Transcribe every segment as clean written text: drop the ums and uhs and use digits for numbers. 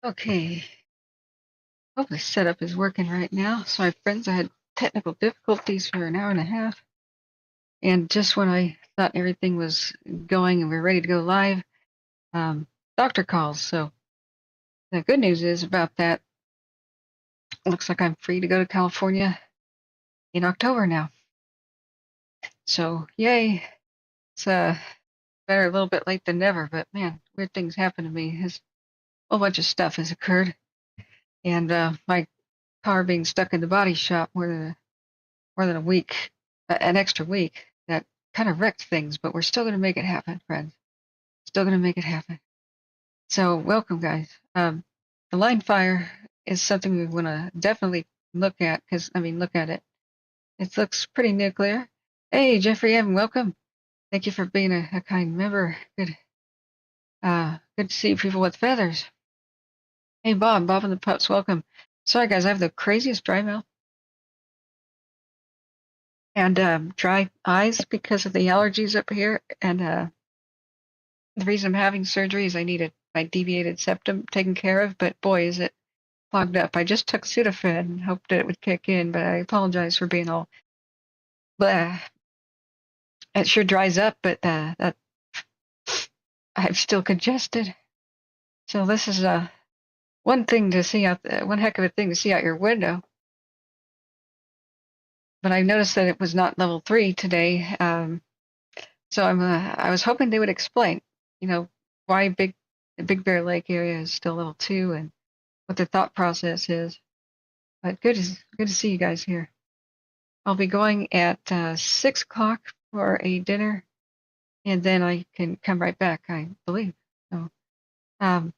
Okay, hope the setup is working right now. Sorry, friends, I had technical difficulties for an hour and a half, and just when I thought everything was going and we are ready to go live, um, doctor calls. So the good news is about that. Looks like I'm free to go to California in October now. So yay! It's better a little bit late than never, but man, weird things happen to me. A whole bunch of stuff has occurred, and my car being stuck in the body shop more than a week, an extra week, that kind of wrecked things, but we're still going to make it happen, friends. Still going to make it happen. So, welcome, guys. The line fire is something we want to definitely look at because, look at it. It looks pretty nuclear. Hey, Jeffrey M., welcome. Thank you for being a kind member. Good to see people with feathers. Hey, Bob and the Pups, welcome. Sorry, guys, I have the craziest dry mouth and dry eyes because of the allergies up here, and the reason I'm having surgery is I needed my deviated septum taken care of, but boy, is it clogged up. I just took Sudafed and hoped that it would kick in, but I apologize for being all blah. It sure dries up, but that I'm still congested. So this is one thing to see out, one heck of a thing to see out your window. But I noticed that it was not level 3 today, so I was hoping they would explain, why the Big Bear Lake area is still level 2 and what their thought process is. But good to see you guys here. I'll be going at 6 o'clock for a dinner, and then I can come right back, I believe. So, um,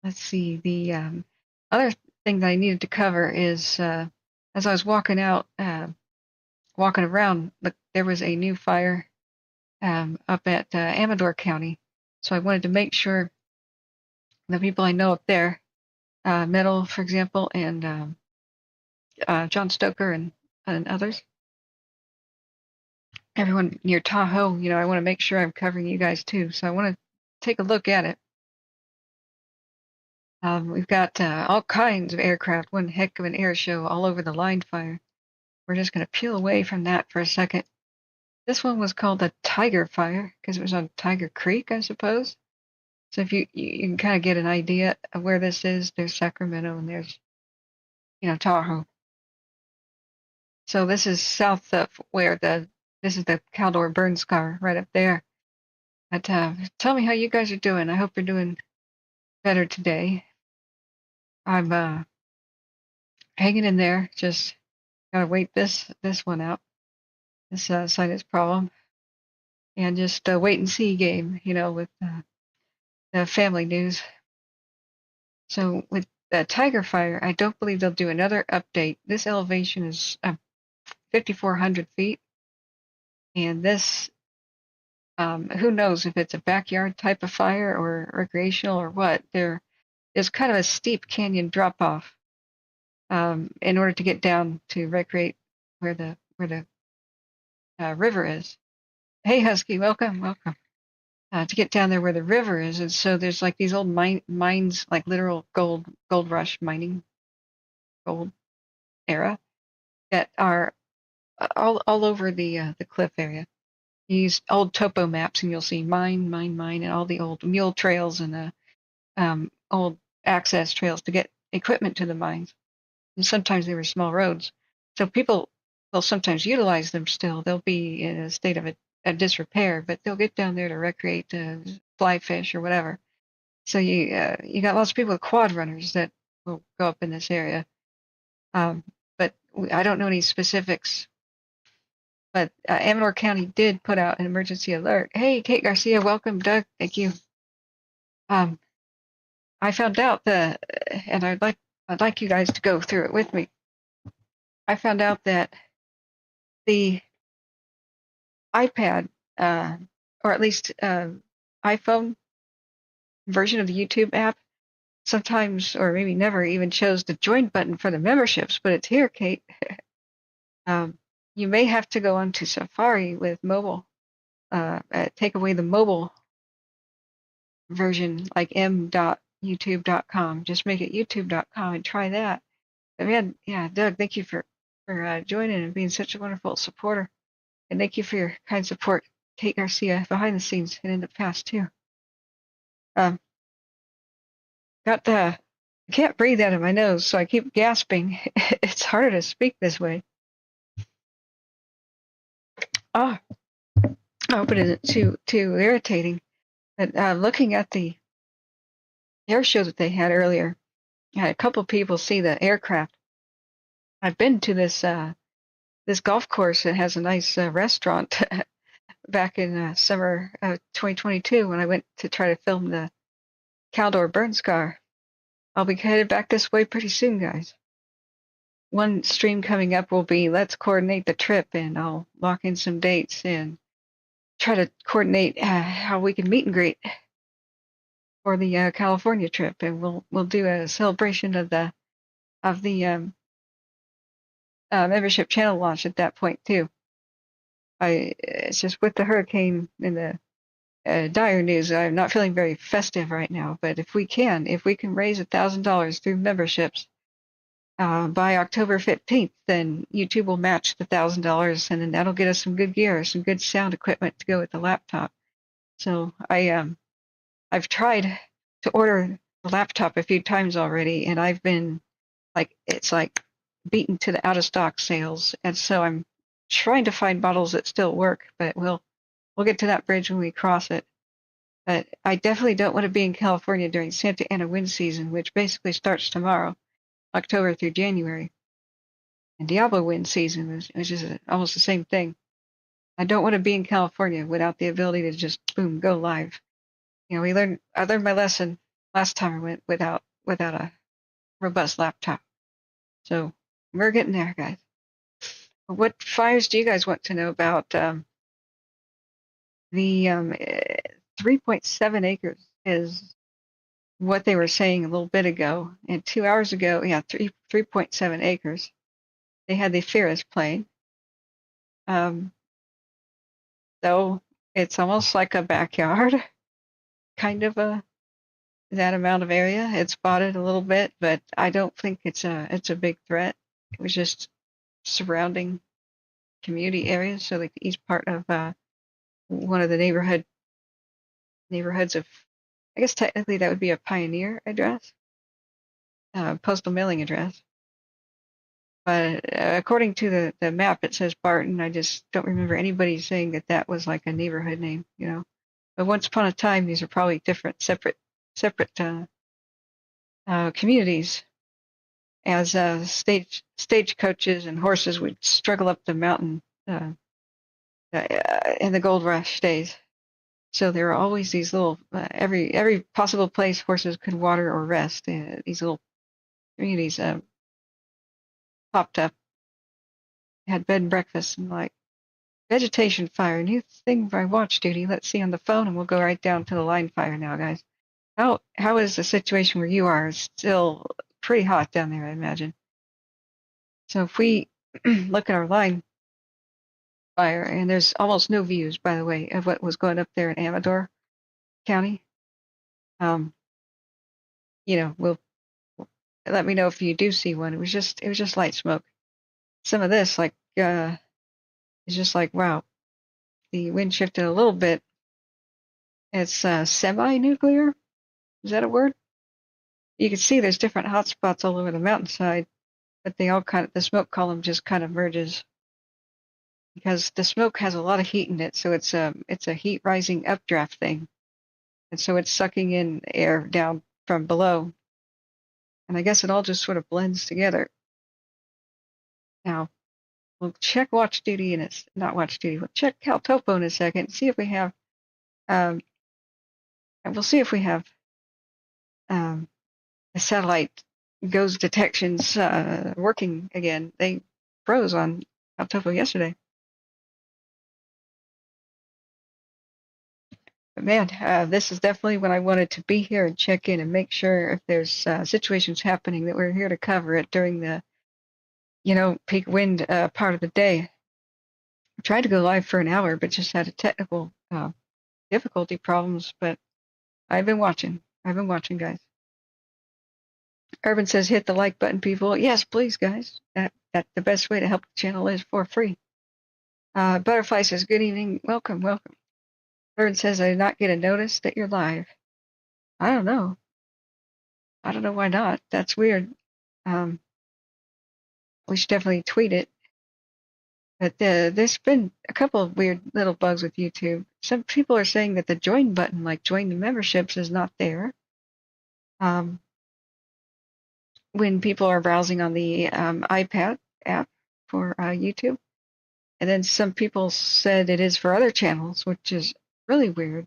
let's see. The other thing that I needed to cover is as I was walking around, look, there was a new fire up at Amador County. So I wanted to make sure the people I know up there, Metal, for example, and John Stoker and others, everyone near Tahoe, I want to make sure I'm covering you guys too. So I want to take a look at it. We've got all kinds of aircraft, one heck of an air show all over the line fire. We're just going to peel away from that for a second. This one was called the Tiger Fire because it was on Tiger Creek, I suppose. So if you can kind of get an idea of where this is, there's Sacramento and there's, Tahoe. So this is south of where this is the Caldor burn scar right up there. But tell me how you guys are doing. I hope you're doing better today. I'm hanging in there. Just gotta wait this one out. This sinus problem, and just wait and see game. With the family news. So with the Tiger Fire, I don't believe they'll do another update. This elevation is 5,400 feet, and this who knows if it's a backyard type of fire or recreational or what. There is kind of a steep canyon drop off in order to get down to recreate where the river is. Hey Husky, welcome. To get down there where the river is, and so there's like these old mines, like literal gold rush mining, gold era, that are all over the cliff area. You use old topo maps, and you'll see mine, and all the old mule trails and old access trails to get equipment to the mines. And sometimes they were small roads, so people will sometimes utilize them still. They'll be in a state of a disrepair, but they'll get down there to recreate, fly fish or whatever. So you got lots of people with quad runners that will go up in this area. But I don't know any specifics. But Amador County did put out an emergency alert. Hey, Kate Garcia, welcome. Doug, thank you. Um, I found out and I'd like you guys to go through it with me. I found out that the iPad, or at least iPhone version of the YouTube app, sometimes or maybe never even chose the join button for the memberships, but it's here, Kate. You may have to go onto Safari with mobile, take away the mobile version like m.us youtube.com. Just make it youtube.com and try that. But man, yeah, Doug, thank you for joining and being such a wonderful supporter. And thank you for your kind support, Kate Garcia, behind the scenes and in the past too. I can't breathe out of my nose, so I keep gasping. It's harder to speak this way. Oh, I hope it isn't too irritating. But looking at the air show that they had earlier, I had a couple people see the aircraft. I've been to this golf course that has a nice restaurant back in summer of 2022 when I went to try to film the Caldor burn scar. I'll be headed back this way pretty soon, guys. One stream coming up will be let's coordinate the trip, and I'll lock in some dates and try to coordinate how we can meet and greet for the California trip, and we'll do a celebration of the membership channel launch at that point too. It's just with the hurricane and the dire news, I'm not feeling very festive right now. But if we can raise $1,000 through memberships by October 15th, then YouTube will match the $1,000, and then that'll get us some good gear, some good sound equipment to go with the laptop. So I've tried to order the laptop a few times already, and I've been it's beaten to the out of stock sales, and so I'm trying to find models that still work, but we'll get to that bridge when we cross it. But I definitely don't want to be in California during Santa Ana wind season, which basically starts tomorrow, October through January, and Diablo wind season, which is almost the same thing. I don't want to be in California without the ability to just boom go live. You know, I learned my lesson last time I went without a robust laptop. So we're getting there, guys. What fires do you guys want to know about? The 3.7 acres is what they were saying a little bit ago, and 2 hours ago, 3.7 acres. They had the Ferris plane. So it's almost like a backyard, kind of that amount of area. It's spotted a little bit, but I don't think it's a big threat. It was just surrounding community areas, so like each part of one of the neighborhoods of, I guess technically that would be a pioneer address, postal mailing address. But according to the map, it says Barton. I just don't remember anybody saying that was like a neighborhood name, you know. But once upon a time, these are probably different, separate communities. As stagecoaches and horses would struggle up the mountain in the gold rush days. So there are always these little every possible place horses could water or rest. These little communities popped up, had bed and breakfast, and like vegetation fire, new thing by watch duty. Let's see on the phone, and we'll go right down to the line fire now, guys. How is the situation where you are? It's still pretty hot down there, I imagine. So if we look at our line fire, and there's almost no views, by the way, of what was going up there in Amador County. You know, let me know if you do see one. It was just light smoke. Some of this, is just like, wow, the wind shifted a little bit. It's semi-nuclear. Is that a word? You can see there's different hot spots all over the mountainside, but the smoke column just kind of merges because the smoke has a lot of heat in it, so it's a heat rising updraft thing, and so it's sucking in air down from below, and I guess it all just sort of blends together. Now we'll check watch duty, and it's not watch duty. We'll check Cal Topo in a second, see if we have, and we'll see if we have the satellite GOES detections working again. They froze on Cal Topo yesterday. But man, this is definitely when I wanted to be here and check in and make sure if there's situations happening that we're here to cover it during the, peak wind part of the day. I tried to go live for an hour, but just had a technical difficulty problems. But I've been watching, guys. Urban says hit the like button, people. Yes, please, guys. That's the best way to help the channel is for free. Butterfly says good evening. Welcome, welcome. Urban says I did not get a notice that you're live. I don't know. I don't know why not. That's weird. We should definitely tweet it. But there's been a couple of weird little bugs with YouTube. Some people are saying that the join button, like join the memberships, is not there. When people are browsing on the iPad app for YouTube. And then some people said it is for other channels, which is really weird.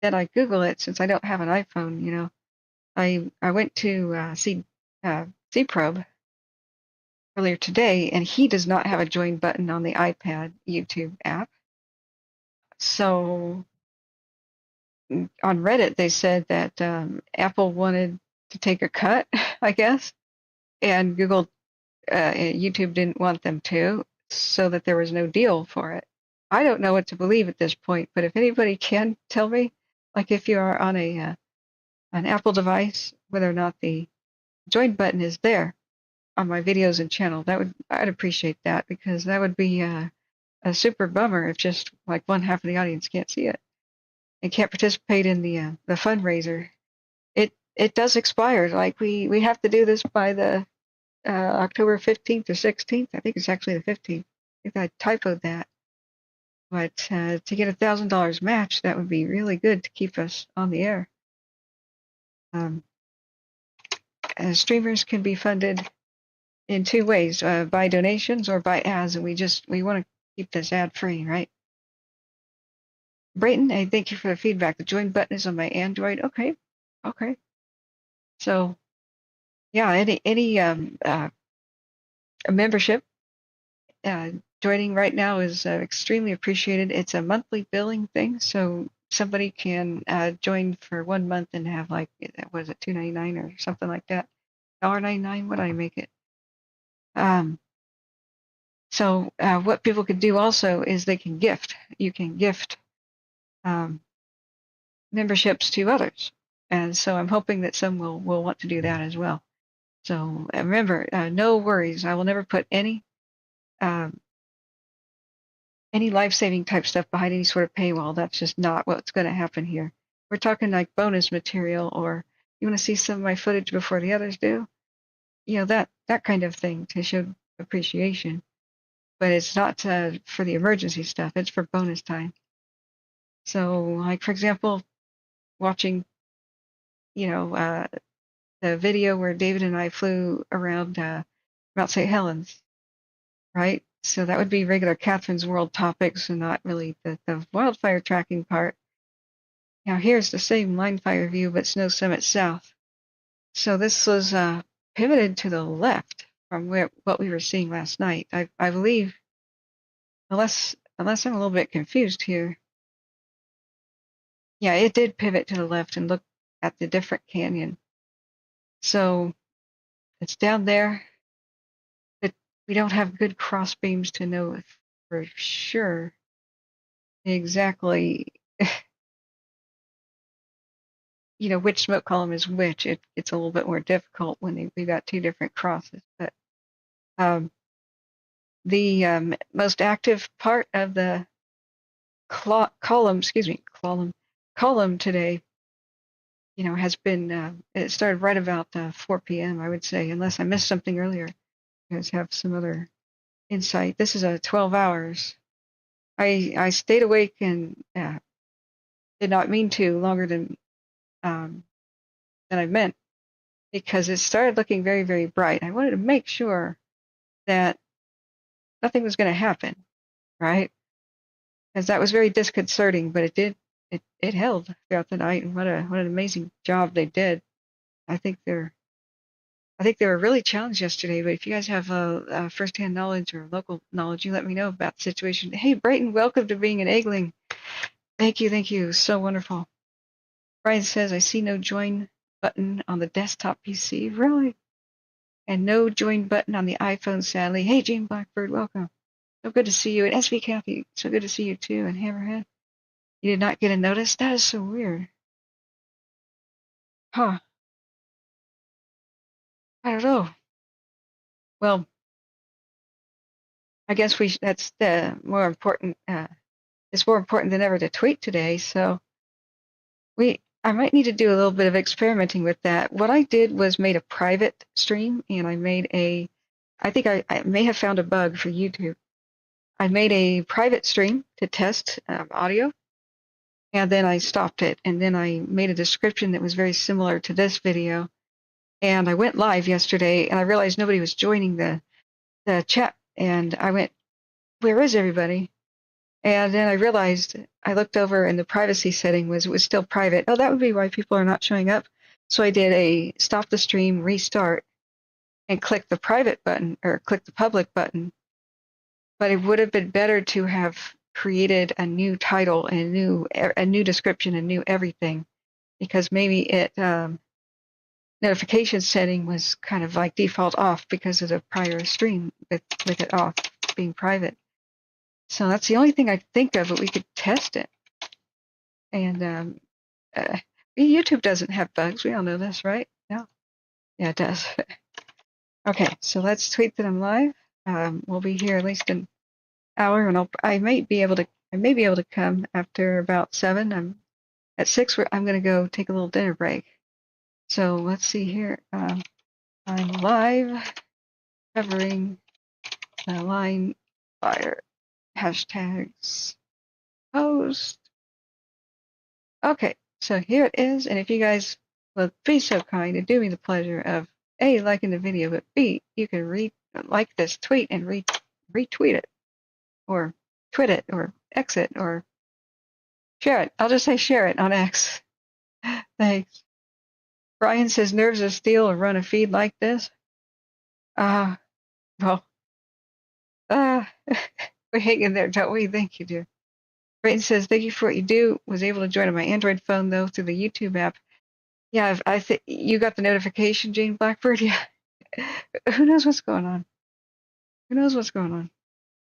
Then I Google it since I don't have an iPhone. I went to see Probe earlier today, and he does not have a join button on the iPad YouTube app. So on Reddit, they said that Apple wanted to take a cut, I guess, and YouTube didn't want them to, so that there was no deal for it. I don't know what to believe at this point, but if anybody can tell me, like if you are on an Apple device, whether or not the join button is there on my videos and channel, I'd appreciate that, because that would be a super bummer if just like one half of the audience can't see it and can't participate in the fundraiser. It does expire. Like we have to do this by the October 15th or 16th. I think it's actually the 15th. I think I typoed that. But to get $1,000 match, that would be really good to keep us on the air. Streamers can be funded in two ways, by donations or by ads, and we want to keep this ad free, right? Brayton, I thank you for the feedback. The join button is on my Android. Okay. So yeah, any a membership joining right now is extremely appreciated. It's a monthly billing thing, so somebody can join for 1 month and have like, what is it, $2.99 or something like that, $1.99. What did I make it? So what people could do also is they can gift. You can gift memberships to others, and so I'm hoping that some will want to do that as well. So remember, no worries. I will never put any life-saving type stuff behind any sort of paywall. That's just not what's going to happen here. We're talking like bonus material, or you want to see some of my footage before the others do, that kind of thing to show appreciation. But it's not for the emergency stuff. It's for bonus time. So, like for example, watching, the video where David and I flew around Mount St. Helens, right? So that would be regular Catherine's World topics and not really the wildfire tracking part. Now here's the same line fire view, but Snow Summit South. So this was pivoted to the left from what we were seeing last night. I believe, unless I'm a little bit confused here. Yeah, it did pivot to the left and look at the different canyon. So it's down there. But we don't have good cross beams to know for sure exactly which smoke column is which. It's a little bit more difficult when we've got two different crosses. But the most active part of the column today, has been, it started right about 4 p.m., I would say, unless I missed something earlier. You guys have some other insight. This is 12 hours. I stayed awake and did not mean to longer than I meant, because it started looking very, very bright. I wanted to make sure that nothing was going to happen, right? Because that was very disconcerting, but it did. It held throughout the night, and what an amazing job they did. I think they were really challenged yesterday. But if you guys have firsthand knowledge or local knowledge, you let me know about the situation. Hey, Brayton, welcome to being an eggling. Thank you. So wonderful. Brian says, I see no join button on the desktop PC. Really? And no join button on the iPhone, sadly. Hey, Jane Blackbird, welcome. So good to see you. And SV Kathy, so good to see you too. And Hammerhead, you did not get a notice? That is so weird. Huh. I don't know. Well, I guess that's the more important. It's more important than ever to tweet today. So I might need to do a little bit of experimenting with that. What I did was made a private stream, and I think I may have found a bug for YouTube. I made a private stream to test audio, and then I stopped it, and then I made a description that was very similar to this video. And I went live yesterday, and I realized nobody was joining the chat, and I went, "Where is everybody?" And then I realized I looked over and the privacy setting was still private. Oh, that would be why people are not showing up. So I did a stop the stream, restart, and click the private button or click the public button. But it would have been better to have created a new title and a new description and new everything, because maybe it notification setting was kind of like default off because of the prior stream with it off being private. So that's the only thing I think of, but we could test it. And YouTube doesn't have bugs. We all know this, right? No? Yeah, it does. Okay, so let's tweet that I'm live. We'll be here at least an hour, and I may be able to come after about 7. I'm at 6. I'm going to go take a little dinner break. So let's see here. I'm live covering the line fire hashtags post. Okay, so here it is, and if you guys would be so kind to do me the pleasure of A, liking the video, but B, you can like this tweet and retweet it, or twit it, or X it, or share it. I'll just say share it on X. Thanks. Brian says nerves of steel to run a feed like this. Well, we hang in there, don't we? Thank you, dear. Brayton says, thank you for what you do. Was able to join on my Android phone, though, through the YouTube app. Yeah, I think you got the notification, Jane Blackbird. Yeah. Who knows what's going on? Who knows what's going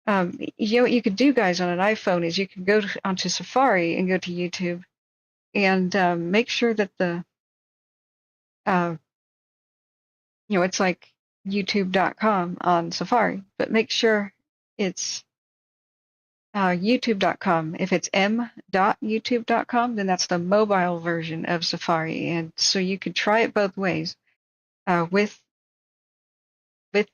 on? You know what you could do, guys, on an iPhone is you can go onto Safari and go to YouTube and make sure that uh, it's like youtube.com on Safari, but make sure it's youtube.com. If it's m.youtube.com, then that's the mobile version of Safari. And so you could try it both ways with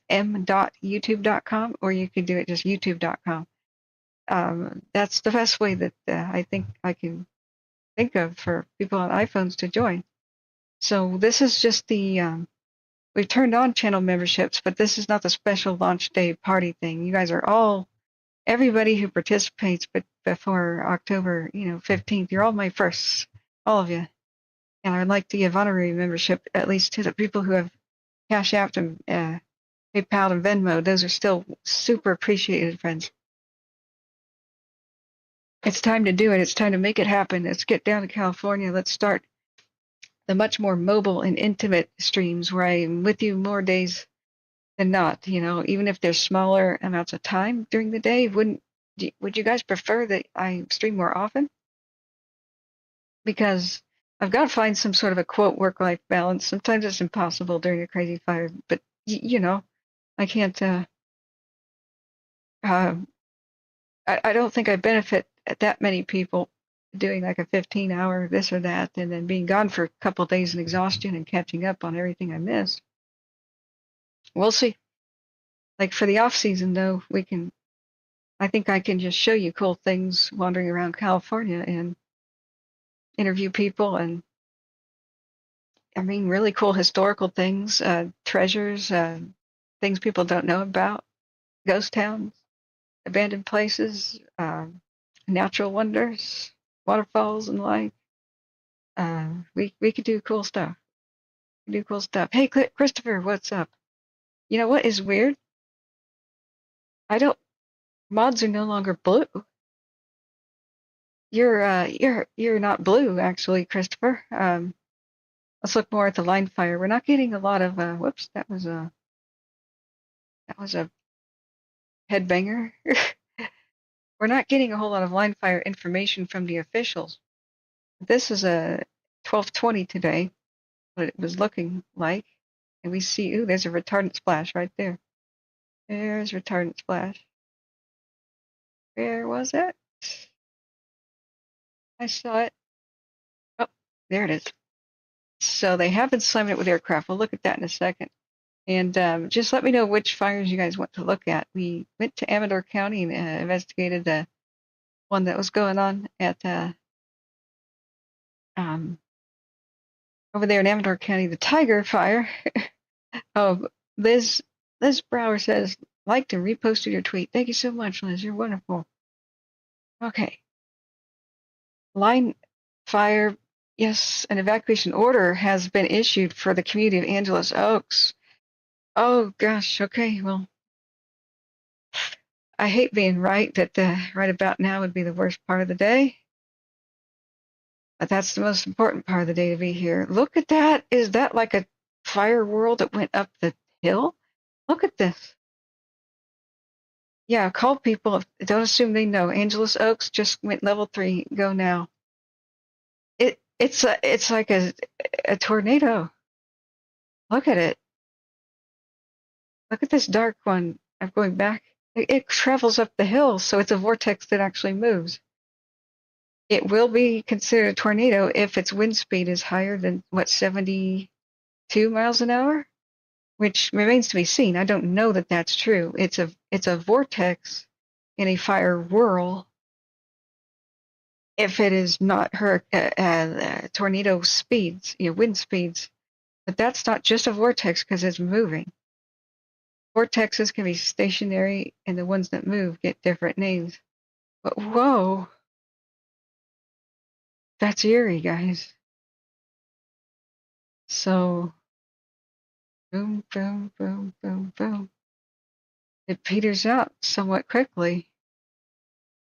m.youtube.com, or you could do it just youtube.com. That's the best way that I think I can think of for people on iPhones to join. So this is just we've turned on channel memberships, but this is not the special launch day party thing. You guys are everybody who participates, but before October, 15th, you're all my firsts, all of you. And I'd like to give honorary membership at least to the people who have Cash App and PayPal and Venmo. Those are still super appreciated, friends. It's time to do it. It's time to make it happen. Let's get down to California. Let's start the much more mobile and intimate streams where I'm with you more days than not. Even if there's smaller amounts of time during the day, would you guys prefer that I stream more often? Because I've got to find some sort of a quote work-life balance. Sometimes it's impossible during a crazy fire, but I can't. I don't think I benefit that many people doing like a 15-hour this or that, and then being gone for a couple of days in exhaustion and catching up on everything I missed. We'll see. Like for the off season, though, I think I can just show you cool things wandering around California and interview people, and really cool historical things, treasures, things people don't know about, ghost towns, abandoned places, natural wonders, waterfalls and the like. We could do cool stuff. Hey, Christopher, what's up? You know what is weird? Mods are no longer blue. You're not blue, actually, Christopher. Let's look more at the line fire. We're not getting a lot of whoops, that was a headbanger. We're not getting a whole lot of line fire information from the officials. This is a 12:20 today, what it was looking like. And we see, ooh, there's a retardant splash right there. There's retardant splash. Where was it? I saw it. Oh, there it is. So they have been slamming it with aircraft. We'll look at that in a second. And just let me know which fires you guys want to look at. We went to Amador County and investigated the one that was going on at um, over there in Amador County, the Tiger Fire. Oh, Liz Brower says, liked and reposted your tweet. Thank you so much, Liz. You're wonderful. Okay. Line fire. Yes, an evacuation order has been issued for the community of Angeles Oaks. Oh gosh. Okay. Well, I hate being right that right about now would be the worst part of the day. But that's the most important part of the day to be here. Look at that. Is that like a fire whirl that went up the hill? Look at this. Yeah, call people. Don't assume they know. Angeles Oaks just went level 3. Go now. It's like a tornado. Look at it. Look at this dark one. I'm going back. It travels up the hill, so it's a vortex that actually moves. It will be considered a tornado if its wind speed is higher than, what, 72 miles an hour? Which remains to be seen. I don't know that that's true. It's a vortex in a fire whirl if it is not tornado speeds, wind speeds. But that's not just a vortex because it's moving. Vortexes can be stationary, and the ones that move get different names. But whoa, that's eerie, guys. So, boom, boom, boom, boom, boom. It peters out somewhat quickly,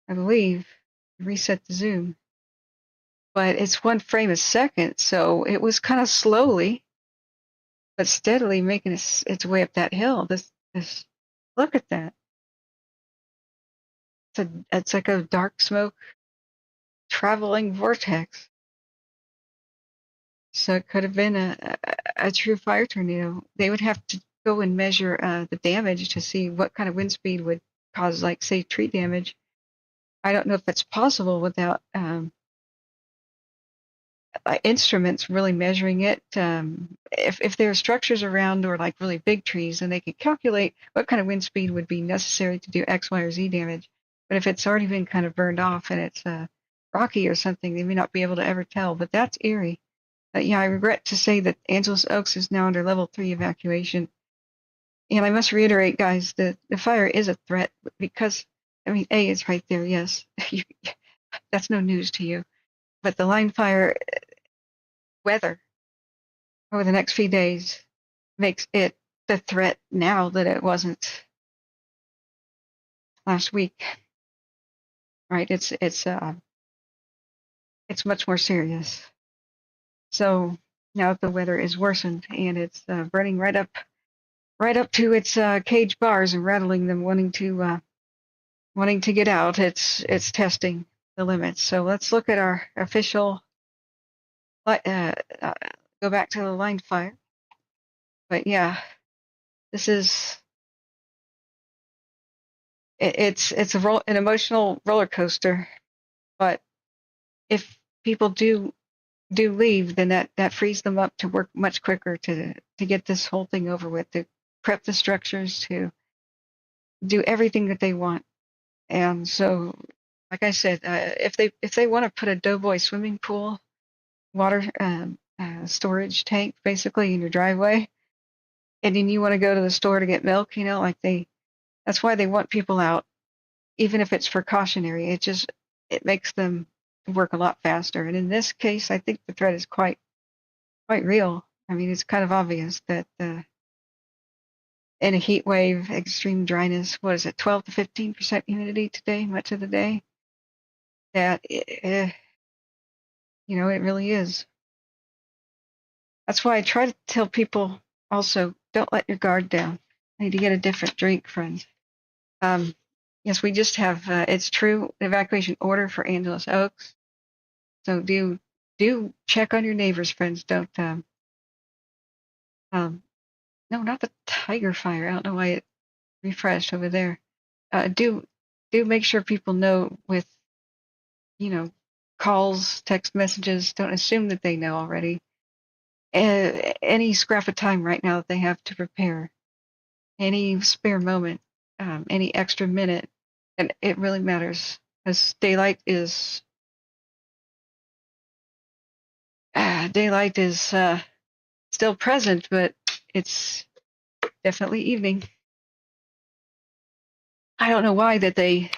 I believe. Reset the zoom. But it's 1 frame a second, so it was kind of slowly but steadily making its way up that hill. This, look at that. It's like a dark smoke traveling vortex. So it could have been a true fire tornado. They would have to go and measure the damage to see what kind of wind speed would cause, like, say, tree damage. I don't know if that's possible without instruments really measuring it. If there are structures around or like really big trees, then they can calculate what kind of wind speed would be necessary to do X, Y, or Z damage. But if it's already been kind of burned off and it's rocky or something, they may not be able to ever tell. But that's eerie. Yeah, I regret to say that Angeles Oaks is now under level 3 evacuation. And I must reiterate, guys, the fire is a threat because, I mean, A, it's right there, yes. That's no news to you. But the line fire weather over the next few days makes it the threat now that it wasn't last week. Right? It's much more serious. So now the weather is worsened and it's burning right up to its cage bars and rattling them, wanting to get out. It's testing the limits. So let's look at our official. Go back to the line fire. But yeah, this is it's an emotional roller coaster. But if people do leave, then that frees them up to work much quicker to get this whole thing over with, to prep the structures, to do everything that they want. And so, like I said, if they want to put a Doughboy swimming pool, water storage tank basically in your driveway, and then you want to go to the store to get milk, that's why they want people out, even if it's precautionary. It makes them work a lot faster. And in this case, I think the threat is quite real. I mean, it's kind of obvious that in a heat wave, extreme dryness, what is it, 12 to 15% humidity today, much of the day, that it really is. That's why I try to tell people also, don't let your guard down. I need to get a different drink, friends. Yes, we just have, it's true, evacuation order for Angeles Oaks. So do check on your neighbors, friends. Don't No, not the Tiger Fire. I don't know why it refreshed over there. Do make sure people know with, you know, calls, text messages. Don't assume that they know already. Any scrap of time right now that they have to prepare, any spare moment, any extra minute, and it really matters because daylight is still present, but it's definitely evening. I don't know why that they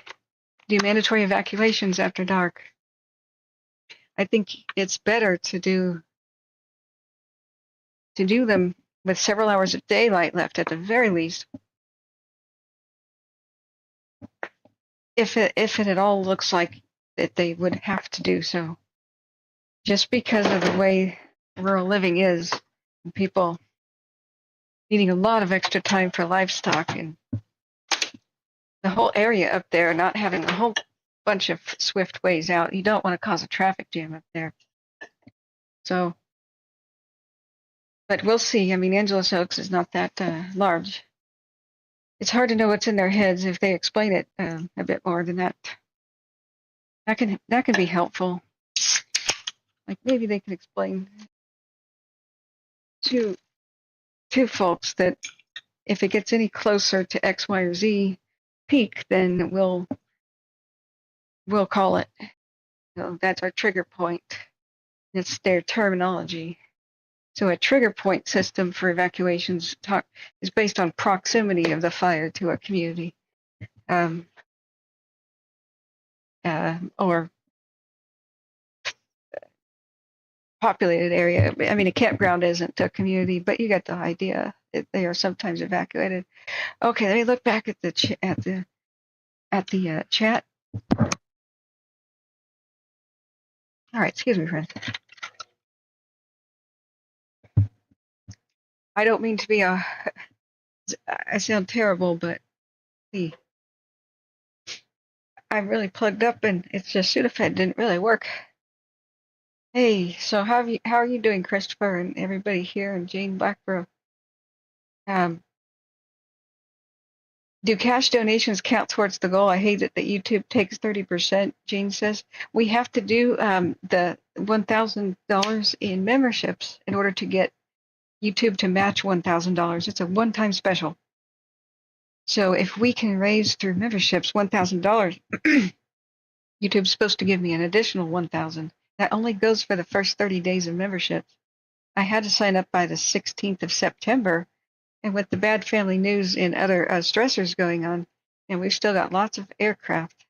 do mandatory evacuations after dark. I think it's better to do them with several hours of daylight left at the very least. If it at all looks like that they would have to do so, just because of the way rural living is, people needing a lot of extra time for livestock and the whole area up there not having a whole bunch of swift ways out. You don't want to cause a traffic jam up there. So, but we'll see. I mean, Angeles Oaks is not that large. It's hard to know what's in their heads if they explain it a bit more than that. That can be helpful. Like maybe they can explain to folks that if it gets any closer to X, Y, or Z peak, then we'll call it. That's our trigger point. It's their terminology. So a trigger point system for evacuations is based on proximity of the fire to a community, or populated area. I mean, a campground isn't a community, but you get the idea. They are sometimes evacuated. Okay, let me look back at the chat. All right, excuse me, friends. I don't mean to be I sound terrible, but see, I'm really plugged up, and it's just Sudafed didn't really work. Hey, so how are you doing, Christopher, and everybody here, and Jane Blackborough? Do cash donations count towards the goal? I hate it that YouTube takes 30%. Jane says we have to do the $1,000 in memberships in order to get YouTube to match $1,000. It's a one-time special. So if we can raise through memberships $1,000, YouTube's supposed to give me an additional $1,000. That only goes for the first 30 days of memberships. I had to sign up by the 16th of September, and with the bad family news and other stressors going on, and we've still got lots of aircraft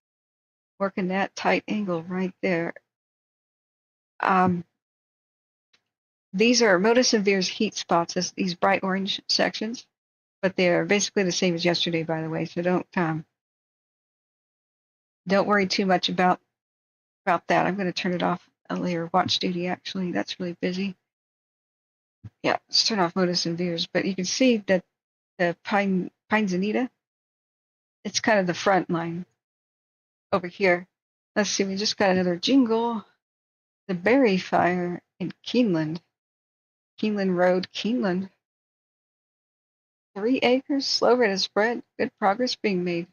working that tight angle right there. These are Modus and Veer's heat spots, these bright orange sections, but they're basically the same as yesterday, by the way. So don't worry too much about that. I'm going to turn it off a layer watch duty. Actually, that's really busy. Yeah, let's turn off Modus and Veers. But you can see that the Pines Anita, it's kind of the front line over here. Let's see, we just got another jingle. The Berry Fire in Keeneland. Keeneland Road, Keeneland. 3 acres, slow rate of spread, good progress being made.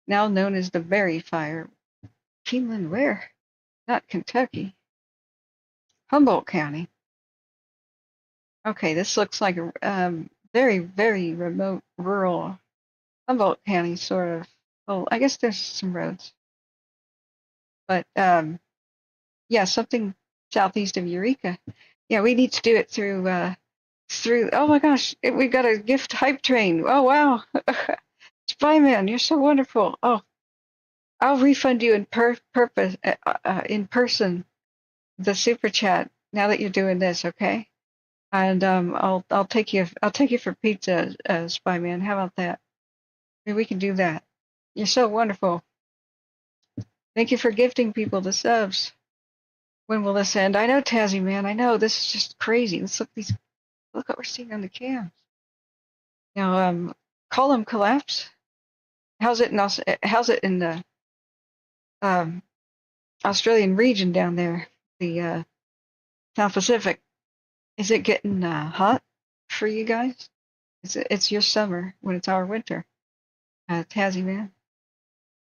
Now known as the Berry Fire. Keeneland where? Not Kentucky. Humboldt County. Okay, this looks like a very, very remote, rural Humboldt County, sort of. Oh, I guess there's some roads. But yeah, something southeast of Eureka. Yeah, we need to do it through oh my gosh, we've got a gift hype train. Oh wow. Spyman, you're so wonderful. Oh, I'll refund you in in person the super chat now that you're doing this, okay? And I'll take you for pizza, Spyman. How about that? Maybe we can do that. You're so wonderful. Thank you for gifting people the subs. When will this end? I know, Tazzy man. I know this is just crazy. Let's look what we're seeing on the cams. Now, column collapse. How's it in the Australian region down there, the South Pacific? Is it getting hot for you guys? It's your summer when it's our winter. Tazzy man.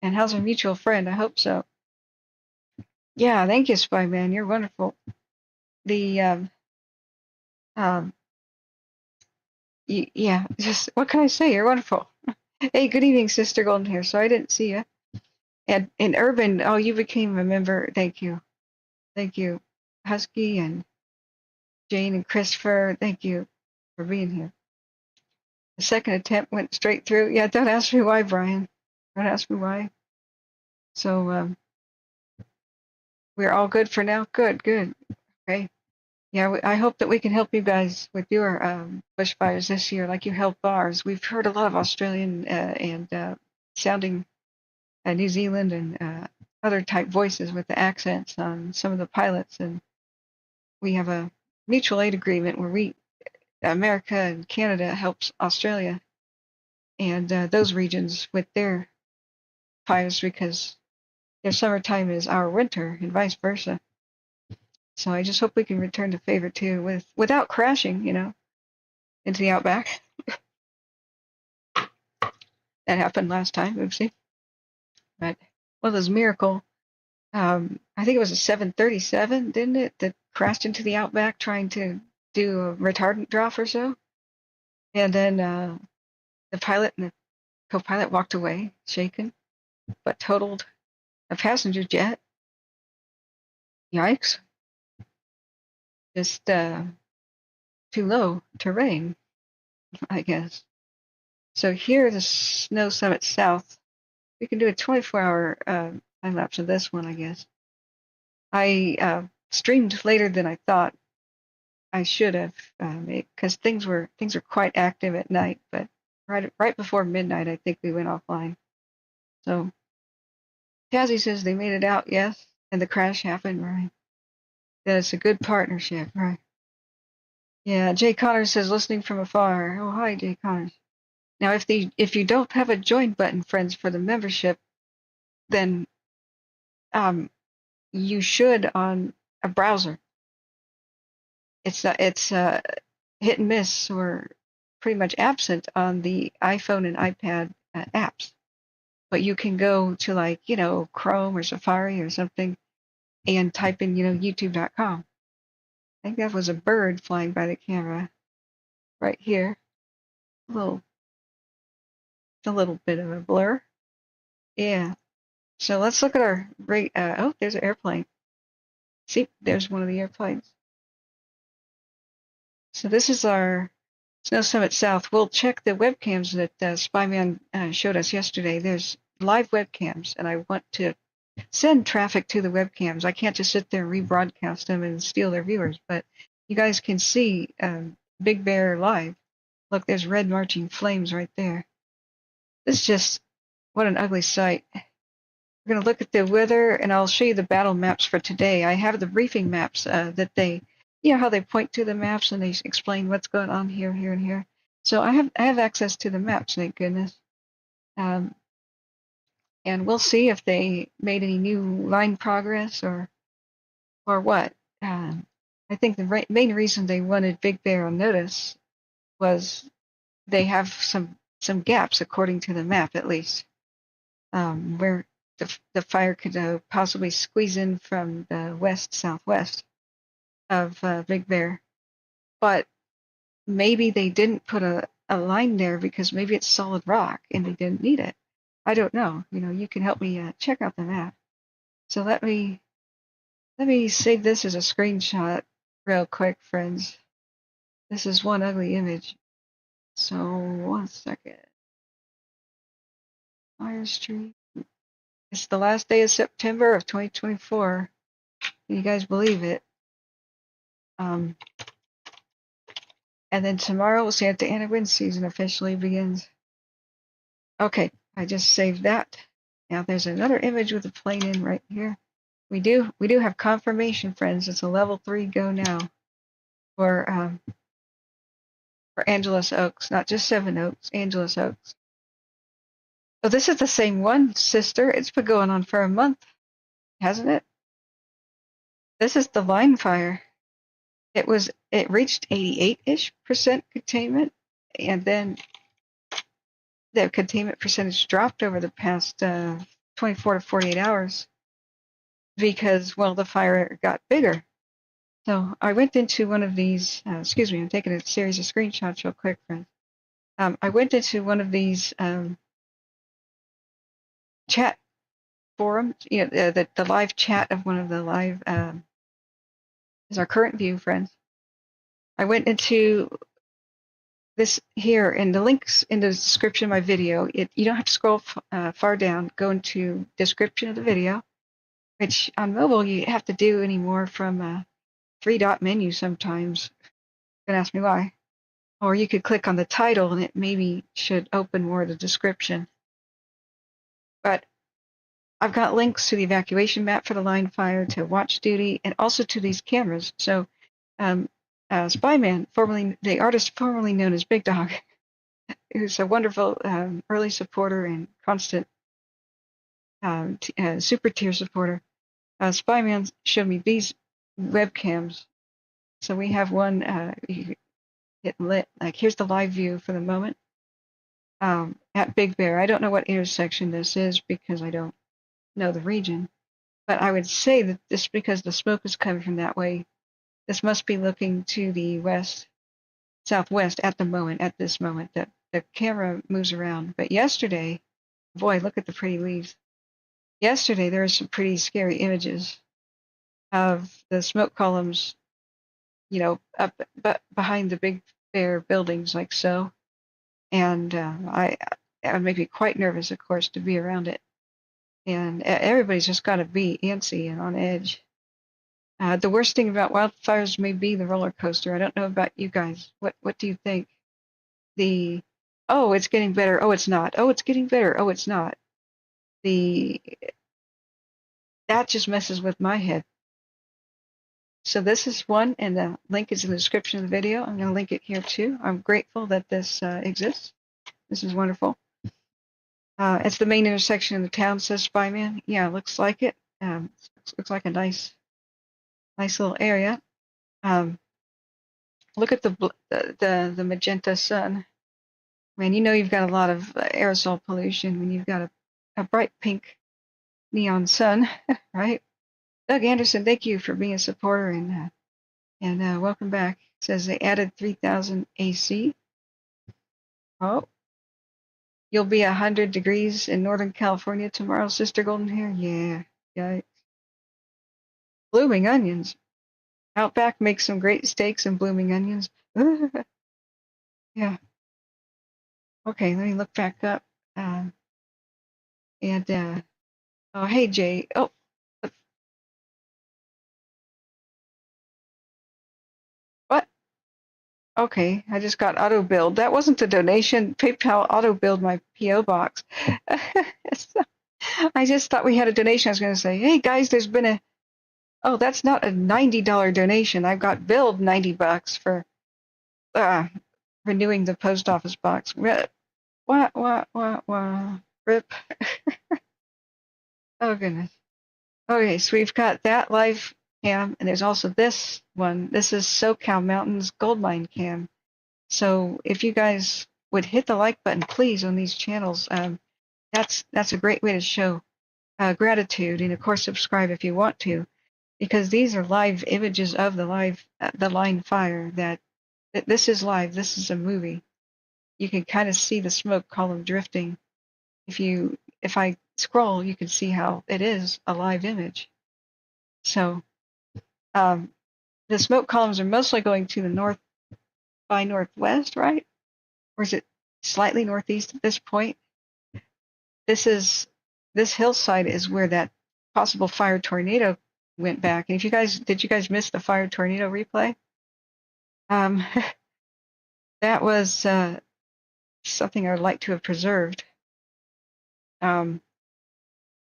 And how's our mutual friend? I hope so. Yeah, thank you, Spy Man. You're wonderful. The um, yeah, just what can I say? You're wonderful. Hey, good evening, Sister Golden Hair. Sorry I didn't see you. And Urban, oh, you became a member. Thank you, Husky and Jane and Christopher. Thank you for being here. The second attempt went straight through. Yeah, don't ask me why, Brian. Don't ask me why. So we're all good for now. Good, good. Okay. Yeah, I hope that we can help you guys with your bushfires this year, like you helped ours. We've heard a lot of Australian and sounding New Zealand and other type voices with the accents on some of the pilots, and we have a mutual aid agreement where America and Canada helps Australia and those regions with their fires because their summertime is our winter and vice versa. So I just hope we can return the favor too without crashing, into the outback. That happened last time, oopsie. But well, it was a miracle. I think it was a 737, didn't it, that crashed into the outback trying to do a retardant drop or so. And then the pilot and the co-pilot walked away, shaken, but totaled a passenger jet. Yikes. Just too low terrain, I guess. So here, the Snow Summit South, we can do a 24-hour time lapse of this one, I guess. I streamed later than I thought I should have, because things were quite active at night. But right before midnight, I think we went offline. So Tazzy says they made it out, yes, and the crash happened, right? That it's a good partnership, right? Yeah, Jay Connors says listening from afar. Oh, hi, Jay Connors. Now, if you don't have a join button, friends, for the membership, then you should on a browser. It's hit and miss or pretty much absent on the iPhone and iPad apps. But you can go to Chrome or Safari or something and type in YouTube.com. I think that was a bird flying by the camera right here. A little bit of a blur. Yeah. So let's look at our rate. Oh, there's an airplane. See, there's one of the airplanes. So this is our Snow Summit South. We'll check the webcams that Spyman showed us yesterday. There's live webcams, and I want to send traffic to the webcams. I can't just sit there and rebroadcast them and steal their viewers, but you guys can see Big Bear live. Look, there's red marching flames right there. This is just, what an ugly sight. We're going to look at the weather, and I'll show you the battle maps for today. I have the briefing maps that they, how they point to the maps and they explain what's going on here, here, and here. So I have access to the maps, thank goodness. And we'll see if they made any new line progress or what. I think the main reason they wanted Big Bear on notice was they have some gaps, according to the map at least, where the fire could possibly squeeze in from the west-southwest of Big Bear. But maybe they didn't put a line there because maybe it's solid rock and they didn't need it. I don't know. You can help me check out the map. So let me save this as a screenshot real quick, friends. This is one ugly image. So 1 second. Fire Street. It's the last day of September of 2024. Can you guys believe it? And then tomorrow, Santa Ana wind season officially begins. Okay, I just saved that. Now there's another image with a plane in right here. We do have confirmation, friends. It's a level 3 go now for Angeles Oaks, not just Seven Oaks, Angeles Oaks. Oh, this is the same one, sister. It's been going on for a month, hasn't it? This is the line fire. It reached 88-ish% containment, and then the containment percentage dropped over the past 24 to 48 hours because, well, the fire got bigger. So I went into one of these, excuse me, I'm taking a series of screenshots real quick, friends. I went into one of these chat forums, the live chat of one of the live, is our current view, friends. I went into this here, and the links in the description of my video. You don't have to scroll far down. Go into description of the video, which on mobile you have to do anymore from a three-dot menu sometimes. Don't ask me why. Or you could click on the title, and it maybe should open more of the description. But I've got links to the evacuation map for the line fire, to watch duty, and also to these cameras. So Spyman, the artist formerly known as Big Dog, who's a wonderful early supporter and constant super tier supporter, Spyman showed me these webcams. So we have one get lit. Like, here's the live view for the moment at Big Bear. I don't know what intersection this is because I don't know the region, but I would say that this, because the smoke is coming from that way, this must be looking to the southwest at this moment. That the camera moves around. But yesterday, boy, look at the pretty leaves. Yesterday, there were some pretty scary images of the smoke columns, up but behind the Big Bear buildings, like so. And it would make me quite nervous, of course, to be around it. And everybody's just got to be antsy and on edge. The worst thing about wildfires may be the roller coaster. I don't know about you guys. What do you think? Oh, it's getting better. Oh, it's not. Oh, it's getting better. Oh, it's not. That just messes with my head. So this is one, and the link is in the description of the video. I'm going to link it here too. I'm grateful that this exists. This is wonderful. It's the main intersection in the town, says Spyman. Yeah, looks like it. Looks like a nice little area. Look at the magenta sun. Man, you've got a lot of aerosol pollution when you've got a bright pink neon sun, right? Doug Anderson, thank you for being a supporter, and welcome back. It says they added 3,000 AC. Oh, you'll be 100 degrees in Northern California tomorrow, Sister Golden Hair. Yeah. Blooming onions. Outback makes some great steaks and blooming onions. Yeah. Okay, let me look back up. Oh, hey, Jay. Oh, what? Okay, I just got auto billed. That wasn't a donation. PayPal auto billed my PO box. I just thought we had a donation. I was going to say, hey guys, there's been oh, that's not a $90 donation. I've got billed $90 for renewing the post office box. Rip. Rip. Oh goodness. Okay, so we've got that live cam, and there's also this one. This is SoCal Mountains Goldmine cam. So if you guys would hit the like button, please, on these channels, that's a great way to show gratitude, and of course subscribe if you want to, because these are live images of the line fire. This is live. This is a movie. You can kind of see the smoke column drifting. If I scroll, you can see how it is a live image. So the smoke columns are mostly going to the north by northwest, right? Or is it slightly northeast at this point? This hillside is where that possible fire tornado went back. And did you guys miss the fire tornado replay? That was something I would like to have preserved.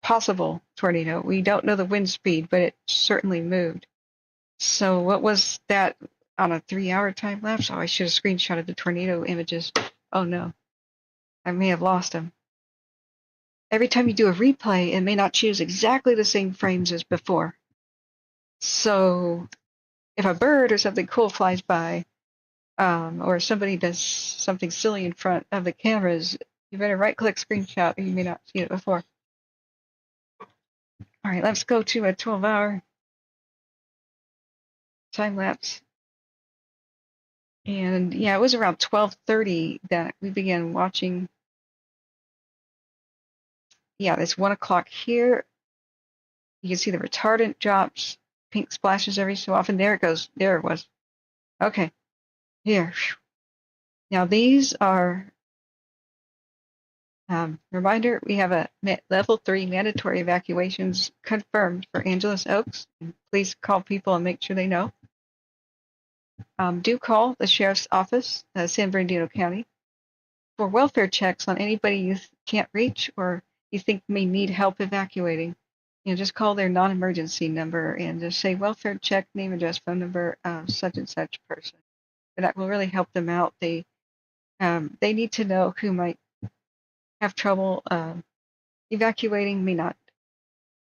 Possible tornado. We don't know the wind speed, but it certainly moved. So what was that on a 3-hour time lapse? Oh, I should have screenshotted the tornado images. Oh no, I may have lost them. Every time you do a replay, it may not choose exactly the same frames as before. So if a bird or something cool flies by, or somebody does something silly in front of the cameras, you better right-click screenshot, or you may not see it before. All right, let's go to a 12-hour time lapse. And yeah, it was around 12:30 that we began watching. Yeah, it's 1 o'clock here. You can see the retardant drops, pink splashes every so often. There it goes. There it was. Okay, here. Now these are, reminder, we have a level 3 mandatory evacuations confirmed for Angeles Oaks. Please call people and make sure they know. Do call the Sheriff's Office, San Bernardino County, for welfare checks on anybody you can't reach or you think may need help evacuating. Just call their non-emergency number and just say welfare check, name, address, phone number, such and such person. And that will really help them out. They need to know who might have trouble evacuating, may not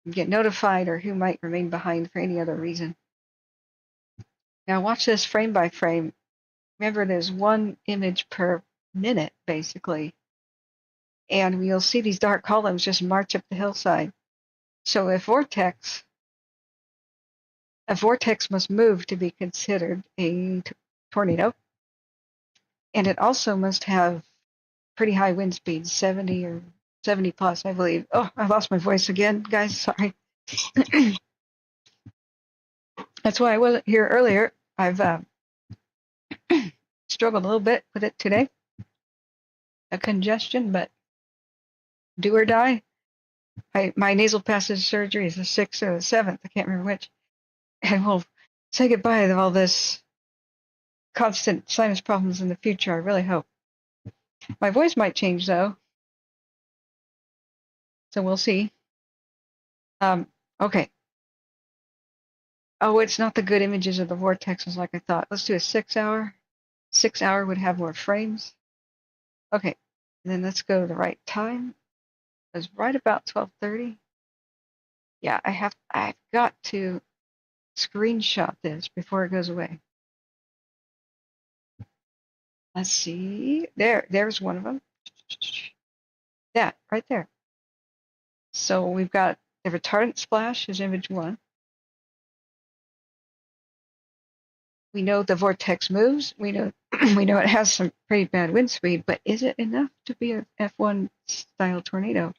get notified, or who might remain behind for any other reason. Now watch this frame by frame. Remember, there's one image per minute, basically. And we'll see these dark columns just march up the hillside. So a vortex must move to be considered a tornado. And it also must have pretty high wind speeds, 70 or 70 plus, I believe. Oh, I lost my voice again, guys. Sorry. That's why I wasn't here earlier. I've struggled a little bit with it today. A congestion, but do or die. My nasal passage surgery is the 6th or the 7th. I can't remember which. And we'll say goodbye to all this constant sinus problems in the future, I really hope. My voice might change, though. So we'll see. Okay. Oh, it's not the good images of the vortexes like I thought. Let's do a 6 hour. 6 hour would have more frames. Okay. And then let's go to the right time. It was right about 12:30. Yeah, I've got to screenshot this before it goes away. Let's see. There's one of them. That right there. So we've got the retardant splash is image 1. We know the vortex moves. We know it has some pretty bad wind speed, but is it enough to be a F1 style tornado?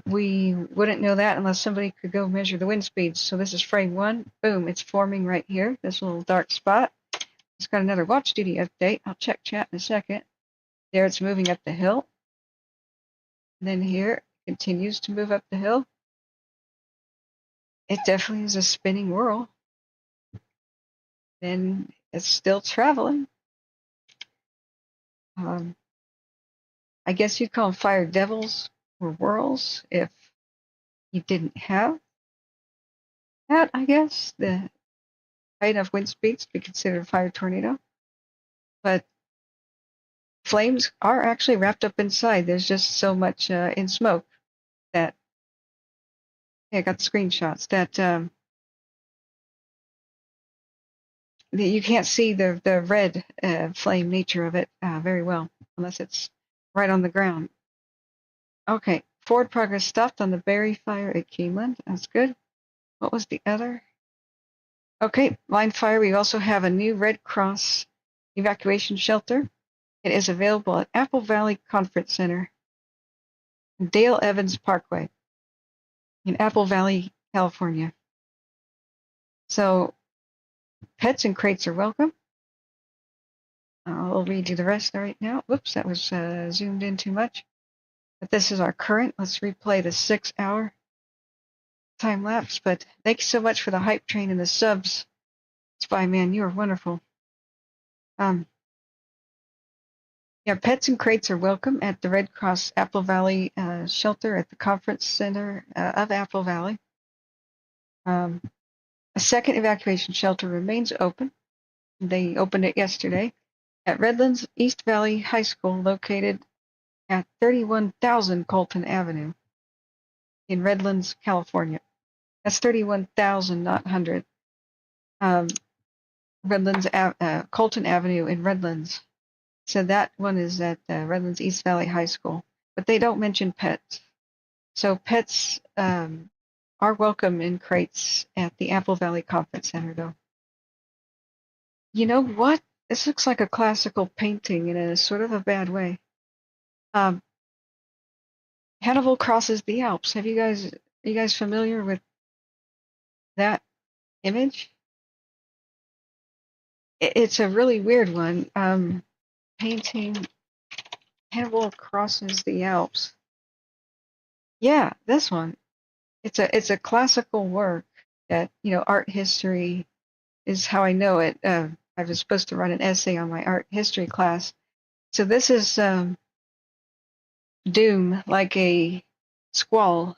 We wouldn't know that unless somebody could go measure the wind speeds. So this is frame 1. Boom, it's forming right here, this little dark spot. It's got another watch duty update. I'll check chat in a second. There it's moving up the hill. And then here it continues to move up the hill. It definitely is a spinning whirl. Then it's still traveling. I guess you'd call them fire devils or whirls if you didn't have that, I guess, the high enough wind speeds to be considered a fire tornado. But flames are actually wrapped up inside. There's just so much in smoke that, I got the screenshots, that you can't see the red flame nature of it very well, unless it's right on the ground. Okay, forward progress stopped on the Berry Fire at Keeneland. That's good. What was the other? Okay, line fire. We also have a new Red Cross evacuation shelter. It is available at Apple Valley Conference Center, Dale Evans Parkway, in Apple Valley, California. So pets and crates are welcome. I'll read you the rest right now. Whoops, that was zoomed in too much. But this is our current. Let's replay the 6 hour time lapse. But thanks so much for the hype train and the subs. Spy Man, you are wonderful. Yeah, pets and crates are welcome at the Red Cross Apple Valley shelter at the Conference Center of Apple Valley. A second evacuation shelter remains open. They opened it yesterday at Redlands East Valley High School, located at 31,000 Colton Avenue in Redlands, California. That's 31,000, not 100. Colton Avenue in Redlands. So that one is at Redlands East Valley High School. But they don't mention pets. So pets are welcome in crates at the Apple Valley Conference Center, though. You know what? This looks like a classical painting in a sort of a bad way. Um, Hannibal crosses the Alps. Are you guys familiar with that image? It's a really weird one. Painting Hannibal crosses the Alps. Yeah, this one. It's a classical work that, art history is how I know it. I was supposed to write an essay on my art history class. So this is doom, like a squall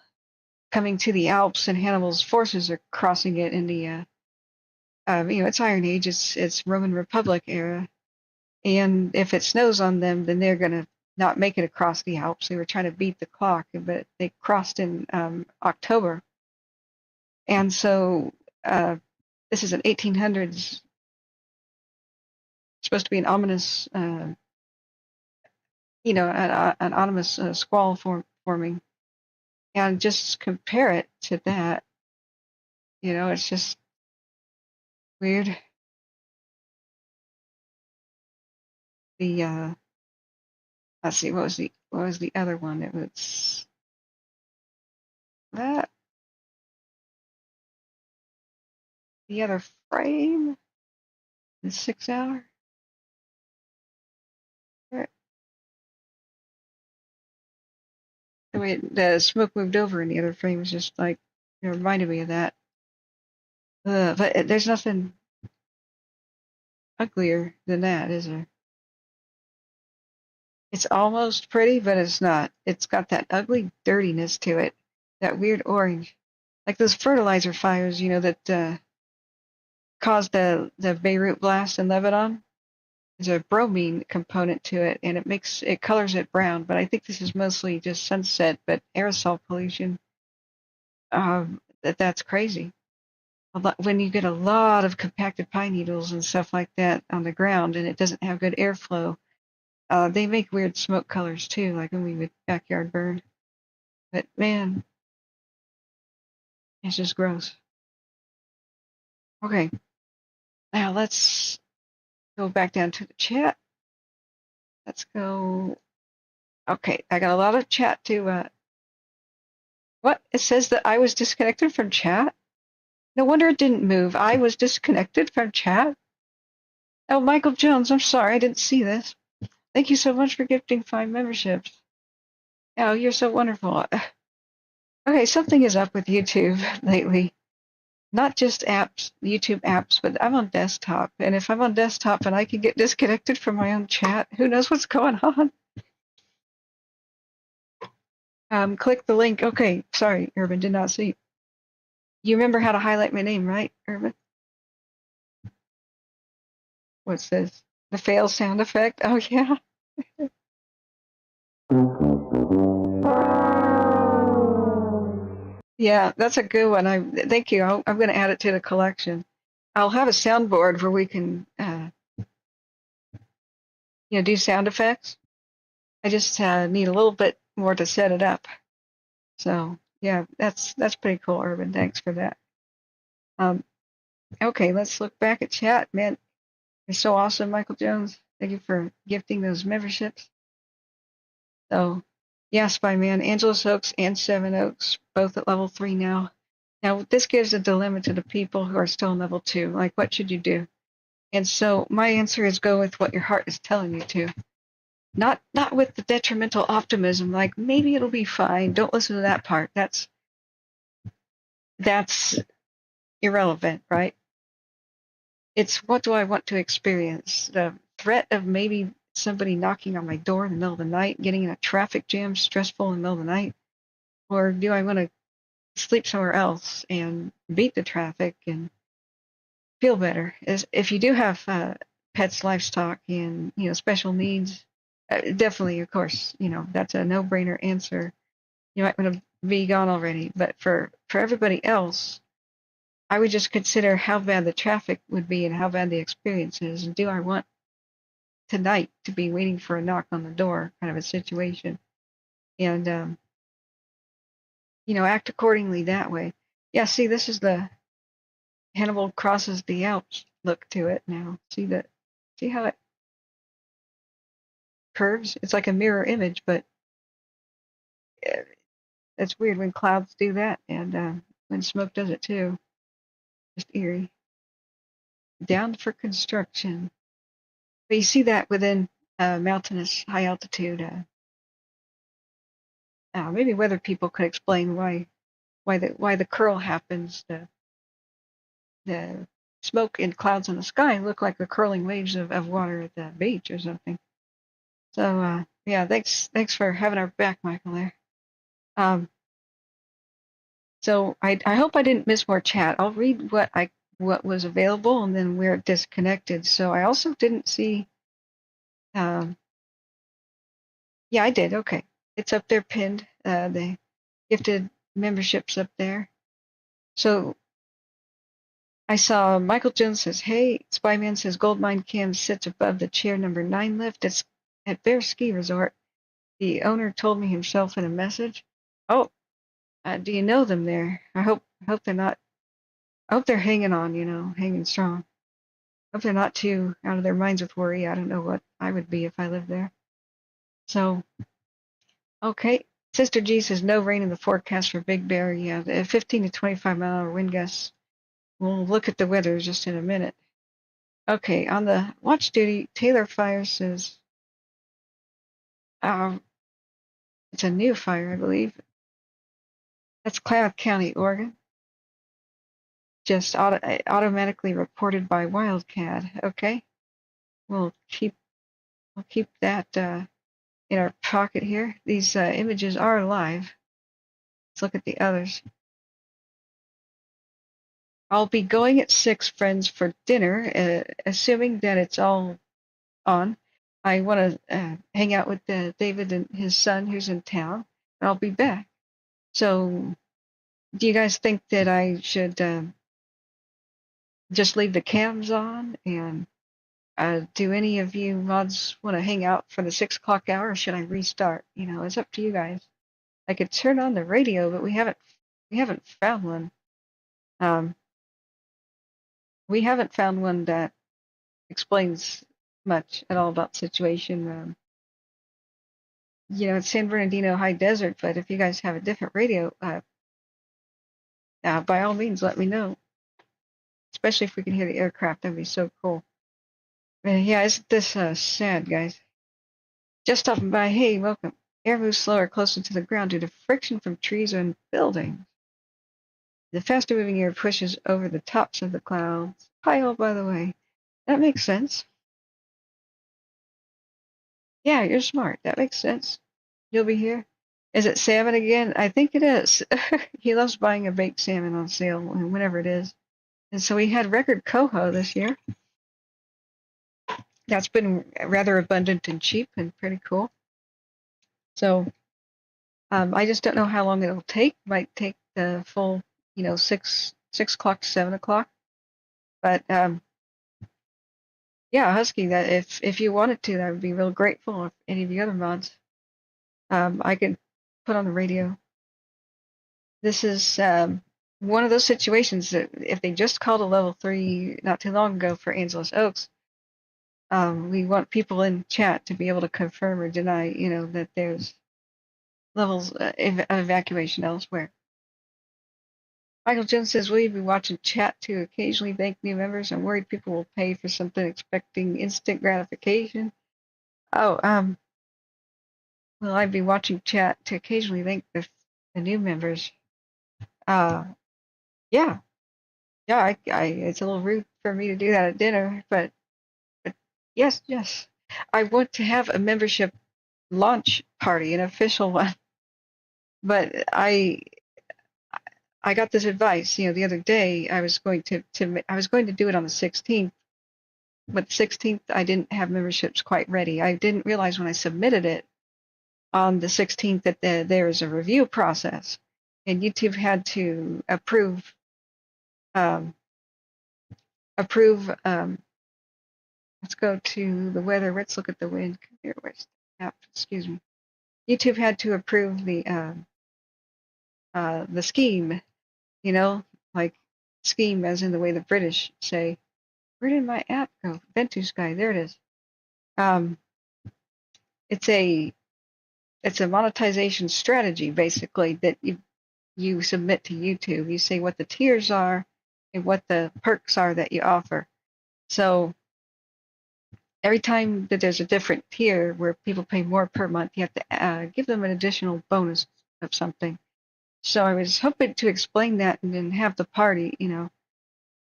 coming to the Alps, and Hannibal's forces are crossing it in the, it's Iron Age, it's Roman Republic era, and if it snows on them, then they're gonna not make it across the Alps. They were trying to beat the clock, but they crossed in October, and so this is an 1800s, supposed to be an ominous, an ominous squall forming, and just compare it to that. It's just weird. The let's see, what was the other one? It was that the other frame, the 6 hour. The way the smoke moved over in the other frame was just like, it reminded me of that. But there's nothing uglier than that, is there? It's almost pretty, but it's not. It's got that ugly dirtiness to it, that weird orange, like those fertilizer fires, that caused the Beirut blast in Lebanon. There's a bromine component to it, and it colors it brown. But I think this is mostly just sunset, but aerosol pollution. That's crazy. When you get a lot of compacted pine needles and stuff like that on the ground, and it doesn't have good airflow, they make weird smoke colors too, like when we would backyard burn. But man, it's just gross. Okay, now let's go back down to the chat. Let's go. Okay, I got a lot of chat to. What? It says that I was disconnected from chat? No wonder it didn't move. I was disconnected from chat? Oh, Michael Jones, I'm sorry, I didn't see this. Thank you so much for gifting 5 memberships. Oh, you're so wonderful. Okay, something is up with YouTube lately. Not just apps, YouTube apps, but I'm on desktop. And if I'm on desktop and I can get disconnected from my own chat, who knows what's going on? Click the link. Okay, sorry, Urban, did not see. You remember how to highlight my name, right, Urban? What's this? The fail sound effect? Oh, yeah. Yeah, that's a good one. Thank you. I'm going to add it to the collection. I'll have a soundboard where we can, do sound effects. I just need a little bit more to set it up. So yeah, that's pretty cool, Urban. Thanks for that. Okay, let's look back at chat. Man, you're so awesome, Michael Jones. Thank you for gifting those memberships. So, yeah, Spy Man, Angeles Oaks and Seven Oaks, both at level 3 now. Now, this gives a dilemma to the people who are still in level 2. Like, what should you do? And so my answer is go with what your heart is telling you to. Not with the detrimental optimism, like maybe it'll be fine. Don't listen to that part. That's irrelevant, right? It's what do I want to experience? The threat of maybe somebody knocking on my door in the middle of the night, getting in a traffic jam, stressful in the middle of the night, or do I want to sleep somewhere else and beat the traffic and feel better? If you do have pets, livestock, and special needs, definitely, of course, that's a no-brainer answer. You might want to be gone already, but for everybody else, I would just consider how bad the traffic would be and how bad the experience is. And do I want tonight to be waiting for a knock on the door kind of a situation? And, act accordingly that way. Yeah, see, this is the Hannibal crosses the Alps look to it now. See how it curves? It's like a mirror image, but it's weird when clouds do that and when smoke does it too. Just eerie. Down for construction. But you see that within mountainous high altitude. Maybe weather people could explain why the curl happens. The smoke and clouds in the sky look like the curling waves of water at the beach or something. So yeah, thanks for having our back, Michael. There. So I hope I didn't miss more chat. I'll read what was available and then where it disconnected. So I also didn't see. Yeah, I did. Okay, it's up there pinned. The gifted memberships up there. So I saw Michael Jones says, "Hey, Spyman says Goldmine Cam sits above the chair number 9 lift. It's at Bear Ski Resort. The owner told me himself in a message. Oh, do you know them there? I hope they're not. I hope they're hanging on. Hanging strong. Hope they're not too out of their minds with worry. I don't know what I would be if I lived there. So, okay. Sister G says no rain in the forecast for Big Bear. Yeah, the 15 to 25-mile-an-hour wind gusts. We'll look at the weather just in a minute. Okay, on the watch duty, Taylor Fire says it's a new fire, I believe. That's Cloud County, Oregon. Just automatically reported by Wildcat. Okay, we'll keep that in our pocket here. These images are live. Let's look at the others. I'll be going at 6, friends, for dinner, assuming that it's all on. I want to hang out with David and his son who's in town, and I'll be back. So, do you guys think that I should just leave the cams on? And do any of you mods want to hang out for the 6 o'clock hour, or should I restart? It's up to you guys. I could turn on the radio, but we haven't found one. We haven't found one that explains much at all about the situation. It's San Bernardino high desert, but if you guys have a different radio, by all means, let me know. Especially if we can hear the aircraft, that'd be so cool. Yeah, isn't this sad, guys? Just stopping by. Hey, welcome. Air moves slower closer to the ground due to friction from trees and buildings. The faster moving air pushes over the tops of the clouds. Hi, all, by the way. That makes sense. Yeah, you're smart. That makes sense. You'll be here. Is it salmon again? I think it is. He loves buying a baked salmon on sale whenever it is. And so we had record coho this year. That's been rather abundant and cheap and pretty cool. So I just don't know how long it'll take. Might take the full, 6 o'clock to 7 o'clock. But yeah, Husky, that if you wanted to, I would be real grateful. If any of the other mods, I could put on the radio. This is one of those situations that if they just called a level 3 not too long ago for Angeles Oaks, we want people in chat to be able to confirm or deny, that there's levels of evacuation elsewhere. Michael Jones says, will you be watching chat to occasionally thank new members? I'm worried people will pay for something expecting instant gratification. Oh, will I be watching chat to occasionally thank the new members? Yeah. Yeah, it's a little rude for me to do that at dinner, but yes. I want to have a membership launch party, an official one. But I got this advice, the other day. I was going to do it on the 16th, but the 16th I didn't have memberships quite ready. I didn't realize when I submitted it on the 16th that there is a review process, and YouTube had to approve um, approve. Let's go to the weather. Let's look at the wind. Here, where's the app? Excuse me. YouTube had to approve the scheme. You know, like scheme as in the way the British say. Where did my app go? Ventu Sky. There it is. Um, it's a monetization strategy basically that you submit to YouTube. You say what the tiers are and what the perks are that you offer. So every time that there's a different tier where people pay more per month, you have to give them an additional bonus of something. So I was hoping to explain that and then have the party, you know.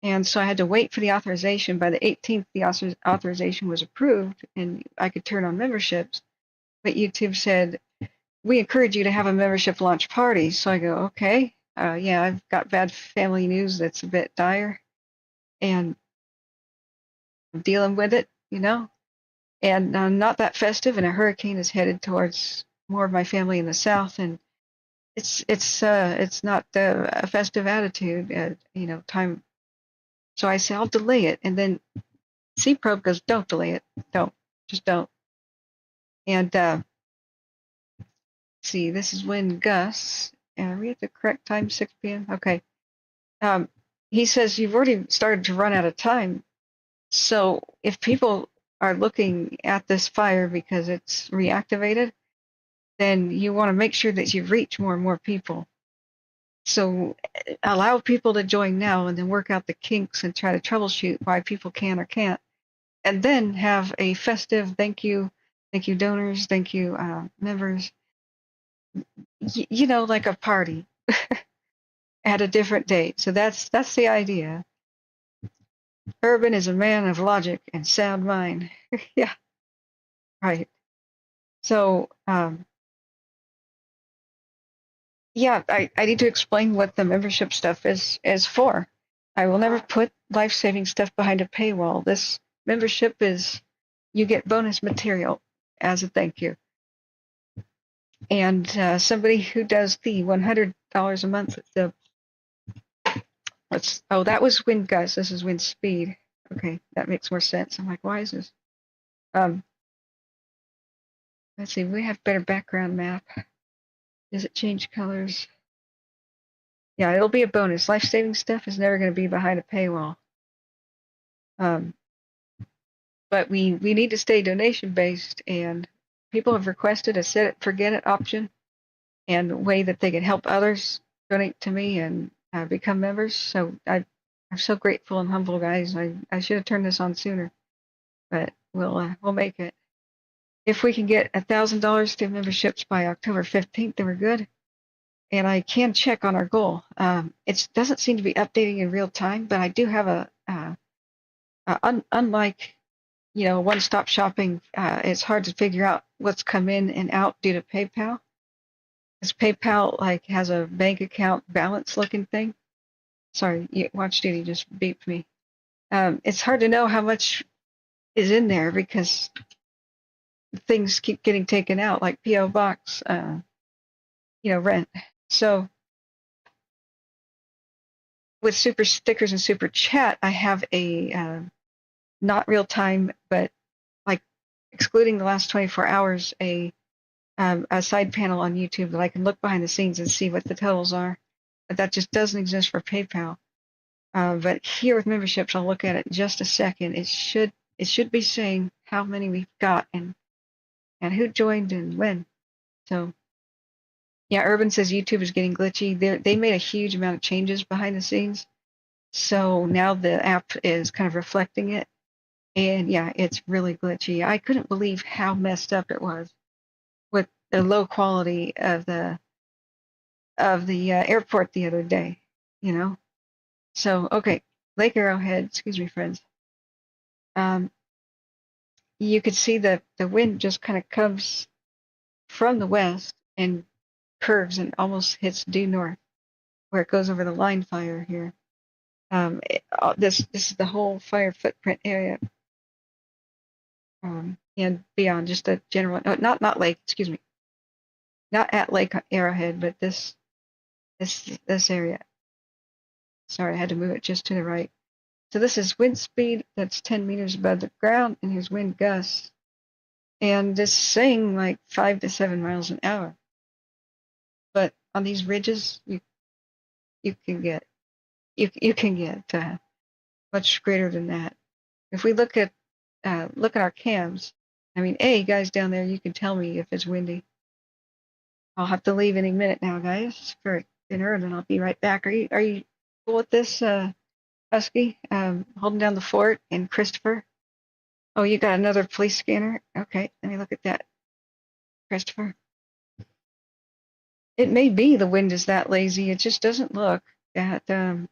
And so I had to wait for the authorization. By the 18th, the authorization was approved and I could turn on memberships. But YouTube said, we encourage you to have a membership launch party. So I go, okay, yeah, I've got bad family news that's a bit dire and I'm dealing with it, you know. And not that festive, and a hurricane is headed towards more of my family in the south, and it's not a festive attitude, you know, time. So I say I'll delay it, and then C Probe goes, don't delay it, don't, just don't. And see, this is wind gusts. Are we at the correct time, 6 p.m.? Okay. Um, he says you've already started to run out of time. So if people are looking at this fire because it's reactivated, then you want to make sure that you reach more and more people. So allow people to join now and then work out the kinks and try to troubleshoot why people can or can't. And then have a festive thank you donors, thank you members, you know, like a party at a different date. So that's the idea. Urban is a man of logic and sound mind. Yeah, right. So yeah, I need to explain what the membership stuff is for. I will never put life-saving stuff behind a paywall. This membership is you get bonus material as a thank you. And somebody who does the $100 a month, that was wind gusts. This is wind speed. Okay, that makes more sense. I'm like, why is this? Um, let's see, we have better background map. Does it change colors? Yeah, it'll be a bonus. Life-saving stuff is never going to be behind a paywall. But we need to stay donation-based, and people have requested a set it, forget it option and a way that they can help others donate to me and become members. So I'm so grateful and humble, guys. I should have turned this on sooner, but we'll make it. If we can get $1,000 to memberships by October 15th, then we're good. And I can check on our goal. It doesn't seem to be updating in real time, but I do have unlike you know one-stop shopping. It's hard to figure out what's come in and out due to PayPal. Because PayPal like has a bank account balance looking thing. Sorry, Watch Duty just beeped me. It's hard to know how much is in there because things keep getting taken out, like PO box, rent. So with super stickers and super chat, I have a not real time, but like excluding the last 24 hours, a side panel on YouTube that I can look behind the scenes and see what the totals are. But that just doesn't exist for PayPal. But here with memberships, I'll look at it in just a second. It should be saying how many we've got and who joined and when. So yeah, Urban says YouTube is getting glitchy. They made a huge amount of changes behind the scenes. So now the app is kind of reflecting it. And yeah, it's really glitchy. I couldn't believe how messed up it was with the low quality of the airport the other day, you know. So okay, Lake Arrowhead. Excuse me, friends. You could see that the wind just kind of comes from the west and curves and almost hits due north, where it goes over the line fire here. This is the whole fire footprint area, and beyond just the general. No, not lake. Excuse me, not at Lake Arrowhead, but this area. Sorry, I had to move it just to the right. So this is wind speed that's 10 meters above the ground, and here's wind gusts. And this is saying like 5 to 7 miles an hour. But on these ridges, you can get much greater than that. If we look at our cams, I mean, hey guys down there, you can tell me if it's windy. I'll have to leave any minute now, guys, for dinner, and then I'll be right back. Are you cool with this, Husky? Holding down the fort, and Christopher. Oh, you got another police scanner? Okay, let me look at that, Christopher. It may be the wind is that lazy. It just doesn't look that that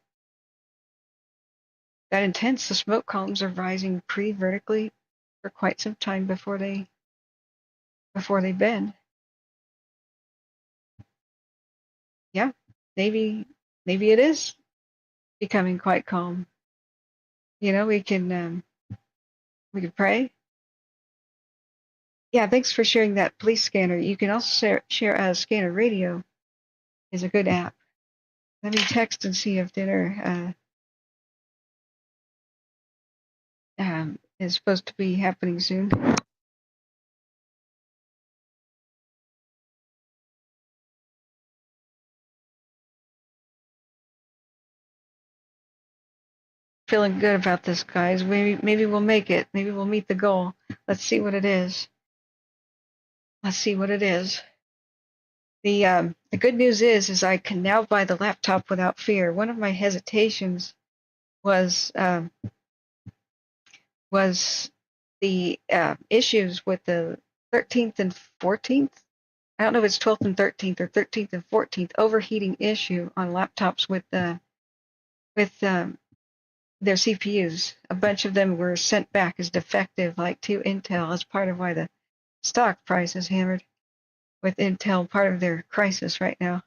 intense. The smoke columns are rising pretty vertically for quite some time before they bend. Yeah, maybe it is becoming quite calm. You know, we can pray. Yeah, thanks for sharing that police scanner. You can also share Scanner Radio is a good app. Let me text and see if dinner is supposed to be happening soon. Feeling good about this, guys. Maybe we'll make it. Maybe we'll meet the goal. Let's see what it is. Let's see what it is. The good news is I can now buy the laptop without fear. One of my hesitations was the issues with the 13th and 14th. I don't know if it's 12th and 13th or 13th and 14th overheating issue on laptops with their CPUs. A bunch of them were sent back as defective, like to Intel, as part of why the stock price is hammered with Intel, part of their crisis right now.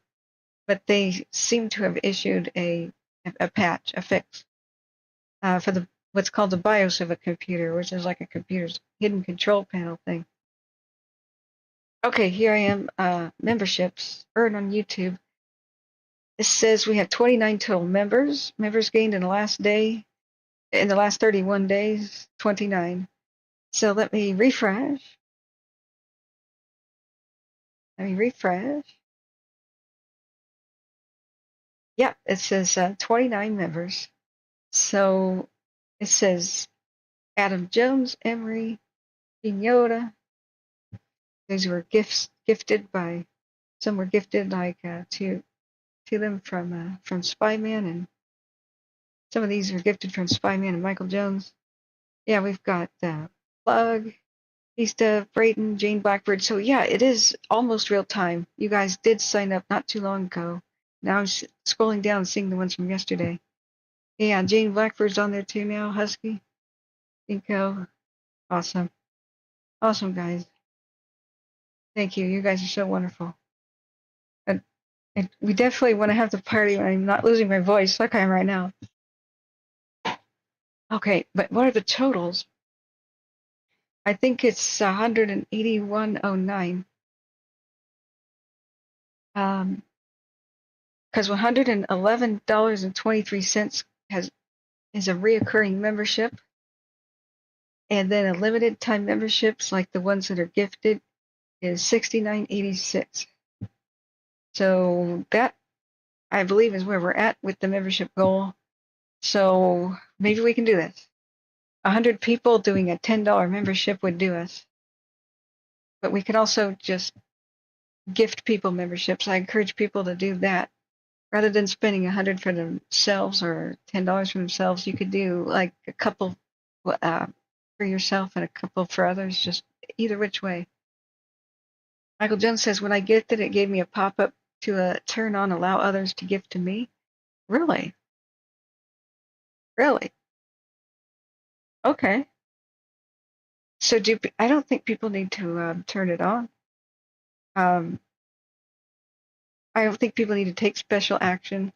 But they seem to have issued a patch, a fix for the what's called the BIOS of a computer, which is like a computer's hidden control panel thing. Okay, here I am. Memberships earned on YouTube. This says we have 29 total members. Members gained in the last 31 days, 29. So let me refresh. Yep, it says 29 members. So it says Adam Jones, Emery, Pinota. These were gifted by some were gifted like to them from Spyman, and some of these were gifted from Spyman and Michael Jones. Yeah, we've got Plug, Easta, Brayton, Jane Blackbird. So yeah, it is almost real time. You guys did sign up not too long ago. Now I'm scrolling down and seeing the ones from yesterday. Yeah, Jane Blackbird's on there too now. Husky, Inco, awesome, awesome guys. Thank you. You guys are so wonderful. And we definitely want to have the party when I'm not losing my voice like I am right now. Okay, but what are the totals? I think it's 181.09. Because $111.23 is a reoccurring membership, and then a limited time memberships like the ones that are gifted is $69.86. So that, I believe, is where we're at with the membership goal. So maybe we can do this. 100 people doing a $10 membership would do us. But we could also just gift people memberships. I encourage people to do that. Rather than spending 100 for themselves or $10 for themselves, you could do like a couple for yourself and a couple for others, just either which way. Michael Jones says, when I gifted, it gave me a pop-up to turn on allow others to gift to me. Really? Really? Okay. So I don't think people need to turn it on. I don't think people need to take special action.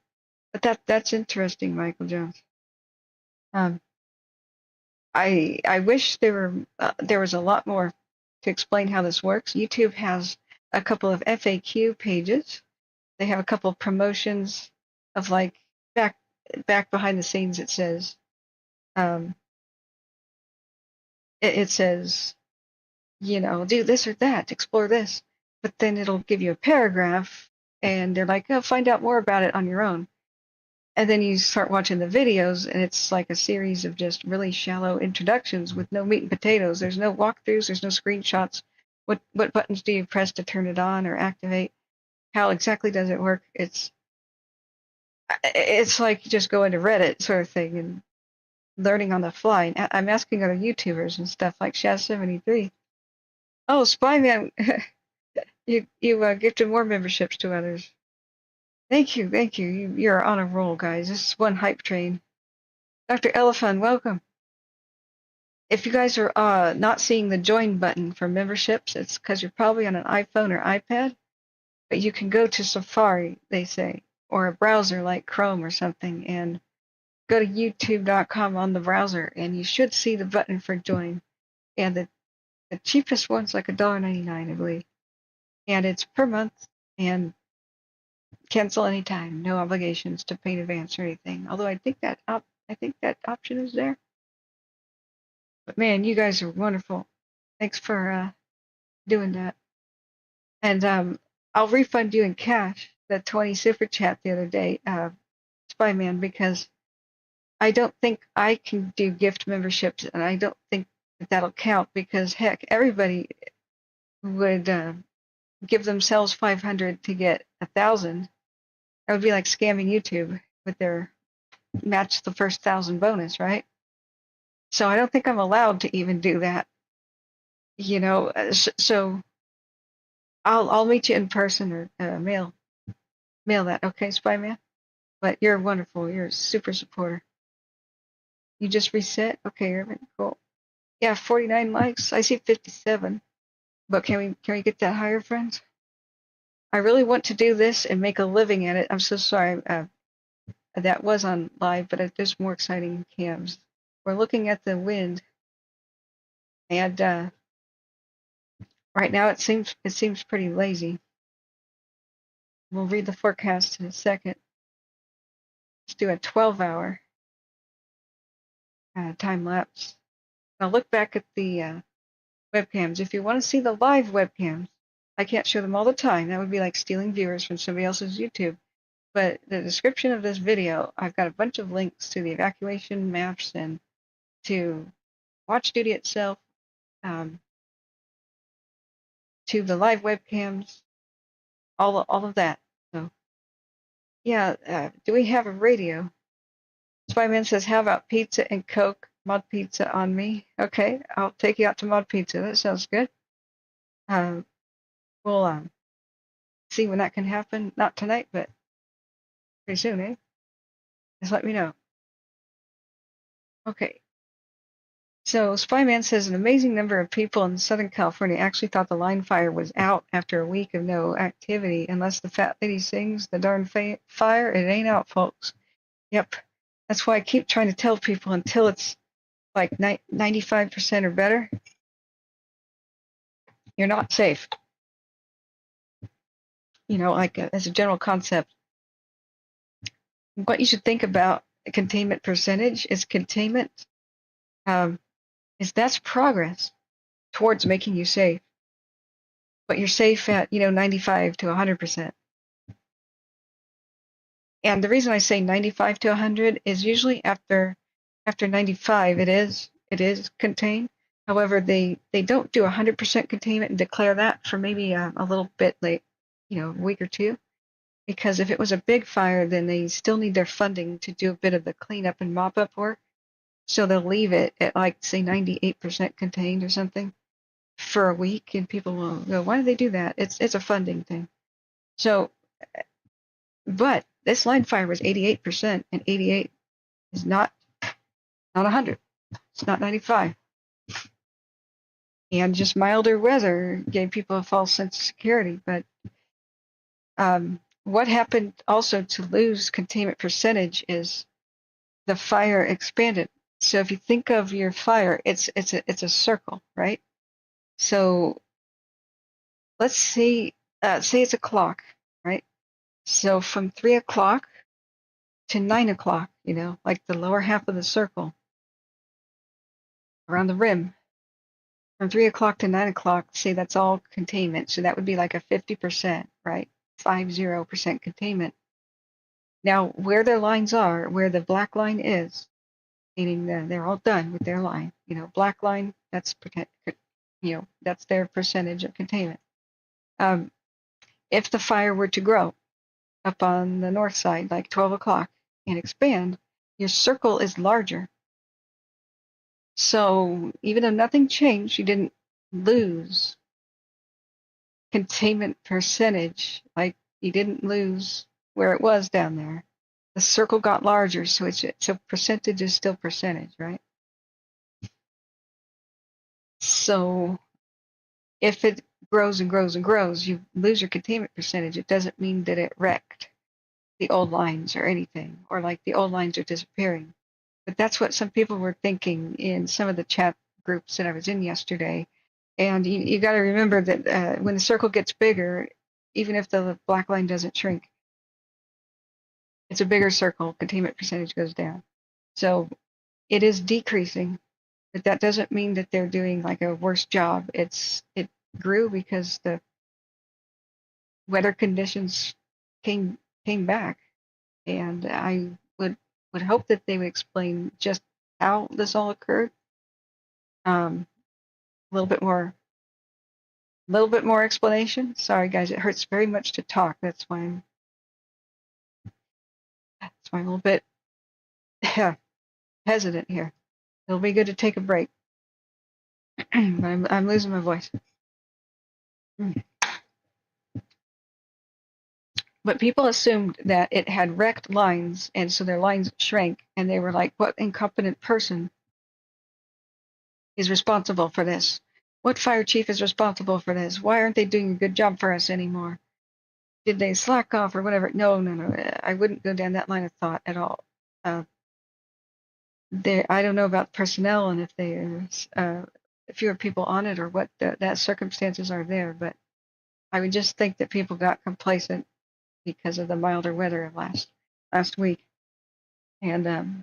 But that's interesting, Michael Jones. Um, I wish there was a lot more to explain how this works. YouTube has a couple of FAQ pages. They have a couple of promotions of like back behind the scenes it says, um, it says, you know, do this or that, explore this. But then it'll give you a paragraph and they're like, oh, find out more about it on your own. And then you start watching the videos and it's like a series of just really shallow introductions with no meat and potatoes. There's no walkthroughs, there's no screenshots. What buttons do you press to turn it on or activate? How exactly does it work? It's like you just go into Reddit sort of thing and learning on the fly. And I'm asking other YouTubers and stuff like Shaz73. Oh, Spyman, you gifted more memberships to others. Thank you, thank you. You're on a roll, guys. This is one hype train. Dr. Elephant, welcome. If you guys are not seeing the join button for memberships, it's because you're probably on an iPhone or iPad, but you can go to Safari, they say, or a browser like Chrome or something, and go to youtube.com on the browser, and you should see the button for join. And the cheapest one's like $1.99, I believe. And it's per month, and cancel anytime, no obligations to pay in advance or anything. Although I think that option is there. But man, you guys are wonderful. Thanks for doing that. And I'll refund you in cash the 20 super chat the other day, Spyman, because I don't think I can do gift memberships, and I don't think that'll count because heck, everybody would give themselves 500 to get 1,000. That would be like scamming YouTube with their match the first 1,000 bonus, right? So I don't think I'm allowed to even do that. You know, so I'll meet you in person or mail that, okay, Spyman? But you're wonderful. You're a super supporter. You just reset? Okay, Irvin, cool. Yeah, 49 likes. I see 57. But can we get that higher, friends? I really want to do this and make a living at it. I'm so sorry. That was on live, but there's more exciting cams. We're looking at the wind, and right now it seems pretty lazy. We'll read the forecast in a second. Let's do a 12-hour time lapse. Now look back at the webcams. If you want to see the live webcams, I can't show them all the time. That would be like stealing viewers from somebody else's YouTube. But the description of this video, I've got a bunch of links to the evacuation maps and to watch duty itself, to the live webcams, all of that. So yeah, do we have a radio? Spyman says, how about pizza and Coke? Mod Pizza on me. Okay, I'll take you out to Mod Pizza. That sounds good. We'll see when that can happen. Not tonight, but pretty soon, eh? Just let me know. Okay. So Spyman says an amazing number of people in Southern California actually thought the line fire was out after a week of no activity. Unless the fat lady sings the darn fire, it ain't out, folks. Yep. That's why I keep trying to tell people until it's like 95% or better, you're not safe. You know, like as a general concept, what you should think about containment percentage is containment is that's progress towards making you safe. But you're safe at, 95 to 100%. And the reason I say 95 to 100 is usually after 95 it is contained. However, they don't do 100% containment and declare that for maybe a little bit late, a week or two. Because if it was a big fire, then they still need their funding to do a bit of the cleanup and mop up work. So they'll leave it at like, say, 98% contained or something for a week, and people will go, why do they do that? It's a funding thing. So, but this line fire was 88%, and 88 is not 100. It's not 95. And just milder weather gave people a false sense of security. But what happened also to lose containment percentage is the fire expanded. So if you think of your fire, it's a circle, right? So let's say it's a clock, right? So from 3 o'clock to 9 o'clock, like the lower half of the circle around the rim. From 3 o'clock to 9 o'clock, say that's all containment. So that would be like a 50%, right? 50% containment. Now, where their lines are, where the black line is, meaning that they're all done with their line. Black line, that's that's their percentage of containment. If the fire were to grow up on the north side, like 12 o'clock, and expand, your circle is larger. So even though nothing changed, you didn't lose containment percentage. Like you didn't lose where it was down there. The circle got larger, so percentage is still percentage, right? So if it grows and grows and grows, you lose your containment percentage. It doesn't mean that it wrecked the old lines or anything, or like the old lines are disappearing. But that's what some people were thinking in some of the chat groups that I was in yesterday. And you got to remember that when the circle gets bigger, even if the black line doesn't shrink, it's a bigger circle, containment percentage goes down. So it is decreasing, but that doesn't mean that they're doing like a worse job. It grew because the weather conditions came back, and I would hope that they would explain just how this all occurred. A little bit more explanation. Sorry guys, it hurts very much to talk. That's why I'm a little bit hesitant here. It'll be good to take a break. But I'm losing my voice. But people assumed that it had wrecked lines, and so their lines shrank, and they were like, what incompetent person is responsible for this? What fire chief is responsible for this? Why aren't they doing a good job for us anymore? Did they slack off or whatever? No. I wouldn't go down that line of thought at all. I don't know about personnel and if there's fewer people on it or what that circumstances are there, but I would just think that people got complacent because of the milder weather of last week. And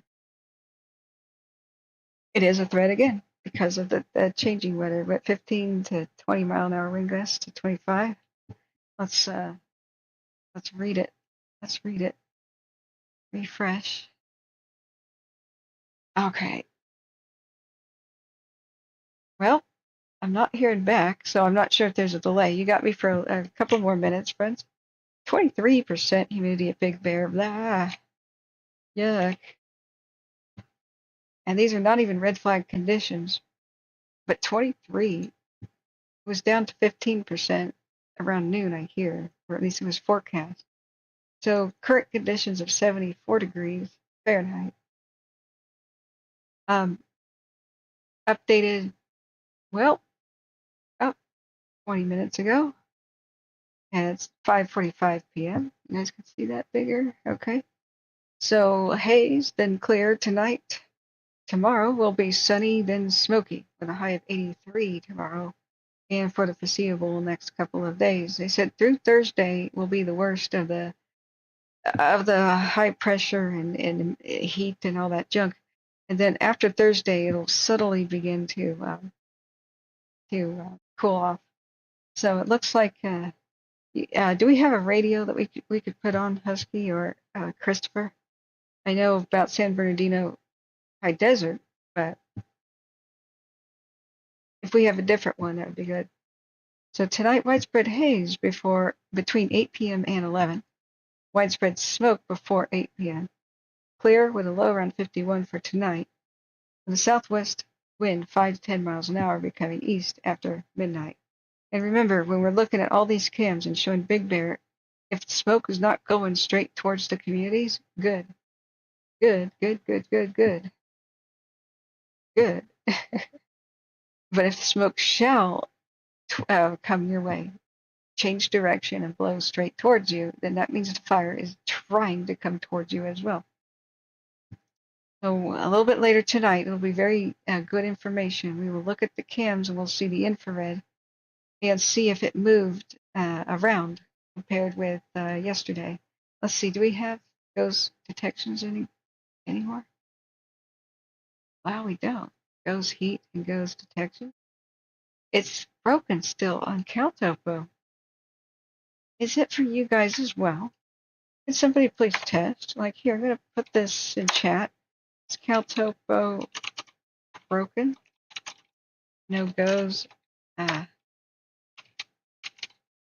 it is a threat again because of the changing weather. We're at 15 to 20 mile an hour wind gusts to 25. Let's read it. Refresh. Okay. Well, I'm not hearing back, so I'm not sure if there's a delay. You got me for a couple more minutes, friends. 23% humidity at Big Bear. Blah. Yuck. And these are not even red flag conditions, but 23 was down to 15% around noon, I hear, or at least it was forecast. So current conditions of 74 degrees Fahrenheit. Updated, well, about 20 minutes ago, and it's 5:45 p.m. You guys can see that bigger, okay? So haze, then clear tonight. Tomorrow will be sunny, then smoky, with a high of 83 tomorrow, and for the foreseeable next couple of days. They said through Thursday will be the worst of the high pressure and heat and all that junk, and then after Thursday it'll subtly begin to cool off. So it looks like. Do we have a radio that we could put on, Husky or Christopher? I know about San Bernardino High Desert, but if we have a different one, that would be good. So tonight, widespread haze between 8 p.m. and 11. Widespread smoke before 8 p.m. Clear with a low around 51 for tonight. With a southwest wind 5 to 10 miles an hour becoming east after midnight. And remember, when we're looking at all these cams and showing Big Bear, if the smoke is not going straight towards the communities, good. But if the smoke shall come your way, change direction and blow straight towards you, then that means the fire is trying to come towards you as well. So a little bit later tonight, it'll be very good information. We will look at the cams and we'll see the infrared and see if it moved around compared with yesterday. Let's see, do we have ghost detections anymore? Wow, we don't. Ghost heat and ghost detection. It's broken still on CalTopo. Is it for you guys as well? Can somebody please test? Like here, I'm gonna put this in chat. Is CalTopo broken? No goes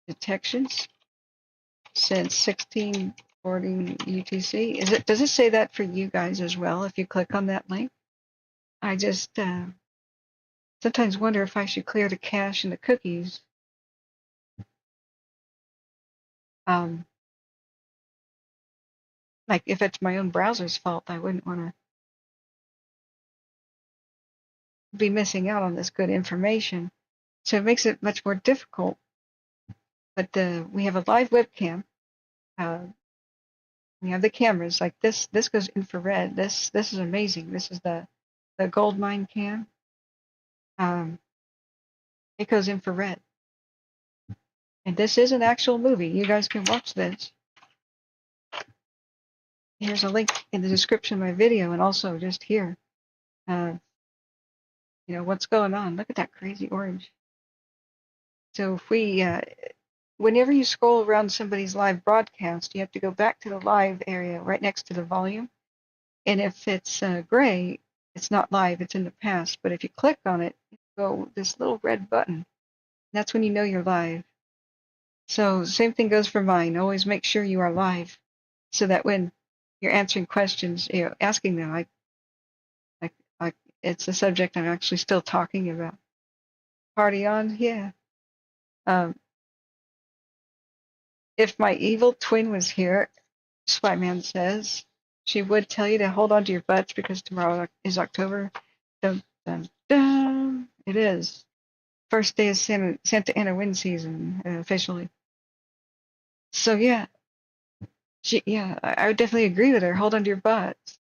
detections since 1640 UTC. Does it say that for you guys as well if you click on that link? I just sometimes wonder if I should clear the cache and the cookies. Like if it's my own browser's fault, I wouldn't want to be missing out on this good information. So it makes it much more difficult. But we have a live webcam. We have the cameras like this. This goes infrared. This is amazing. This is the gold mine cam. It goes infrared. And this is an actual movie. You guys can watch this. Here's a link in the description of my video and also just here. You know, what's going on. Look at that crazy orange. So if we, whenever you scroll around somebody's live broadcast, you have to go back to the live area right next to the volume. And if it's gray, it's not live, it's in the past. But if you click on it, go this little red button. That's when you know you're live. So same thing goes for mine. Always make sure you are live so that when you're answering questions, you know, asking them, like it's a subject I'm actually still talking about. Party on, yeah. Um, if my evil twin was here, Spyman says, she would tell you to hold on to your butts because tomorrow is October. Dun, dun, dun. It is. First day of Santa Ana wind season, officially. So yeah, I would definitely agree with her. Hold on to your butts.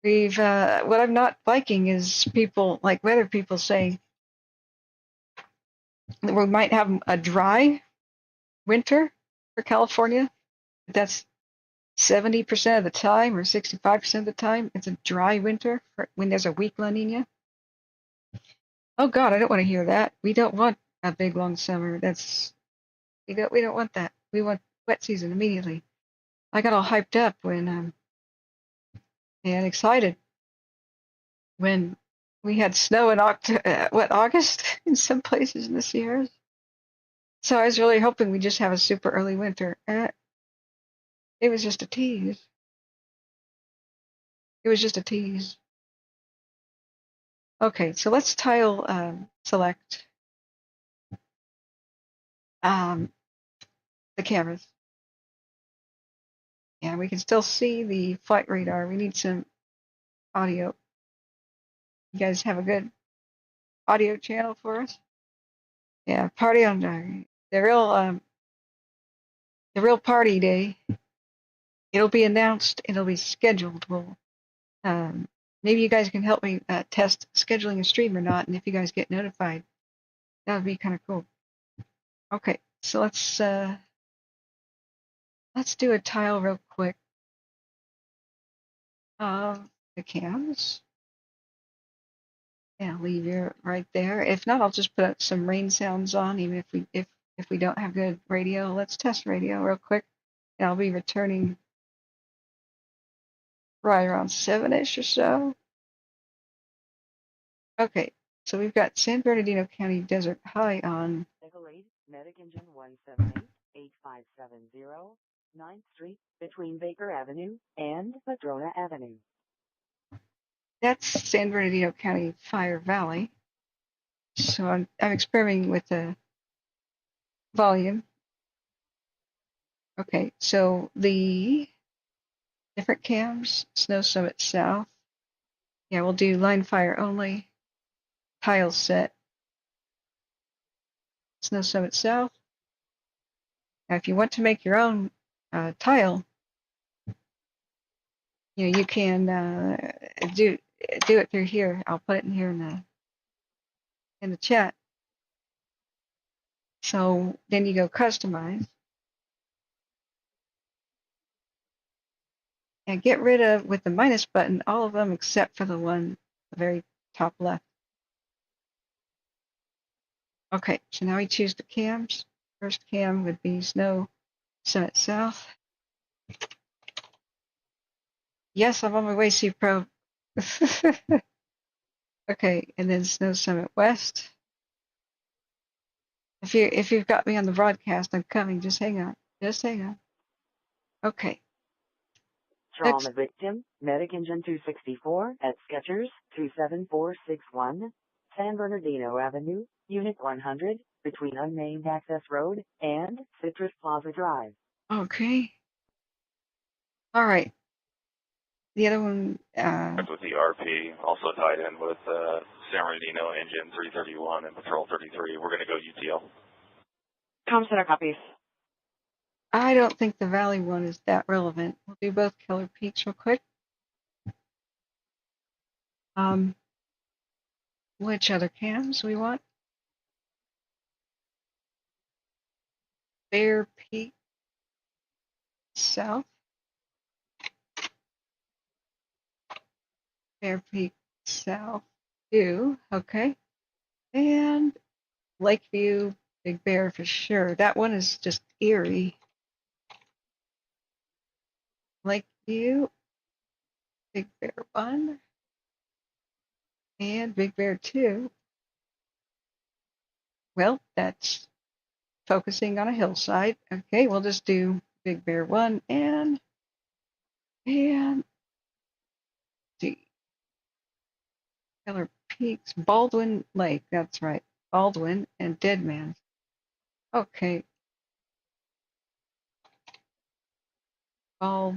What I'm not liking is people, like weather people saying that we might have a dry winter for California. That's 70% of the time or 65% of the time. It's a dry winter when there's a weak La Nina. Oh God, I don't want to hear that. We don't want a big long summer. We don't want that. We want wet season immediately. I got all hyped up when and excited when we had snow in August in some places in the Sierras. So I was really hoping we just have a super early winter. It was just a tease. It was just a tease. Okay, so let's tile select the cameras. Yeah, we can still see the flight radar. We need some audio. You guys have a good audio channel for us? Yeah, party on the real party day. It'll be announced. It'll be scheduled. We'll maybe you guys can help me test scheduling a stream or not, and if you guys get notified, that would be kind of cool. Okay, so let's do a tile real quick of the cams. Yeah, leave you right there. If not, I'll just put some rain sounds on, even if we don't have good radio. Let's test radio real quick. And I'll be returning right around 7-ish or so. Okay, so we've got San Bernardino County Desert High on. Medic Engine 178-8570, 9th Street, between Baker Avenue and Madrona Avenue. That's San Bernardino County Fire Valley. So I'm experimenting with the volume. Okay, so the different cams, Snow Summit South. Yeah, we'll do line fire only, tile set, Snow Summit South. Now, if you want to make your own tile, you know, you can do it through here. I'll put it in here in the chat. So then you go customize. And get rid of, with the minus button, all of them except for the one, the very top left. Okay, so now we choose the cams. First cam would be Snow Summit South. Yes, I'm on my way, Sea Pro. Okay, and then Snow Summit West. If you've got me on the broadcast, I'm coming. Just hang on. Just hang on. Okay. Trauma victim, Medic Engine 264 at Skechers 27461, San Bernardino Avenue, Unit 100, between Unnamed Access Road and Citrus Plaza Drive. Okay. All right. The other one. With the RP, also tied in with San Bernardino Engine 331 and Patrol 33. We're going to go UTL. Com Center copies. I don't think the Valley one is that relevant. We'll do both Killer Peaks real quick. Which other cams we want? Bear Peak South. Bear Peak South 2. Okay. And Lakeview Big Bear for sure. That one is just eerie. Lakeview Big Bear 1 and Big Bear 2. Well, that's focusing on a hillside. Okay, we'll just do Big Bear 1 and see. Killer Peaks, Baldwin Lake, that's right. Baldwin and Deadman's. Okay. Baldwin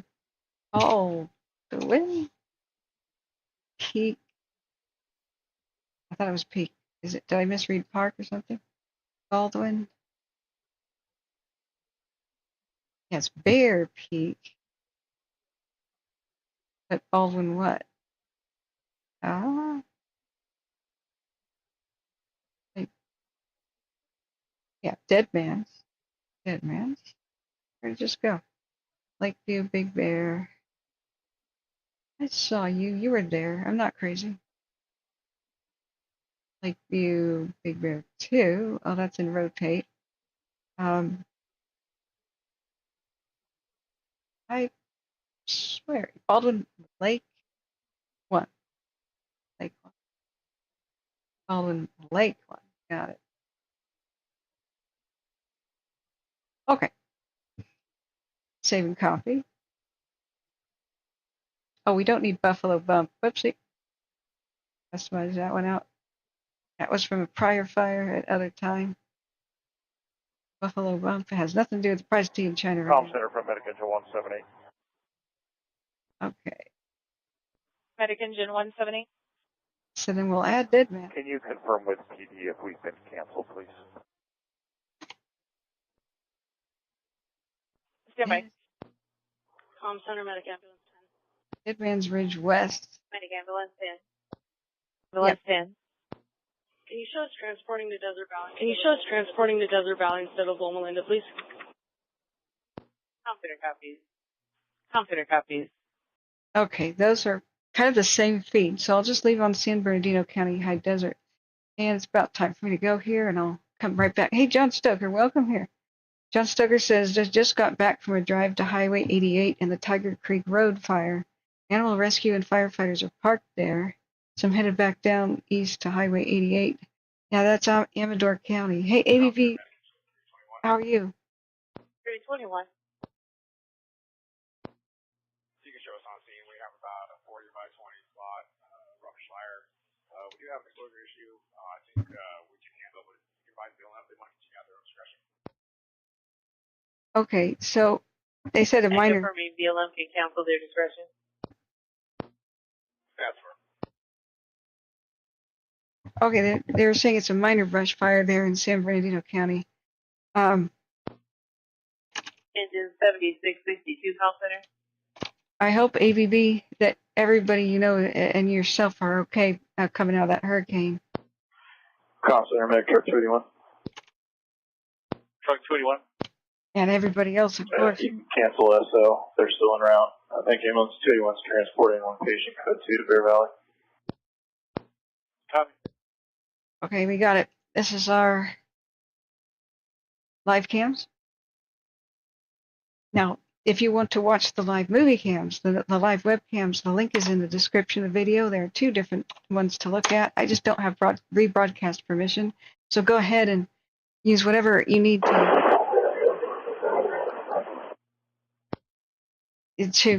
Peak. I thought it was Peak. Is it? Did I misread Park or something? Baldwin. Yes, Bear Peak. But Baldwin what? Ah. Yeah, Deadman's. Deadman's. Where'd it just go? Lakeview, Big Bear. I saw you. You were there. I'm not crazy. Lakeview, Big Bear 2. Oh, that's in rotate. I swear. Baldwin Lake 1. Lake 1. Baldwin Lake 1. Got it. Okay. Saving copy. Oh, we don't need Buffalo Bump. Whoopsie. Customize that one out. That was from a prior fire at other time. Buffalo Bump has nothing to do with the price tea in China right Com now. Center from Medic Engine 178. Okay. Medic Engine 178. So then we'll add Deadman. Can you confirm with PD if we've been canceled, please? Stand by. Com Center, Medic Ambulance 10. Deadman's Ridge West. Medic Ambulance 10. Ambulance 10. Can you show us transporting to Desert Valley? Can you show us transporting to Desert Valley instead of Loma Linda, please? Com Center copies. Com Center copies. Okay, those are kind of the same feed, so I'll just leave on San Bernardino County High Desert. And it's about time for me to go here, and I'll come right back. Hey, John Stoker, welcome here. John Stoker says, just got back from a drive to Highway 88 and the Tiger Creek Road fire. Animal rescue and firefighters are parked there, so I'm headed back down east to Highway 88. Yeah, that's Amador County. Hey, ABV, how are you? 321. You can show us on scene. We have about a 40 by 20 spot, rubbish fire. We do have an exposure issue. I think we can handle it. You can buy the up. They might continue at their own discretion. Okay, so they said a minor. For me, BLM can cancel their discretion. That's for. Okay, they were saying it's a minor brush fire there in San Bernardino County. Engine 7662, call center. I hope ABB that everybody you know and yourself are okay coming out of that hurricane. Com Center, Medic Truck 281. Truck 281. And everybody else, of course. You can cancel SO. They're still en route. Thank you. Ambulance 281's transporting one patient code 2 to Bear Valley. Copy. Okay, we got it. This is our live cams. Now, if you want to watch the live movie cams, the live webcams, the link is in the description of the video. There are two different ones to look at. I just don't have rebroadcast permission. So go ahead and use whatever you need to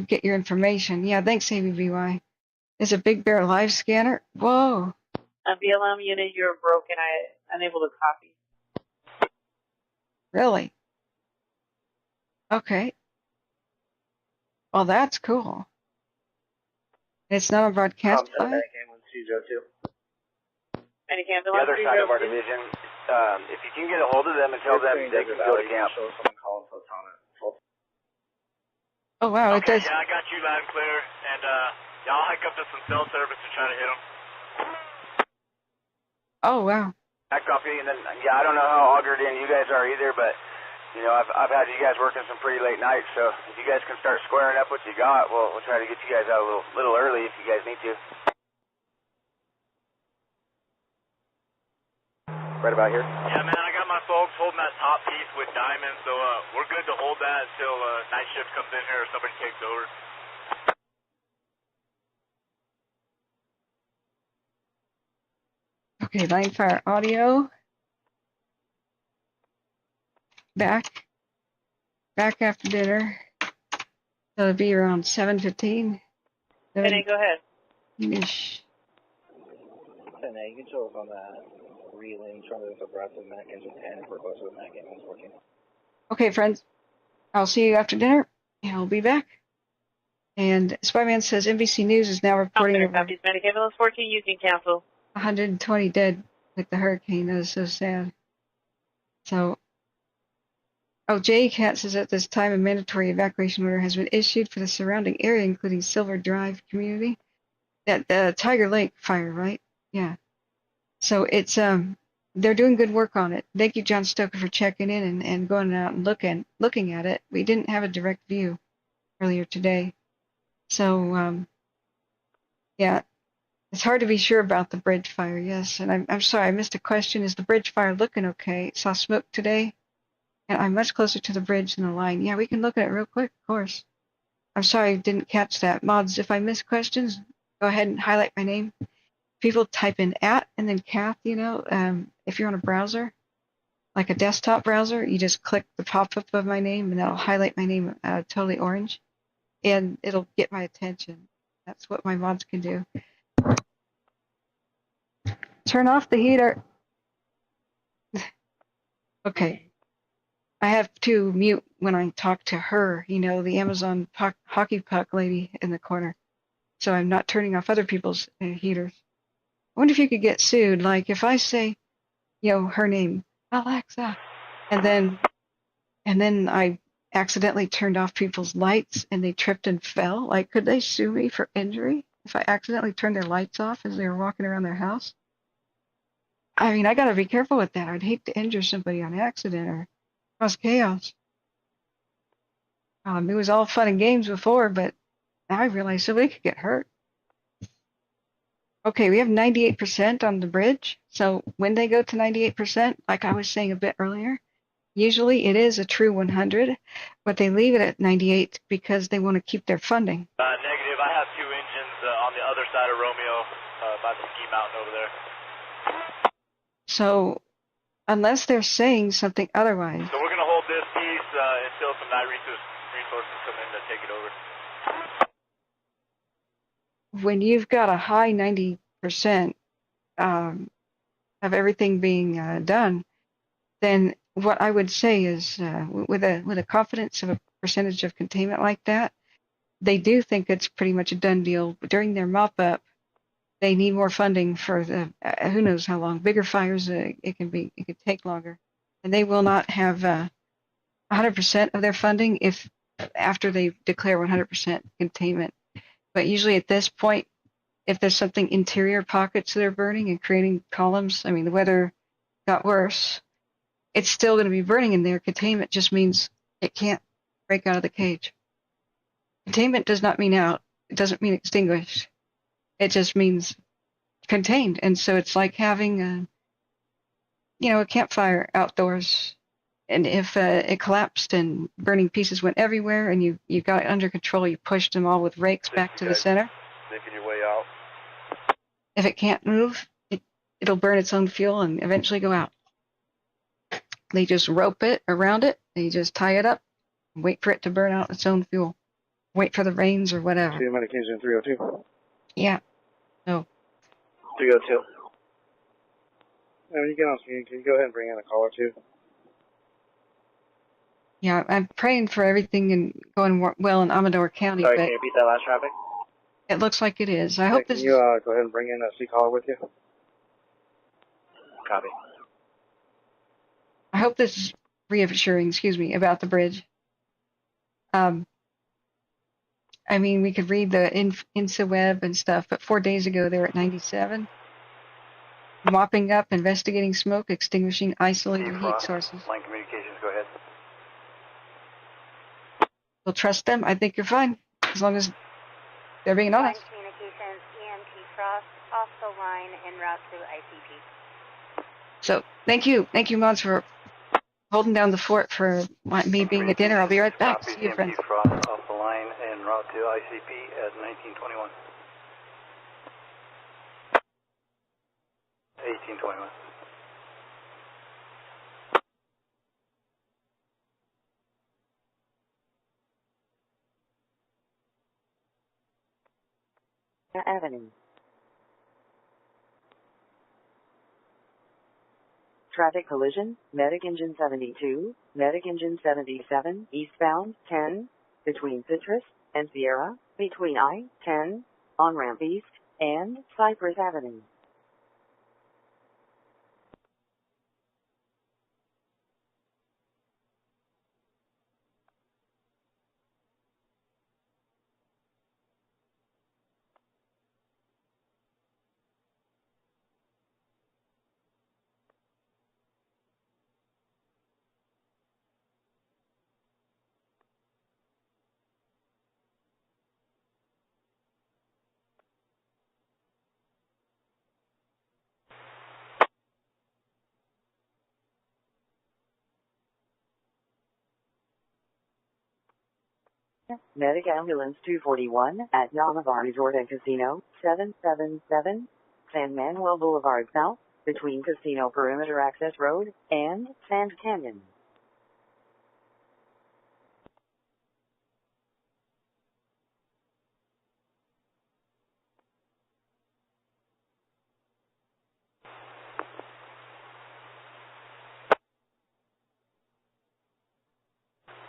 get your information. Yeah, thanks, ABBY. There's a Big Bear live scanner. Whoa. BLM unit, you're broken. Unable to copy. Really? Okay. Well, that's cool. It's not a broadcast file? Any the other side of our division, if you can get a hold of them and tell them they can go to camp. Oh, wow, it does. Yeah, I got you loud and clear, and I'll hike up to some cell service to try to hit them. Oh, wow. I copy, and then, yeah, I don't know how augured in you guys are either, but, you know, I've had you guys working some pretty late nights, so if you guys can start squaring up what you got, we'll try to get you guys out a little early if you guys need to. Right about here? Yeah, man, I got my folks holding that top piece with diamonds, so we're good to hold that until night shift comes in here or somebody takes over. Okay, Wildfire audio. Back after dinner. So it'll be around 7:15. Benny, go ahead. Ish. Benny, you can show us on that relay Charlie with aggressive Mac engine 10 for close with Mac engine 14. Okay, friends. I'll see you after dinner, and I'll be back. And Spyman says NBC News is now reporting over Copies, Benny. Ambulance 14, you can cancel. 120 dead with the hurricane. That is so sad. So, J. Cat says at this time a mandatory evacuation order has been issued for the surrounding area, including Silver Drive community. That Tiger Lake fire, right? Yeah. So it's they're doing good work on it. Thank you, John Stoker, for checking in and going out and looking at it. We didn't have a direct view earlier today. So yeah. It's hard to be sure about the bridge fire, yes. And I'm sorry, I missed a question. Is the bridge fire looking okay? Saw smoke today, and I'm much closer to the bridge than the line. Yeah, we can look at it real quick, of course. I'm sorry I didn't catch that. Mods, if I miss questions, go ahead and highlight my name. People type in @ and then Kath, you know. If you're on a browser, like a desktop browser, you just click the pop-up of my name, and that'll highlight my name totally orange, and it'll get my attention. That's what my mods can do. Turn off the heater. Okay. I have to mute when I talk to her, you know, the Amazon hockey puck lady in the corner. So I'm not turning off other people's heaters. I wonder if you could get sued. Like if I say, you know, her name, Alexa, and then I accidentally turned off people's lights and they tripped and fell. Like, could they sue me for injury if I accidentally turned their lights off as they were walking around their house? I mean, I gotta be careful with that. I'd hate to injure somebody on accident or cause chaos. It was all fun and games before, but now I realize somebody could get hurt. Okay, we have 98% on the bridge. So when they go to 98%, like I was saying a bit earlier, usually it is a true 100, but they leave it at 98 because they want to keep their funding. Negative. I have 2 engines on the other side of Romeo by the ski mountain over there. So unless they're saying something otherwise. So we're going to hold this piece until some night resources come in to take it over. When you've got a high 90% of everything being done, then what I would say is with a confidence of a percentage of containment like that, they do think it's pretty much a done deal. During their mop-up, they need more funding for the who knows how long. Bigger fires, it could take longer, and they will not have 100% of their funding if after they declare 100% containment. But usually at this point, if there's something interior pockets that are burning and creating columns, I mean the weather got worse, it's still going to be burning in there. Containment just means it can't break out of the cage. Containment does not mean out. It doesn't mean extinguished. It just means contained. And so it's like having a campfire outdoors. And if it collapsed and burning pieces went everywhere and you got it under control, you pushed them all with rakes back to the center. Making your way out. If it can't move, it'll burn its own fuel and eventually go out. They just rope it around it. They just tie it up and wait for it to burn out its own fuel. Wait for the rains or whatever. Two medication 302. Yeah. No. 302. When you get on screen, can you go ahead and bring in a caller too? Yeah, I'm praying for everything and going well in Amador County, Sorry, but can you repeat that last traffic? it looks like it is. I hope Can this you go ahead and bring in a C caller with you? Copy. I hope this is reassuring, about the bridge. I mean, we could read the InstaWeb and stuff, but 4 days ago they were at 97. Mopping up, investigating smoke, extinguishing isolated heat sources. Line communications, go ahead. We'll trust them. I think you're fine, as long as they're being honest. Line communications, EMT Frost, off the line en route to ICP. So, thank you, Mons, for holding down the fort for me being at dinner. I'll be right back. See you, friends. Frost off the line en route to ICP at 1921. 1821. Avenue. Traffic collision, Medic Engine 72, Medic Engine 77, eastbound, 10, between Citrus and Sierra, between I-10, on-ramp east, and Cypress Avenue. Medic Ambulance 241 at Yamavar Resort and Casino, 777 San Manuel Boulevard South, between Casino Perimeter Access Road and Sand Canyon.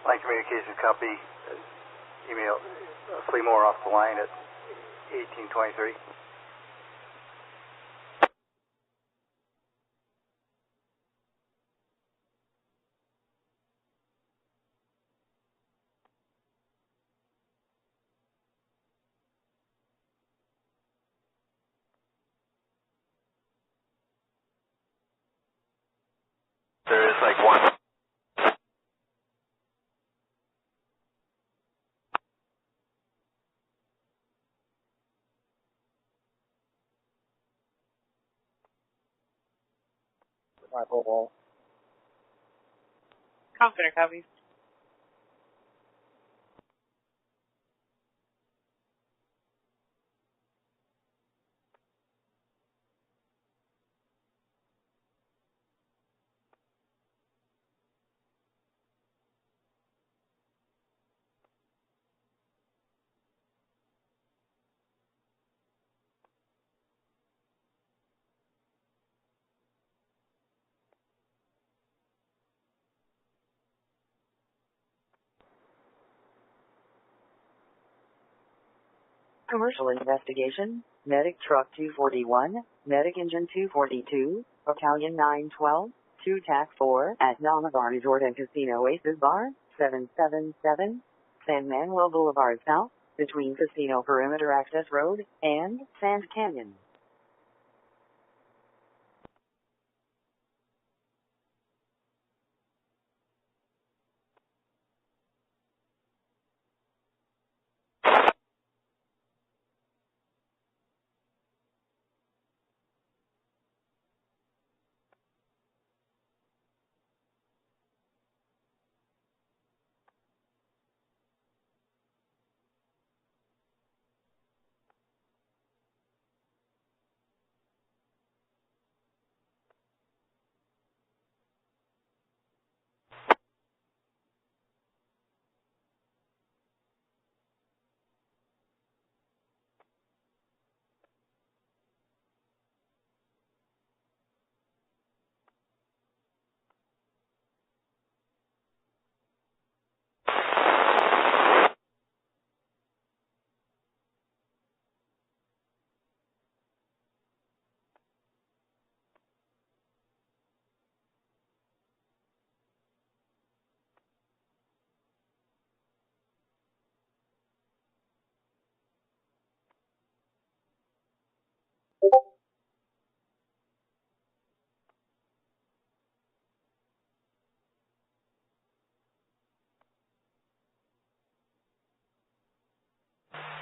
Line communications copy. Email Fleamore off the line at 1823. There is like one. My football. Confident copies. Commercial investigation, Medic Truck 241, Medic Engine 242, Battalion 912, 2 TAC 4 at Yamavar Resort and Casino Aces Bar, 777, San Manuel Boulevard South, between Casino Perimeter Access Road and Sand Canyon.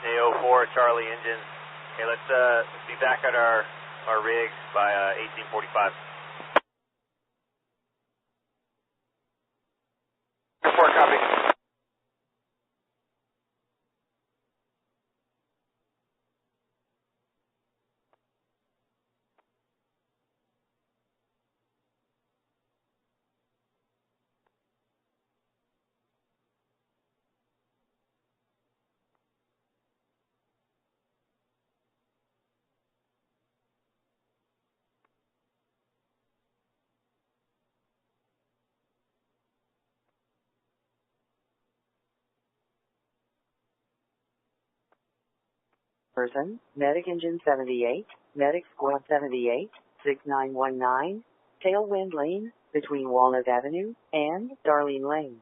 A04, Charlie engine. Okay, let's be back at our rig by 1845. Report copy. Person, Medic Engine 78, Medic Squad 78, 6919, Tailwind Lane, between Walnut Avenue and Darlene Lane.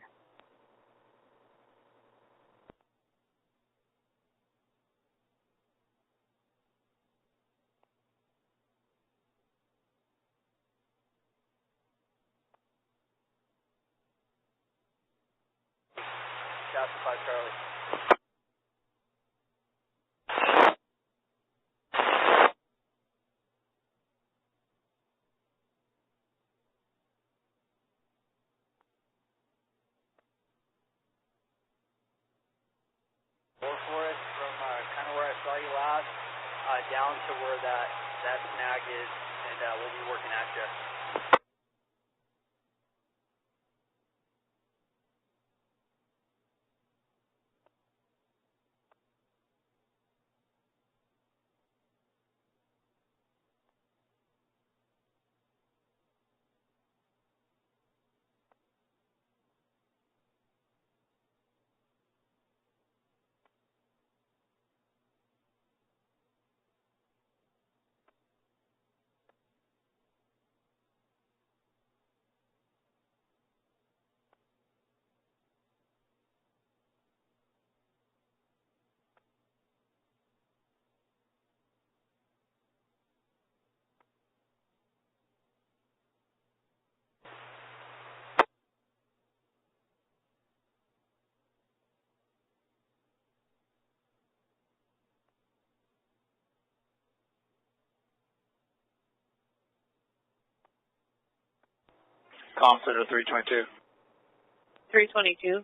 Justify Charlie. Go for it from kind of where I saw you last down to where that snag is, and we'll be working at you. Comm Center 322. 322.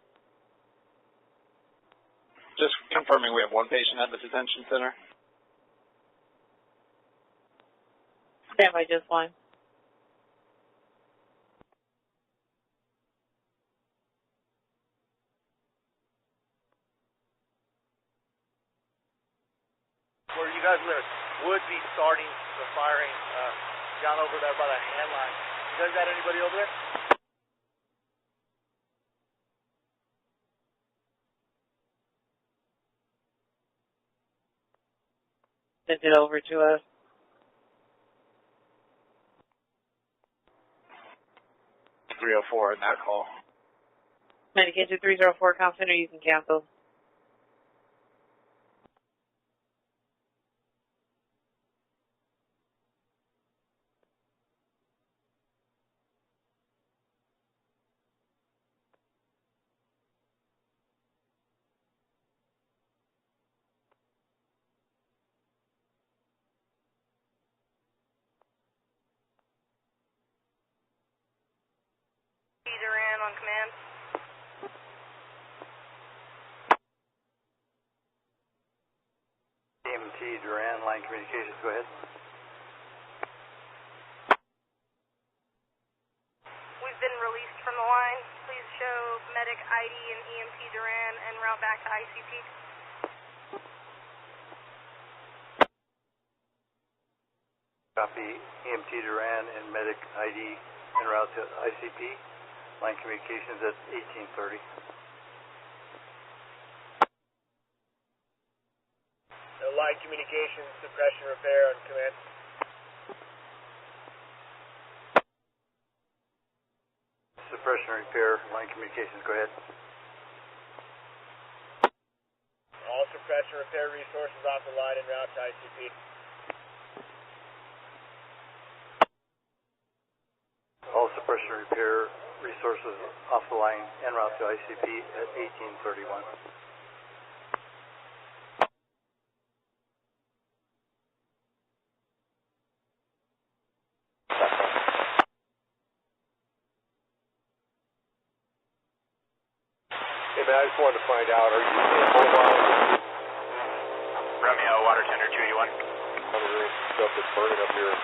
Just confirming we have one patient at the detention center. Stand by just one. Where you guys would be starting the firing down over there by the hand line. You guys got anybody over there? Send it over to us. .304 in that call. Medic Engine 304, Comm Center, you can cancel. Duran on command. EMT Duran, line communications, go ahead. We've been released from the line. Please show medic ID and EMT Duran and route back to ICP. Copy EMT Duran and medic ID en route to ICP. Line communications at 1830. Line communications, suppression repair on command. Suppression repair, line communications, go ahead. All suppression repair resources off the line en route to ICP. All suppression repair resources off the line en route to ICP at 1831. Hey man, I just wanted to find out, are you mobile? Romeo, water tender 281. Some of the stuff that's burning up here.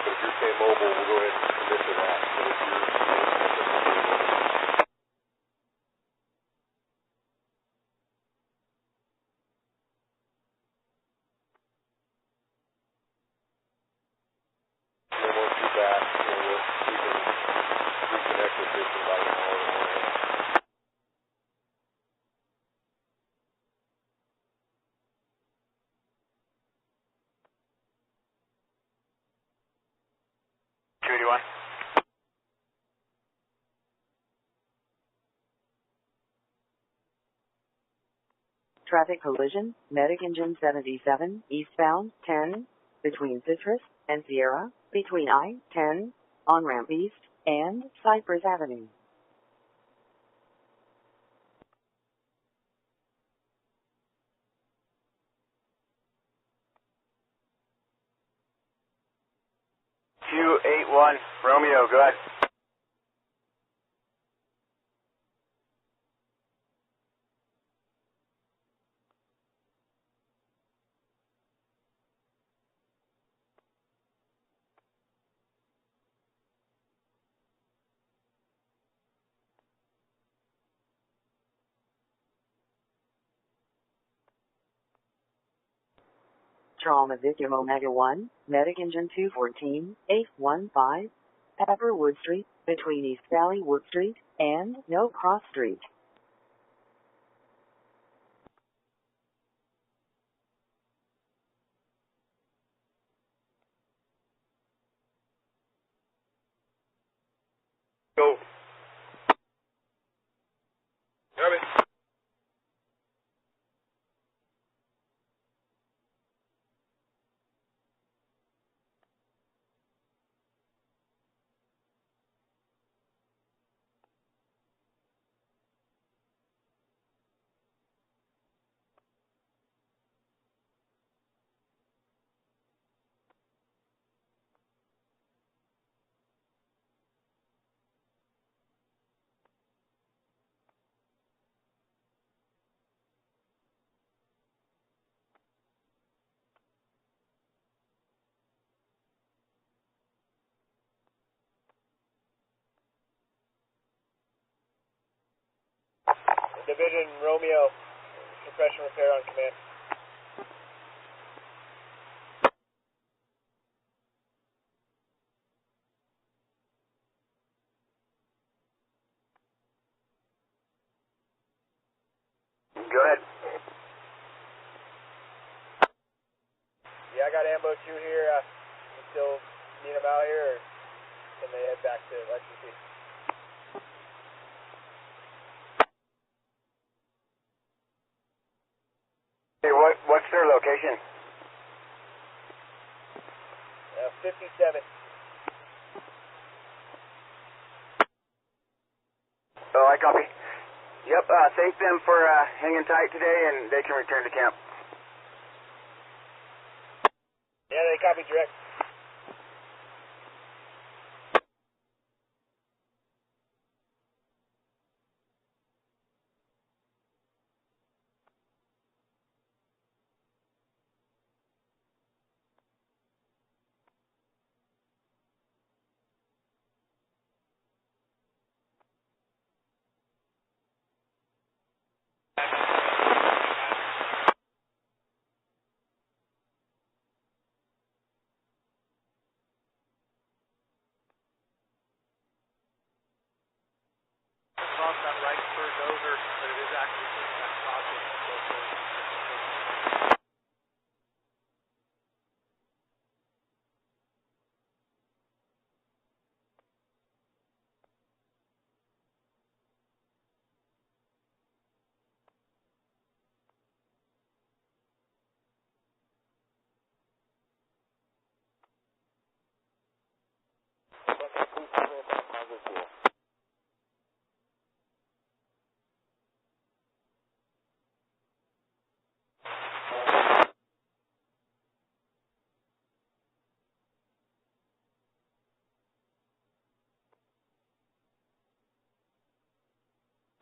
But if you're staying mobile, we'll go ahead and commit to that. But if you're Traffic collision, Medic Engine 77, eastbound, 10, between Citrus and Sierra, between I-10, on-ramp east, and Cypress Avenue. Q81, Romeo, go ahead. Trauma victim Omega 1, Medic Engine 214, 815, Pepper Wood Street, between East Valley Wood Street and No Cross Street. go. Copy. Division Romeo, suppression repair on command. Go ahead. Yeah, I got Ambo 2 here. You still need them out here, or can they head back to Lexington? Hey, what's their location? 57. Oh, I copy. Yep, thank them for hanging tight today, and they can return to camp. Yeah, they copy direct. Cross that right spur dozer, but it is actually pushing that crossing.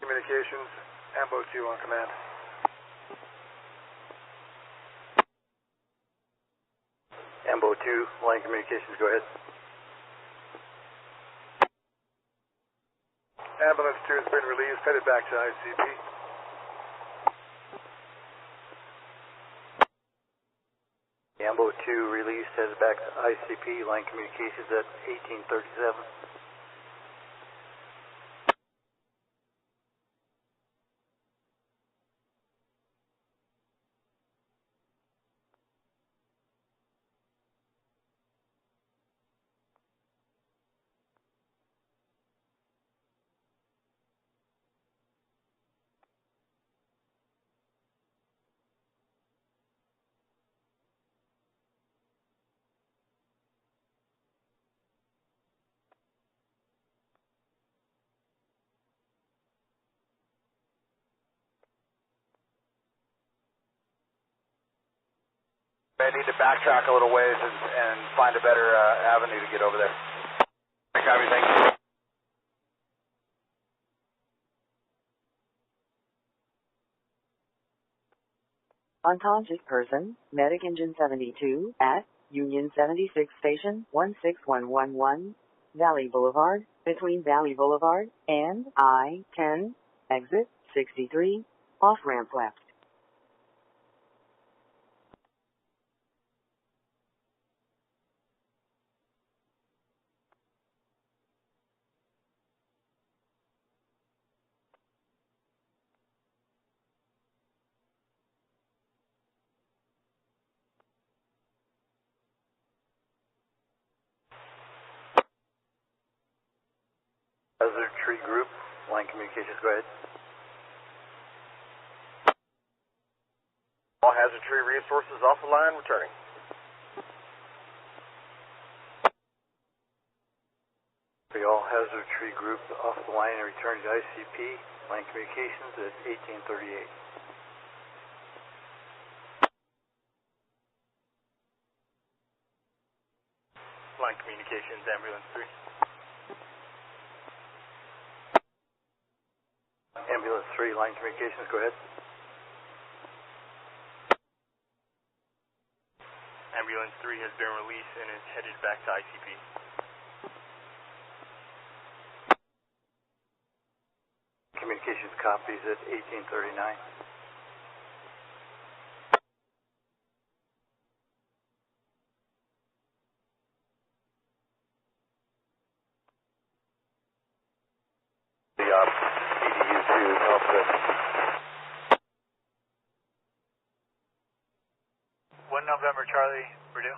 Communications, Ambo 2 on command. Ambo 2, line communications, go ahead. Ambulance 2 has been released, headed back to ICP. Ambo 2 released, headed back to ICP, line communications at 1837. I need to backtrack a little ways and find a better avenue to get over there. Copy, thank you. Unconscious person, Medic Engine 72 at Union 76 Station 16111, Valley Boulevard, between Valley Boulevard and I-10, exit 63, off-ramp left. Hazard tree group, line communications, go ahead. All hazard tree resources off the line, returning. All hazard tree group off the line and returning to ICP, line communications at 1838. Line communications, ambulance 3. Ambulance 3, line communications, go ahead. Ambulance 3 has been released and is headed back to ICP. Communications copies at 1839. The EDU 2, Alpha. 1 November Charlie, Purdue.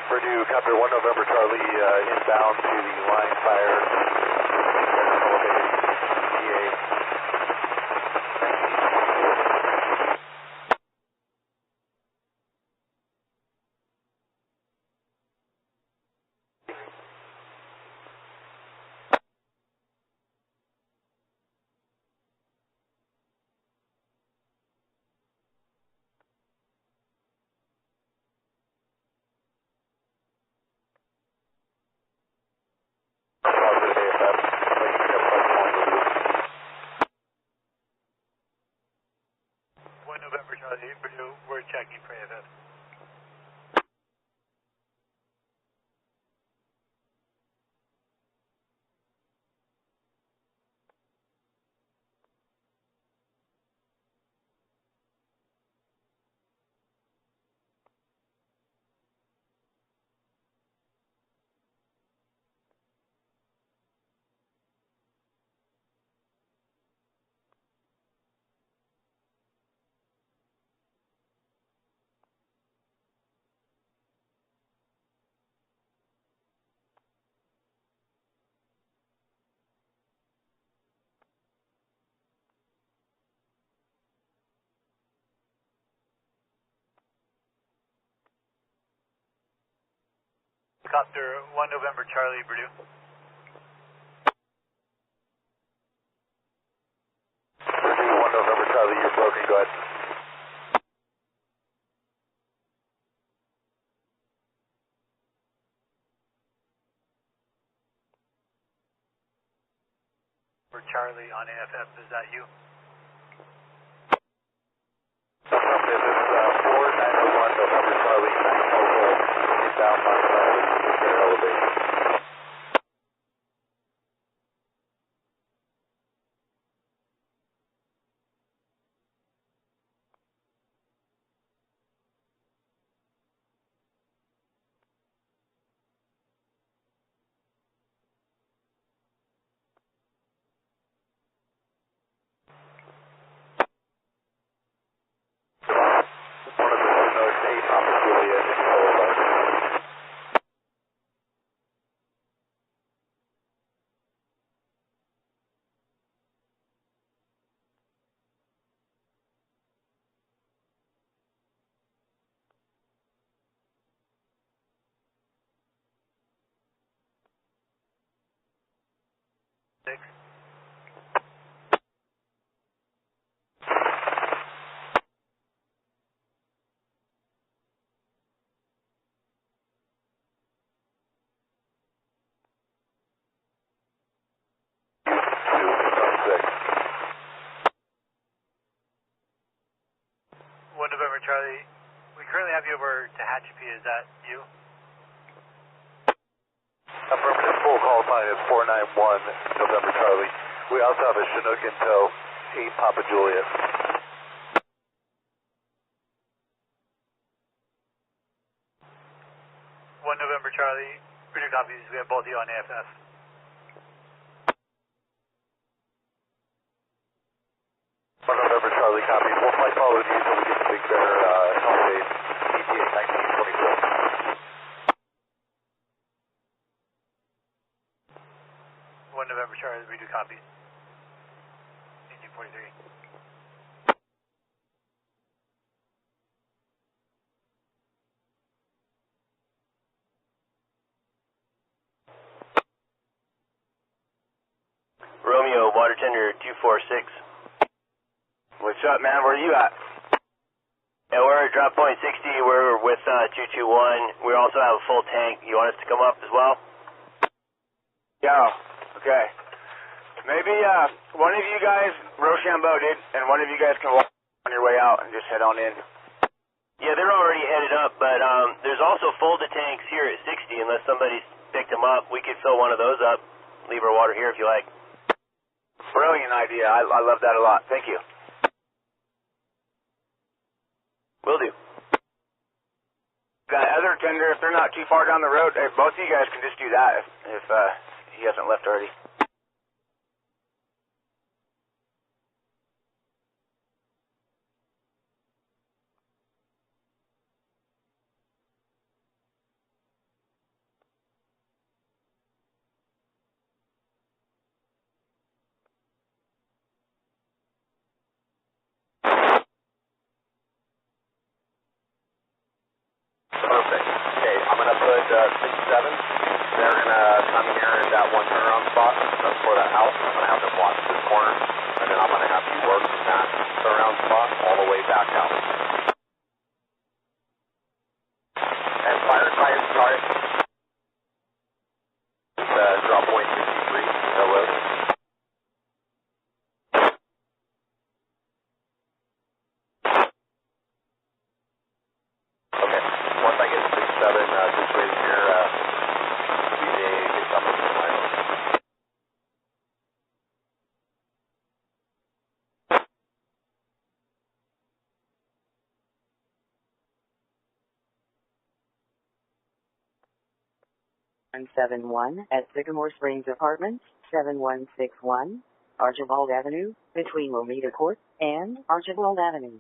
Purdue, copy 1 November Charlie, inbound to the line fire, elevated PA. November Charlie, Purdue, we're checking for AFF. Helicopter 1 November Charlie, Purdue. Purdue 1 November Charlie, you're broken, go ahead. For Charlie on AFF, is that you? Affirmative, it's 4901 November Charlie, 9 inbound line fire with repair elevation. November Charlie, we currently have you over to Hatchapee, is that you? Affirmative, full call sign is 491 November Charlie. We also have a Chinook in tow, 8 Papa Juliet. 1 November Charlie, reader copies, we have both of you on AFF. November Charlie, copy. We'll flight follow you until we get to Big Bear, Holiday, ETA 1924. 1 November Charlie, redo copy. 1843. Romeo, water tender 246. What's up, man? Where are you at? Yeah, we're at drop point 60. We're with 221. We also have a full tank. You want us to come up as well? Yeah, okay. Maybe one of you guys, Rochambeau did, and one of you guys can walk on your way out and just head on in. Yeah, they're already headed up, but there's also folded tanks here at 60. Unless somebody's picked them up, we could fill one of those up. Leave our water here if you like. Brilliant idea. I love that a lot. Thank you. Will do. That other tender, if they're not too far down the road, both of you guys can just do that if he hasn't left already. Perfect. Okay, I'm going to put 6-7. They're going to come here at that one turnaround spot for that house. I'm going to have them watch this corner, and then I'm going to have you work from that turnaround spot all the way back out. And Firefighter, sorry. Drop point 63, no road. Okay, once I get 6-7 situated here, we may get something from my own. And 71 at Sycamore Springs Apartments, 7161 Archibald Avenue, between Lomita Court and Archibald Avenue.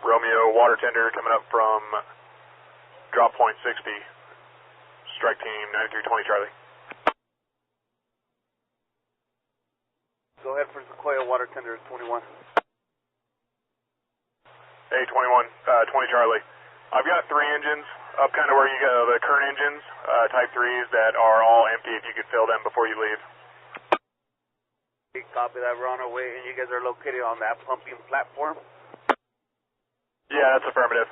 Romeo, water tender coming up from drop point 60. Strike team 9320 Charlie. Go ahead for Sequoia, water tender is 21. Hey, 21, 20 Charlie. I've got 3 engines up kind of where you go, the current engines, Type 3s that are all empty if you could fill them before you leave. Copy that, we're on our way, and you guys are located on that pumping platform? Yeah, that's affirmative.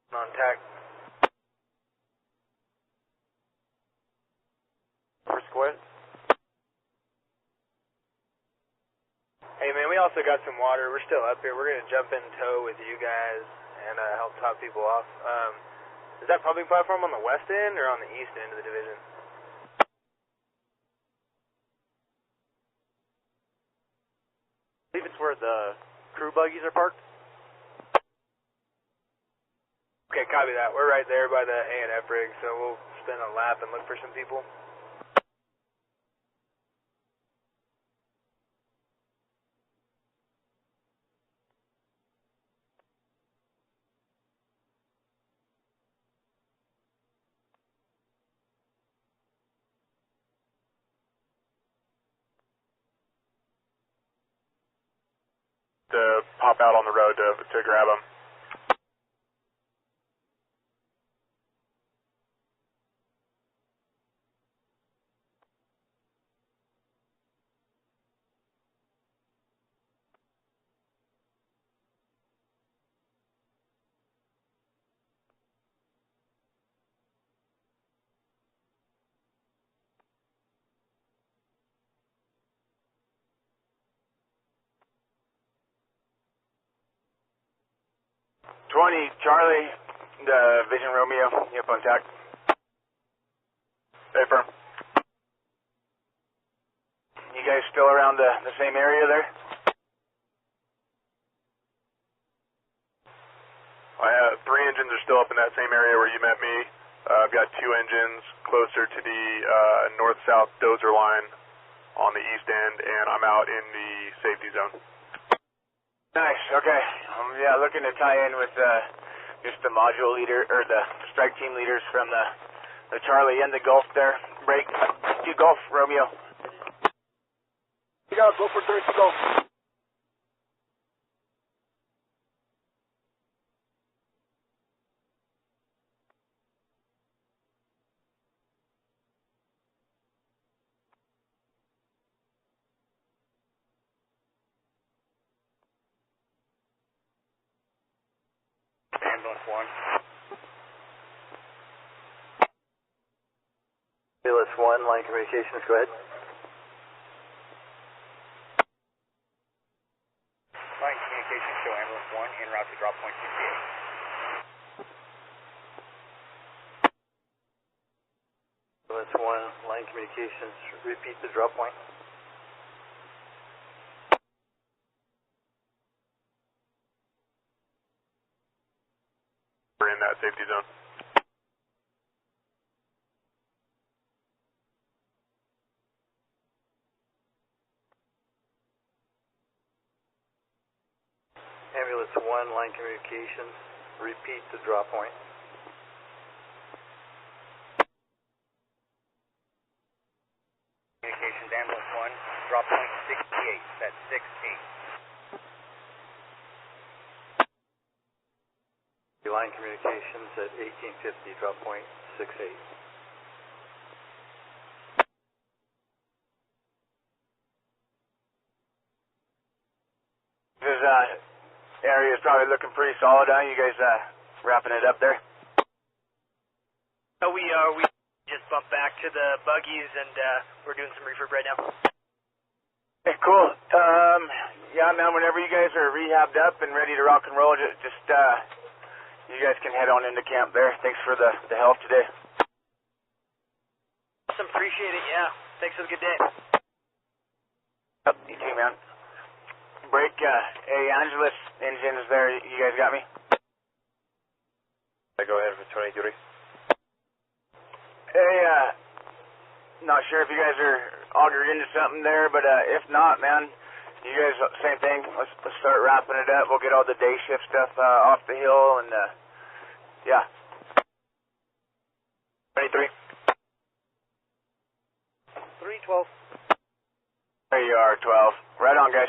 Contact. First squad. Hey man, we also got some water. We're still up here. We're gonna jump in tow with you guys and help top people off. Is that pumping platform on the west end or on the east end of the division? I believe it's where the crew buggies are parked. Okay, copy that. We're right there by the A&F rig, so we'll spin a lap and look for some people. To pop out on the road to grab them. Charlie, the Vision Romeo, you up on tack? Hey, firm. You guys still around the same area there? I have 3 engines are still up in that same area where you met me. I've got 2 engines closer to the north-south dozer line on the east end, and I'm out in the safety zone. Nice, okay. Yeah, looking to tie in with just the module leader, or the strike team leaders from the Charlie and the Gulf there. Break. You Gulf, Romeo. You got go for 30 Gulf. Ambulance 1. Ambulance 1, line communications, go ahead. Line communications show ambulance 1 en route to drop point 68. Ambulance 1, line communications, repeat the drop point. We're in that safety zone. Ambulance 1, line communications, repeat the drop point. Communications ambulance 1, drop point 68, that's 68. Line communications at 1850, drop point 68. This area is probably looking pretty solid, huh? You guys wrapping it up there? We just bumped back to the buggies and we're doing some refurb right now. Hey, cool. Yeah, man, whenever you guys are rehabbed up and ready to rock and roll, just you guys can head on into camp there. Thanks for the help today. Awesome, appreciate it, yeah. Thanks for the good day. Yep, you too, man. Break, hey, Angeles engines there, you guys got me? Go ahead for 23. Hey, not sure if you guys are augured into something there, but if not, man, you guys, same thing. Let's start wrapping it up. We'll get all the day shift stuff off the hill and Yeah. 23. 312. There you are, 12. Right on, guys.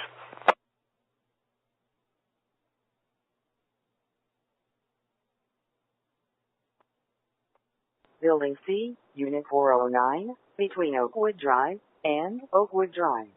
Building C, Unit 409, between Oakwood Drive and Oakwood Drive.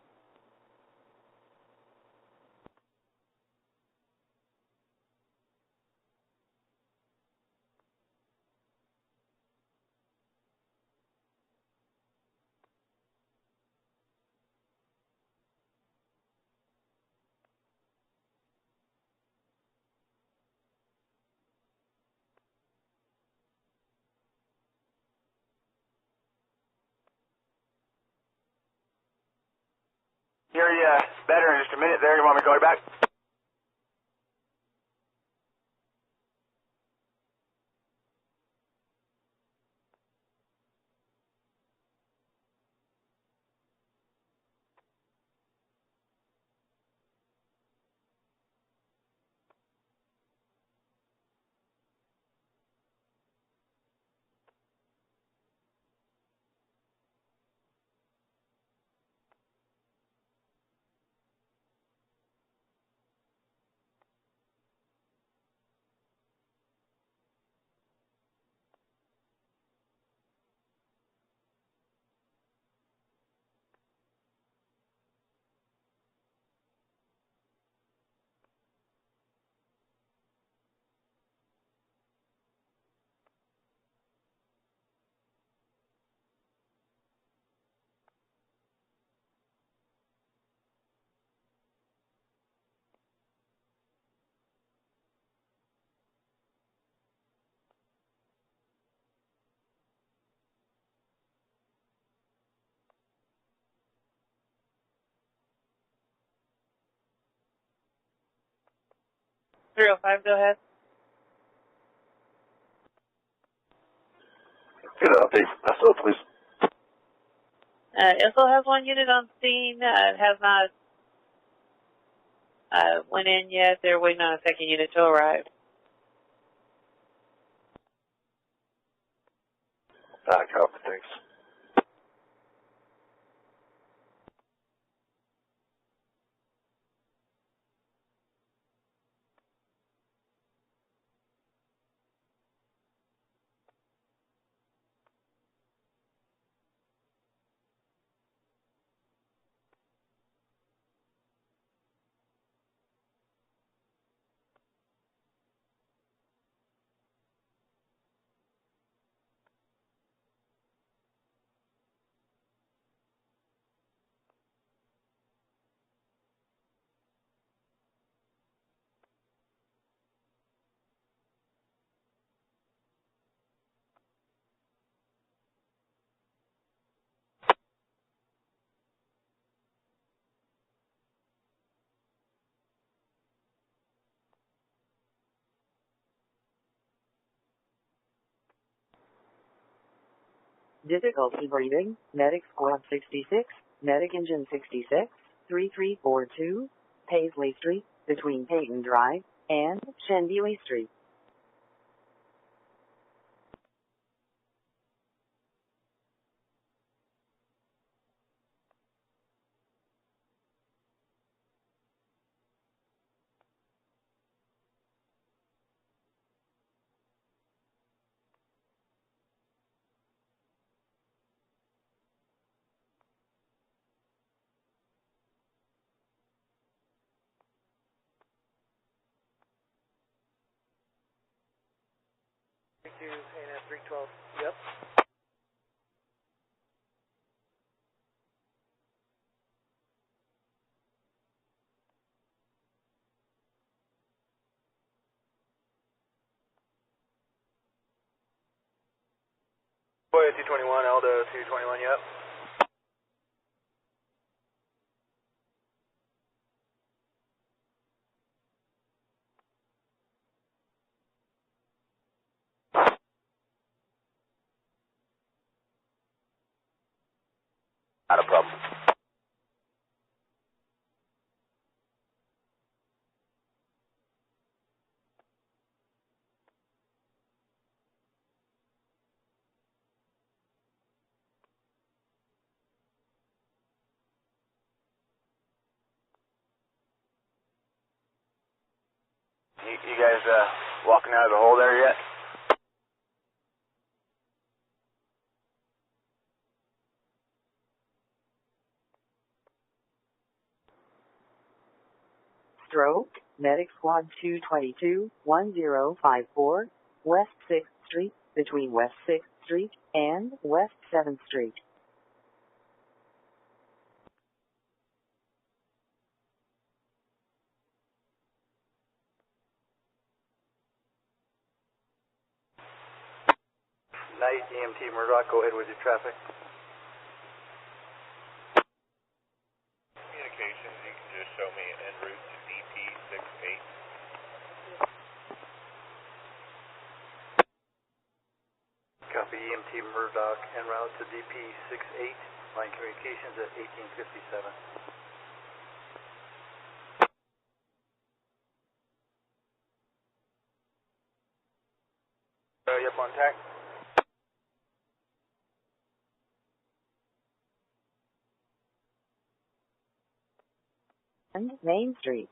Hear you better in just a minute there. You want me to call you back? Go ahead. Get an update from SO, please. SO has one unit on scene. It has not went in yet. They're waiting on a second unit to arrive. Copy, thanks. Difficulty breathing, Medic Squad 66, Medic Engine 66, 3342, Paisley Street, between Peyton Drive and Shenbui Street. ANS 312. Yep. Boy, 221, Aldo 221, yep. Not a problem. You guys walking out of the hole there yet? Stroke, Medic Squad 222, 1054, West 6th Street, between West 6th Street and West 7th Street. Night, EMT Murdoch, go ahead with your traffic. Communications, you can just show me en route to DP68. Copy EMT Murdoch en route to DP68. Line communications at 1857. You up on tack? And Main Street.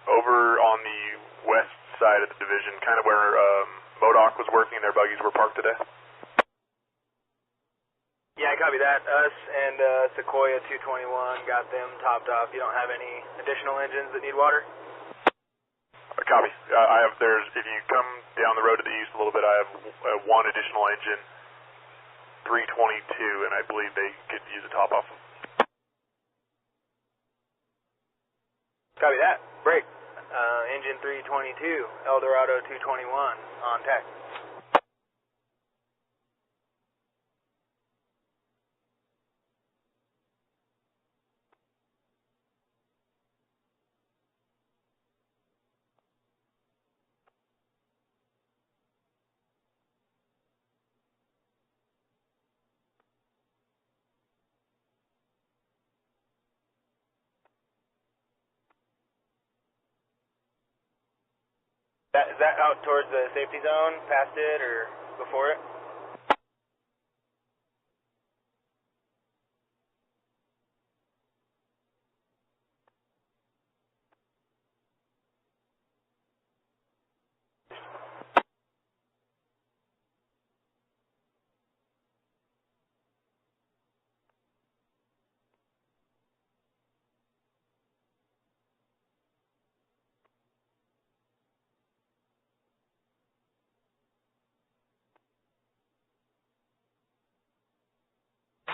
Over on the west side of the division, kind of where Modoc was working, their buggies were parked today. Yeah, copy that. Us and Sequoia 221 got them topped off. You don't have any additional engines that need water? Copy. I have, if you come down the road to the east a little bit, I have one additional engine, 322, and I believe they could use a top off. Copy that. Break. Engine 322, Eldorado 221 on tack. Is that out towards the safety zone, past it, or before it?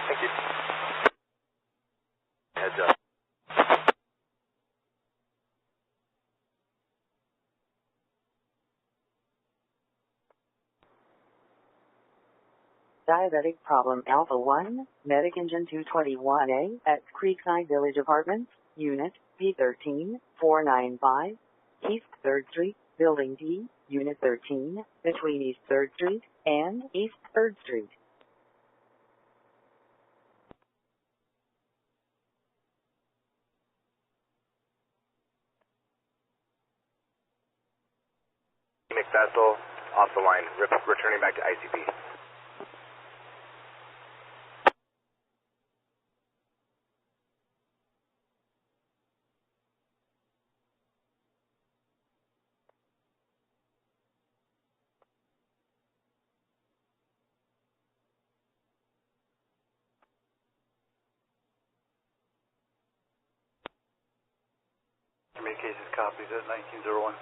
Thank you. Heads up. Diabetic problem Alpha 1, Medic Engine 221A at Creekside Village Apartments, Unit P13, 495, East 3rd Street, Building D, Unit 13, between East 3rd Street and East 3rd Street. McVessel, off the line, returning back to ICP. Communications copies at 1901.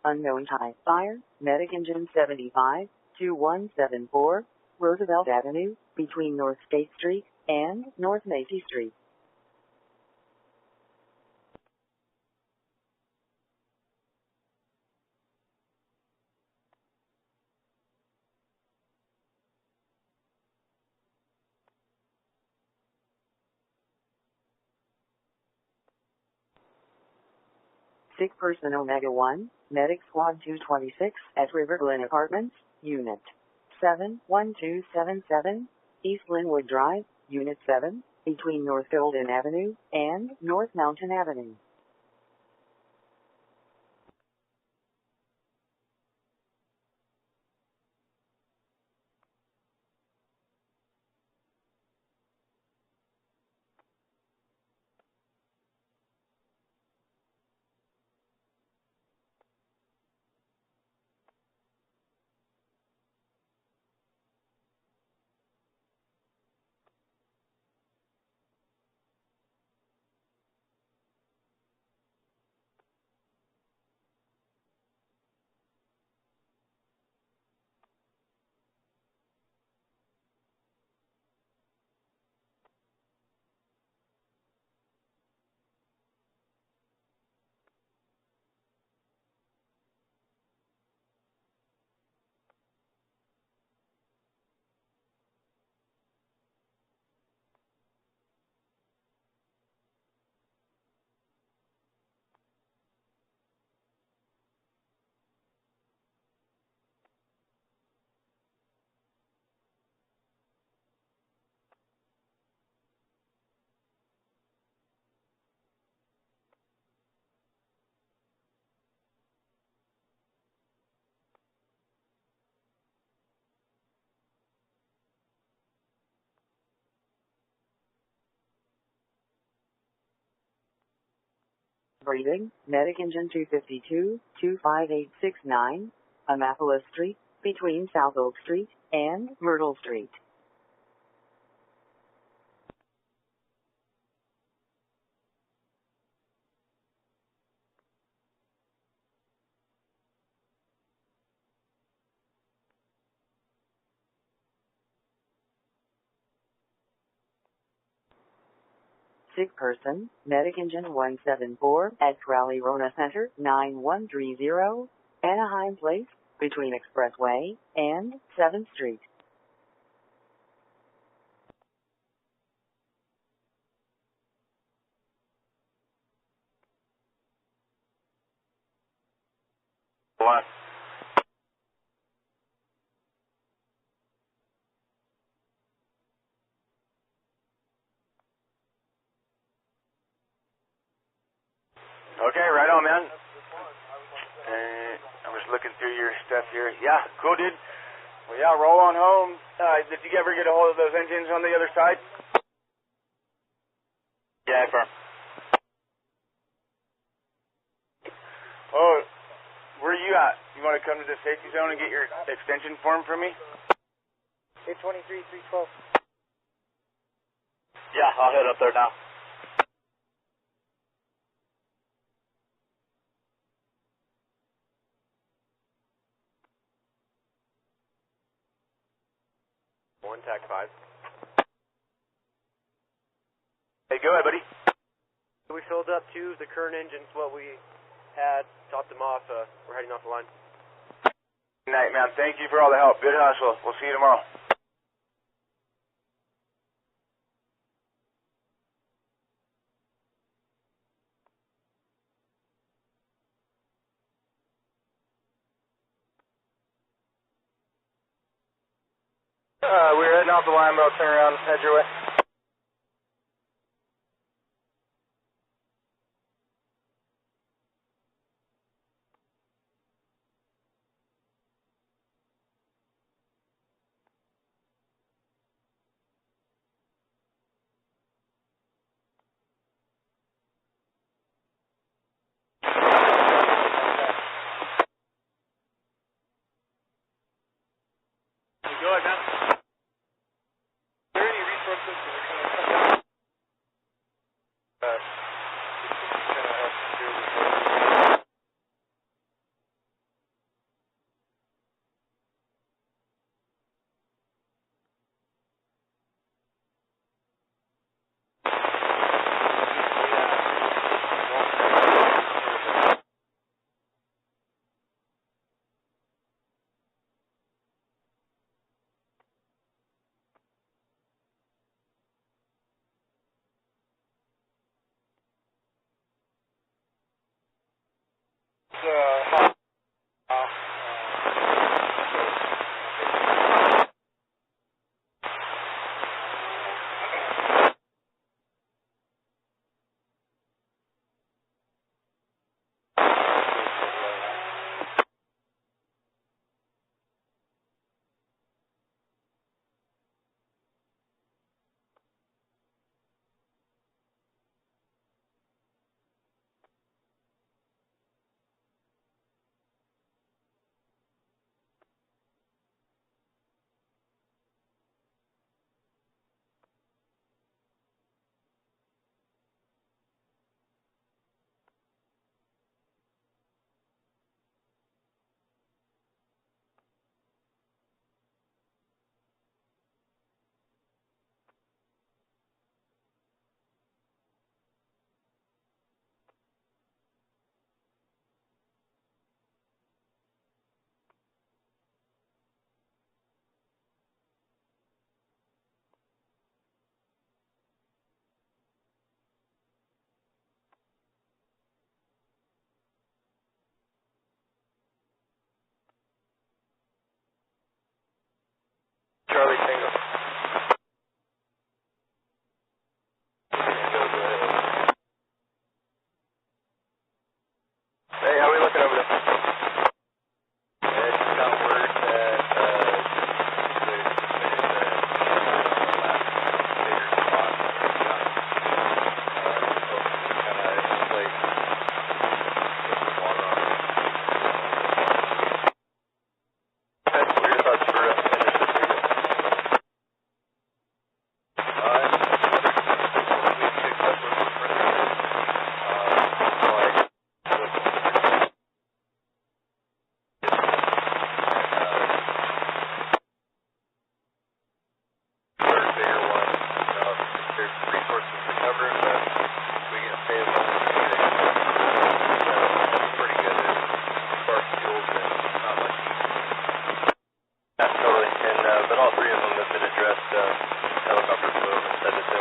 Unknown type fire, Medic Engine 75, 2174, Roosevelt Avenue, between North State Street and North Macy Street. Sick person Omega 1, Medic Squad 226 at River Glen Apartments, Unit 71277, East Linwood Drive, Unit 7, between North Golden Avenue and North Mountain Avenue. Breathing, Medic Engine 252, 25869, Amapolis Street, between South Oak Street and Myrtle Street. Sick person, Medic Engine 174 at Crowley Rona Center, 9130, Anaheim Place, between Expressway and 7th Street. One. Okay, right on, man. I'm just looking through your stuff here. Yeah, cool, dude. Well, yeah, roll on home. Did you ever get a hold of those engines on the other side? Yeah, firm. Oh, where are you at? You want to come to the safety zone and get your extension form from me? 823, 312. Yeah, I'll head up there now. One TAC 5. Hey, go ahead, buddy. We filled up to the current engines, what we had, topped them off. We're heading off the line. Good night, man. Thank you for all the help. Good hustle. We'll see you tomorrow. We're heading off the line, but I'll turn around and head your way. Go ahead, man. Are there any resources that are going to help secure this?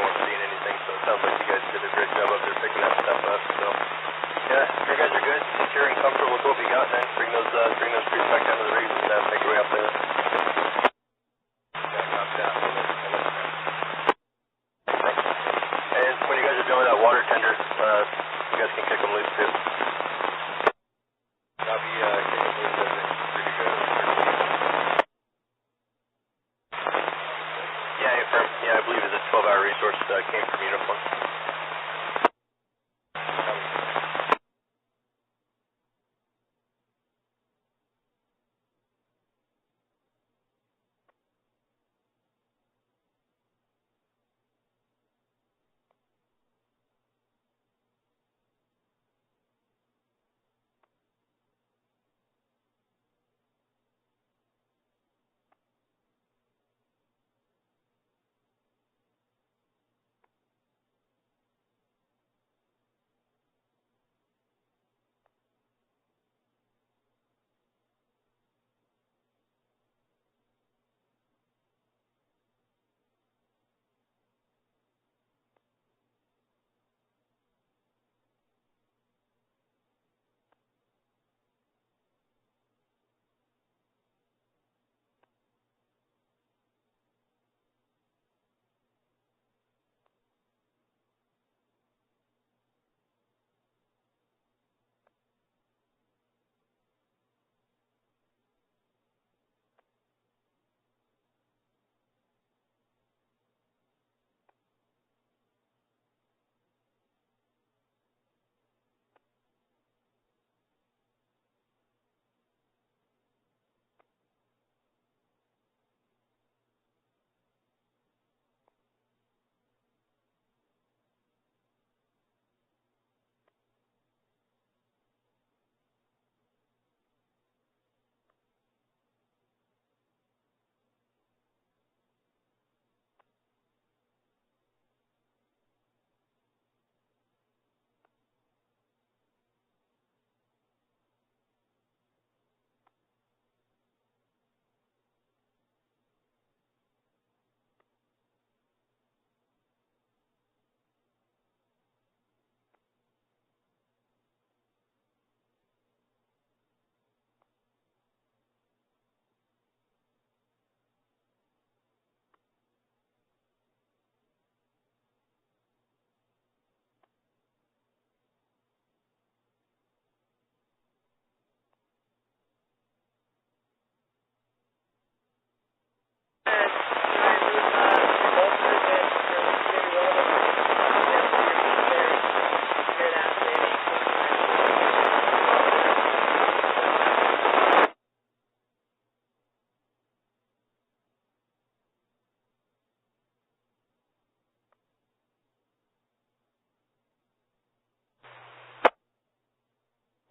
weren't seeing anything, so it sounds like you guys did a great job up there picking that stuff up. So, yeah, if you guys are good, secure and comfortable with what we got, man, bring those crews back down to the rig and make your way up there. Yeah, copy that. And when you guys are doing that water tender, you guys can kick them loose too. Copy, kick them loose, pretty good. Yeah, affirm. Yeah, I believe it's a 12-hour resource came from uniform.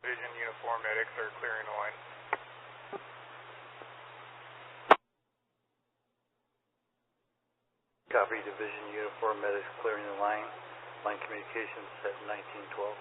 Division uniform medics are clearing the line. Copy, Division uniform medics clearing the line. Line communications at 1912.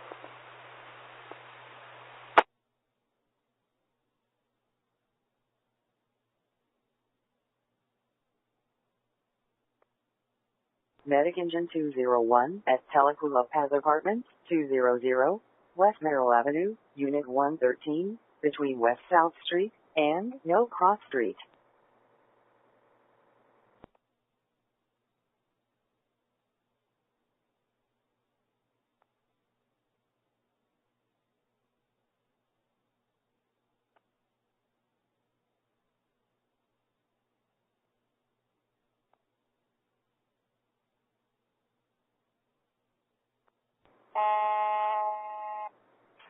Medic Engine 201 at Telequa Paz Apartments, 200, West Merrill Avenue, Unit 113, between West South Street and No Cross Street.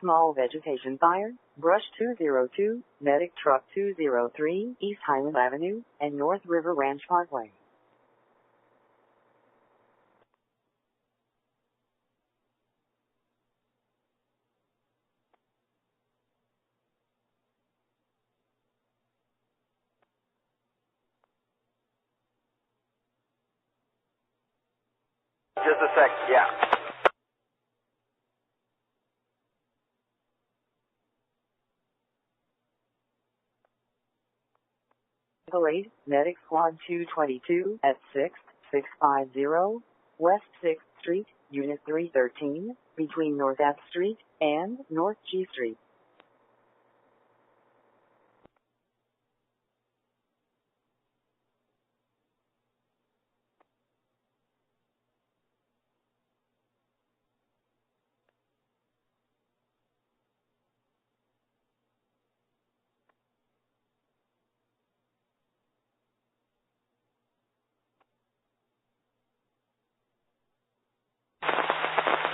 Small vegetation fire, Brush 202, Medic Truck 203, East Highland Avenue, and North River Ranch Parkway. Just a sec, yeah. Medic Squad 222 at 6th, 650, West 6th Street, Unit 313, between North F Street and North G Street.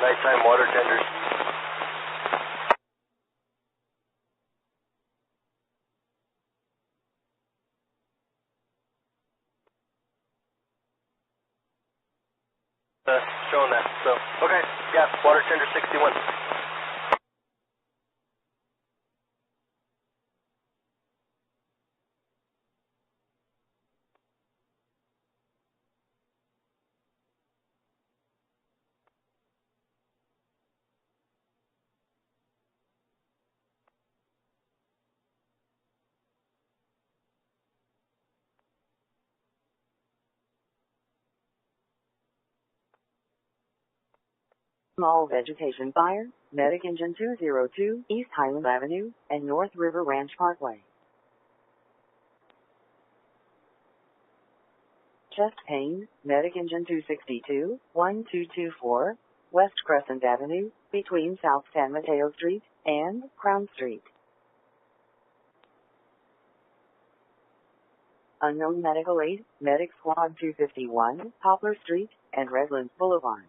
Nighttime water tenders. Showing that, so, okay, yeah, water tender 61. Small vegetation fire, Medic Engine 202, East Highland Avenue, and North River Ranch Parkway. Chest pain, Medic Engine 262, 1224, West Crescent Avenue, between South San Mateo Street and Crown Street. Unknown medical aid, Medic Squad 251, Poplar Street and Redlands Boulevard.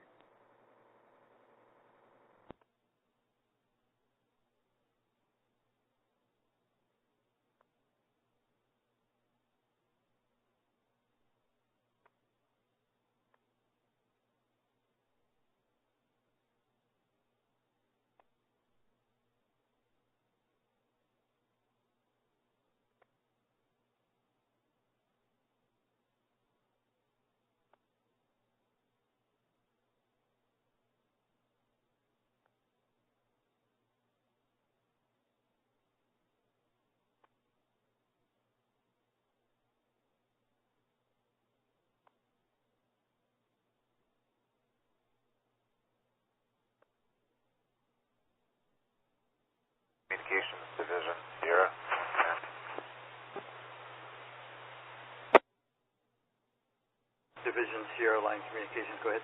Communications Division, Sierra. Division Sierra Line Communications, go ahead.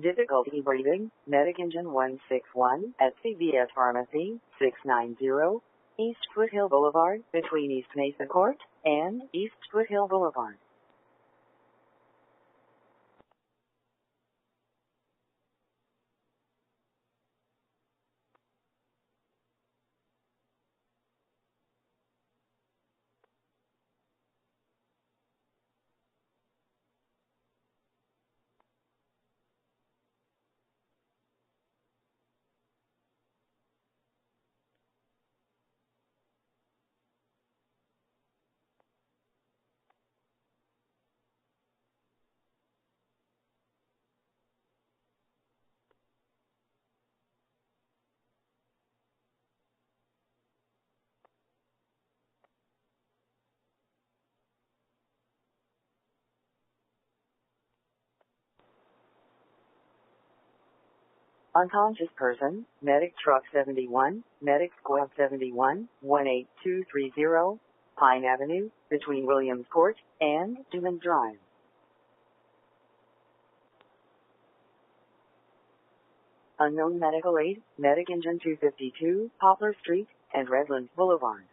Difficulty breathing, Medic Engine 161 at CVS Pharmacy, 690, East Foothill Boulevard, between East Mesa Court and East Foothill Boulevard. Unconscious person, Medic Truck 71, Medic Squad 71, 18230, Pine Avenue, between Williams Court and Duman Drive. Unknown medical aid, Medic Engine 252, Poplar Street and Redlands Boulevard.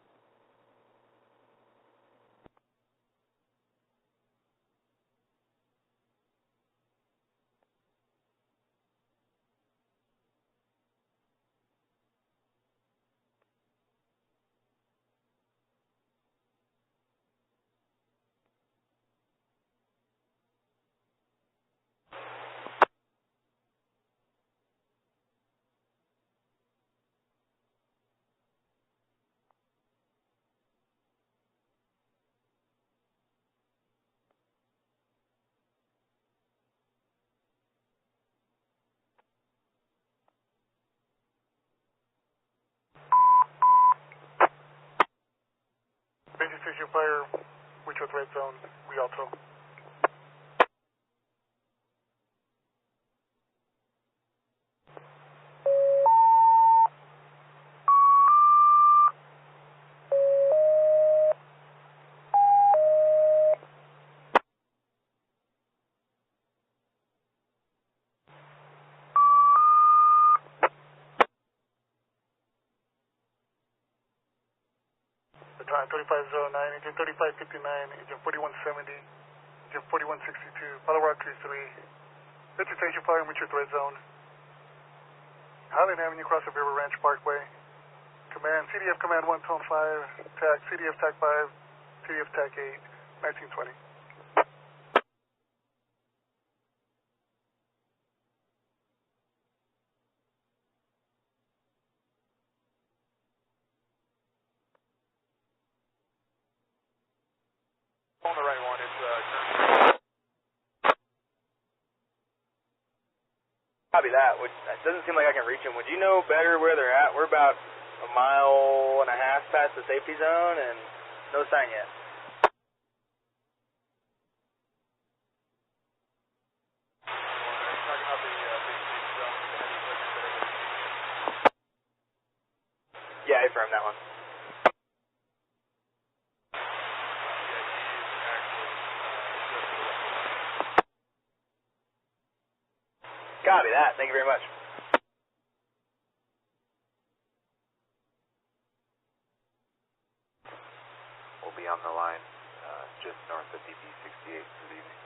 station fire, which was red zone, Rialto. Time 3509, engine 3559, engine 4170, engine 4162, Palo Rock Cruise 3, vegetation fire, which is red zone, Highland Avenue, across the River Ranch Parkway, command, CDF command 1 tone 5, TAC, CDF TAC 5, CDF TAC 8, 1920. On the right one, it's Copy that. It doesn't seem like I can reach them. Would you know better where they're at? We're about a mile and a half past the safety zone and no sign yet. Yeah, I affirm that one. Copy that. Thank you very much. We'll be on the line just north of DB 68 this evening.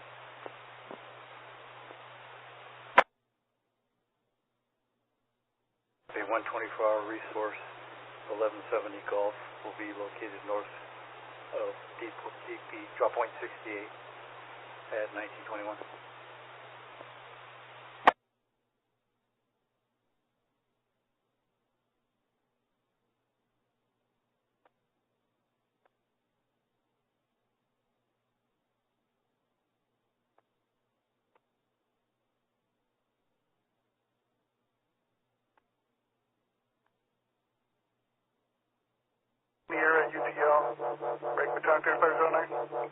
A 124-hour resource, 1170 Gulf, will be located north of DP drop point 68 at 1921. Here at UTL, break baton 3509.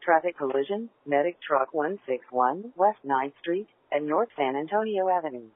Traffic collision, medic truck 161, West 9th Street and North San Antonio Avenue.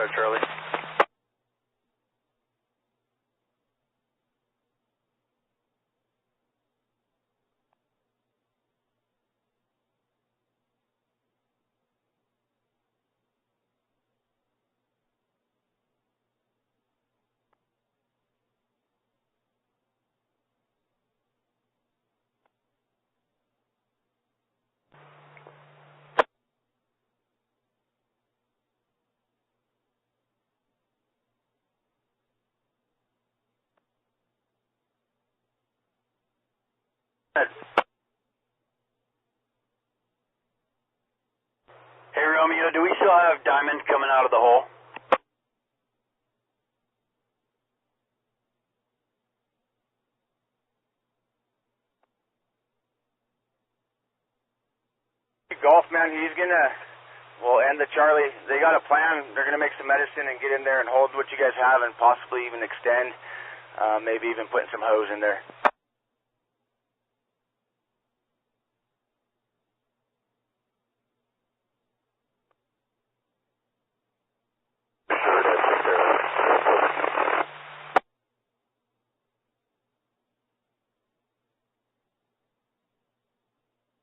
Firefighter Charlie. Hey Romeo, do we still have Diamond coming out of the hole? Golf, man, he's gonna, well, and the Charlie, they got a plan. They're gonna make some medicine and get in there and hold what you guys have and possibly even extend, maybe even putting some hose in there.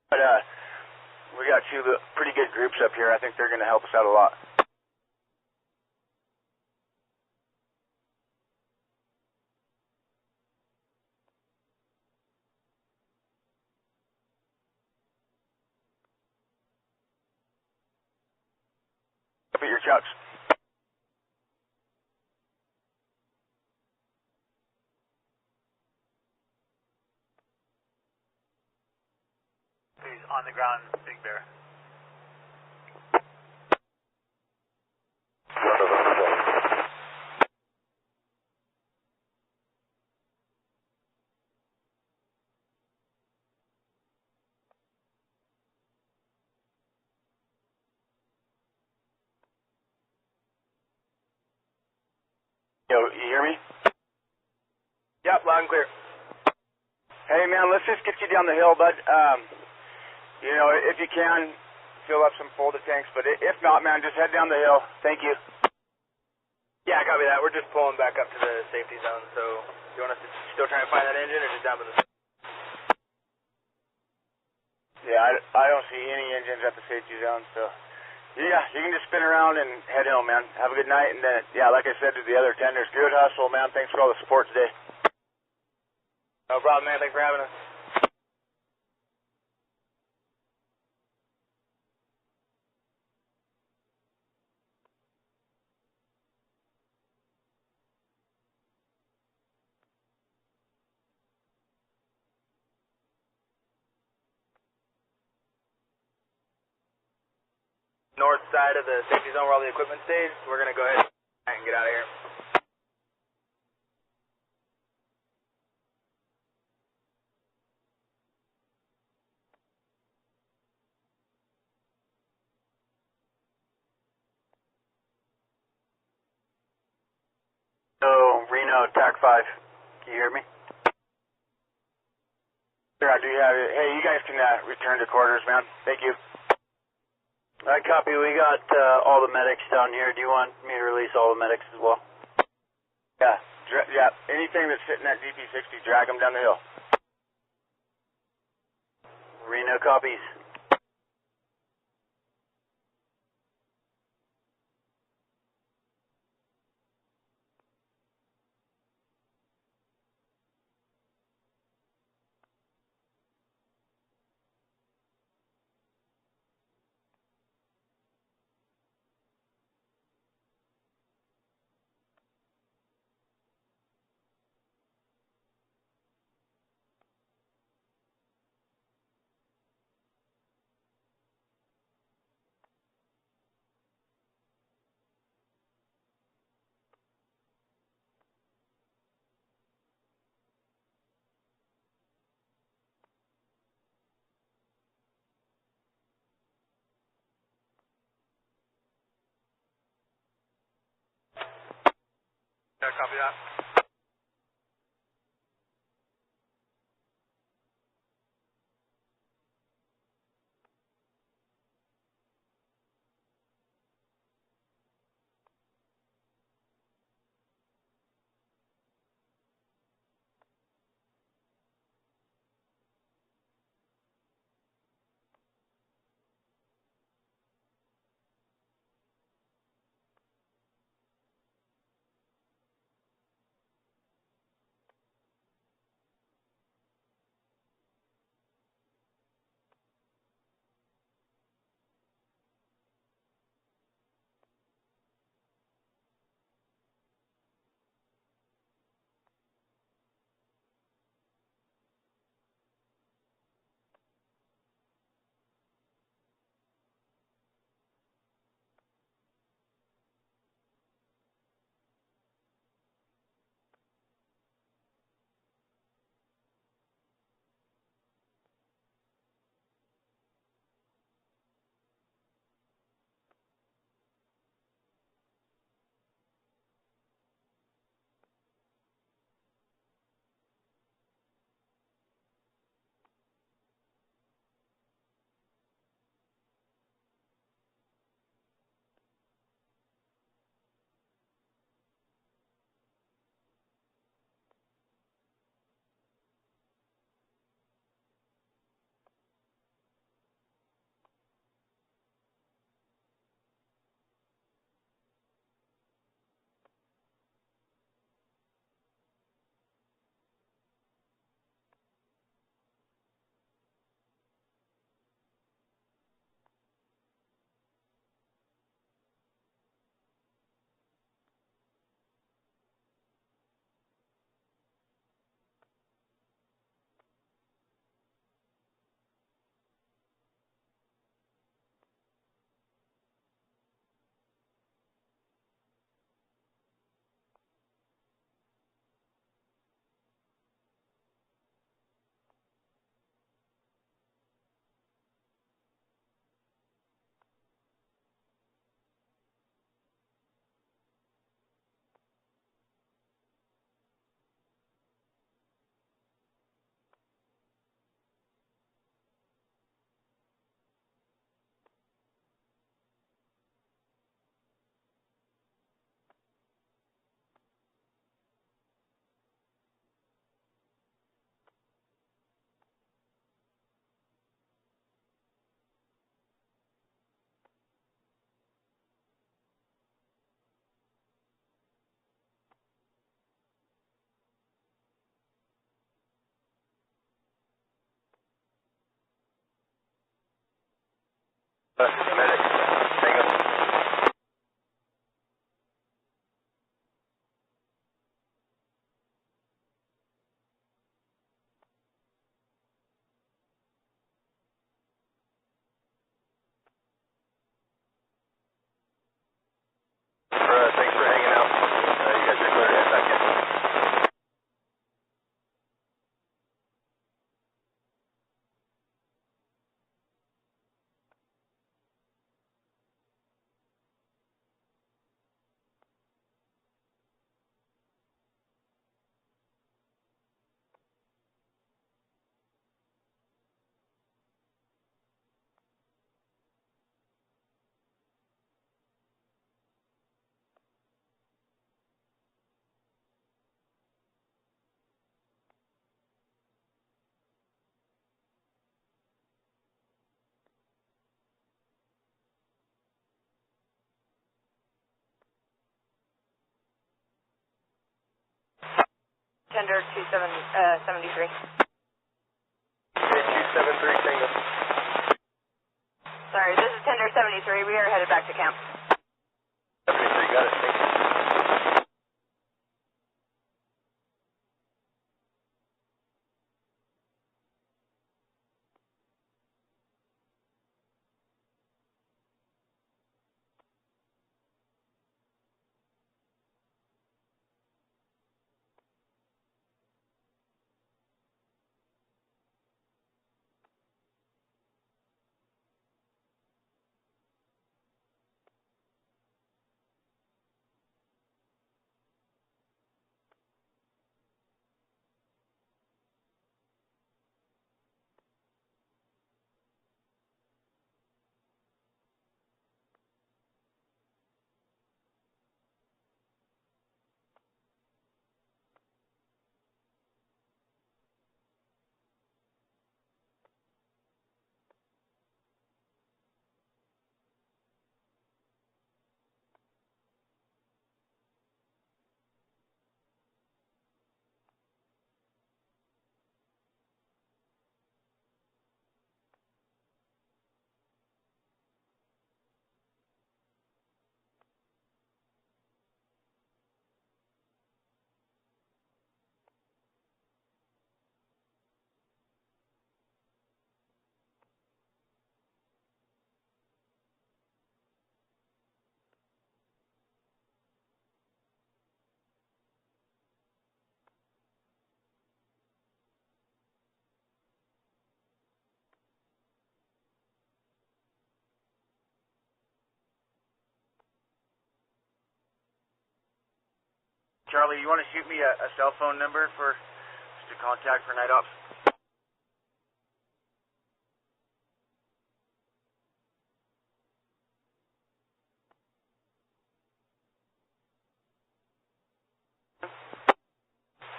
But, we got two pretty good groups up here. I think they're gonna help us out a lot. Up at your chucks. He's on the ground, Big Bear. Yo, you hear me? Yep, loud and clear. Hey, man, let's just get you down the hill, bud. You know, if you can, fill up some folded tanks, but if not, man, just head down the hill. Thank you. Yeah, copy that. We're just pulling back up to the safety zone, so you want us to still try and find that engine or just down to the... Yeah, I don't see any engines at the safety zone, so... Yeah, you can just spin around and head home, man. Have a good night, and then, yeah, like I said to the other tenders, good hustle, man. Thanks for all the support today. No problem, man. Thanks for having us. North side of the safety zone where all the equipment stays. We're going to go ahead and get out of here. So, Reno, TAC 5. Can you hear me? Sure, I do have it. Hey, you guys can return to quarters, man. Thank you. I copy. We got all the medics down here. Do you want me to release all the medics as well? Yeah, yeah. Anything that's sitting at DP60, drag them down the hill. Reno copies. Yeah, copy that. tender 73. 273 Tango. Sorry, this is tender 73. We are headed back to camp. 73, got it. Thank you. Charlie, you want to shoot me a cell phone number for just a contact for night ops?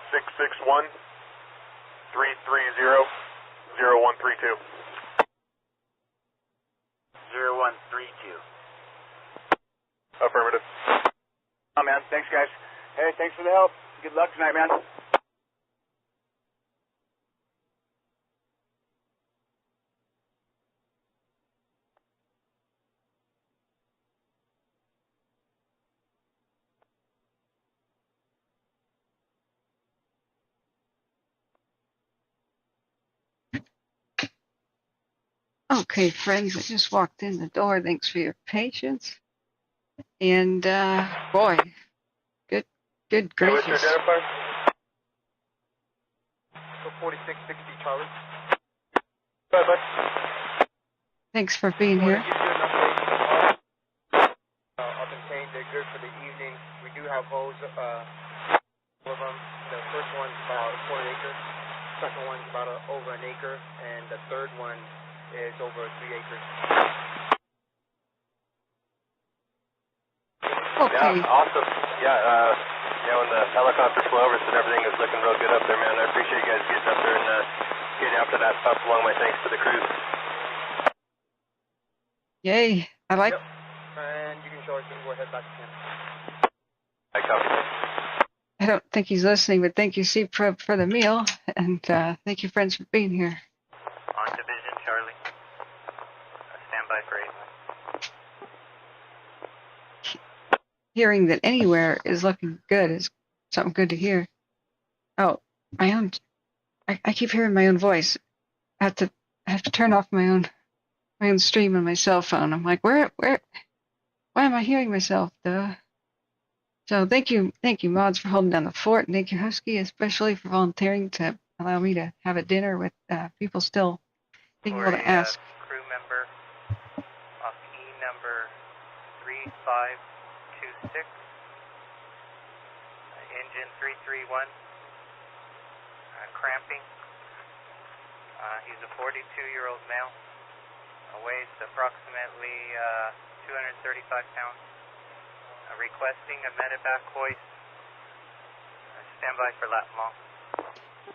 Six 330-0132. 0132. Affirmative. Oh, man. Thanks, guys. Hey, thanks for the help. Good luck tonight, man. Okay, friends, I just walked in the door. Thanks for your patience. And, boy, good gracious. 4660 Charlie. Bye, bud. Thanks for being here. I'll contain they're good for the evening. We do have holes, all of them. The first one's about a quarter acre. Second one's about over an acre, and the third one is over 3 acres. Okay. Yeah, awesome. Yeah, when the helicopters flew over, said everything is looking real good up there, man. I appreciate you guys getting up there and getting after that stuff, along my thanks to the crews. Yay. I like. Yep. And you can show us and we'll head back to camp. I copy. I don't think he's listening, but thank you, C-Prep, for the meal. And thank you, friends, for being here. On division, Charlie. Stand by for 8. Hearing that anywhere is looking good is something good to hear. Oh, my own. I keep hearing my own voice. I have to turn off my own stream on my cell phone. I'm like, why am I hearing myself? Duh. So thank you, mods, for holding down the fort. And thank you, Husky, especially for volunteering to allow me to have a dinner with people still being able to ask. Crew member off E number 3526. Engine 331. Cramping. He's a 42-year-old male. Weighs approximately 235 pounds. Requesting a medevac hoist. Stand by for lat long.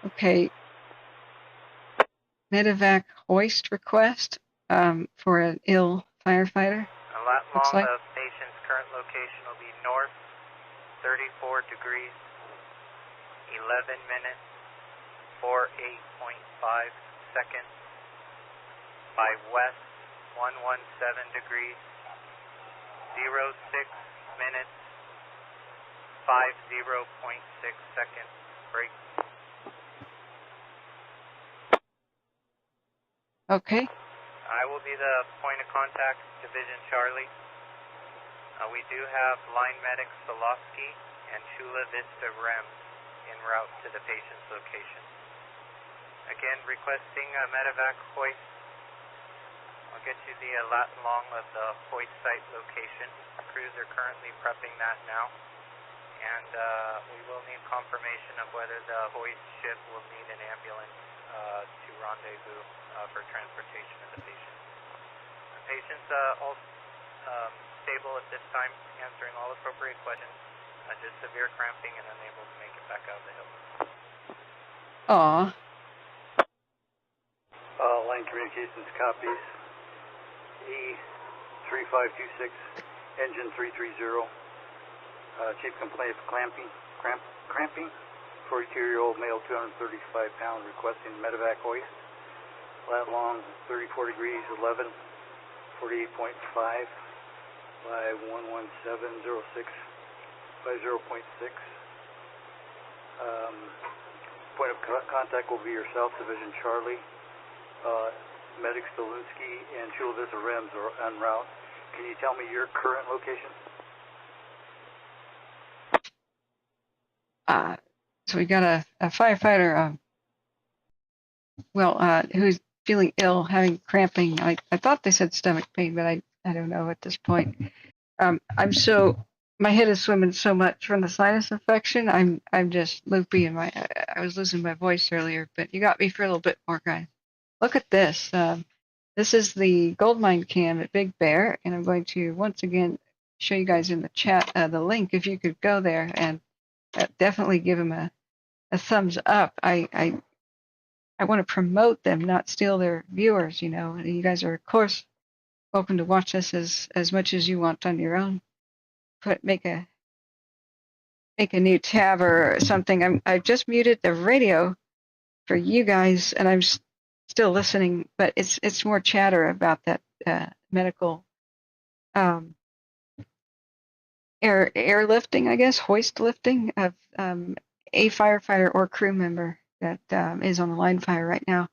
Okay. Medevac hoist request for an ill firefighter. A lat long Looks like. of patient's current location will be north 34 degrees 11 minutes, 48.5 seconds, by west 117 degrees, 06 minutes, 50.6 seconds, break. Okay. I will be the point of contact, Division Charlie. We do have line medic Solosky and Chula Vista Rems en route to the patient's location. Again, requesting a medevac hoist. I'll get you the lat and long of the hoist site location. Crews are currently prepping that now. And we will need confirmation of whether the hoist ship will need an ambulance to rendezvous for transportation of the patient. The patient's all stable at this time, answering all appropriate questions. Just severe cramping and unable to make it back out of the hill. Aw. Line communications copies. E3526, engine 330. Chief complaint of cramping. 42-year-old male, 235 pound, requesting medevac hoist. Lat long, 34 degrees, 11, 48.5 by 11706 by 0.6. Point of contact will be yourself, Division Charlie. Medic Stolinsky and Chula Vista Rems are en route. Can you tell me your current location? So we got a firefighter, who's feeling ill, having cramping. I thought they said stomach pain, but I don't know at this point. My head is swimming so much from the sinus infection. I'm just loopy and I was losing my voice earlier, but you got me for a little bit more, guys. Look at this. This is the gold mine cam at Big Bear, and I'm going to once again show you guys in the chat the link if you could go there and definitely give them a thumbs up. I want to promote them, not steal their viewers. You know, you guys are of course welcome to watch this as much as you want on your own. Make a new tab or something. I've just muted the radio for you guys, and I'm still listening, but it's more chatter about that medical airlifting, I guess, hoist lifting of a firefighter or crew member that is on the line fire right now.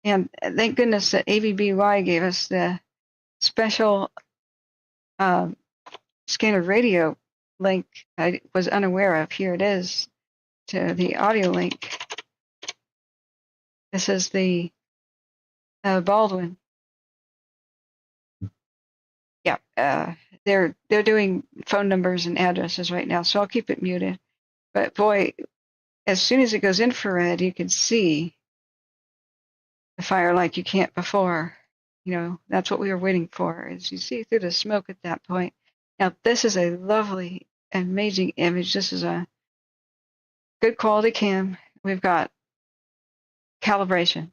And thank goodness that AVBY gave us the special scanner radio link I was unaware of. Here it is, to the audio link. This is the Baldwin. Yeah, they're doing phone numbers and addresses right now, so I'll keep it muted. But boy, as soon as it goes infrared, you can see the fire like you can't before. You know, that's what we were waiting for, is you see through the smoke at that point. Now, this is a lovely, amazing image. This is a good quality cam. We've got calibration.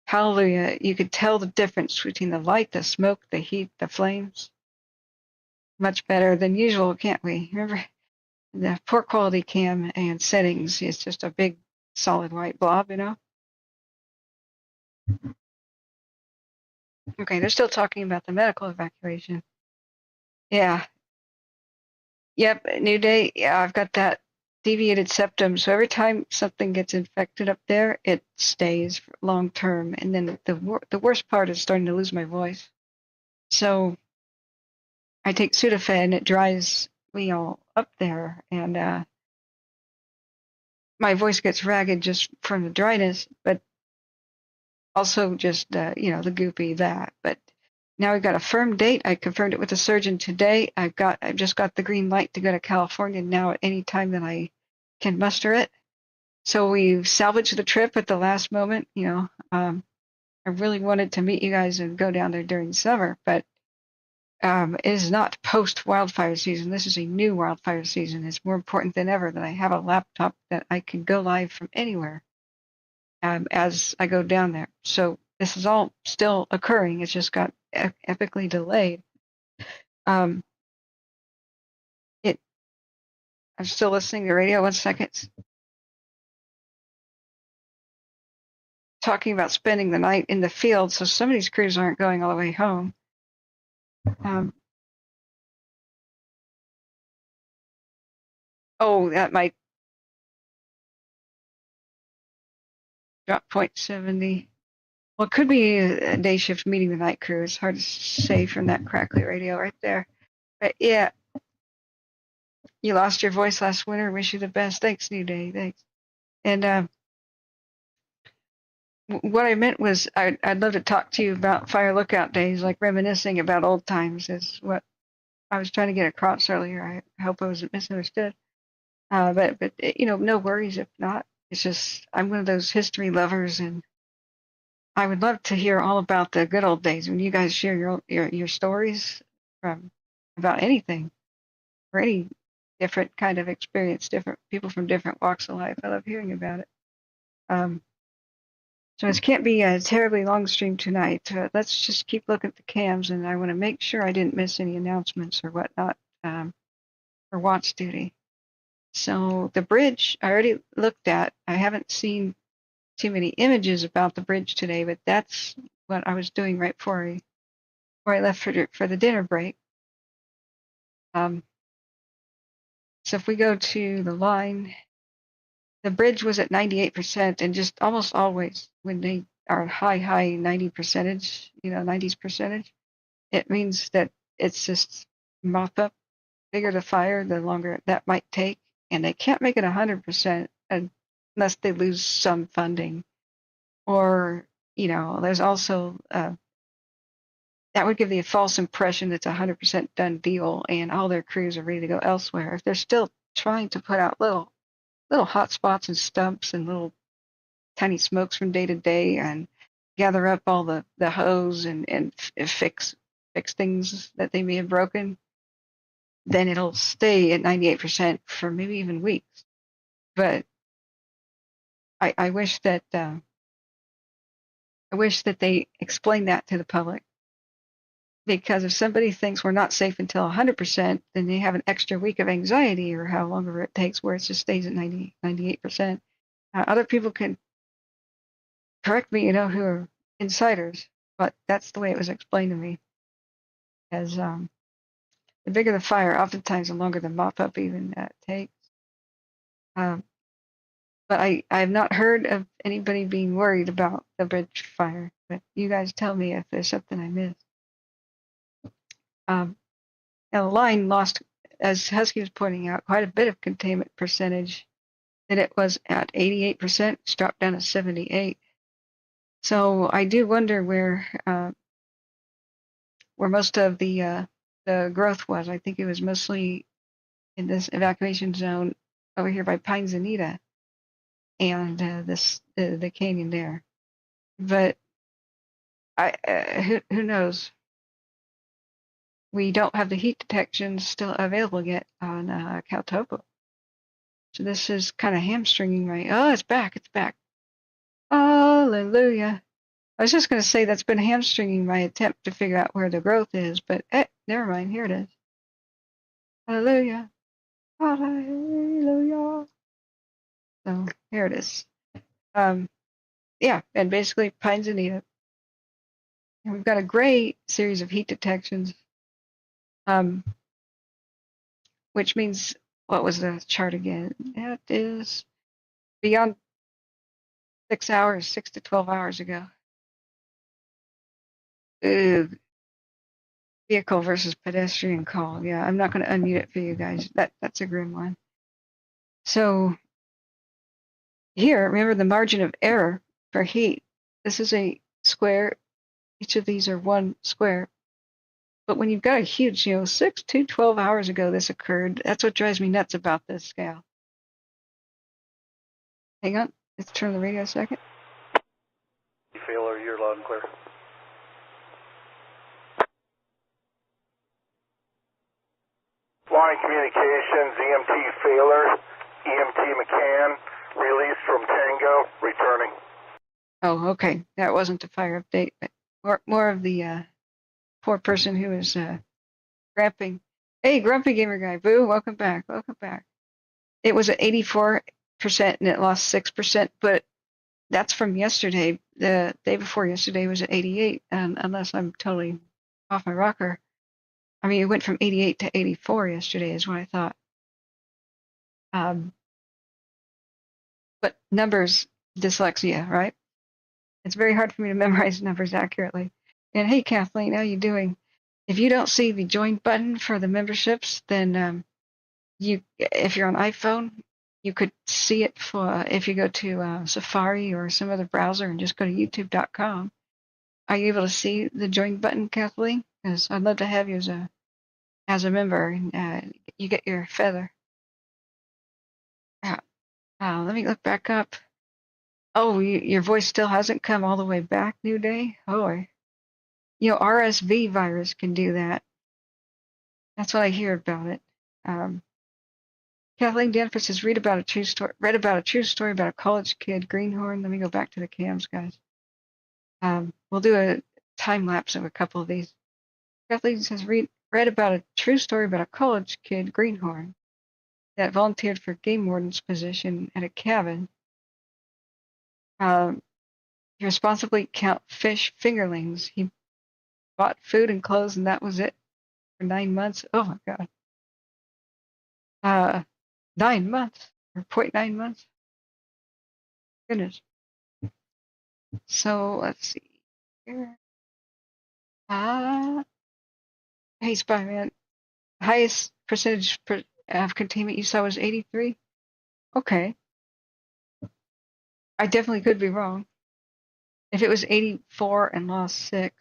Hallelujah. You could tell the difference between the light, the smoke, the heat, the flames. Much better than usual, can't we? Remember, the poor quality cam and settings, it's just a big solid white blob, you know? Okay, they're still talking about the medical evacuation. Yeah. Yep, new day. Yeah, I've got that deviated septum. So every time something gets infected up there, it stays long term. And then the worst part is starting to lose my voice. So I take Sudafed and it dries me all up there. And my voice gets ragged just from the dryness, but also just, the goopy that. But now we've got a firm date. I confirmed it with the surgeon today. I've just got the green light to go to California now at any time that I can muster it. So we've salvaged the trip at the last moment. I really wanted to meet you guys and go down there during summer, but it is not post wildfire season. This is a new wildfire season. It's more important than ever that I have a laptop that I can go live from anywhere as I go down there. So this is all still occurring. It's just got epically delayed. I'm still listening to the radio. 1 second. talking about spending the night in the field, so some of these crews aren't going all the way home. Oh, that might drop point 70. Well, it could be a day shift meeting the night crew. It's hard to say from that crackly radio right there. But yeah, you lost your voice last winter. Wish you the best. Thanks, New Day. Thanks. And what I meant was I'd love to talk to you about fire lookout days, like reminiscing about old times is what I was trying to get across earlier. I hope I wasn't misunderstood. But no worries if not. It's just I'm one of those history lovers, and I would love to hear all about the good old days when you guys share your stories from about anything or any different kind of experience, different people from different walks of life. I love hearing about it. So it can't be a terribly long stream tonight. Let's just keep looking at the cams, and I want to make sure I didn't miss any announcements or whatnot for watch duty. So the bridge I already looked at. I haven't seen too many images about the bridge today, but that's what I was doing right before I left for the dinner break. So if we go to the line, the bridge was at 98%, and just almost always when they are high 90 percentage, 90s percentage, it means that it's just mop up. Bigger the fire, the longer that might take, and they can't make it 100% unless they lose some funding. Or, there's also that would give the false impression it's a 100% done deal and all their crews are ready to go elsewhere. If they're still trying to put out little hot spots and stumps and little tiny smokes from day to day and gather up all the hose and fix things that they may have broken, then it'll stay at 98% for maybe even weeks. But I wish that they explain that to the public, because if somebody thinks we're not safe until 100%, then they have an extra week of anxiety or how longer it takes where it just stays at 98%. Other people can correct me, who are insiders, but that's the way it was explained to me. As the bigger the fire, oftentimes the longer the mop up even takes. But I have not heard of anybody being worried about the bridge fire. But you guys tell me if there's something I missed. Now the line lost, as Husky was pointing out, quite a bit of containment percentage. That it was at 88%, it's dropped down to 78. So I do wonder where most of the growth was. I think it was mostly in this evacuation zone over here by Pines Anita and the canyon there. But who knows? We don't have the heat detection still available yet on Caltopo. So this is kind of hamstringing my. Oh, it's back! It's back! Hallelujah! I was just going to say that's been hamstringing my attempt to figure out where the growth is, but never mind. Here it is. Hallelujah! Hallelujah! So here it is. Yeah, and basically Pines Anita. And we've got a gray series of heat detections, which means, what was the chart again? That is beyond 6 hours, 6 to 12 hours ago. Ooh. Vehicle versus pedestrian call. Yeah, I'm not going to unmute it for you guys. That's a grim one. So here, remember the margin of error for heat. This is a square. Each of these are one square. But when you've got a huge, 6 to 12 hours ago this occurred, that's what drives me nuts about this scale. Hang on, let's turn the radio a second. Failure, you're loud and clear. Line communications, EMT Failer, EMT McCann, release from Tango, returning. Oh, okay. That wasn't a fire update, but more of the poor person who was gramping. Hey, Grumpy Gamer Guy, boo, welcome back, welcome back. It was at 84% and it lost 6%, but that's from yesterday. the day before yesterday was at 88, and unless I'm totally off my rocker. I mean, it went from 88 to 84 yesterday is what I thought. But numbers, dyslexia, right? It's very hard for me to memorize numbers accurately. And hey, Kathleen, how you doing? If you don't see the join button for the memberships, then if you're on iPhone, you could see it if you go to Safari or some other browser and just go to youtube.com. Are you able to see the join button, Kathleen? Because I'd love to have you as a member, and you get your feather. Let me look back up. Oh, your voice still hasn't come all the way back, New Day? Oh, RSV virus can do that. That's what I hear about it. Kathleen Danforth says, read about a true story about a college kid, Greenhorn. Let me go back to the cams, guys. We'll do a time lapse of a couple of these. Kathleen says, read about a true story about a college kid, Greenhorn, that volunteered for game warden's position at a cabin. He responsibly count fish fingerlings. He bought food and clothes, and that was it for 9 months. Oh my God. 9 months or 0.9 months. Goodness. So let's see here. Hey, Spyman. Highest percentage of containment you saw was 83? Okay. I definitely could be wrong. If it was 84 and lost 6,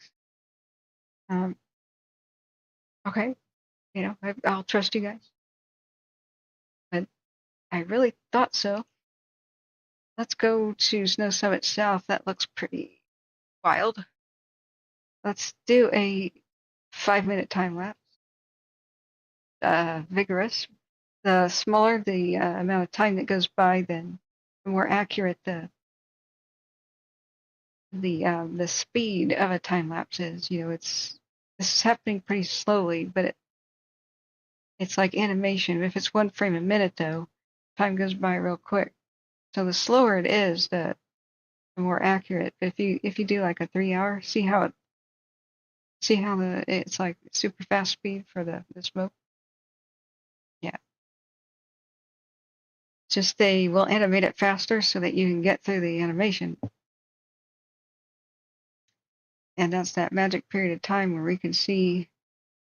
okay. I'll trust you guys. But I really thought so. Let's go to Snow Summit South. That looks pretty wild. Let's do a 5-minute time lapse. Vigorous. The smaller the amount of time that goes by, then the more accurate the speed of a time lapse is. This is happening pretty slowly, but it's like animation. If it's 1 frame a minute, though, time goes by real quick. So the slower it is, the more accurate. If you do like a 3-hour, see how it's like super fast speed for the smoke. Yeah. Just they will animate it faster so that you can get through the animation. And that's that magic period of time where we can see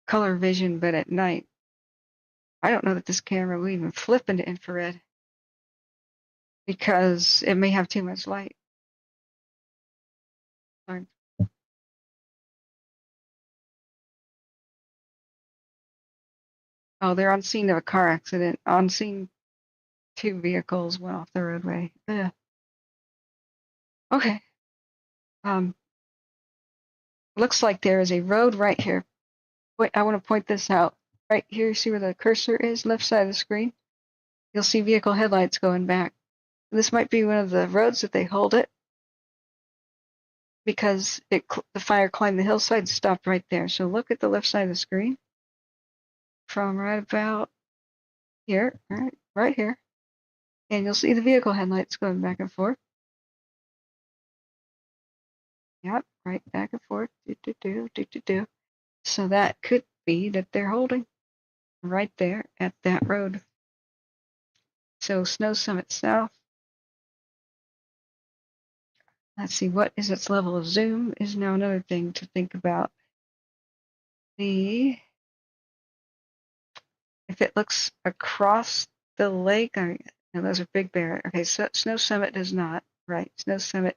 color vision, but at night. I don't know that this camera will even flip into infrared because it may have too much light. Sorry. Oh, they're on scene of a car accident. On scene, 2 vehicles went off the roadway. Ugh. Okay. Looks like there is a road right here. Wait, I want to point this out. Right here, see where the cursor is? Left side of the screen. You'll see vehicle headlights going back. This might be one of the roads that they hold it because the fire climbed the hillside and stopped right there. So look at the left side of the screen from right about here, right here. And you'll see the vehicle headlights going back and forth. Yep, right back and forth. Do. So that could be that they're holding right there at that road. So Snow Summit South. Let's see, what is its level of zoom is now another thing to think about. If it looks across the lake, no, those are Big Bear. Okay, so Snow Summit does not, right? Snow Summit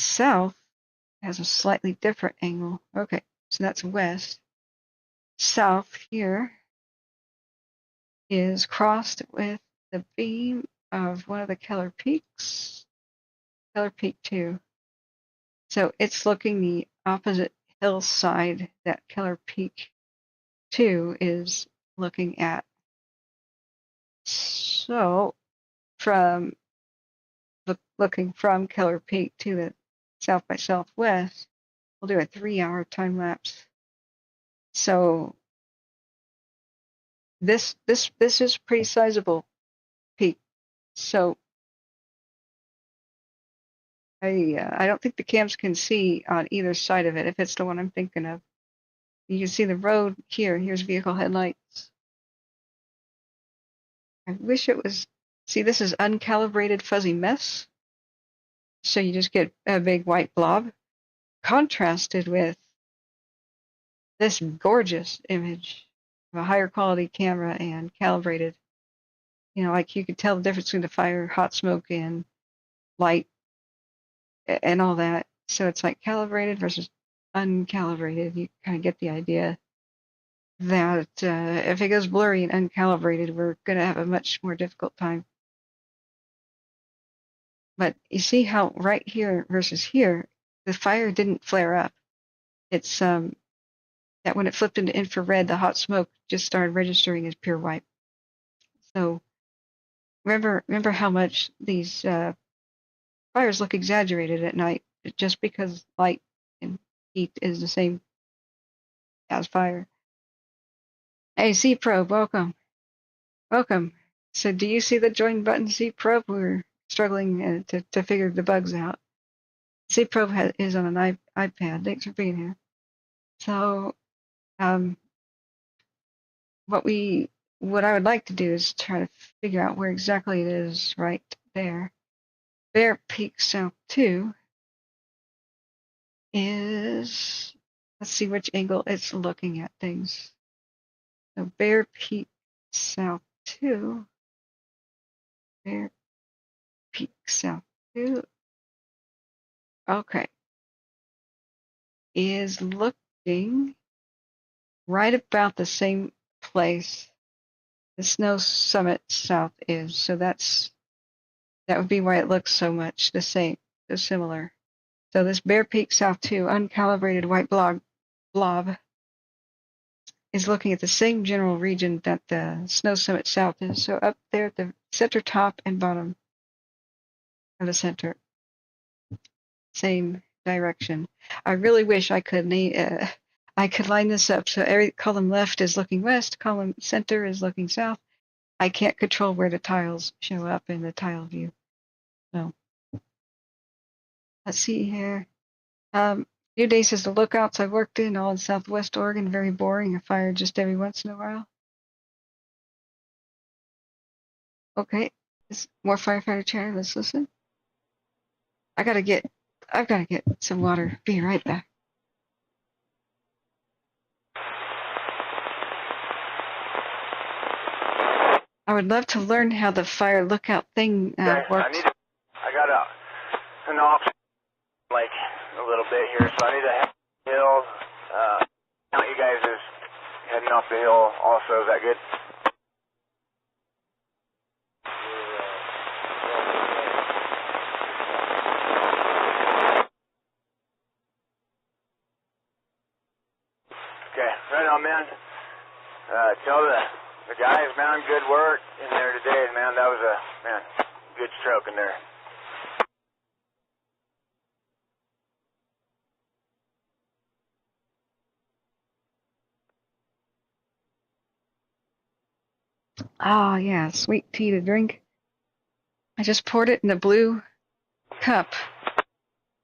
South has a slightly different angle. Okay, so that's west. South here is crossed with the beam of one of the Keller Peaks, Keller Peak 2. So it's looking the opposite hillside that Keller Peak 2 is looking at. So looking from Keller Peak to the south by southwest, we'll do a 3-hour time lapse. So this is pretty sizable peak. So I don't think the cams can see on either side of it, if it's the one I'm thinking of. You can see the road here. Here's vehicle headlights. I wish it was... See, this is uncalibrated fuzzy mess. So you just get a big white blob contrasted with this gorgeous image of a higher quality camera and calibrated. You know, like you could tell the difference between the fire, hot smoke, and light and all that. So it's like calibrated versus uncalibrated. You kind of get the idea that if it goes blurry and uncalibrated, we're going to have a much more difficult time. But you see how right here versus here, the fire didn't flare up. It's that when it flipped into infrared, the hot smoke just started registering as pure white. So remember how much these fires look exaggerated at night, just because light and heat is the same as fire. Hey, C-Probe, welcome. Welcome. So do you see the join button, C-Probe? We're struggling to figure the bugs out. C-Probe is on an iPad. Thanks for being here. So what I would like to do is try to figure out where exactly it is right there. Bear Peak South 2 is, let's see which angle it's looking at things. So Bear Peak South 2, Bear Peak South 2, okay, is looking right about the same place the Snow Summit South is. So that would be why it looks so much the same, so similar. So this Bear Peak South 2 uncalibrated white blob is looking at the same general region that the Snow Summit South is. So up there at the center top and bottom of the center. Same direction. I really wish I could line this up so every column left is looking west, column center is looking south. I can't control where the tiles show up in the tile view. So let's see here. New Day says the lookouts I've worked in all in Southwest Oregon, very boring. A fire just every once in a while. Okay, more firefighter chatter. Let's listen. I've got to get some water. Be right back. I would love to learn how the fire lookout thing works. I got an option, like a little bit here, so I need to head up the hill. Count you guys as heading off the hill also. Is that good? Okay, right on, man. Tell the guys, man, good work in there today, man. That was a good stroke in there. Oh yeah, sweet tea to drink. I just poured it in a blue cup,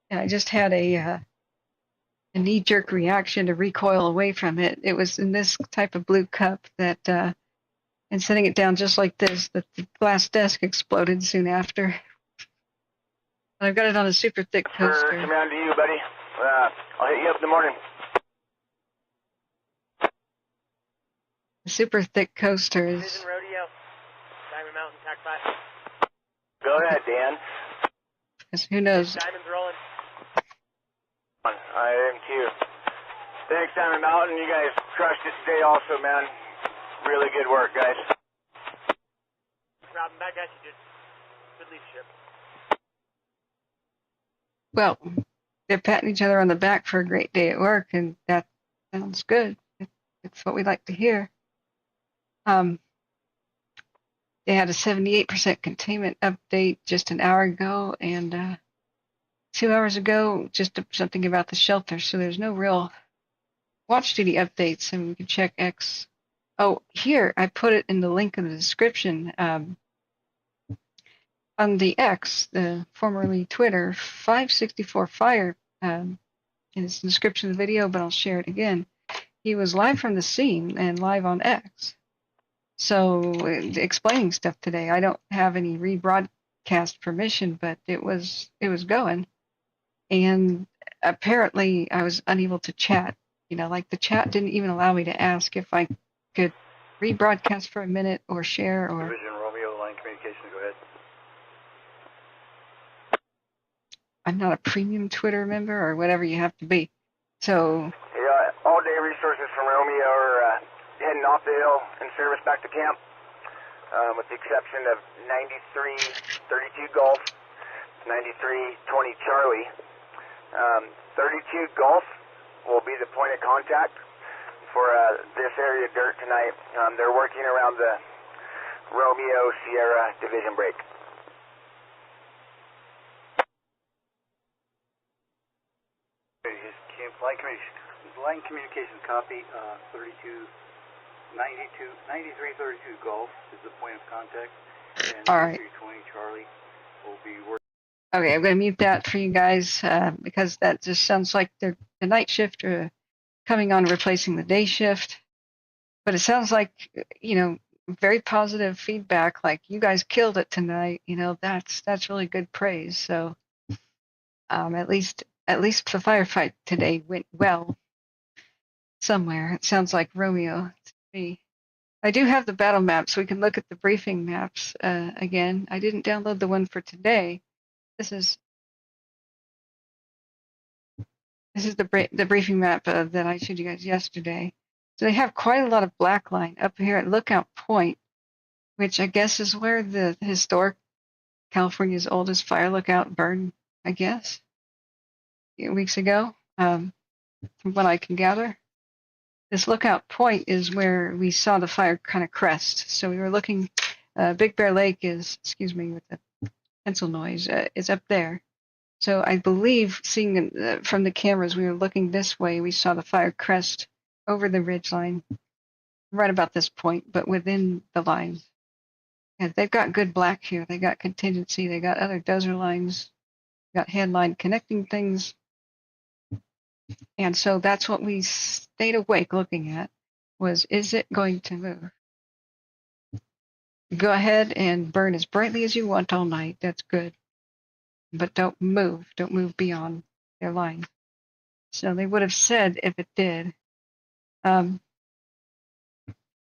and I just had a knee-jerk reaction to recoil away from it. It was in this type of blue cup that, and setting it down just like this, that the glass desk exploded soon after. And I've got it on a super thick coaster. Come down to you, buddy. I'll hit you up in the morning. A super thick coaster is... Vision Rodeo, Diamond Mountain, TAC 5. Go ahead, Dan. Because who knows? Diamond's rolling. I am too. Thanks, Diamond Mountain. You guys crushed it today also, man. Really good work, guys. Robin, back at you, dude. Good leadership. Well, they're patting each other on the back for a great day at work, and that sounds good. It's what we like to hear. They had a 78% containment update just an hour ago, and 2 hours ago, just something about the shelter. So there's no real watch duty updates, and we can check X. Oh, here, I put it in the link in the description. on the X, the formerly Twitter, 564 Fire, in its description of the video, but I'll share it again. He was live from the scene and live on X. So explaining stuff today. I don't have any rebroadcast permission, but it was going. And apparently I was unable to chat. You know, like the chat didn't even allow me to ask if I could rebroadcast for a minute or share or. Division Romeo, line communication, go ahead. I'm not a premium Twitter member or whatever you have to be. So. Yeah, all day resources from Romeo are heading off the hill in service back to camp, with the exception of 9332 Golf, 9320 Charlie. 32 Golf will be the point of contact for this area of dirt tonight. They're working around the Romeo Sierra division break. Line communications copy, 9332 Golf is the point of contact, and all right. 9320 Charlie will be working. Okay, I'm going to mute that for you guys because that just sounds like the night shift coming on replacing the day shift. But it sounds like, you know, very positive feedback, like you guys killed it tonight. You know, that's really good praise. So at least the firefight today went well somewhere. It sounds like Romeo to me. I do have the battle map, so we can look at the briefing maps again. I didn't download the one for today. This is the briefing map that I showed you guys yesterday. So they have quite a lot of black line up here at Lookout Point, which I guess is where the historic California's oldest fire lookout burned, I guess, weeks ago, from what I can gather. This Lookout Point is where we saw the fire kind of crest. So we were looking, Big Bear Lake is, excuse me with the pencil noise, is up there. So I believe, seeing from the cameras, we were looking this way, we saw the fire crest over the ridge line, right about this point, but within the lines. And they've got good black here. They got contingency. They got other dozer lines, got headline connecting things. And so that's what we stayed awake looking at, was, is it going to move? Go ahead and burn as brightly as you want all night. That's good. But don't move. Don't move beyond their line. So they would have said if it did.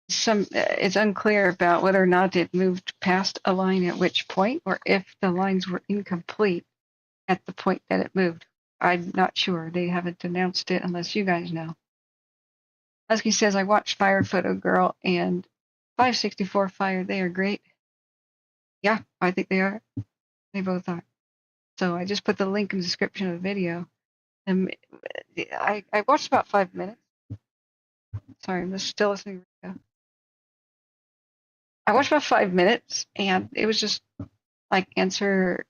It's unclear about whether or not it moved past a line at which point, or if the lines were incomplete at the point that it moved. I'm not sure. They haven't announced it unless you guys know. Husky says, I watched Fire Photo Girl and 564 Fire. They are great. Yeah, I think they are. They both are. So I just put the link in the description of the video. And I watched about 5 minutes. Sorry, I'm just still listening. I watched about 5 minutes, and it was just like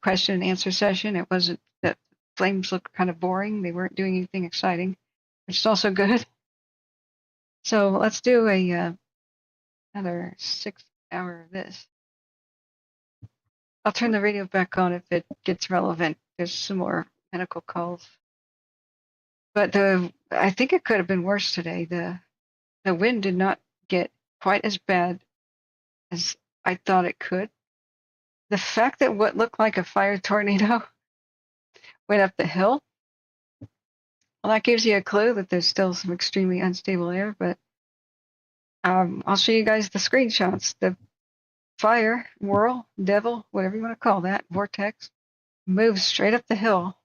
question and answer session. It wasn't that flames looked kind of boring. They weren't doing anything exciting, which is also good. So let's do another 6 hour of this. I'll turn the radio back on if it gets relevant. There's some more medical calls. But I think it could have been worse today. The wind did not get quite as bad as I thought it could. The fact that what looked like a fire tornado went up the hill, well, that gives you a clue that there's still some extremely unstable air. But I'll show you guys the screenshots. The fire, whirl, devil, whatever you want to call that, vortex, moves straight up the hill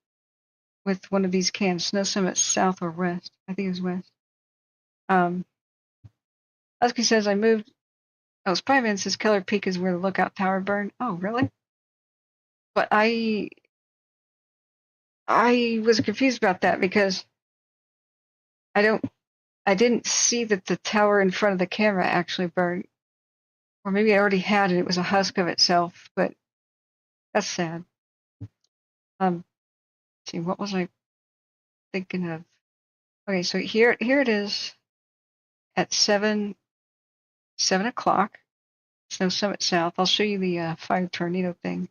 with one of these cams. Snow Summit south or west. I think it was west. Husky says I moved. Oh, Spyman says Keller Peak is where the lookout tower burned. Oh, really? But I was confused about that because I didn't see that the tower in front of the camera actually burned. Or maybe I already had it. It was a husk of itself, but that's sad. Let's see, what was I thinking of? Okay, so here it is at 7 o'clock. Snow Summit South. I'll show you the fire tornado thing.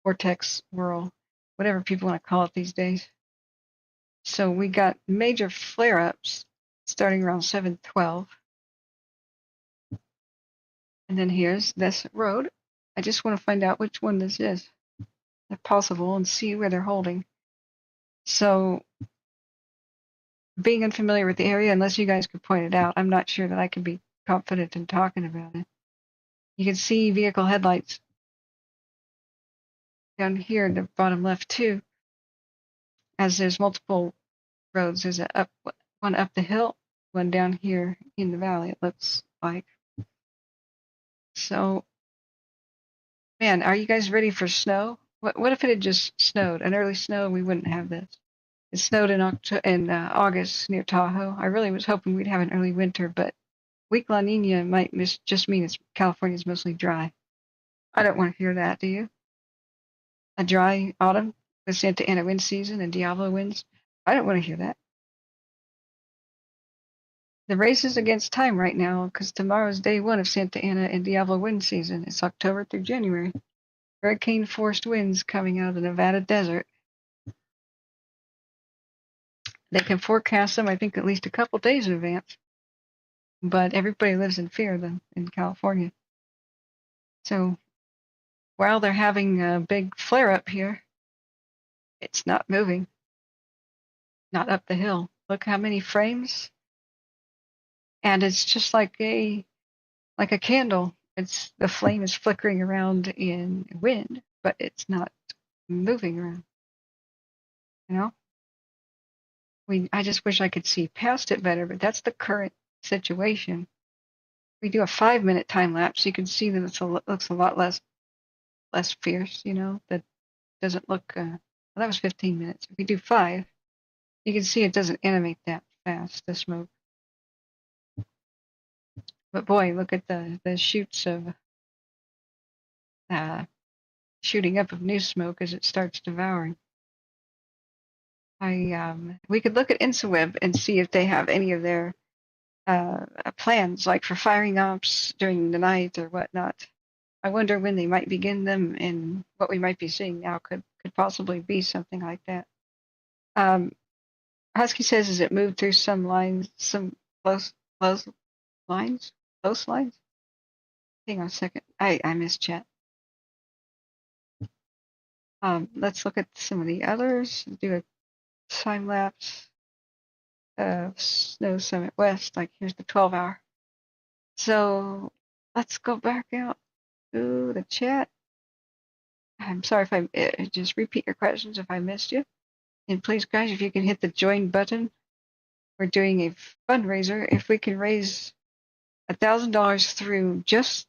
vortex whirl, whatever people want to call it these days. So we got major flare-ups starting around 7:12. And then here's this road. I just want to find out which one this is, if possible, and see where they're holding. So, being unfamiliar with the area, unless you guys could point it out, I'm not sure that I can be confident in talking about it. You can see vehicle headlights down here in the bottom left too, as there's multiple roads. There's one up the hill, one down here in the valley, it looks like. So, man, are you guys ready for snow? What if it had just snowed? An early snow, we wouldn't have this. It snowed in August near Tahoe. I really was hoping we'd have an early winter, but weak La Nina might just mean California's mostly dry. I don't want to hear that, do you? A dry autumn with Santa Ana wind season and Diablo winds? I don't want to hear that. The race is against time right now because tomorrow's day one of Santa Ana and Diablo wind season. It's October through January. Hurricane force winds coming out of the Nevada desert. They can forecast them, I think, at least a couple days in advance. But everybody lives in fear of them in California. So while they're having a big flare up here, it's not moving. Not up the hill. Look how many frames. And it's just like a candle. The flame is flickering around in wind, but it's not moving around. You know? I just wish I could see past it better, but that's the current situation. We do a 5-minute time lapse, you can see that it looks a lot less fierce, you know, that doesn't look, well, that was 15 minutes. If we do 5, you can see it doesn't animate that fast, the smoke. But boy, look at the shoots of, shooting up of new smoke as it starts devouring. We could look at InsaWeb and see if they have any of their plans, like for firing ops during the night or whatnot. I wonder when they might begin them, and what we might be seeing now could possibly be something like that. Husky says, "Is it moved through some lines, some close lines? Close lines?" Hang on a second. I missed chat. Let's look at some of the others. Do a time lapse of Snow Summit West. Like here's the 12-hour. So let's go back out to the chat. I'm sorry if I just repeat your questions if I missed you. And please, guys, if you can hit the join button. We're doing a fundraiser. If we can raise $1,000 through just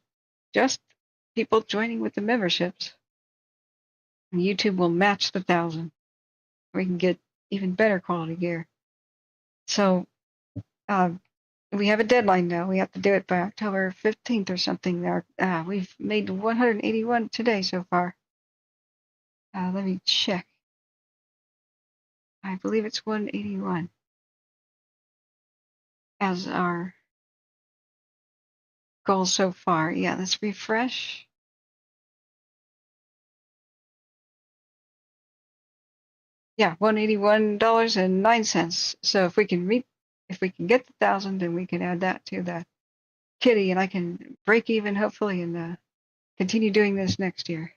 people joining with the memberships, and YouTube will match the 1,000. We can get even better quality gear. So we have a deadline now. We have to do it by October 15th or something. There, we've made 181 today so far. Let me check. I believe it's 181 as our goal so far. Yeah, let's refresh. Yeah, $181.09. So if we can get the 1,000, then we can add that to the kitty, and I can break even hopefully, and continue doing this next year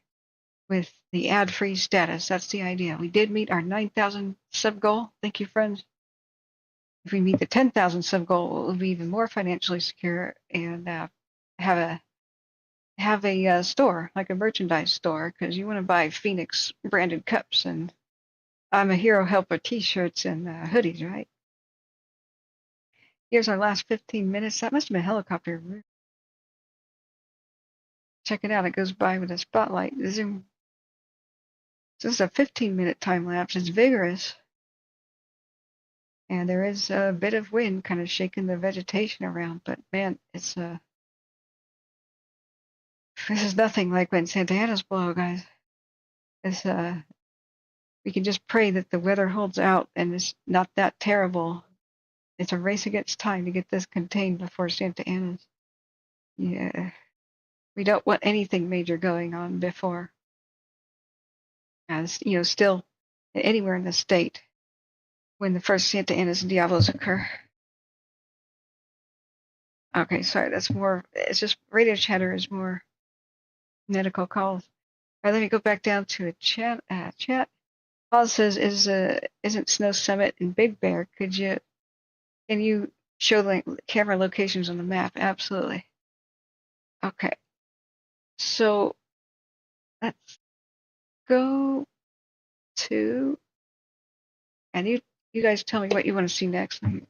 with the ad-free status. That's the idea. We did meet our 9,000 sub goal. Thank you, friends. If we meet the 10,000 sub goal, we'll be even more financially secure and have a store, like a merchandise store, because you want to buy Phoenix branded cups and I'm a Hero Helper t-shirts and hoodies, right? Here's our last 15 minutes. That must have been a helicopter. Check it out. It goes by with a spotlight. Zoom. So this is a 15-minute time lapse. It's vigorous. And there is a bit of wind kind of shaking the vegetation around. But man, this is nothing like when Santa Ana's blow, guys. We can just pray that the weather holds out and it's not that terrible. It's a race against time to get this contained before Santa Ana's. Yeah. We don't want anything major going on before. as still anywhere in the state when the first Santa Anas and Diablos occur. Okay, sorry, that's more. It's just radio chatter is more medical calls. All right, let me go back down to a chat. Paul says, isn't Snow Summit and Big Bear? Can you show the camera locations on the map? Absolutely. Okay. So let's go to, and you guys tell me what you want to see next. Incident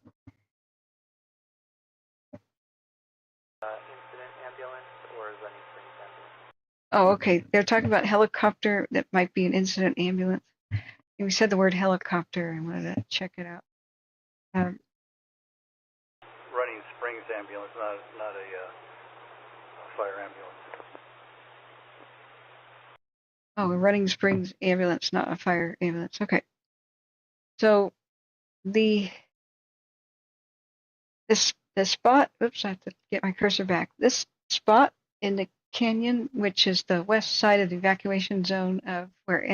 ambulance or running springs ambulance? Oh, okay. They're talking about helicopter that might be an incident ambulance. And we said the word helicopter. I wanted to check it out. Running Springs ambulance, not a fire ambulance. Oh, a Running Springs ambulance, not a fire ambulance. Okay. So the spot. Oops, I have to get my cursor back. This spot in the canyon, which is the west side of the evacuation zone of where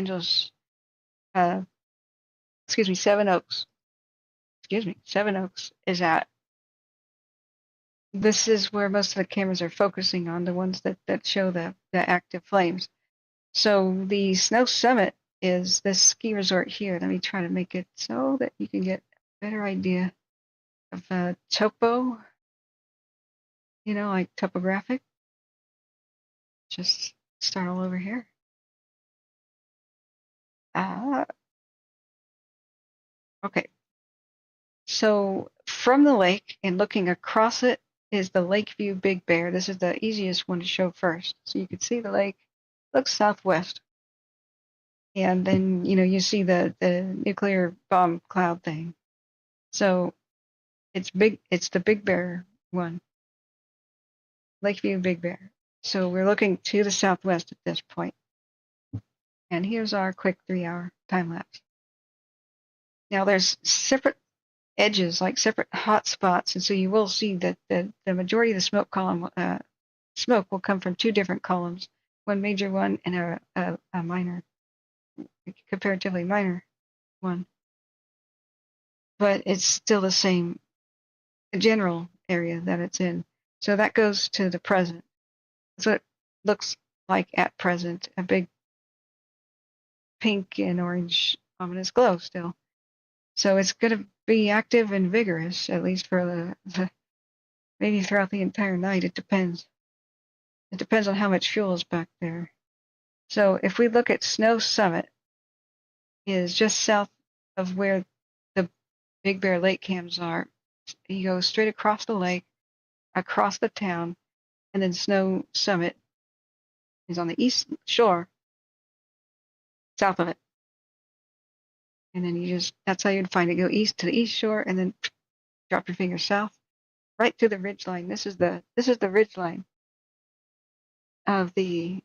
Seven Oaks is at. This is where most of the cameras are focusing on, the ones that show the active flames. So the Snow Summit is this ski resort here. Let me try to make it so that you can get a better idea of topo, like topographic. Just start all over here. Okay. So from the lake and looking across it is the Lakeview Big Bear. This is the easiest one to show first. So you can see the lake looks southwest. And then, you see the nuclear bomb cloud thing. So it's the Big Bear one. Lakeview Big Bear. So we're looking to the southwest at this point. And here's our quick 3-hour time lapse. Now there's separate edges, like separate hot spots, and so you will see that the majority of the smoke column smoke will come from two different columns, one major one and a minor, comparatively minor one. But it's still the same general area that it's in. So that goes to the present. That's what it looks like at present, a big pink and orange ominous glow still. So it's going to be active and vigorous, at least for the maybe throughout the entire night. It depends. It depends on how much fuel is back there. So if we look at Snow Summit, is just south of where the Big Bear Lake cams are. You go straight across the lake, across the town, and then Snow Summit is on the east shore, south of it. And then that's how you'd find it. Go east to the east shore and then drop your finger south, right to the ridge line. This is the ridge line of the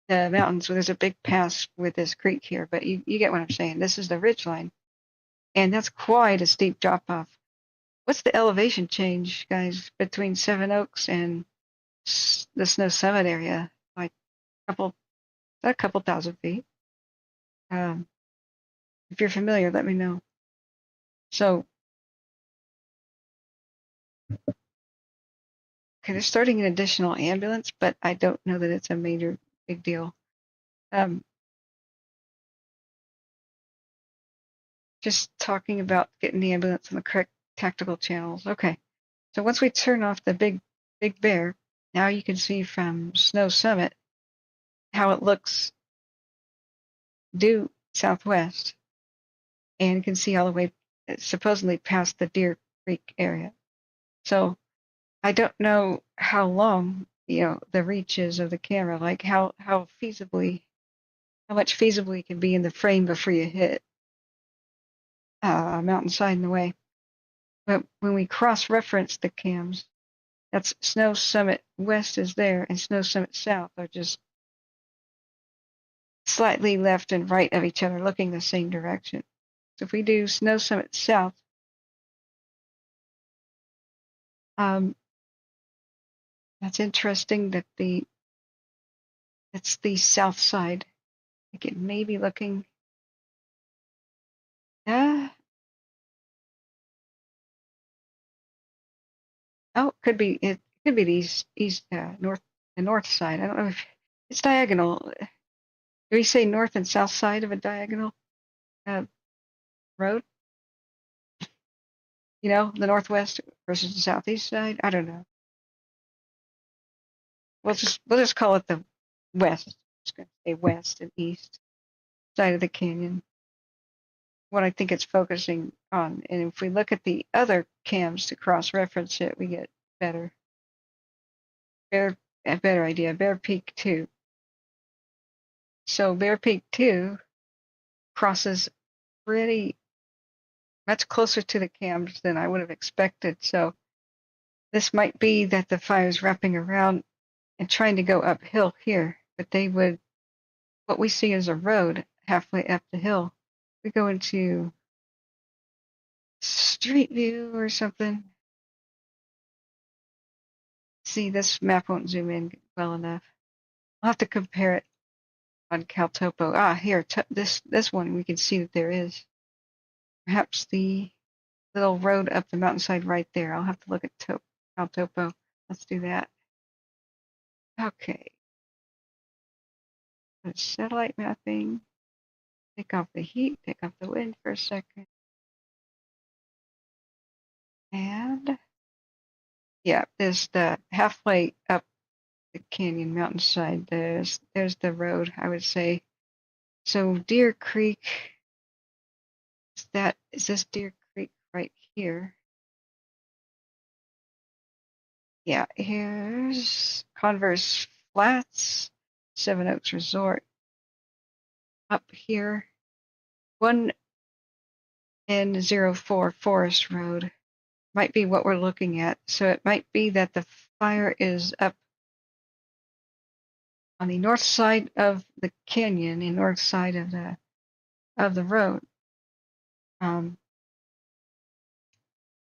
mountains. Where there's a big pass with this creek here, but you get what I'm saying. This is the ridge line. And that's quite a steep drop off. What's the elevation change, guys, between Seven Oaks and the Snow Summit area? Like a couple thousand feet. If you're familiar, let me know. So, okay, they're starting an additional ambulance, but I don't know that it's a big deal. Just talking about getting the ambulance on the correct tactical channels. Okay, so once we turn off the Big Bear, now you can see from Snow Summit how it looks due southwest, and you can see all the way supposedly past the Deer Creek area. So I don't know how long the reach is of the camera, like how much feasibly can be in the frame before you hit a mountainside in the way. But when we cross-reference the cams, that's Snow Summit West is there, and Snow Summit South are just slightly left and right of each other, looking the same direction. So if we do Snow Summit South, that's interesting that it's the south side think it may be looking. Oh, it could be the north side. I don't know if it's diagonal. Do we say north and south side of a diagonal road? You know, the northwest versus the southeast side. I don't know. We'll just call it the west. Just gonna say west and east side of the canyon. What I think it's focusing on, and if we look at the other cams to cross-reference it, we get a better idea. Bear Peak 2. So Bear Peak 2 crosses pretty much closer to the cams than I would have expected. So this might be that the fire's wrapping around and trying to go uphill here, but what we see is a road halfway up the hill. We go into Street View or something. See, this map won't zoom in well enough. I'll have to compare it on CalTopo. Here, this one we can see that there is perhaps the little road up the mountainside right there. I'll have to look at CalTopo. Let's do that. Okay. Satellite mapping. Take off the heat, take off the wind for a second. And yeah, there's the halfway up the canyon mountainside. There's the road, I would say. So Deer Creek, is this Deer Creek right here? Yeah, here's Converse Flats, Seven Oaks Resort. Up here, 1N04 Forest Road might be what we're looking at. So it might be that the fire is up on the north side of the canyon, the north side of the road.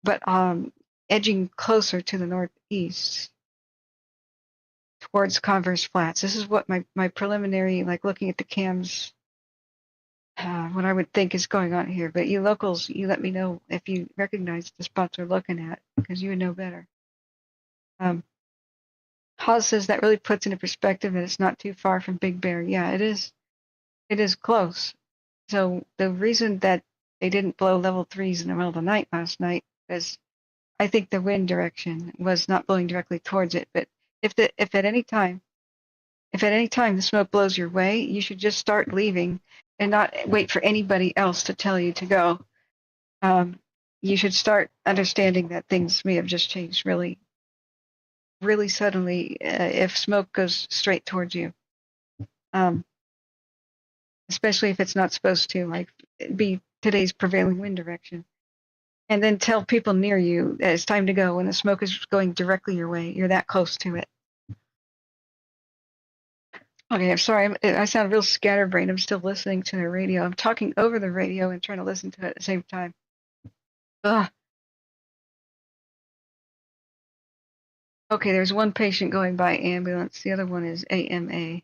But edging closer to the northeast towards Converse Flats. This is what my preliminary, like looking at the cams, what I would think is going on here. But you locals, you let me know if you recognize the spots we're looking at, because you would know better. Haas says that really puts into perspective that it's not too far from Big Bear. Yeah, it is. It is close. So the reason that they didn't blow level 3s in the middle of the night last night is I think the wind direction was not blowing directly towards it. But if at any time the smoke blows your way, you should just start leaving and not wait for anybody else to tell you to go. You should start understanding that things may have just changed really, really suddenly if smoke goes straight towards you. Especially if it's not supposed to, like, be today's prevailing wind direction. And then tell people near you that it's time to go when the smoke is going directly your way. You're that close to it. Okay, I'm sorry. I sound real scatterbrained. I'm still listening to the radio. I'm talking over the radio and trying to listen to it at the same time. Ugh. Okay, there's one patient going by ambulance. The other one is AMA.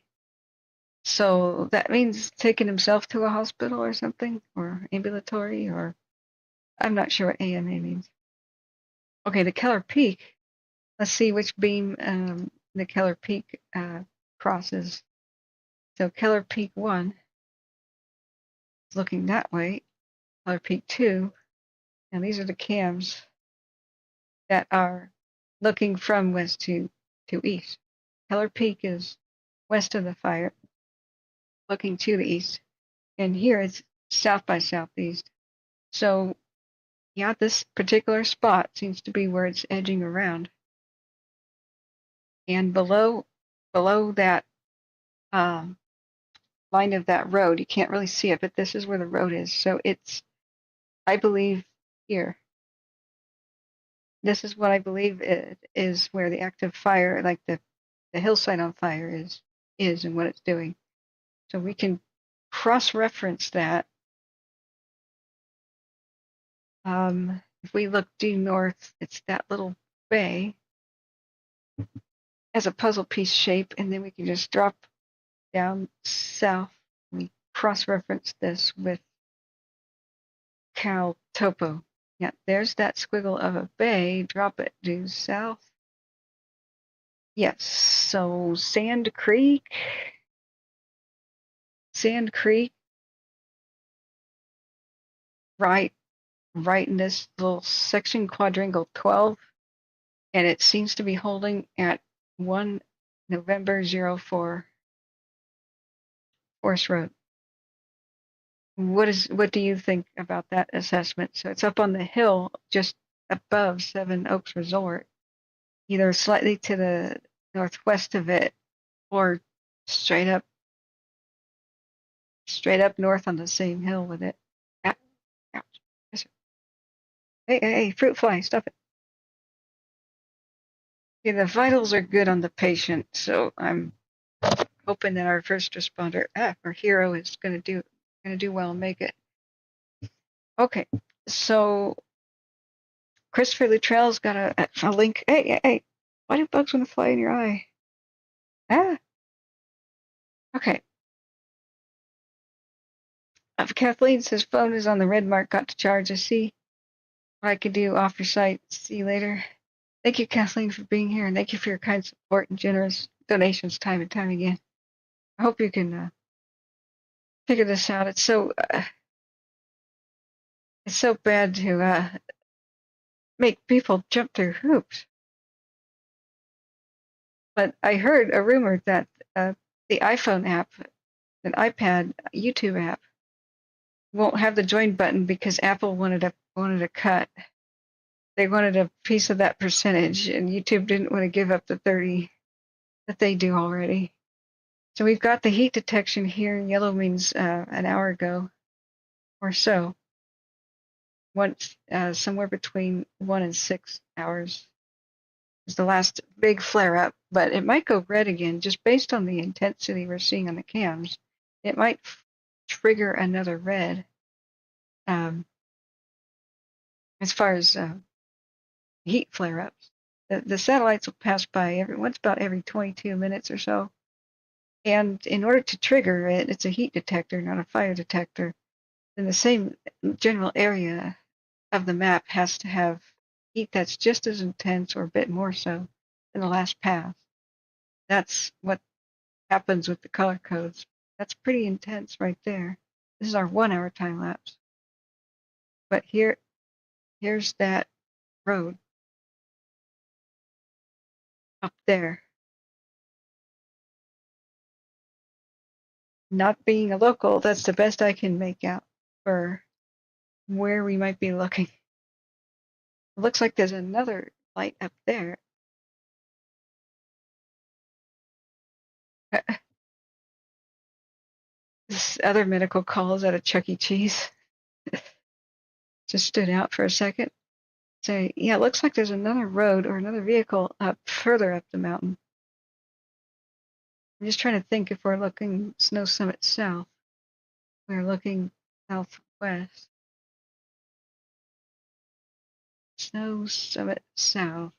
So that means taking himself to a hospital or something, or ambulatory, or I'm not sure what AMA means. Okay, the Keller Peak. Let's see which beam the Keller Peak crosses. So Keller Peak 1 is looking that way. Keller Peak 2, and these are the cams that are looking from west to east. Keller Peak is west of the fire, looking to the east, and here it's south by southeast. So yeah, this particular spot seems to be where it's edging around. And below that line of that road, you can't really see it, but this is where the road is. So it's, I believe, here. This is what I believe is where the active fire, like the hillside on fire is and what it's doing. So we can cross-reference that. If we look due north, it's that little bay as a puzzle piece shape, and then we can just drop down south. We cross-reference this with Cal Topo. Yeah, there's that squiggle of a bay. Drop it due south. Yes, so Sand Creek, right in this little section, quadrangle 12, and it seems to be holding at 1 November 04 Forest Road. What do you think about that assessment? So it's up on the hill just above Seven Oaks Resort, either slightly to the northwest of it or straight up north on the same hill with it. Ouch. Ouch. Yes, sir. Hey, fruit fly, stop it. Okay, the vitals are good on the patient, so I'm hoping that our first responder, our hero, is gonna do well and make it. Okay, so Christopher Luttrell's got a link. Hey, why do bugs want to fly in your eye? Ah. Okay. Kathleen says phone is on the red mark, got to charge. I see what I can do off your site. See you later. Thank you, Kathleen, for being here, and thank you for your kind support and generous donations time and time again. I hope you can figure this out. It's so bad to make people jump through hoops. But I heard a rumor that the iPhone app, an iPad YouTube app, won't have the join button because Apple wanted a cut. They wanted a piece of that percentage, and YouTube didn't want to give up the 30 that they do already. So we've got the heat detection here. Yellow means an hour ago or so. Once somewhere between 1 and 6 hours is the last big flare up, but it might go red again just based on the intensity we're seeing on the cams. It might trigger another red. As far as heat flare-ups, the satellites will pass by once about every 22 minutes or so, and in order to trigger it, it's a heat detector, not a fire detector. Then the same general area of the map has to have heat that's just as intense or a bit more so than the last pass. That's what happens with the color codes. That's pretty intense right there. This is our 1 hour time lapse. But here's that road up there. Not being a local, that's the best I can make out for where we might be looking. It looks like there's another light up there. This other medical call is at a Chuck E. Cheese. Just stood out for a second. So yeah, it looks like there's another road or another vehicle up further up the mountain. I'm just trying to think if we're looking Snow Summit south. We're looking southwest. Snow Summit south.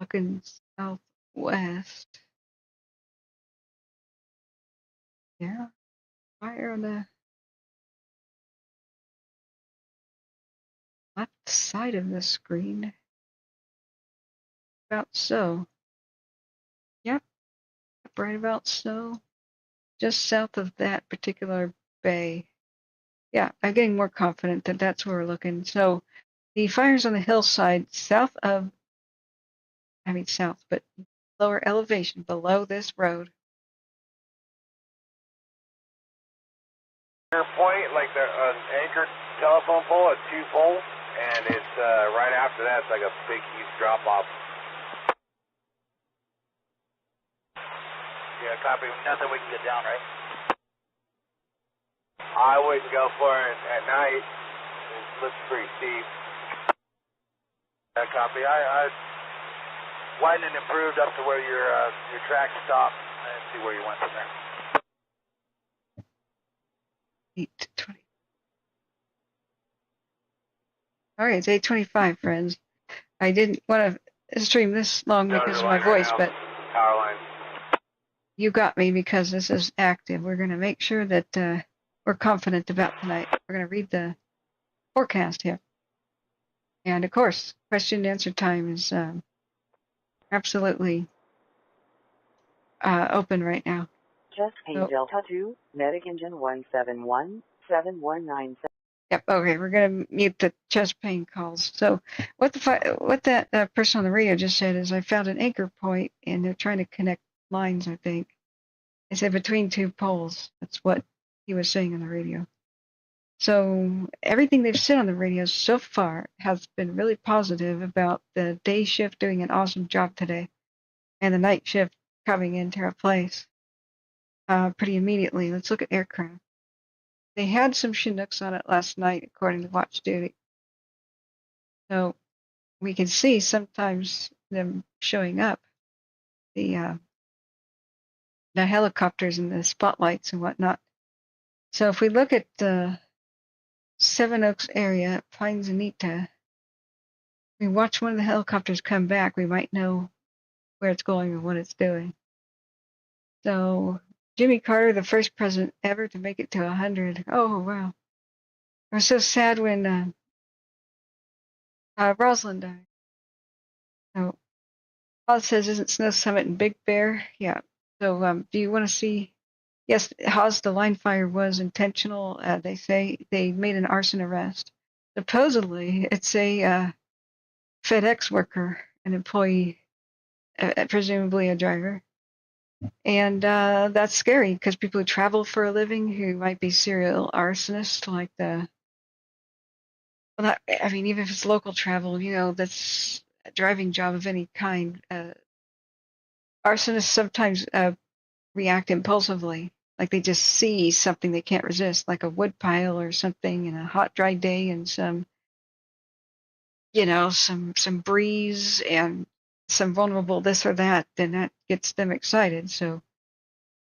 Looking southwest. Yeah. Fire on the left side of the screen. About so. Yep. Right about so. Just south of that particular bay. Yeah, I'm getting more confident that that's where we're looking. So the fire's on the hillside but lower elevation below this road. Point, like an anchored telephone pole, a 2-pole, and it's right after that, it's like a big, huge drop-off. Yeah, copy. Nothing we can get down, right? I wouldn't go for it at night. It looks pretty steep. Yeah, copy. I widened and improved up to where your track stopped, and see where you went from there. 8:20. All right, it's 8:25, friends. I didn't want to stream this long because of my voice, but power line. you got me because this is active. We're going to make sure that we're confident about tonight. We're going to read the forecast here. And of course, question and answer time is absolutely open right now. Chest pain Delta 2, medic engine 171-7197. Yep. Okay, we're gonna mute the chest pain calls. So, what that person on the radio just said is, I found an anchor point, and they're trying to connect lines. I think they said between two poles. That's what he was saying on the radio. So everything they've said on the radio so far has been really positive about the day shift doing an awesome job today, and the night shift coming in to replace pretty immediately. Let's look at aircraft. They had some Chinooks on it last night, according to watch duty. So we can see sometimes them showing up, the helicopters and the spotlights and whatnot. So if we look at the Seven Oaks area, Pines Anita, we watch one of the helicopters come back, we might know where it's going and what it's doing. So Jimmy Carter, the first president ever to make it to 100. Oh, wow. I was so sad when Rosalind died. So Oz says, isn't Snow Summit in Big Bear? Yeah. So do you want to see? Yes, Haas, the line fire was intentional. They say they made an arson arrest. Supposedly, it's a FedEx worker, an employee, presumably a driver. And that's scary because people who travel for a living who might be serial arsonists, like I mean, even if it's local travel, that's a driving job of any kind. Arsonists sometimes react impulsively, like they just see something they can't resist, like a wood pile or something in a hot, dry day, and some breeze and some vulnerable this or that, then that gets them excited. So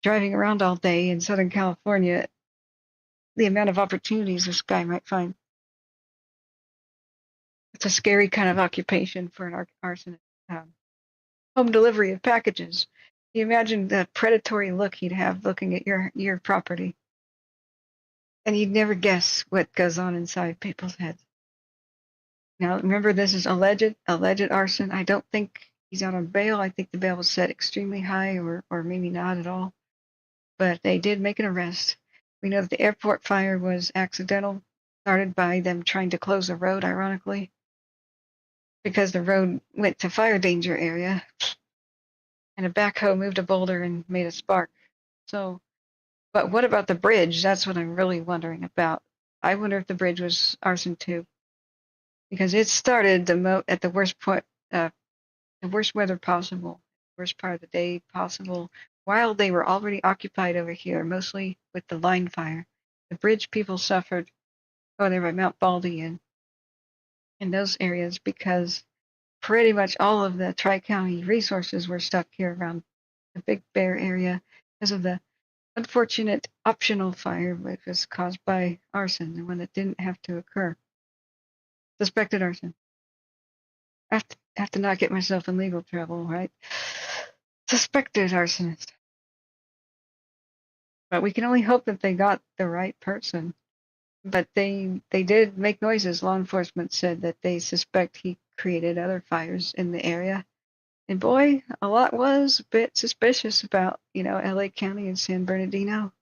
driving around all day in Southern California, the amount of opportunities this guy might find. It's a scary kind of occupation for an arsonist. Home delivery of packages. Can you imagine the predatory look he'd have looking at your property? And you'd never guess what goes on inside people's heads. Now, remember, this is alleged arson. I don't think he's out on bail. I think the bail was set extremely high, or maybe not at all. But they did make an arrest. We know that the airport fire was accidental, started by them trying to close the road, ironically, because the road went to fire danger area, and a backhoe moved a boulder and made a spark. So, but what about the bridge? That's what I'm really wondering about. I wonder if the bridge was arson too, because it started at the worst point, the worst weather possible, worst part of the day possible, while they were already occupied over here, mostly with the line fire. The bridge people suffered over there by Mount Baldy and in those areas, because pretty much all of the Tri-County resources were stuck here around the Big Bear area because of the unfortunate optional fire, which was caused by arson, the one that didn't have to occur. Suspected arson. I have to not get myself in legal trouble, right? Suspected arsonist. But we can only hope that they got the right person. But they did make noises. Law enforcement said that they suspect he created other fires in the area. And boy, a lot was a bit suspicious about, LA County and San Bernardino.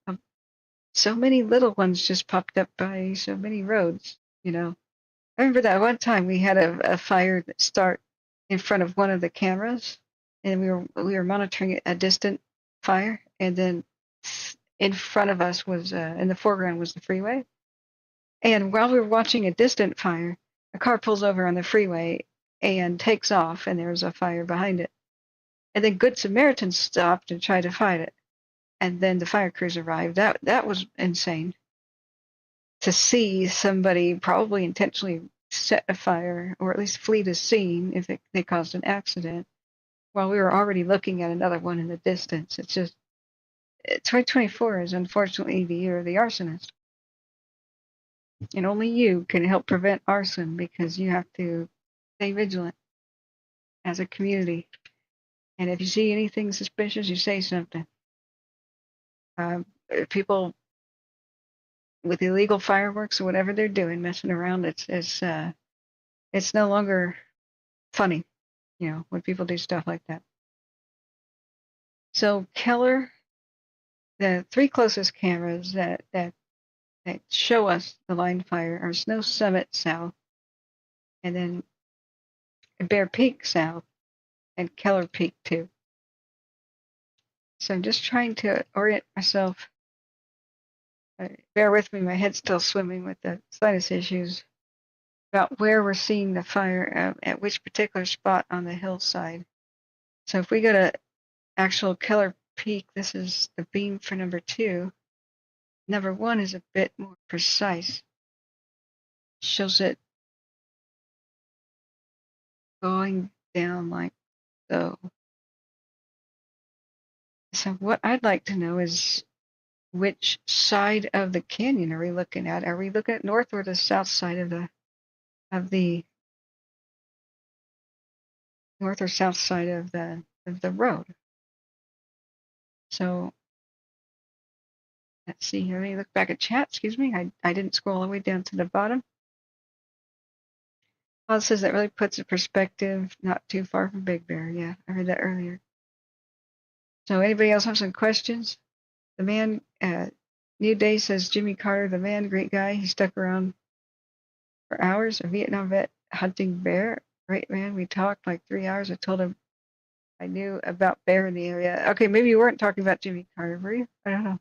So many little ones just popped up by so many roads, I remember that one time we had a fire that start in front of one of the cameras, and we were monitoring a distant fire, and then in front of us was in the foreground was the freeway. And while we were watching a distant fire, a car pulls over on the freeway and takes off, and there was a fire behind it. And then Good Samaritans stopped and tried to fight it. And then the fire crews arrived. That was insane. To see somebody probably intentionally set a fire, or at least flee the scene if they caused an accident, while we were already looking at another one in the distance. It's just, 2024 is unfortunately the year of the arsonist. And only you can help prevent arson, because you have to stay vigilant as a community. And if you see anything suspicious, you say something. People with illegal fireworks or whatever they're doing, messing around, it's no longer funny, when people do stuff like that. So Keller, the 3 closest cameras that show us the line fire are Snow Summit south, and then Bear Peak south, and Keller Peak too. So I'm just trying to orient myself. Bear with me, my head's still swimming with the sinus issues, about where we're seeing the fire at which particular spot on the hillside. So if we go to actual Keller Peak, this is the beam for number 2. Number 1 is a bit more precise. Shows it going down like so. So what I'd like to know is which side of the canyon are we looking at? Are we looking at north or the south side of the north or south side of the road? So let's see here. Let me look back at chat. Excuse me. I didn't scroll all the way down to the bottom. Well, it says that really puts it perspective, not too far from Big Bear. Yeah, I heard that earlier. So anybody else have some questions? The man, New Day says Jimmy Carter, the man, great guy. He stuck around for hours. A Vietnam vet hunting bear. Great man. We talked like 3 hours. I told him I knew about bear in the area. Okay, maybe you weren't talking about Jimmy Carter, were you? I don't know.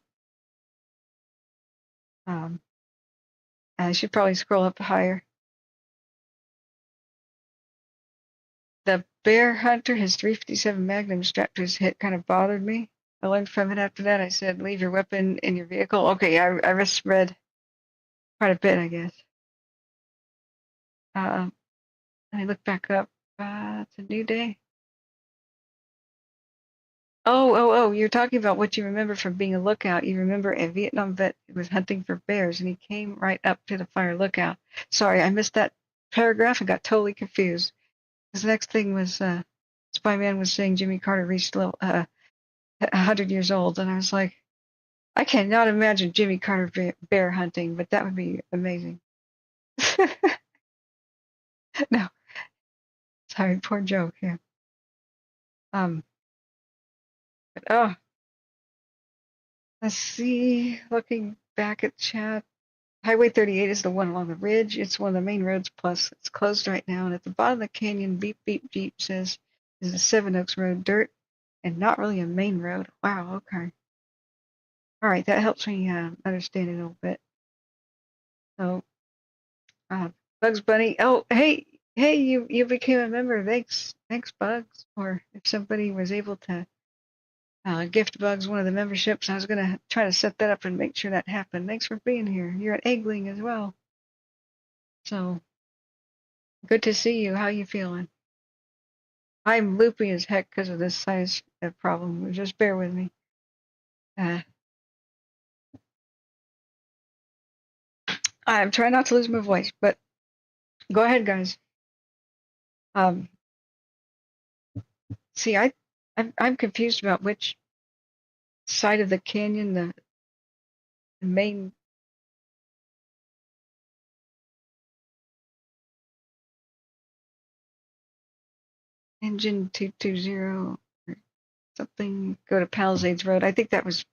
I should probably scroll up higher. The bear hunter, his 357 Magnum strapped to his hip, kind of bothered me. I learned from it after that. I said, leave your weapon in your vehicle. Okay, I misread quite a bit, I guess. Let me look back up. It's a new day. Oh, you're talking about what you remember from being a lookout. You remember a Vietnam vet who was hunting for bears, and he came right up to the fire lookout. Sorry, I missed that paragraph and got totally confused. This next thing was Spyman was saying Jimmy Carter reached 100 years old, and I was like, I cannot imagine Jimmy Carter bear hunting, but that would be amazing. No, sorry, poor joke here. But let's see. Looking back at chat, Highway 38 is the one along the ridge. It's one of the main roads. Plus, it's closed right now. And at the bottom of the canyon, beep beep Jeep says is the Seven Oaks Road, dirt, and not really a main road. Wow. Okay. All right, that helps me understand it a little bit. So, Bugs Bunny. Oh, hey, you became a member. Thanks, Bugs. Or if somebody was able to gift Bugs one of the memberships, I was gonna try to set that up and make sure that happened. Thanks for being here. You're at Eggling as well. So good to see you. How you feeling? I'm loopy as heck because of this sinus problem. Just bear with me. I'm trying not to lose my voice, but go ahead, guys. See, I'm confused about which side of the canyon the main engine 220 or something go to Palisades Road. I think that was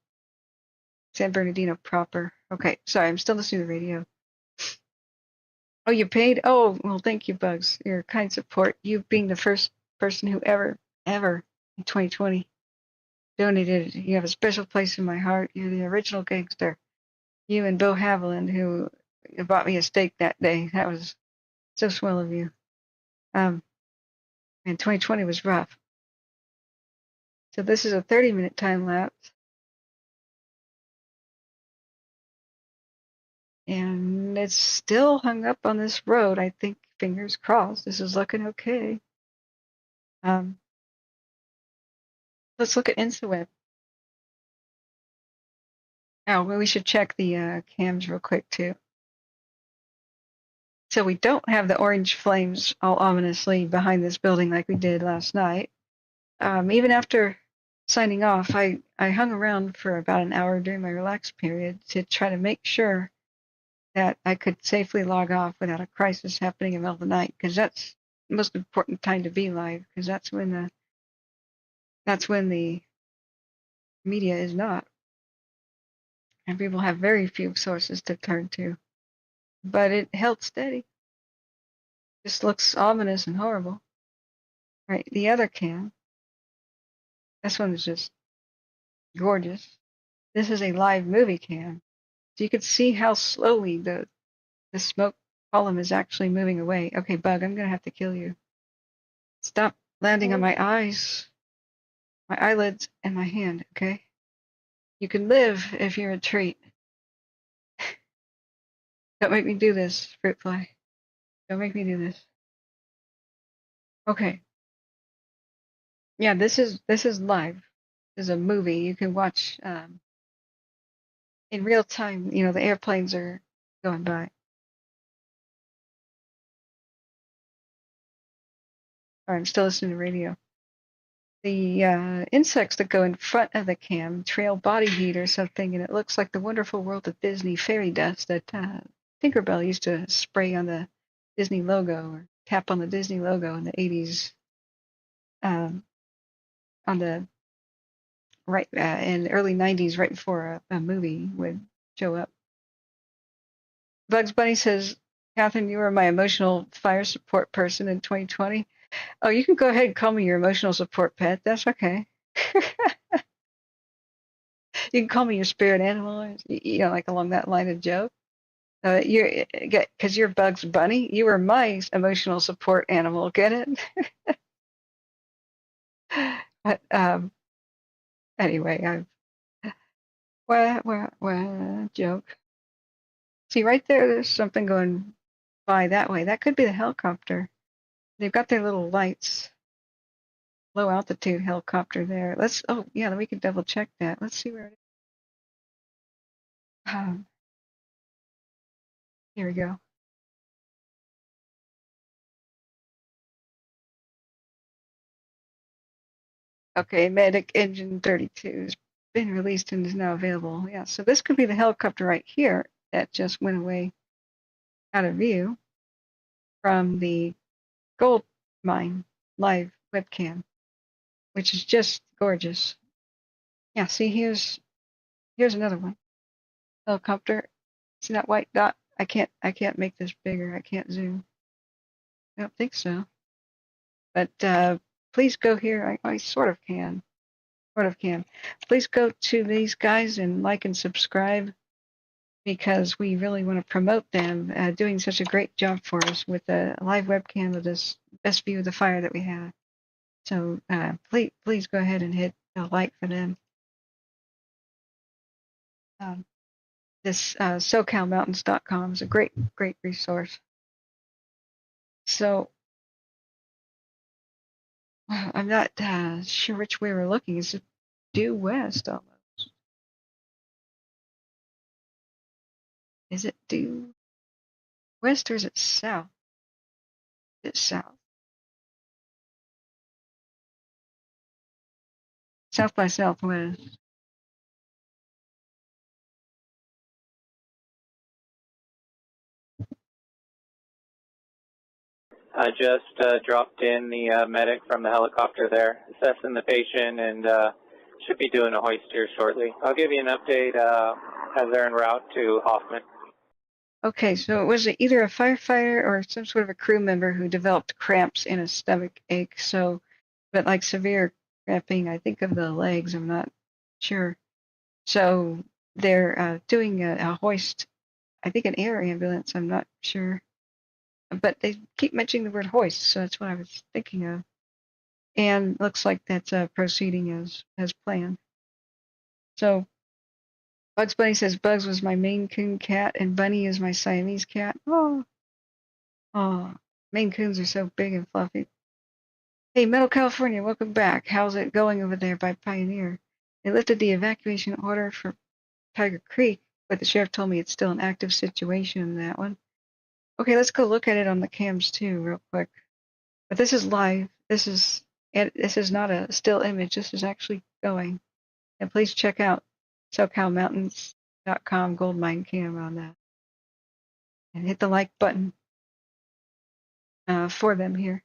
San Bernardino proper. Okay, sorry, I'm still listening to the radio. Oh, you paid? Oh, well, thank you, Bugs. Your kind support. You being the first person who ever in 2020 donated. You have a special place in my heart. You're the original gangster. You and Bill Haviland, who bought me a steak that day. That was so swell of you. And 2020 was rough. So this is a 30-minute time lapse. And it's still hung up on this road. I think, fingers crossed, this is looking okay. Let's look at InstaWeb. Oh, well, we should check the cams real quick, too. So we don't have the orange flames all ominously behind this building like we did last night. Even after signing off. I hung around for about an hour during my relax period to try to make sure that I could safely log off without a crisis happening in the middle of the night, because that's the most important time to be live, because that's when the media is not, and people have very few sources to turn to. But it held steady. Just looks ominous and horrible. Right, the other cam. This one is just gorgeous. This is a live movie cam, so you can see how slowly the smoke column is actually moving away. Okay, Bug, I'm gonna have to kill you. Stop landing on my eyes, my eyelids, and my hand, okay? You can live if you retreat. Don't make me do this, fruit fly. Don't make me do this. Okay. Yeah, this is live. This is a movie you can watch in real time. You know, the airplanes are going by. Or I'm still listening to radio. The insects that go in front of the cam trail body heat or something, and it looks like the wonderful world of Disney fairy dust that Tinkerbell used to spray on the Disney logo or tap on the Disney logo in the 80s, on the in the early 90s, right before a movie would show up. Bugs Bunny says, Catherine, you were my emotional fire support person in 2020. Oh, you can go ahead and call me your emotional support pet. That's okay. You can call me your spirit animal, you know, like along that line of joke. Because you're Bugs Bunny, you were my emotional support animal. Get it? But anyway, joke. See right there, there's something going by that way. That could be the helicopter. They've got their little lights. Low altitude helicopter there. Oh yeah, we can double check that. Let's see where it is. Here we go. Okay, Medic Engine 32 has been released and is now available. Yeah, so this could be the helicopter right here that just went away out of view from the gold mine live webcam, which is just gorgeous. Yeah, see, here's another one. Helicopter. See that white dot? I can't make this bigger. I can't zoom. I don't think so. But please go here. I sort of can. Please go to these guys and like and subscribe, because we really want to promote them doing such a great job for us with a live webcam of this best view of the fire that we have. So please go ahead and hit a like for them. This SoCalMountains.com is a great resource. So I'm not sure which way we're looking. Is it due west almost? Is it due west or is it south? It's south. South by southwest. I just dropped in the medic from the helicopter there, assessing the patient, and should be doing a hoist here shortly. I'll give you an update as they're en route to Hoffman. Okay, so it was either a firefighter or some sort of a crew member who developed cramps and a stomach ache. So, but like severe cramping, I think of the legs, I'm not sure. So they're doing a hoist, I think an air ambulance, I'm not sure. But they keep mentioning the word hoist, so that's what I was thinking of. And looks like that's proceeding as planned. So Bugs Bunny says Bugs was my Maine Coon cat and Bunny is my Siamese cat. Oh, Maine Coons are so big and fluffy. Hey, Metal California, welcome back. How's it going over there by Pioneer? They lifted the evacuation order for Tiger Creek, but the sheriff told me it's still an active situation in that one. Okay, let's go look at it on the cams too, real quick. But this is live. This is not a still image. This is actually going. And please check out SoCalMountains.com Gold Mine Cam on that. And hit the like button for them here.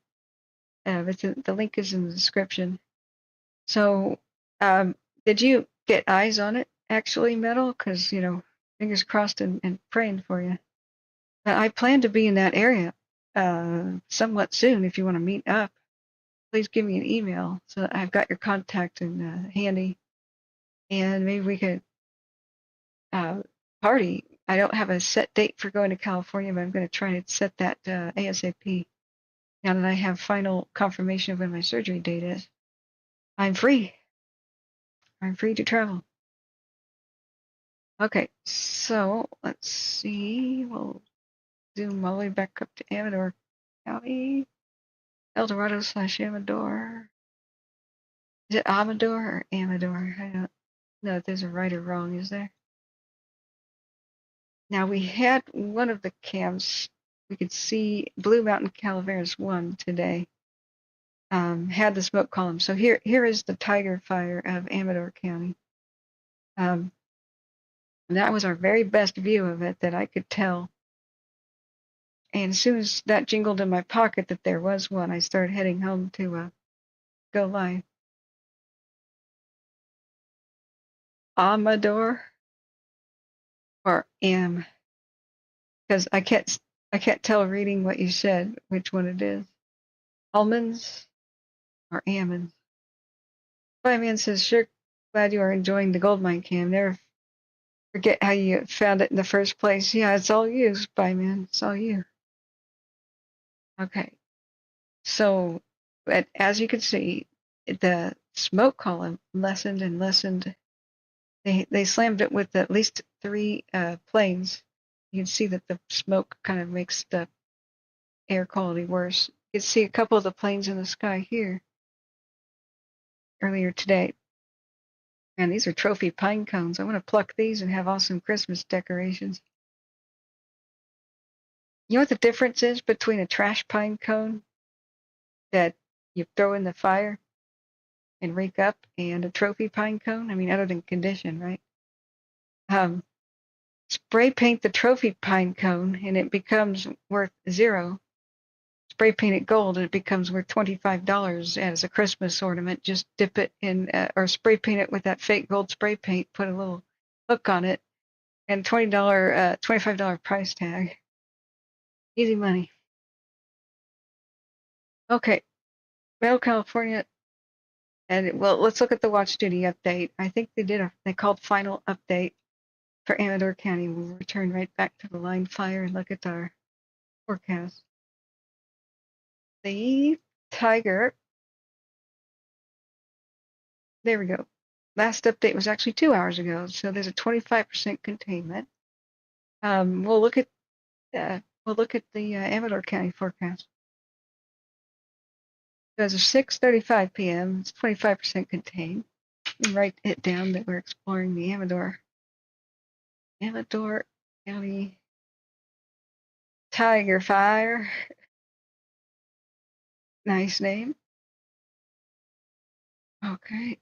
The link is in the description. So, did you get eyes on it, actually, Metal? Because, fingers crossed and praying for you. But I plan to be in that area somewhat soon. If you want to meet up, please give me an email so that I've got your contact handy. And maybe we could party. I don't have a set date for going to California, but I'm going to try to set that ASAP. Now that I have final confirmation of when my surgery date is, I'm free. I'm free to travel. Okay, so let's see. We'll zoom all the way back up to Amador County. El Dorado / Amador. Is it Amador or Amador? I don't know if there's a right or wrong, is there? Now we had one of the cams. We could see Blue Mountain Calaveras 1 today. Had the smoke column. So here is the Tiger Fire of Amador County. And that was our very best view of it that I could tell. And as soon as that jingled in my pocket that there was one, I started heading home to go live. Amador or Am, because I can't tell reading what you said which one it is. Almonds or almonds. Fireman says, sure glad you are enjoying the gold mine cam. Never forget how you found it in the first place. Yeah, it's all you, Spyman. It's all you. Okay. So, as you can see, the smoke column lessened and lessened. They slammed it with at least 3 planes. You can see that the smoke kind of makes the air quality worse. You can see a couple of the planes in the sky here earlier today. And these are trophy pine cones. I want to pluck these and have awesome Christmas decorations. You know what the difference is between a trash pine cone that you throw in the fire and rake up and a trophy pine cone? I mean, other than condition, right? Spray paint the trophy pine cone and it becomes worth $0. Spray paint it gold and it becomes worth $25 as a Christmas ornament. Just dip it in, or spray paint it with that fake gold spray paint, put a little hook on it, and $25 price tag. Easy money. Okay, Metal California, and let's look at the watch duty update. I think they called final update for Amador County. We'll return right back to the line fire and look at our forecast. The Tiger, there we go. Last update was actually 2 hours ago, so there's a 25% containment. We'll look at the Amador County forecast. So as of 6:35 p.m., it's 25% contained. Write it down that we're exploring the Amador County Tiger Fire. Nice name. Okay.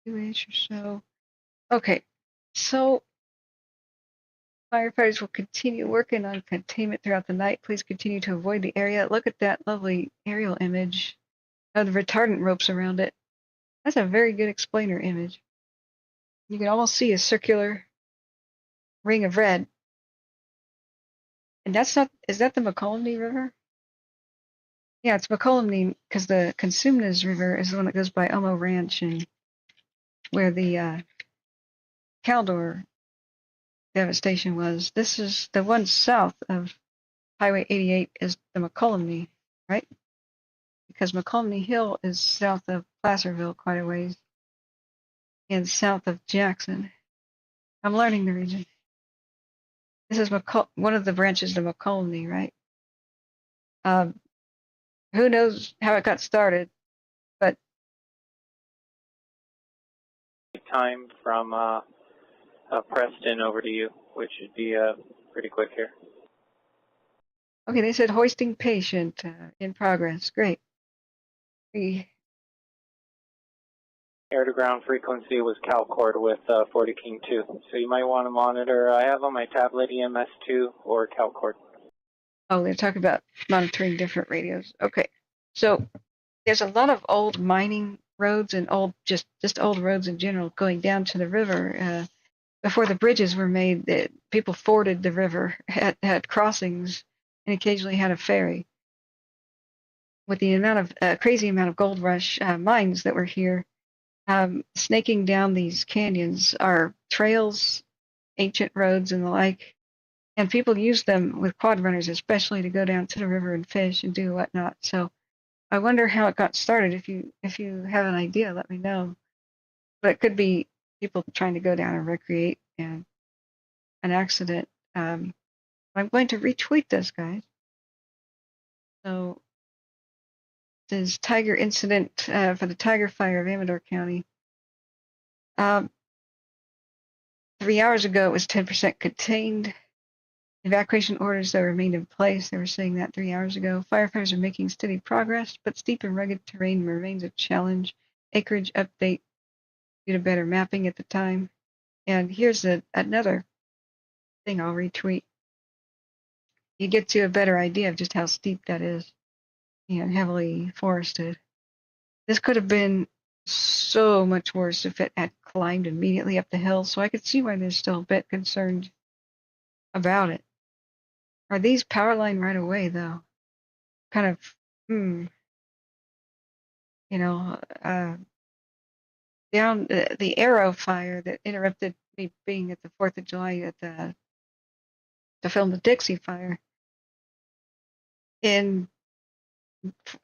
2-inch or so. Okay. So firefighters will continue working on containment throughout the night. Please continue to avoid the area. Look at that lovely aerial image of the retardant ropes around it. That's a very good explainer image. You can almost see a circular ring of red. And is that the McCollumney River? Yeah, it's McCollumney because the Consumnes River is the one that goes by Elmo Ranch and where the Caldor devastation was. This is the one south of Highway 88 is the McCollumney, right? Because McCollumney Hill is south of Placerville quite a ways and south of Jackson. I'm learning the region. This is one of the branches of McCollumney, right? Who knows how it got started, but time from Preston over to you, which should be pretty quick here. Okay, they said hoisting patient in progress. Great. Air-to-ground frequency was CalCord with 40 King 2. So you might want to monitor, I have on my tablet EMS2 or CalCord. Oh, they're talking about monitoring different radios. Okay. So there's a lot of old mining roads and old, just old roads in general going down to the river. Before the bridges were made, people forded the river, had crossings, and occasionally had a ferry. With the amount of crazy amount of gold rush mines that were here, snaking down these canyons are trails, ancient roads, and the like. And people use them with quad runners, especially to go down to the river and fish and do whatnot. So I wonder how it got started. If you have an idea, let me know. But it could be people trying to go down and recreate and an accident. I'm going to retweet this, guys. So this tiger incident for the Tiger Fire of Amador County. 3 hours ago, it was 10% contained. Evacuation orders that remained in place. They were saying that 3 hours ago. Firefighters are making steady progress, but steep and rugged terrain remains a challenge. Acreage update due to better mapping at the time. And here's another thing I'll retweet. You get to a better idea of just how steep that is and heavily forested. This could have been so much worse if it had climbed immediately up the hill, so I could see why they're still a bit concerned about it. Are these power line right away, though? Kind of, you know, down the Arrow fire that interrupted me being at the 4th of July to film the Dixie fire. In,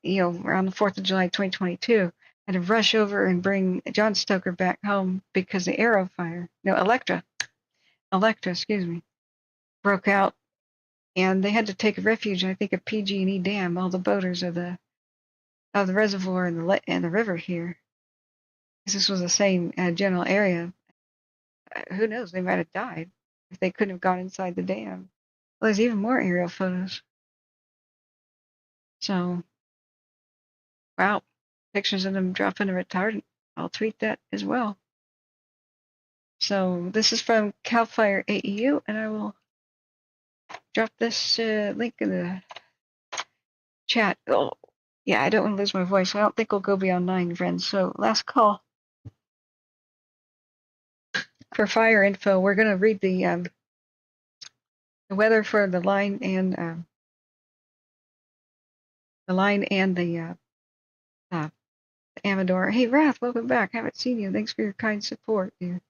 around the 4th of July 2022, I had to rush over and bring John Stoker back home because the Arrow fire, Electra, excuse me, broke out, and they had to take refuge in, I think, a PG&E dam. All the boaters of the reservoir and the river here. This was the same general area. Who knows? They might have died if they couldn't have gone inside the dam. Well, there's even more aerial photos. So, wow, pictures of them dropping a retardant. I'll tweet that as well. So this is from Calfire AEU, and I will drop this link in the chat. Oh, yeah, I don't want to lose my voice. I don't think we'll go beyond 9, friends. So last call for fire info. We're going to read the weather for the line and the Amador. Hey, Wrath, welcome back. Haven't seen you. Thanks for your kind support, dude.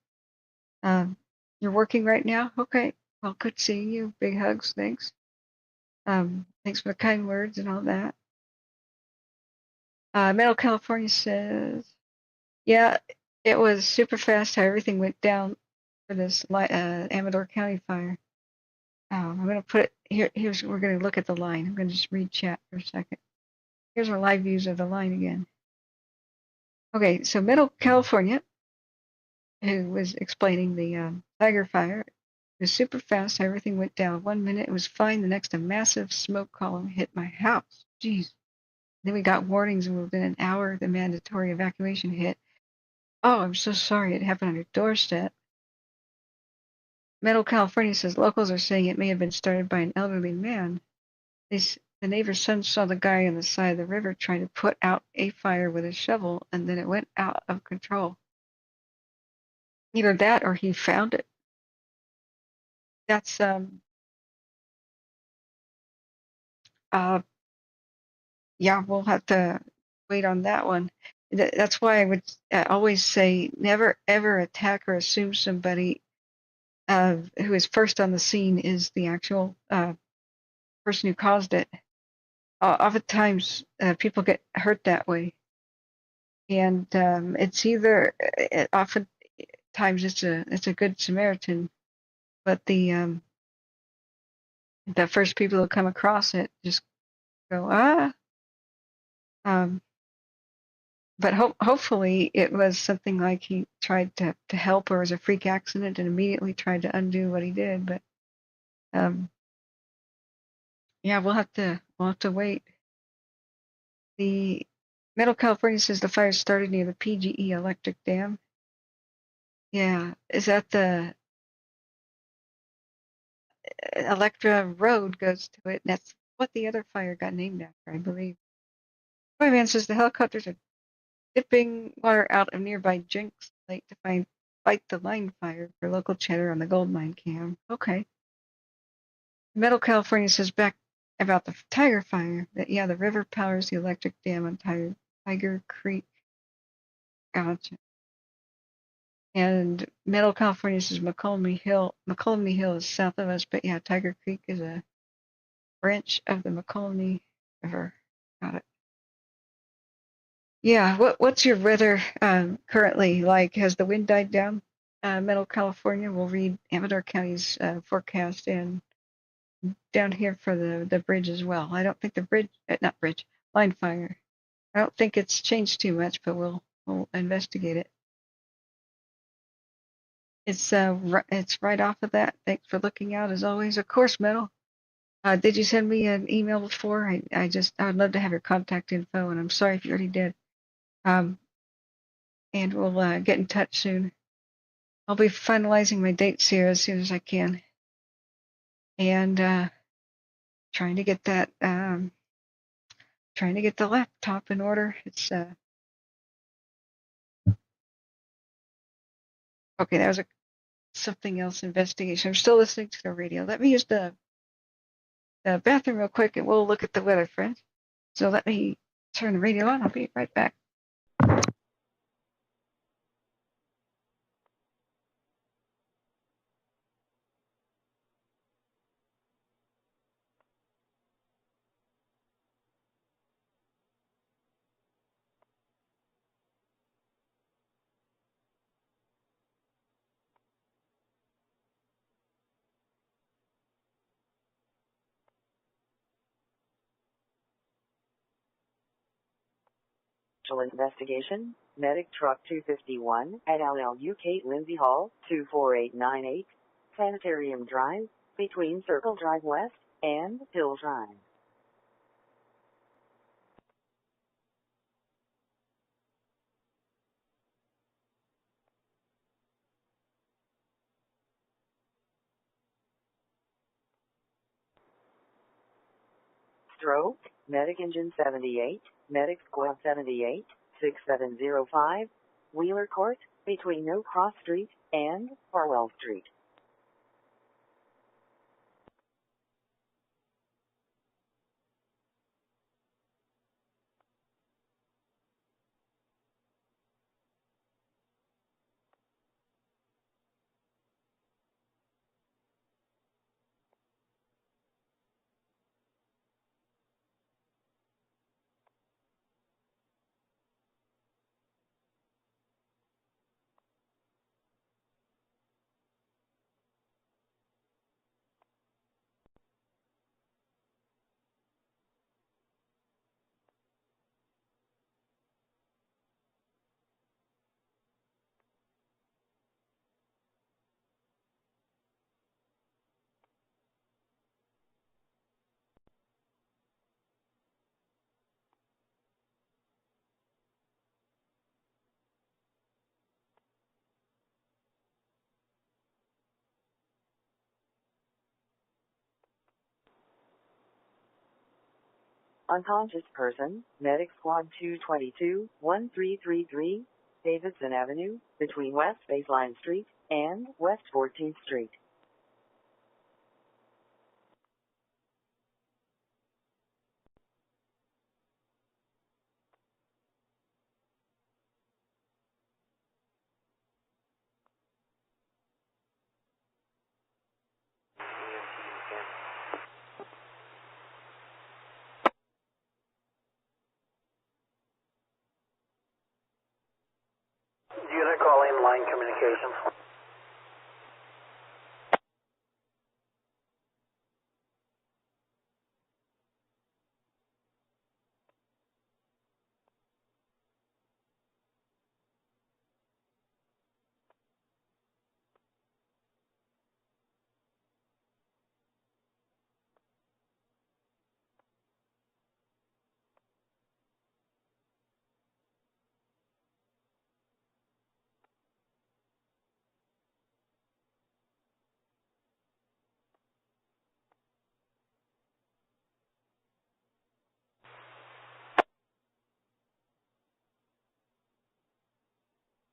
You're working right now? Okay. Well, good seeing you. Big hugs. Thanks. Thanks for the kind words and all that. Metal California says, yeah, it was super fast how everything went down for this Amador County fire. I'm going to put it here. We're going to look at the line. I'm going to just read chat for a second. Here's our live views of the line again. Okay, so Metal California, who was explaining the Tiger Fire, it was super fast how everything went down. 1 minute it was fine, the next a massive smoke column hit my house. Jeez. Then we got warnings, and within an hour the mandatory evacuation hit. Oh, I'm so sorry it happened on your doorstep. Metal California says locals are saying it may have been started by an elderly man. The neighbor's son saw the guy on the side of the river trying to put out a fire with a shovel, and then it went out of control. Either that or he found it. That's yeah, we'll have to wait on that one. That's why I would always say never ever attack or assume somebody who is first on the scene is the actual person who caused it. Oftentimes people get hurt that way, and it's either oftentimes it's a good Samaritan, but the first people who come across it just go but hopefully it was something like he tried to help, or it was a freak accident and immediately tried to undo what he did. But yeah, we'll have to wait. The Middle California says the fire started near the PGE electric dam. Yeah, is that the Electra Road goes to it? And that's what the other fire got named after, I believe. Fireman says the helicopters are dipping water out of nearby Jenks Lake to fight the line fire for local chatter on the gold mine cam. Okay. Middle California says back about the Tiger Fire that yeah, the river powers the electric dam on Tiger Creek. Gotcha. And Middle California says McColmy Hill. McColmy Hill is south of us, but yeah, Tiger Creek is a branch of the McColmy River. Got it. Yeah, what's your weather currently like? Has the wind died down? Middle California. We'll read Amador County's forecast and down here for the bridge as well. I don't think the bridge, not bridge, line fire. I don't think it's changed too much, but we'll investigate it. It's right off of that. Thanks for looking out as always. Of course, Metal. Did you send me an email before? I'd love to have your contact info, and I'm sorry if you already did. And we'll get in touch soon. I'll be finalizing my dates here as soon as I can, and trying to get that trying to get the laptop in order. It's okay. That was something else investigation. I'm still listening to the radio. Let me use the bathroom real quick, and we'll look at the weather, friends. So let me turn the radio on. I'll be right back. Investigation, Medic Truck 251 at LLU Kate Lindsay Hall, 24898, Sanitarium Drive, between Circle Drive West and Hill Drive. Stroke, Medic Engine 78, Medic Squad 78, 6705, Wheeler Court, between No Cross Street and Farwell Street. Unconscious person, Medic Squad 222, 1333, Davidson Avenue, between West Baseline Street and West 14th Street. Unit calling line communications.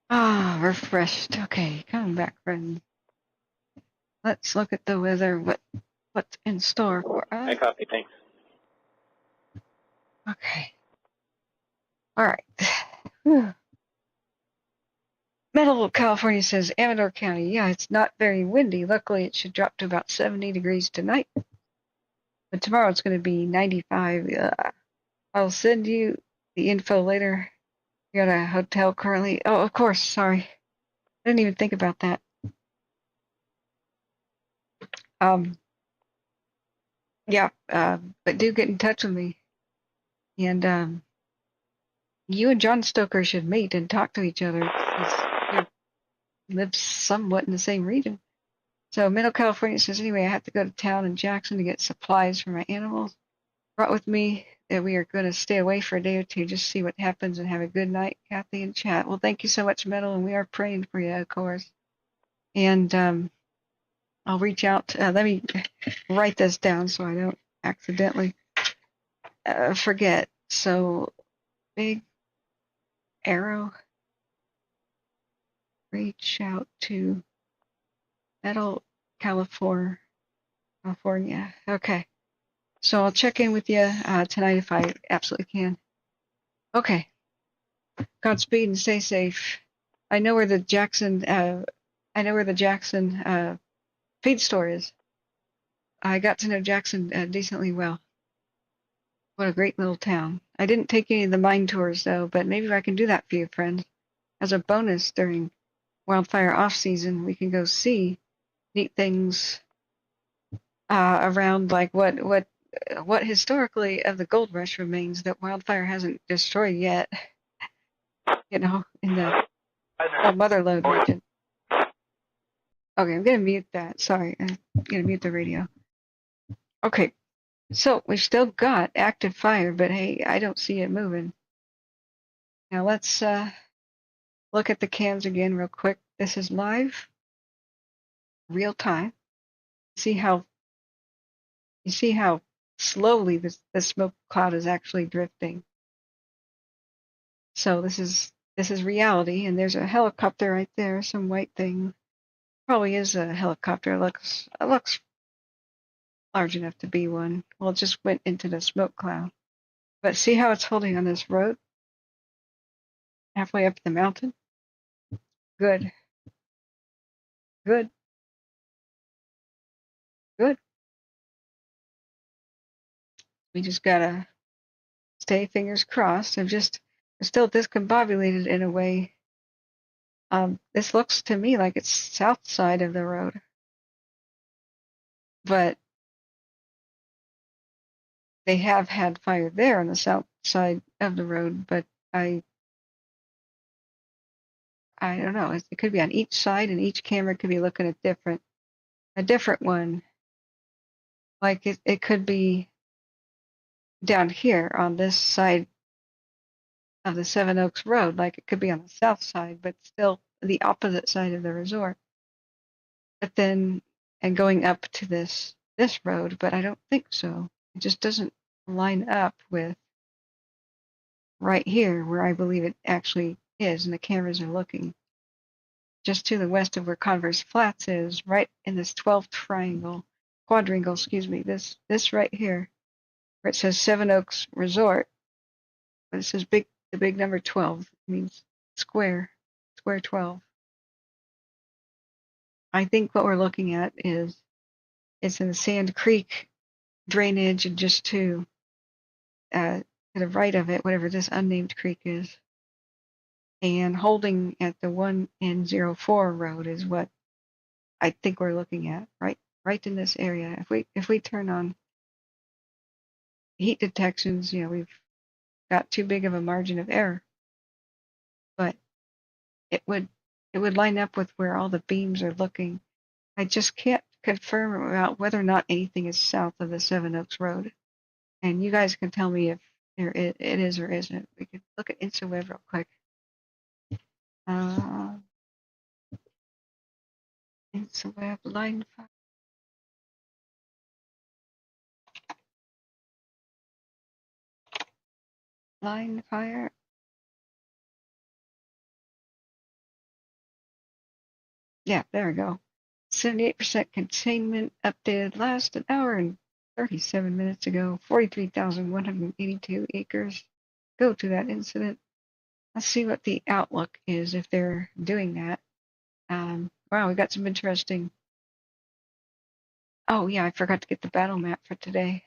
Ah, refreshed. Okay, coming back, friends. Let's look at the weather. What's in store for us? I copy, thanks. Okay. All right. Whew. Metal California says Amador County. Yeah, it's not very windy. Luckily, it should drop to about 70 degrees tonight. But tomorrow it's going to be 95. I'll send you the info later. You're at a hotel currently. Oh, of course. Sorry. I didn't even think about that. Yeah, but do get in touch with me. And you and John Stoker should meet and talk to each other because you live somewhat in the same region. So Middle California says, anyway, I have to go to town in Jackson to get supplies for my animals. Brought with me that we are going to stay away for a day or two, just see what happens and have a good night, Kathy and chat. Well, thank you so much, Metal, and we are praying for you, of course. And I'll reach out. Let me write this down so I don't accidentally forget. So, big arrow, reach out to Metal California. Okay. So I'll check in with you tonight if I absolutely can. Okay. Godspeed and stay safe. I know where the Jackson feed store is. I got to know Jackson decently well. What a great little town. I didn't take any of the mine tours though, but maybe I can do that for you, friends. As a bonus during Wildfire off season, we can go see neat things around, like what historically of the gold rush remains that Wildfire hasn't destroyed yet. You know, in the Motherlode region. Okay, I'm gonna mute that. Sorry, I'm gonna mute the radio. Okay, so we've still got active fire, but hey, I don't see it moving. Now let's look at the cams again real quick. This is live, real time. You see how slowly the smoke cloud is actually drifting. So this is reality, and there's a helicopter right there, some white thing. Probably is a helicopter. It looks large enough to be one. Well, it just went into the smoke cloud. But see how it's holding on this road? Halfway up the mountain? Good. Good. Good. We just gotta stay fingers crossed. I'm still discombobulated in a way. This looks to me like it's south side of the road. But they have had fire there on the south side of the road, but I don't know. It could be on each side, and each camera could be looking at a different one. Like it could be down here on this side of the Seven Oaks Road, like it could be on the south side, but still the opposite side of the resort. But then, and going up to this road, but I don't think so. It just doesn't line up with right here where I believe it actually is, and the cameras are looking. Just to the west of where Converse Flats is, right in this 12th quadrangle, excuse me, this right here, where it says Seven Oaks Resort, but it says the big number 12 means square 12. I think what we're looking at is it's in the Sand Creek drainage, and just to the right of it, whatever this unnamed creek is, and holding at the 1N04 road is what I think we're looking at, right in this area. If we turn on heat detections, we've got too big of a margin of error, but it would line up with where all the beams are looking. I just can't confirm about whether or not anything is south of the Seven Oaks Road, and you guys can tell me if it is or isn't. We could look at InstaWeb real quick. InstaWeb line fire. Line fire. Yeah, there we go. 78% containment updated last an hour and 37 minutes ago. 43,182 acres go to that incident. Let's see what the outlook is if they're doing that. Wow, we got some interesting. Oh yeah, I forgot to get the battle map for today.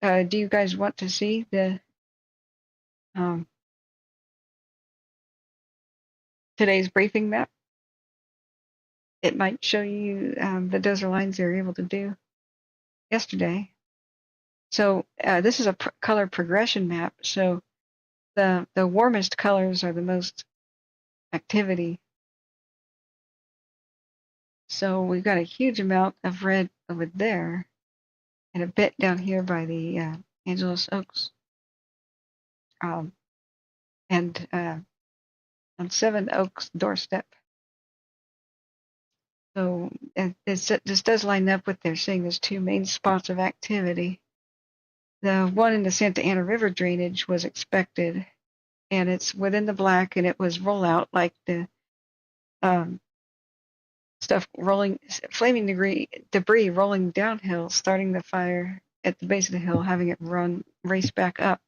Do you guys want to see the today's briefing map? It might show you the dozer lines they were able to do yesterday. So this is a color progression map. So the warmest colors are the most activity. So we've got a huge amount of red over there, and a bit down here by the Angeles Oaks, and on Seven Oaks doorstep. So this does line up with they're saying there's two main spots of activity. The one in the Santa Ana River drainage was expected, and it's within the black, and it was rollout like the stuff rolling, flaming debris rolling downhill, starting the fire at the base of the hill, having it race back up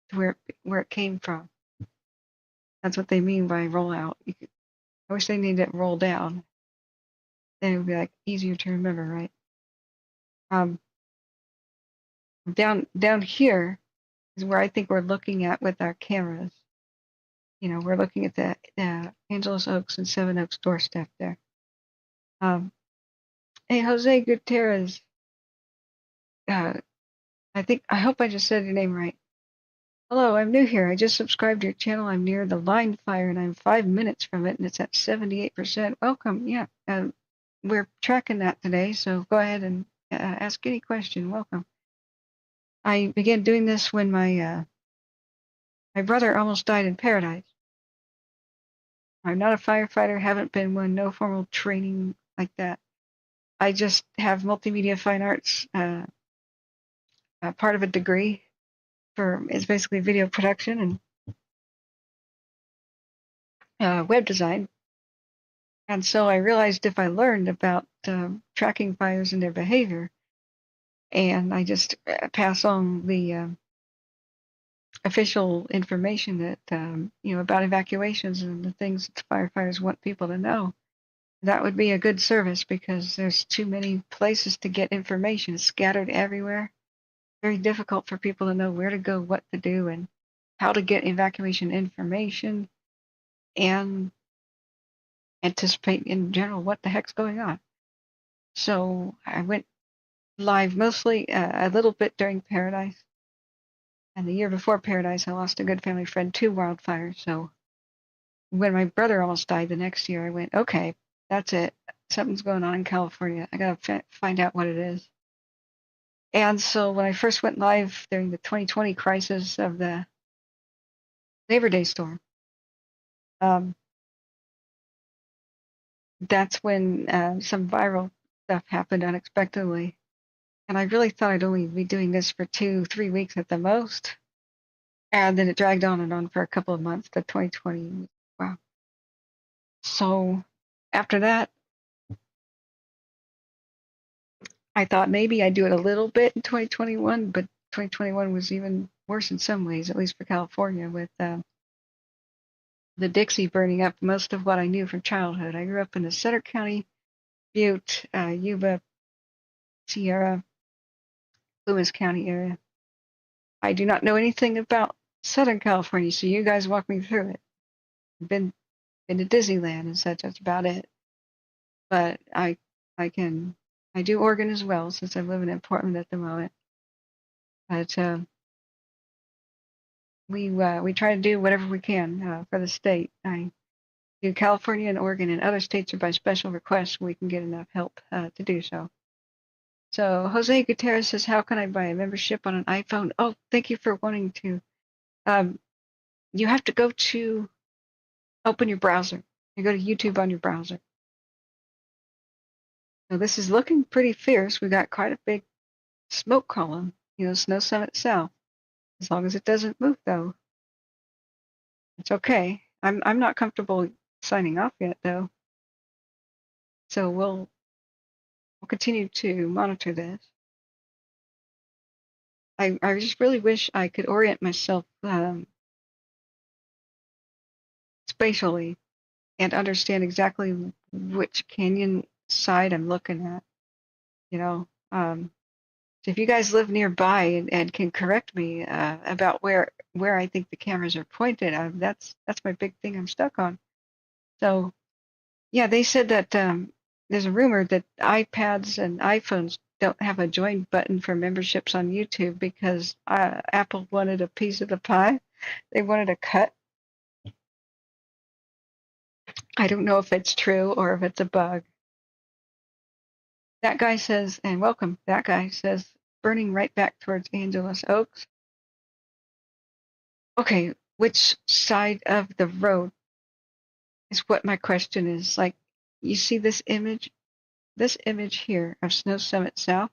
to where it came from. That's what they mean by rollout. I wish they needed it roll down. Then it would be like easier to remember, right? Down here is where I think we're looking at with our cameras. You know, we're looking at the Angeles Oaks and Seven Oaks doorstep there. Hey, Jose Gutierrez. I hope I just said your name right. Hello, I'm new here. I just subscribed to your channel. I'm near the line fire, and I'm 5 minutes from it, and it's at 78%. Welcome. Yeah, we're tracking that today, so go ahead and ask any question. Welcome. I began doing this when my brother almost died in Paradise. I'm not a firefighter, haven't been one, no formal training like that. I just have multimedia fine arts, part of a degree it's basically video production and web design. And so I realized if I learned about tracking fires and their behavior, and I just pass on the official information that about evacuations and the things that firefighters want people to know, that would be a good service because there's too many places to get information scattered everywhere. Very difficult for people to know where to go, what to do, and how to get evacuation information and anticipate in general what the heck's going on. So I went live mostly a little bit during Paradise. And the year before Paradise, I lost a good family friend to wildfire. So when my brother almost died the next year, I went, okay, that's it. Something's going on in California. I got to find out what it is. And so when I first went live during the 2020 crisis of the Labor Day storm, that's when some viral stuff happened unexpectedly. And I really thought I'd only be doing this for 2-3 weeks at the most. And then it dragged on and on for a couple of months, the 2020. Wow. So after that, I thought maybe I'd do it a little bit in 2021, but 2021 was even worse in some ways, at least for California, with the Dixie burning up most of what I knew from childhood. I grew up in the Sutter County, Butte, Yuba, Sierra, Loomis County area. I do not know anything about Southern California, so you guys walk me through it. I've been to Disneyland and such. That's about it. But I do Oregon as well since I'm living in Portland at the moment. But we try to do whatever we can for the state. I do California and Oregon, and other states are by special request. We can get enough help to do so. So Jose Gutierrez says, how can I buy a membership on an iPhone? Oh, thank you for wanting to. You have to go to open your browser. You go to YouTube on your browser. So this is looking pretty fierce. We got quite a big smoke column, Snow Summit South. As long as it doesn't move, though, it's okay. I'm not comfortable signing off yet, though. So we'll continue to monitor this. I just really wish I could orient myself spatially and understand exactly which canyon side I'm looking at. You know, so if you guys live nearby and can correct me about where I think the cameras are pointed, that's my big thing I'm stuck on. So yeah, they said that there's a rumor that iPads and iPhones don't have a join button for memberships on YouTube because Apple wanted a piece of the pie. They wanted a cut. I don't know if it's true or if it's a bug. That guy says, and welcome, that guy says, burning right back towards Angeles Oaks. Okay, which side of the road is what my question is. Like, you see this image here of Snow Summit South?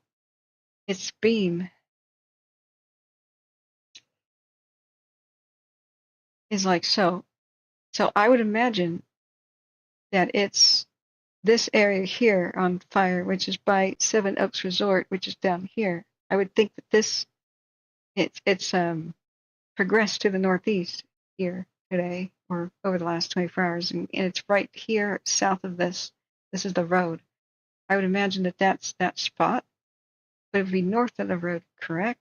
Its beam is like so. So I would imagine that it's this area here on fire, which is by Seven Oaks Resort, which is down here. I would think that it's progressed to the northeast here today or over the last 24 hours, and it's right here south of this. This is the road. I would imagine that that's that spot, but it would be north of the road, correct?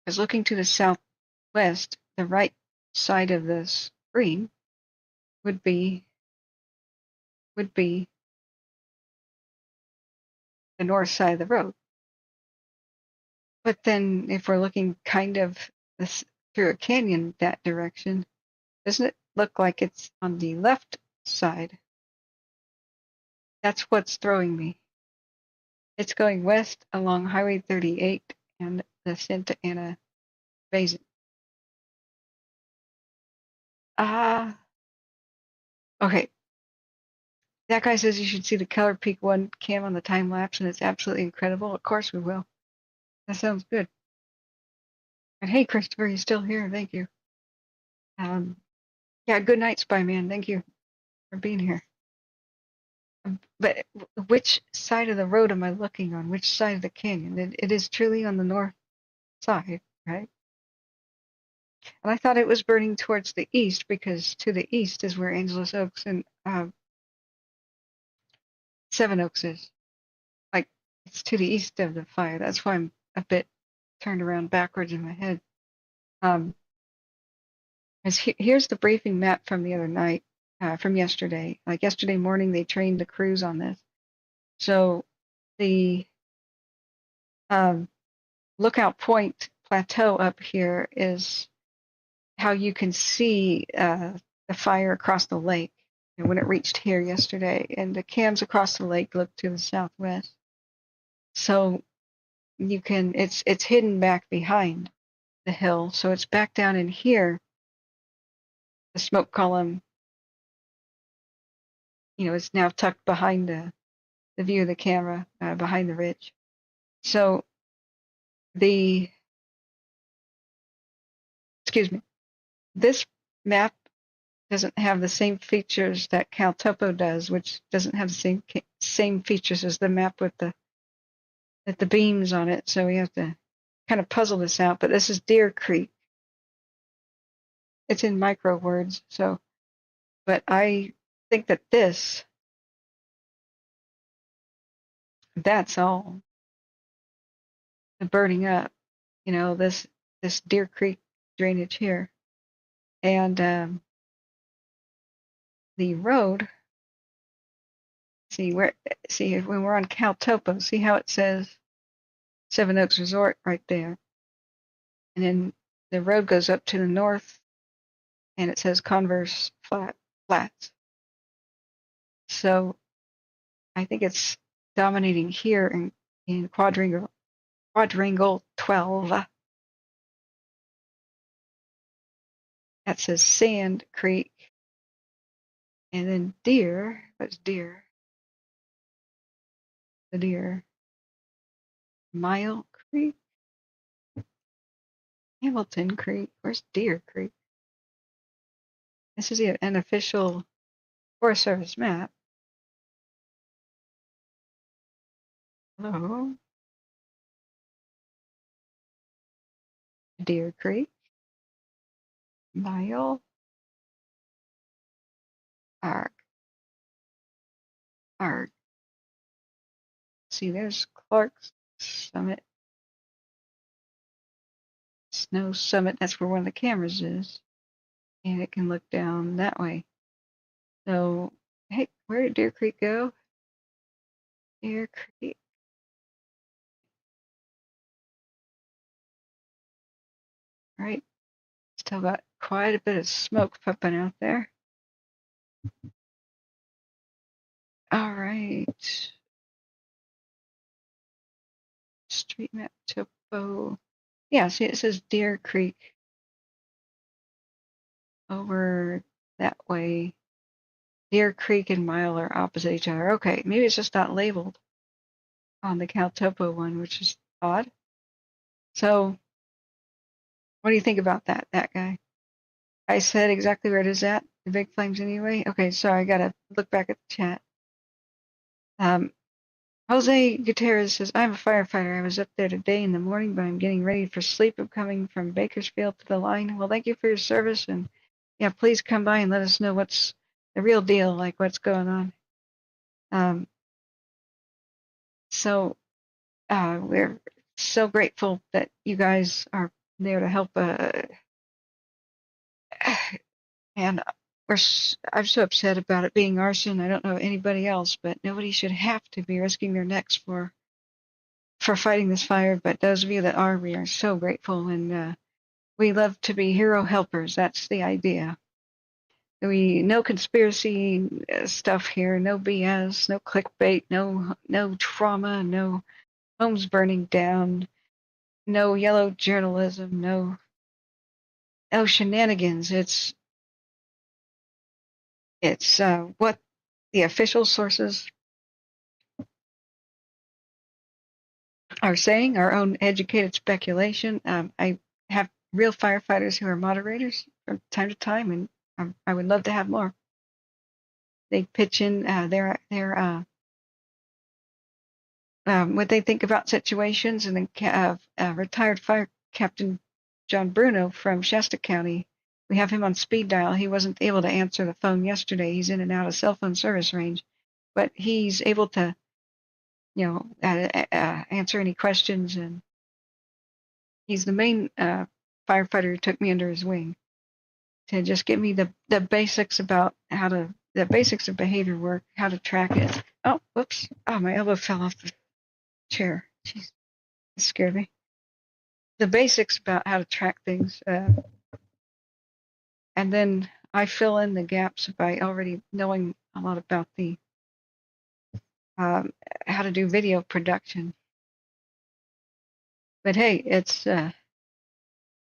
Because looking to the southwest, the right side of this screen would be the north side of the road. But then if we're looking kind of this, through a canyon that direction, doesn't it look like it's on the left side? That's what's throwing me. It's going west along Highway 38 and the Santa Ana Basin. Okay. That guy says you should see the Color Peak 1 cam on the time lapse, and it's absolutely incredible. Of course we will. That sounds good. And hey, Christopher, you're still here. Thank you. Yeah, good night, Spyman. Thank you for being here. But which side of the road am I looking on? Which side of the canyon? It is truly on the north side, right? And I thought it was burning towards the east because to the east is where Angeles Oaks and Seven Oaks is. Like, it's to the east of the fire. That's why I'm a bit turned around backwards in my head. Here's the briefing map from the other night, from yesterday. Like yesterday morning, they trained the crews on this. So the Lookout Point plateau up here is how you can see the fire across the lake when it reached here yesterday. And the cams across the lake look to the southwest. So you can, it's hidden back behind the hill. So it's back down in here. The smoke column, it's now tucked behind the view of the camera, behind the ridge. So this map doesn't have the same features that CalTopo does, which doesn't have the same features as the map with the beams on it. So we have to kind of puzzle this out. But this is Deer Creek. It's in micro words. So, but I think that that's all the burning up. This Deer Creek drainage here, and the road. See when we're on CalTopo, see how it says Seven Oaks Resort right there, and then the road goes up to the north, and it says Converse Flats. So I think it's dominating here in quadrangle 12. That says Sand Creek, and then Deer. What's Deer? The Deer. Mile Creek. Hamilton Creek. Where's Deer Creek? This is an official Forest Service map. Hello. Deer Creek. Mile. Arg. Arg. See, there's Clark's Summit. Snow Summit. That's where one of the cameras is. And it can look down that way. So, hey, where did Deer Creek go? Deer Creek. Right. Still got quite a bit of smoke pumping out there. All right. Street map topo. Yeah, see, it says Deer Creek over that way. Deer Creek and Mile are opposite each other. Okay, maybe it's just not labeled on the Cal Topo one, which is odd. So, what do you think about that guy? I said exactly where it is at, the Big Flames anyway. Okay, sorry, I gotta look back at the chat. Jose Gutierrez says, I'm a firefighter. I was up there today in the morning, but I'm getting ready for sleep. I'm coming from Bakersfield to the line. Well, thank you for your service, and yeah, please come by and let us know what's the real deal, like what's going on. So we're so grateful that you guys are there to help. And I'm so upset about it being arson. I don't know anybody else, but nobody should have to be risking their necks for fighting this fire. But those of you that are, we are so grateful, and we love to be hero helpers. That's the idea. No conspiracy stuff here, no BS, no clickbait, no trauma, no homes burning down, no yellow journalism, no shenanigans. It's what the official sources are saying, our own educated speculation. I have real firefighters who are moderators from time to time, and I would love to have more. They pitch in their what they think about situations, and then retired fire captain John Bruno from Shasta County. We have him on speed dial. He wasn't able to answer the phone yesterday. He's in and out of cell phone service range, but he's able to, answer any questions, and he's the main firefighter who took me under his wing to just give me the basics about the basics of behavior work, how to track it. Oh, whoops! Oh, my elbow fell off the chair. Jeez, it scared me. The basics about how to track things, and then I fill in the gaps by already knowing a lot about the how to do video production. But hey, it's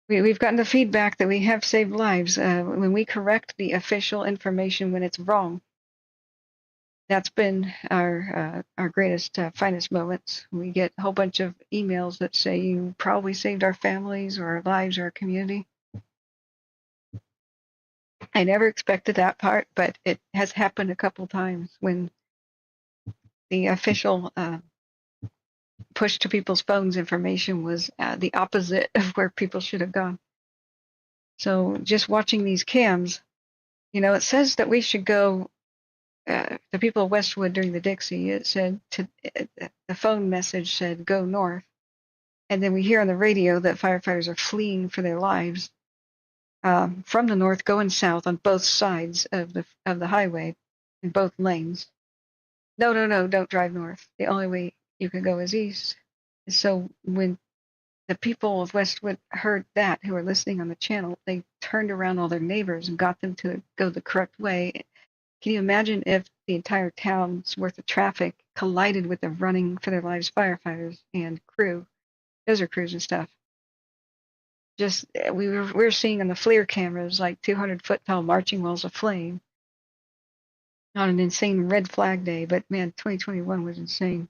we've gotten the feedback that we have saved lives when we correct the official information when it's wrong. That's been our greatest, finest moments. We get a whole bunch of emails that say you probably saved our families or our lives or our community. I never expected that part, but it has happened a couple times when the official push to people's phones information was the opposite of where people should have gone. So just watching these cams, it says that we should go. The people of Westwood during the Dixie, it said the phone message said go north, and then we hear on the radio that firefighters are fleeing for their lives from the north, going south on both sides of the highway in both lanes. No, don't drive north. The only way you can go is east. So when the people of Westwood heard that, who were listening on the channel, they turned around all their neighbors and got them to go the correct way. Can you imagine if the entire town's worth of traffic collided with the running for their lives firefighters and crew? Those are crews and stuff. Just we were seeing on the FLIR cameras like 200-foot tall marching walls of flame on an insane red flag day. But man, 2021 was insane.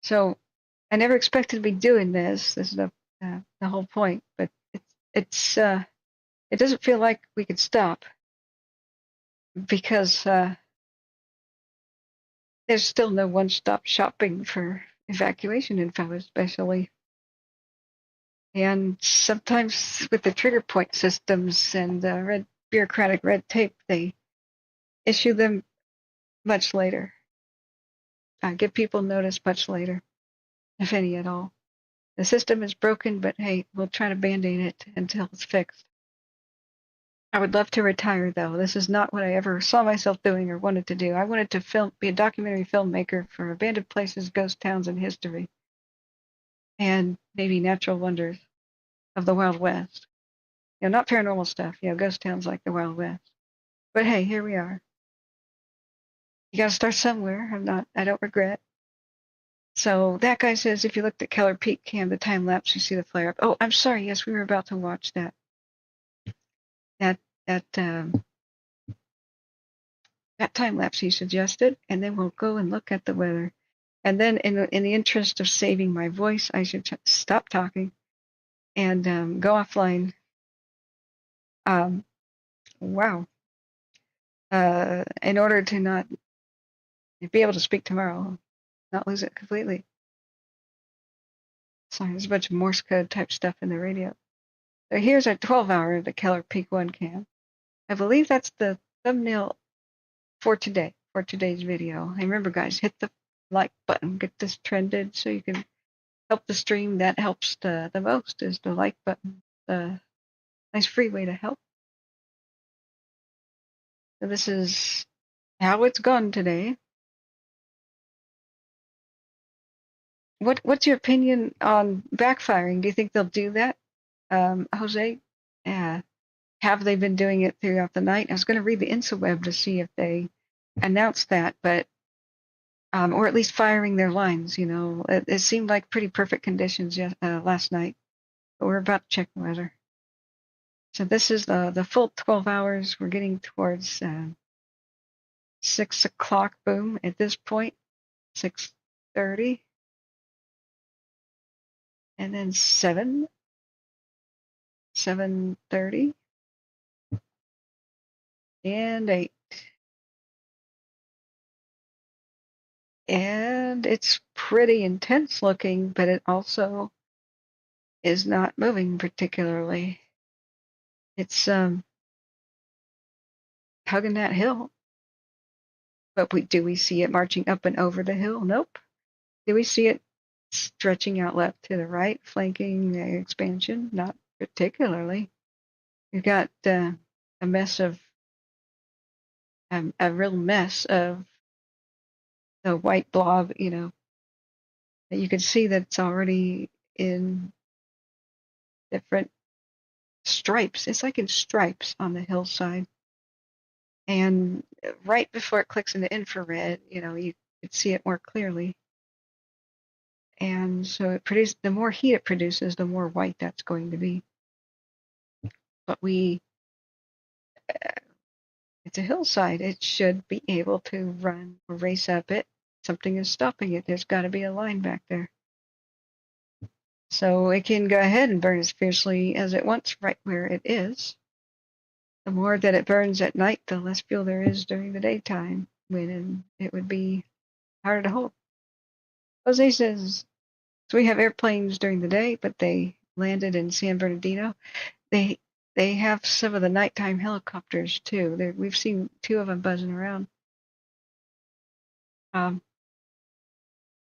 So I never expected to be doing this. This is the whole point. But it doesn't feel like we could stop because there's still no one-stop shopping for evacuation info, especially. And sometimes with the trigger point systems and the bureaucratic red tape, they issue them much later. Give people notice much later, if any at all. The system is broken, but hey, we'll try to band-aid it until it's fixed. I would love to retire, though. This is not what I ever saw myself doing or wanted to do. I wanted to be a documentary filmmaker for abandoned places, ghost towns, and history, and maybe natural wonders of the Wild West. You know, not paranormal stuff. You know, ghost towns like the Wild West. But hey, here we are. You got to start somewhere. I don't regret. So that guy says if you looked at Keller Peak Cam, the time lapse, you see the flare up. Oh, I'm sorry. Yes, we were about to watch that. That time lapse he suggested, and then we'll go and look at the weather. And then, in the interest of saving my voice, I should stop talking and go offline. Wow. In order to not be able to speak tomorrow, not lose it completely. Sorry, there's a bunch of Morse code type stuff in the radio. So here's a 12-hour of the Keller Peak 1 cam. I believe that's the thumbnail for today's video. And remember, guys, hit the like button, get this trended so you can help the stream. That helps the most is the like button. Nice free way to help. So this is how it's gone today. What's your opinion on backfiring? Do you think they'll do that, Jose? Have they been doing it throughout the night? I was going to read the InstaWeb to see if they announced that, but or at least firing their lines. You know, it seemed like pretty perfect conditions last night, but we're about to check the weather. So this is the full 12 hours. We're getting towards 6 o'clock. Boom! At this point, 6:30, and then 7:30, and 8. And it's pretty intense looking, but it also is not moving particularly. It's hugging that hill. But do we see it marching up and over the hill? Nope. Do we see it stretching out left to the right, flanking the expansion? Not particularly. We've got a mess of a real mess of the white blob, you know. You can see that it's already in different stripes. It's like in stripes on the hillside. And right before it clicks into infrared, you know, you could see it more clearly. And so the more heat it produces, the more white that's going to be. But it's a hillside. It should be able to run or race up it. Something is stopping it. There's got to be a line back there. So it can go ahead and burn as fiercely as it wants right where it is. The more that it burns at night, the less fuel there is during the daytime, when it would be harder to hold. Jose says, so we have airplanes during the day, but they landed in San Bernardino. They have some of the nighttime helicopters too. We've seen 2 of them buzzing around.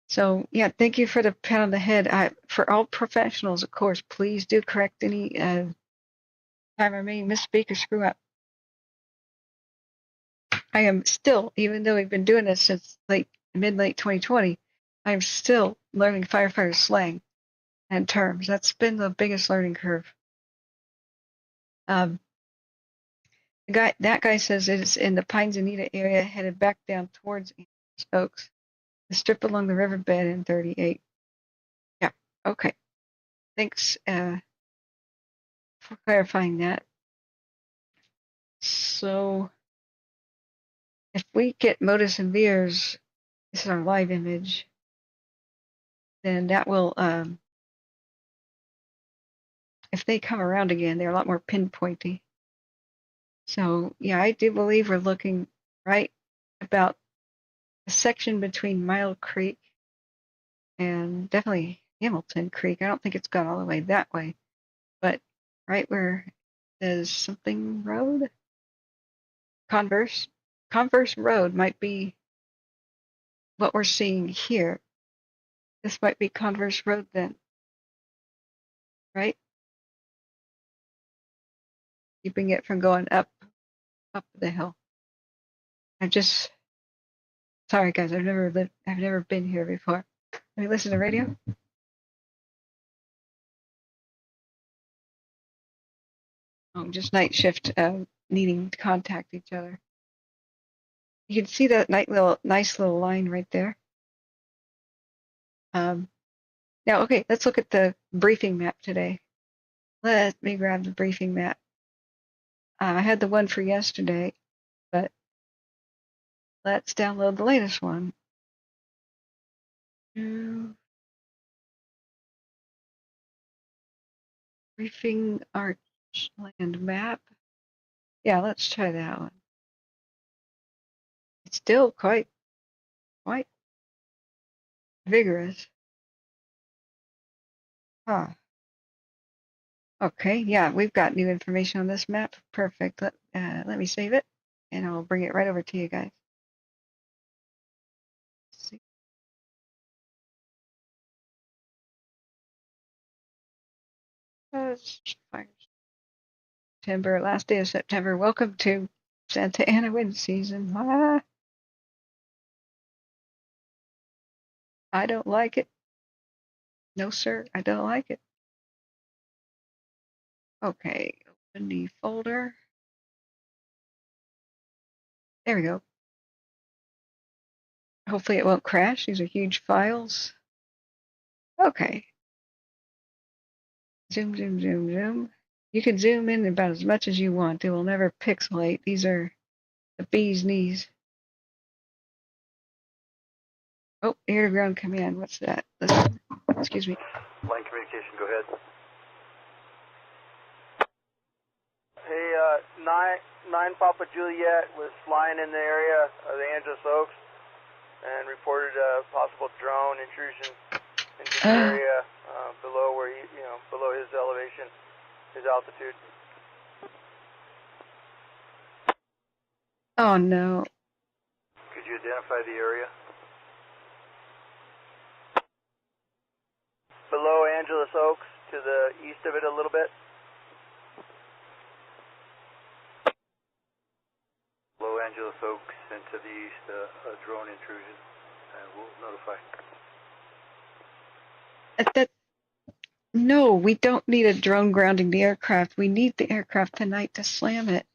So yeah, thank you for the pat on the head. For all professionals, of course, please do correct any time I may misspeak or screw up. I am still, even though we've been doing this since mid-late 2020, I am still learning firefighter slang and terms. That's been the biggest learning curve. That guy says it's in the Pines Anita area, headed back down towards Oaks. The strip along the riverbed in 38. Yeah, okay. Thanks for clarifying that. So, if we get Modus and Veers, this is our live image, then that will, if they come around again, they're a lot more pinpointy. So, yeah, I do believe we're looking right about a section between Mile Creek and definitely Hamilton Creek. I don't think it's gone all the way that way, but right where there's something road, Converse Road might be what we're seeing here. This might be Converse Road then, right? Keeping it from going up the hill. Sorry guys, I've never been here before. Have you listened to radio? Oh, just night shift, needing to contact each other. You can see that nice little line right there. Now, okay, let's look at the briefing map today. Let me grab the briefing map. I had the one for yesterday, but let's download the latest one. Briefing Archland map. Yeah, let's try that one. It's still quite vigorous. Huh. Okay, yeah, we've got new information on this map. Perfect. Let me save it, and I'll bring it right over to you guys. September, last day of September. Welcome to Santa Ana wind season. I don't like it. No, sir, I don't like it. Okay, open the folder. There we go. Hopefully it won't crash. These are huge files. Okay. Zoom, zoom, zoom, zoom. You can zoom in about as much as you want. It will never pixelate. These are the bee's knees. Oh, air to ground command. What's that? Excuse me. Line communication, go ahead. Hey, 9 Papa Juliet was flying in the area of the Angeles Oaks and reported a possible drone intrusion into the area below where below his elevation, his altitude. Oh no. Could you identify the area? Below Angeles Oaks, to the east of it a little bit. Below Angeles Oaks and to the east, a drone intrusion, and we'll notify. No, we don't need a drone grounding the aircraft. We need the aircraft tonight to slam it.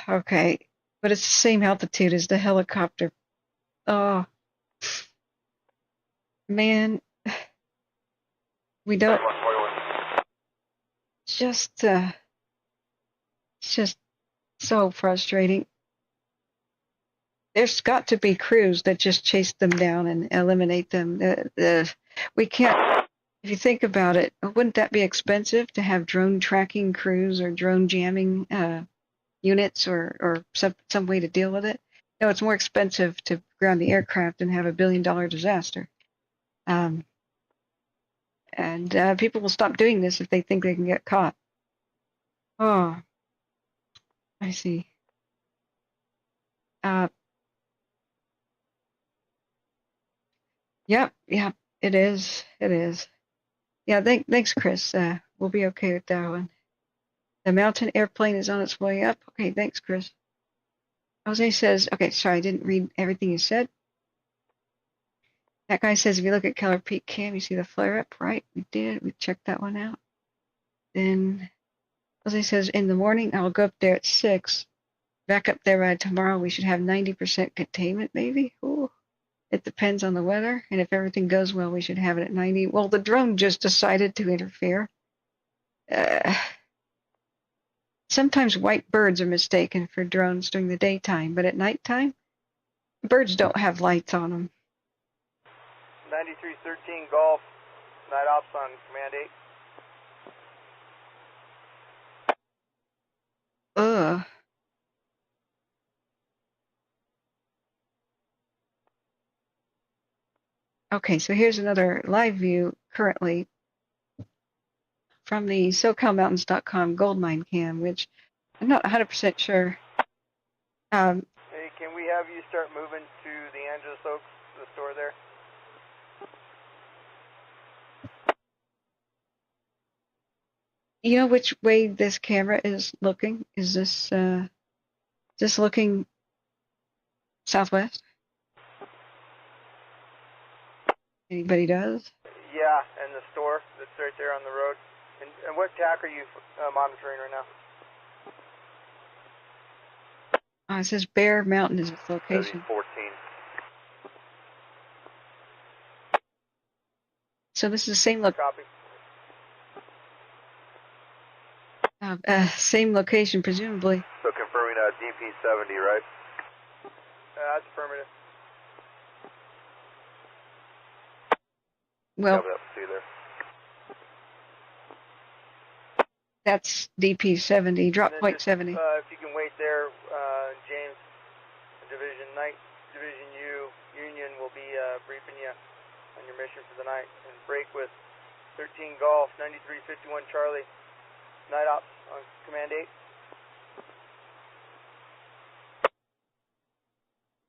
Okay. But it's the same altitude as the helicopter. Oh, man. We don't. It's just so frustrating. There's got to be crews that just chase them down and eliminate them. We can't. If you think about it, wouldn't that be expensive to have drone tracking crews or drone jamming units or some way to deal with it? No, it's more expensive to ground the aircraft and have $1 billion disaster. And people will stop doing this if they think they can get caught. Oh, I see. Yep, it is. Yeah, thanks, Chris. We'll be okay with that one. The mountain airplane is on its way up. Okay, thanks, Chris. Jose says, okay, sorry, I didn't read everything you said. That guy says, if you look at Keller Peak Cam, you see the flare up, right? We did. We checked that one out. Then Jose says, in the morning, I'll go up there at 6. Back up there by tomorrow, we should have 90% containment, maybe. Ooh. It depends on the weather, and if everything goes well, we should have it at 90. Well, the drone just decided to interfere. Sometimes white birds are mistaken for drones during the daytime, but at nighttime, birds don't have lights on them. 9313 Golf, night ops on Command 8. Okay, so here's another live view currently from the SoCalMountains.com gold mine cam, which I'm not 100% sure. Hey, can we have you start moving to the Angeles Oaks, the store there? You know which way this camera is looking? Is this looking southwest? Anybody does? Yeah, and the store that's right there on the road. And what tack are you monitoring right now? It says Bear Mountain is its location. 14. So this is the same Copy. same location, presumably. So confirming DP70, right? That's affirmative. Well, see there. that's DP70, drop point Just, 70. if you can wait there, James, Division U, Union will be briefing you on your mission for the night. And break with 13 Golf, 9351 Charlie, night ops on Command 8.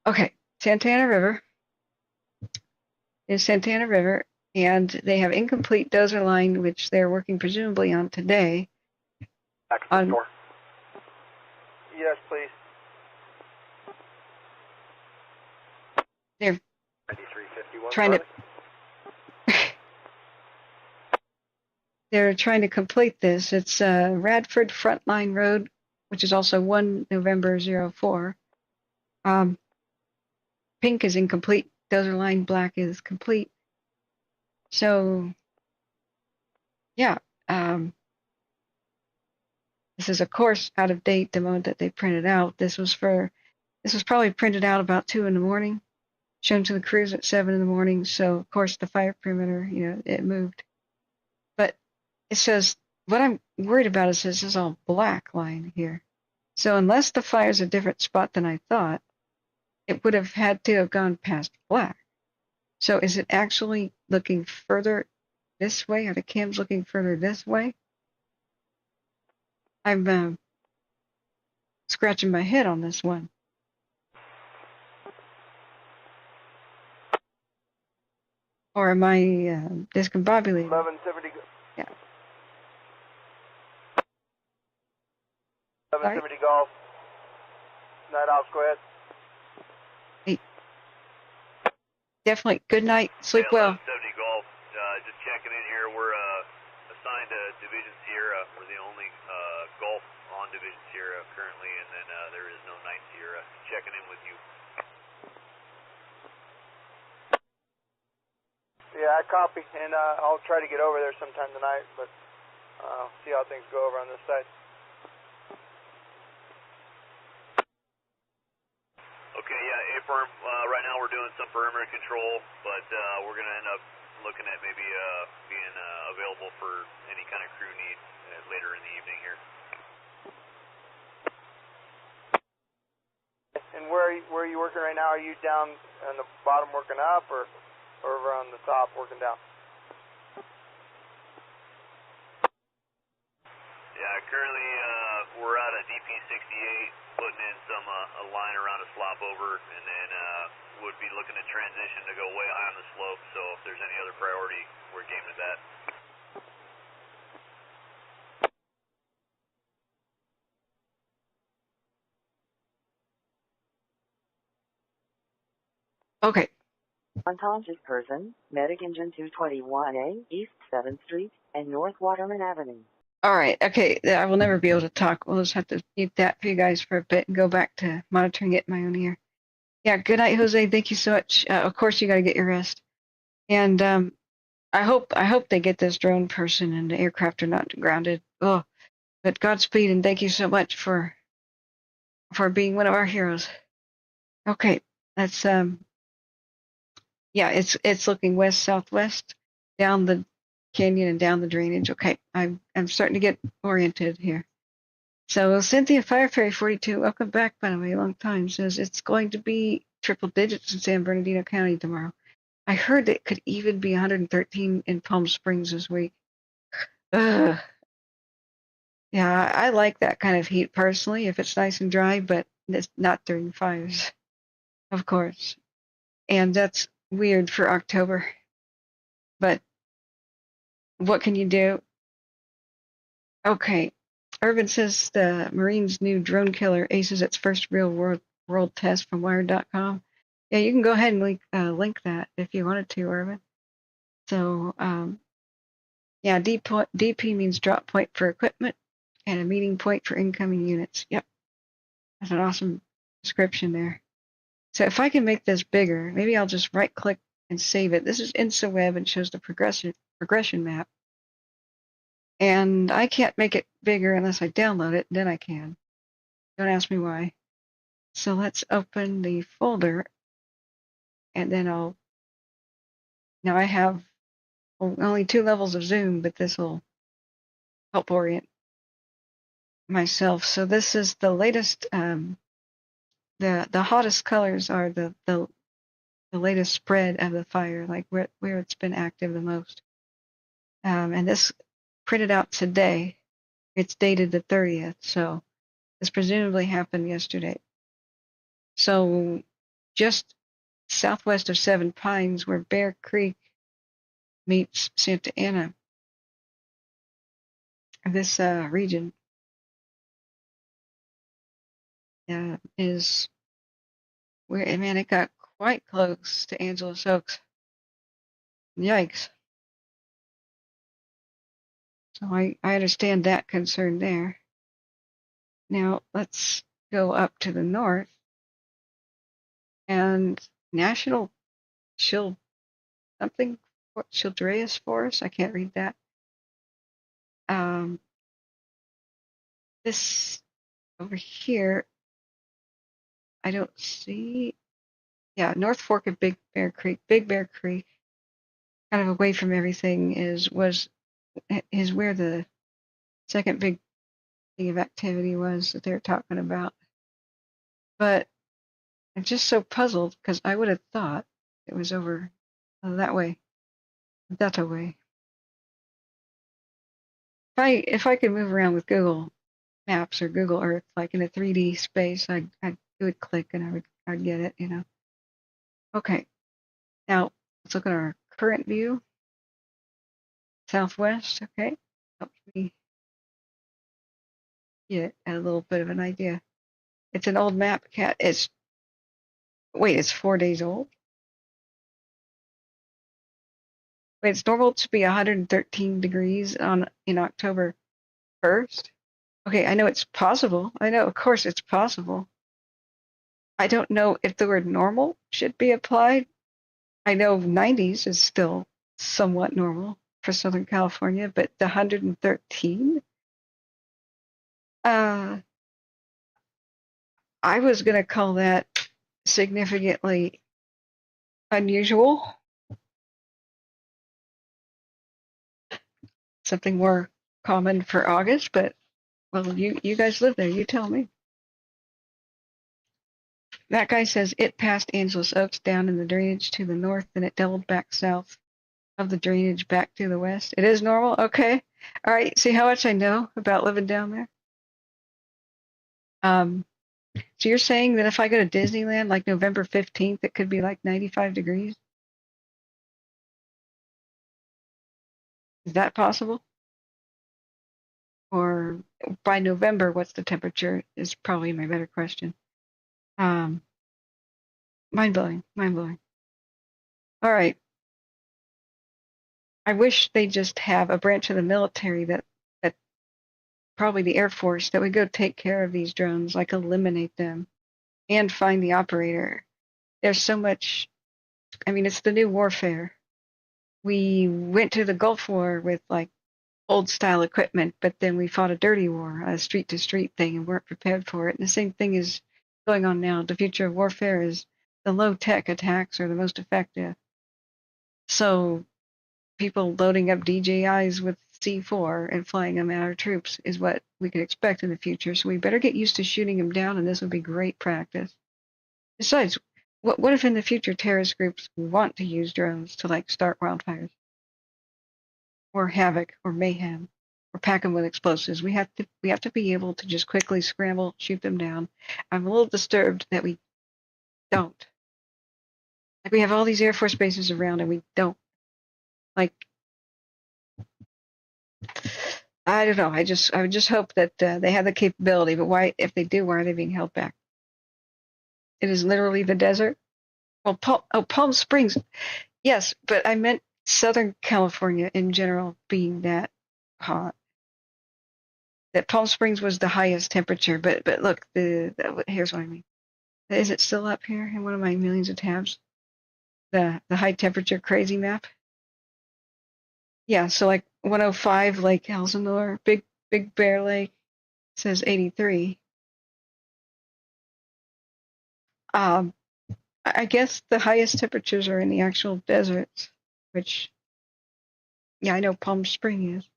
Okay, Santana River is Santana River, and they have incomplete dozer line, which they're working presumably on today. On Yes, please. They're 9351 trying to they're trying to complete this. It's Radford Frontline Road, which is also 1 November 04. Pink is incomplete. Dozer line black is complete. So, yeah. This is, of course, out of date, the mode that they printed out. This was probably printed out about 2 in the morning, shown to the crews at 7 in the morning. So, of course, the fire perimeter, it moved. But it says, what I'm worried about is this is all black line here. So unless the fire's a different spot than I thought, it would have had to have gone past black. So is it actually looking further this way? Are the cams looking further this way? I'm scratching my head on this one. Or am I discombobulated? 1170. Yeah. 1170 Golf. Night ops, go ahead. Hey. Definitely. Good night. Sleep well. 1170 Golf. Just checking in here. We're assigned to Division Sierra. We're the only Golf on Division Sierra currently, and then there is no 9 Sierra. Checking in with you. Yeah, I copy, and I'll try to get over there sometime tonight, but see how things go over on this side. Okay, yeah, A-firm. Right now we're doing some perimeter control, but we're going to end up looking at maybe being available for any kind of crew need later in the evening here. And where are you working right now? Are you down on the bottom working up, or over on the top working down? Yeah, currently we're out of DP68, putting in some a line around a slop over, and then would be looking to transition to go way high on the slope. So if there's any other priority, we're game with that. Okay. Unconscious person, Medic Engine 221A, East 7th Street, and North Waterman Avenue. All right. Okay. I will never be able to talk. We'll just have to mute that for you guys for a bit and go back to monitoring it in my own ear. Yeah. Good night, Jose. Thank you so much. Of course, you got to get your rest. And I hope they get this drone person and the aircraft are not grounded. Oh, but Godspeed and thank you so much for being one of our heroes. Okay. That's yeah. It's looking west southwest down the canyon and down the drainage. Okay, I'm starting to get oriented here. So Cynthia Firefighter 42, welcome back, by the way, long time, says it's going to be triple digits in San Bernardino County tomorrow. I heard it could even be 113 in Palm Springs this week. Ugh. Yeah, I like that kind of heat personally if it's nice and dry, but it's not during fires, of course. And that's weird for October. But what can you do? Okay. Irvin says the Marine's new drone killer aces its first real world test from Wired.com. Yeah, you can go ahead and link that if you wanted to, Irvin. So, yeah, DP means drop point for equipment and a meeting point for incoming units. Yep. That's an awesome description there. So if I can make this bigger, maybe I'll just right click and save it. This is InstaWeb and shows the progression map. And I can't make it bigger unless I download it, then I can. Don't ask me why. So let's open the folder and then now I have only 2 levels of zoom, but this will help orient myself. So this is the latest, the hottest colors are the latest spread of the fire, like where it's been active the most. And this printed out today. It's dated the 30th, so this presumably happened yesterday. So just southwest of Seven Pines, where Bear Creek meets Santa Ana, this region is where, man, it got quite close to Angeles Oaks. Yikes. So I understand that concern there. Now let's go up to the north and National Children's Forest. I can't read that. This over here, I don't see. Yeah, North Fork of Big Bear Creek. Big Bear Creek, kind of away from everything, is where the second big thing of activity was that they're talking about. But I'm just so puzzled because I would have thought it was over that way, that way. If I could move around with Google Maps or Google Earth, like in a 3D space, it would click and I'd get it, you know. Okay, now let's look at our current view. Southwest, okay, helps me get a little bit of an idea. It's an old map, Cat. It's 4 days old. Wait, it's normal to be 113 degrees in October 1st. Okay, I know it's possible. I know, of course, it's possible. I don't know if the word normal should be applied. I know 90s is still somewhat normal for Southern California, but the 113? I was going to call that significantly unusual. Something more common for August, but, well, you guys live there. You tell me. That guy says it passed Angeles Oaks down in the drainage to the north, then it doubled back south of the drainage back to the west. It is normal? Okay. All right. See how much I know about living down there? So you're saying that if I go to Disneyland like November 15th, it could be like 95 degrees? Is that possible? Or by November, what's the temperature is probably my better question. Mind blowing, mind blowing. All right. I wish they just have a branch of the military that probably the Air Force that would go take care of these drones, like eliminate them and find the operator. There's so much, I mean, it's the new warfare. We went to the Gulf War with like old style equipment, but then we fought a dirty war, a street to street thing, and weren't prepared for it. And the same thing is going on now. The future of warfare is the low tech attacks are the most effective. So people loading up DJIs with C4 and flying them at our troops is what we could expect in the future. So we better get used to shooting them down, and this would be great practice. Besides, what if in the future terrorist groups want to use drones to like start wildfires or havoc or mayhem or pack them with explosives? We have to be able to just quickly scramble, shoot them down. I'm a little disturbed that we don't. Like we have all these Air Force bases around and we don't. Like I don't know. I would just hope that they have the capability. But why, if they do, why are they being held back? It is literally the desert. Well, Palm Springs, yes, but I meant Southern California in general being that hot. That Palm Springs was the highest temperature, but look, here's what I mean. Is it still up here in one of my millions of tabs? The high temperature crazy map. Yeah, so like 105 Lake Elsinore, Big Bear Lake says 83. I guess the highest temperatures are in the actual deserts, which, yeah, I know Palm Springs is.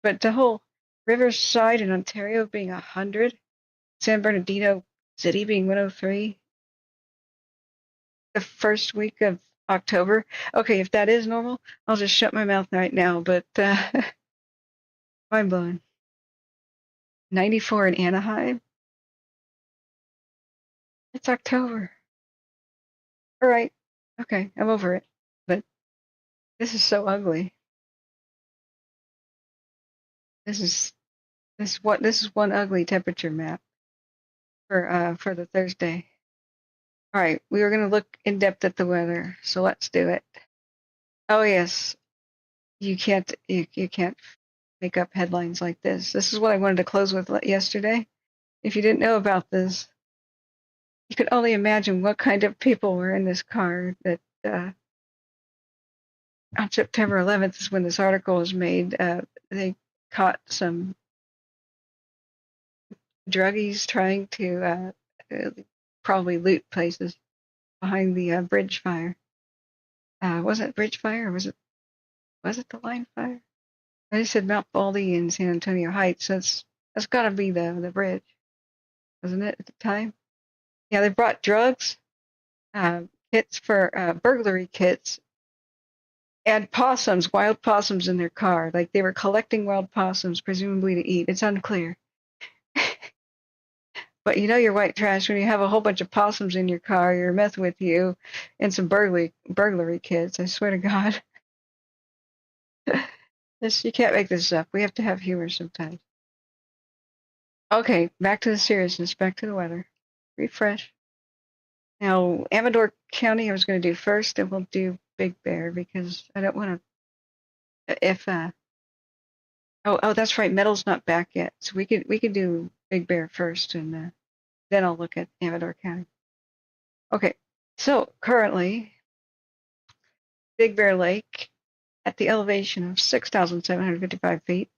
But the whole Riverside in Ontario being 100, San Bernardino City being 103, the first week of October. Okay, if that is normal, I'll just shut my mouth right now, but mind blowing. 94 in Anaheim. It's October. All right. Okay, I'm over it. But this is so ugly. This is one ugly temperature map for the Thursday. All right, we were going to look in depth at the weather, so let's do it. Oh yes, you can't make up headlines like this. This is what I wanted to close with yesterday. If you didn't know about this, you could only imagine what kind of people were in this car that on September 11th is when this article was made. They caught some druggies trying to probably loot places behind the bridge fire. Was it bridge fire or was it the line fire? I said Mount Baldy in San Antonio Heights. So that's got to be the bridge, wasn't it at the time? Yeah, they brought drugs, kits for burglary kits, and possums, wild possums in their car. Like they were collecting wild possums, presumably to eat. It's unclear. But you know you're white trash when you have a whole bunch of possums in your car, you're meth with you, and some burglary kits. I swear to God. You can't make this up. We have to have humor sometimes. Okay, back to the seriousness, back to the weather. Refresh. Now, Amador County I was going to do first, and we'll do Big Bear because I don't want to, oh, that's right, Metal's not back yet. So we could do Big Bear first, and then I'll look at Amador County. Okay, so currently, Big Bear Lake at the elevation of 6,755 feet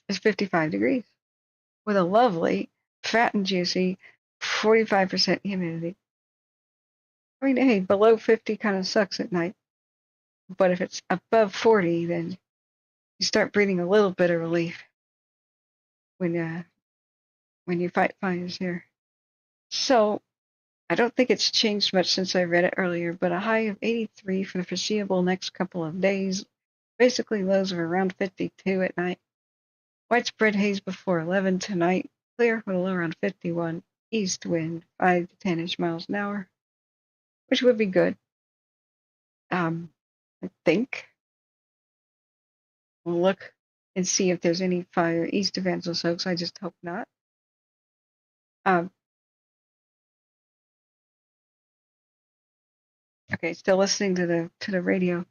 is 55 degrees with a lovely, fat and juicy 45% humidity. I mean, hey, below 50 kind of sucks at night. But if it's above 40, then you start breathing a little bit of relief when you fight fires here. So I don't think it's changed much since I read it earlier, but a high of 83 for the foreseeable next couple of days. Basically lows of around 52 at night. Widespread haze before 11 tonight. Clear with a low around 51. East wind 5 to 10-ish miles an hour, which would be good. I think. We'll look and see if there's any fire east of Angels Oaks. I just hope not. Okay, still listening to the radio.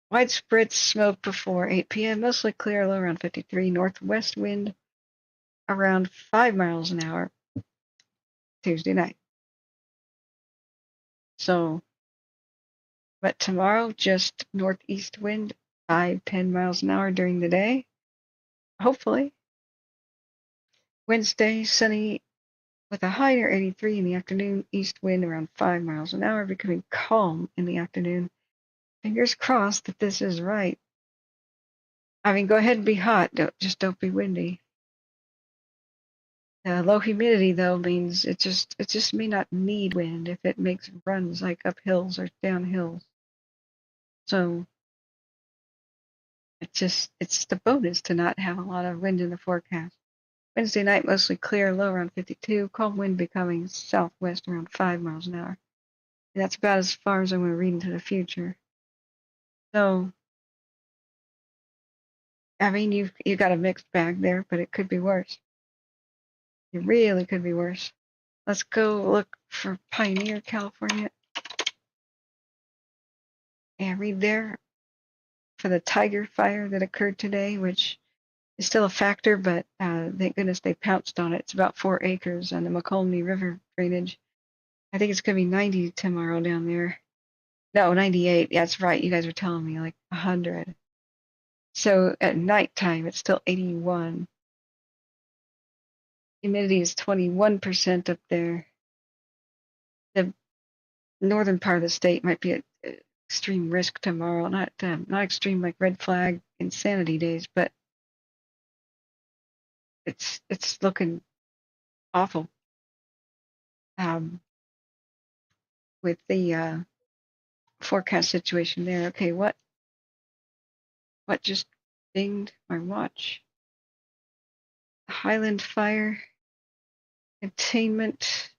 Widespread smoke before 8 p.m. Mostly clear, low around 53. Northwest wind around 5 miles an hour Tuesday night. So, but tomorrow, just northeast wind, 5-10 miles an hour during the day. Hopefully. Wednesday, sunny with a high near 83 in the afternoon. East wind around 5 miles an hour, becoming calm in the afternoon. Fingers crossed that this is right. I mean, go ahead and be hot. Just don't be windy. Low humidity though means it just may not need wind if it makes runs like up hills or down hills. So it's the bonus to not have a lot of wind in the forecast. Wednesday night mostly clear, low around 52. Cold wind becoming southwest around 5 miles an hour. And that's about as far as I'm going to read into the future. So I mean you got a mixed bag there, but it could be worse. It really could be worse. Let's go look for Pioneer, California. And read there for the Tiger fire that occurred today, which is still a factor, but thank goodness they pounced on it. It's about 4 acres on the McColney River drainage. I think it's going to be 90 tomorrow down there. No, 98. Yeah, that's right. You guys were telling me like 100. So at nighttime, it's still 81. Humidity is 21% up there. The northern part of the state might be at extreme risk tomorrow. Not extreme like red flag insanity days, but it's looking awful. With the forecast situation there. Okay, what just dinged my watch? Highland Fire. Containment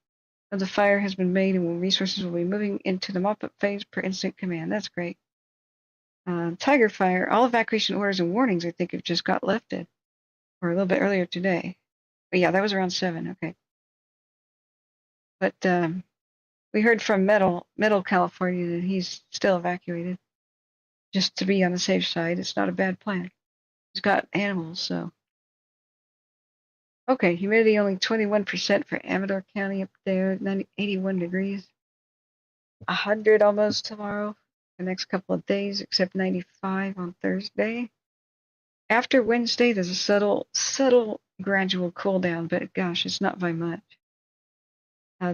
of the fire has been made and resources will be moving into the mop-up phase per instant command. That's great. Tiger Fire. All evacuation orders and warnings, I think, have just got lifted. Or a little bit earlier today. But yeah, that was around 7. Okay. But we heard from Middle California that he's still evacuated. Just to be on the safe side. It's not a bad plan. He's got animals, so. Okay, humidity only 21% for Amador County up there, 81 degrees. 100 almost tomorrow, the next couple of days, except 95 on Thursday. After Wednesday, there's a subtle gradual cool down, but gosh, it's not by much.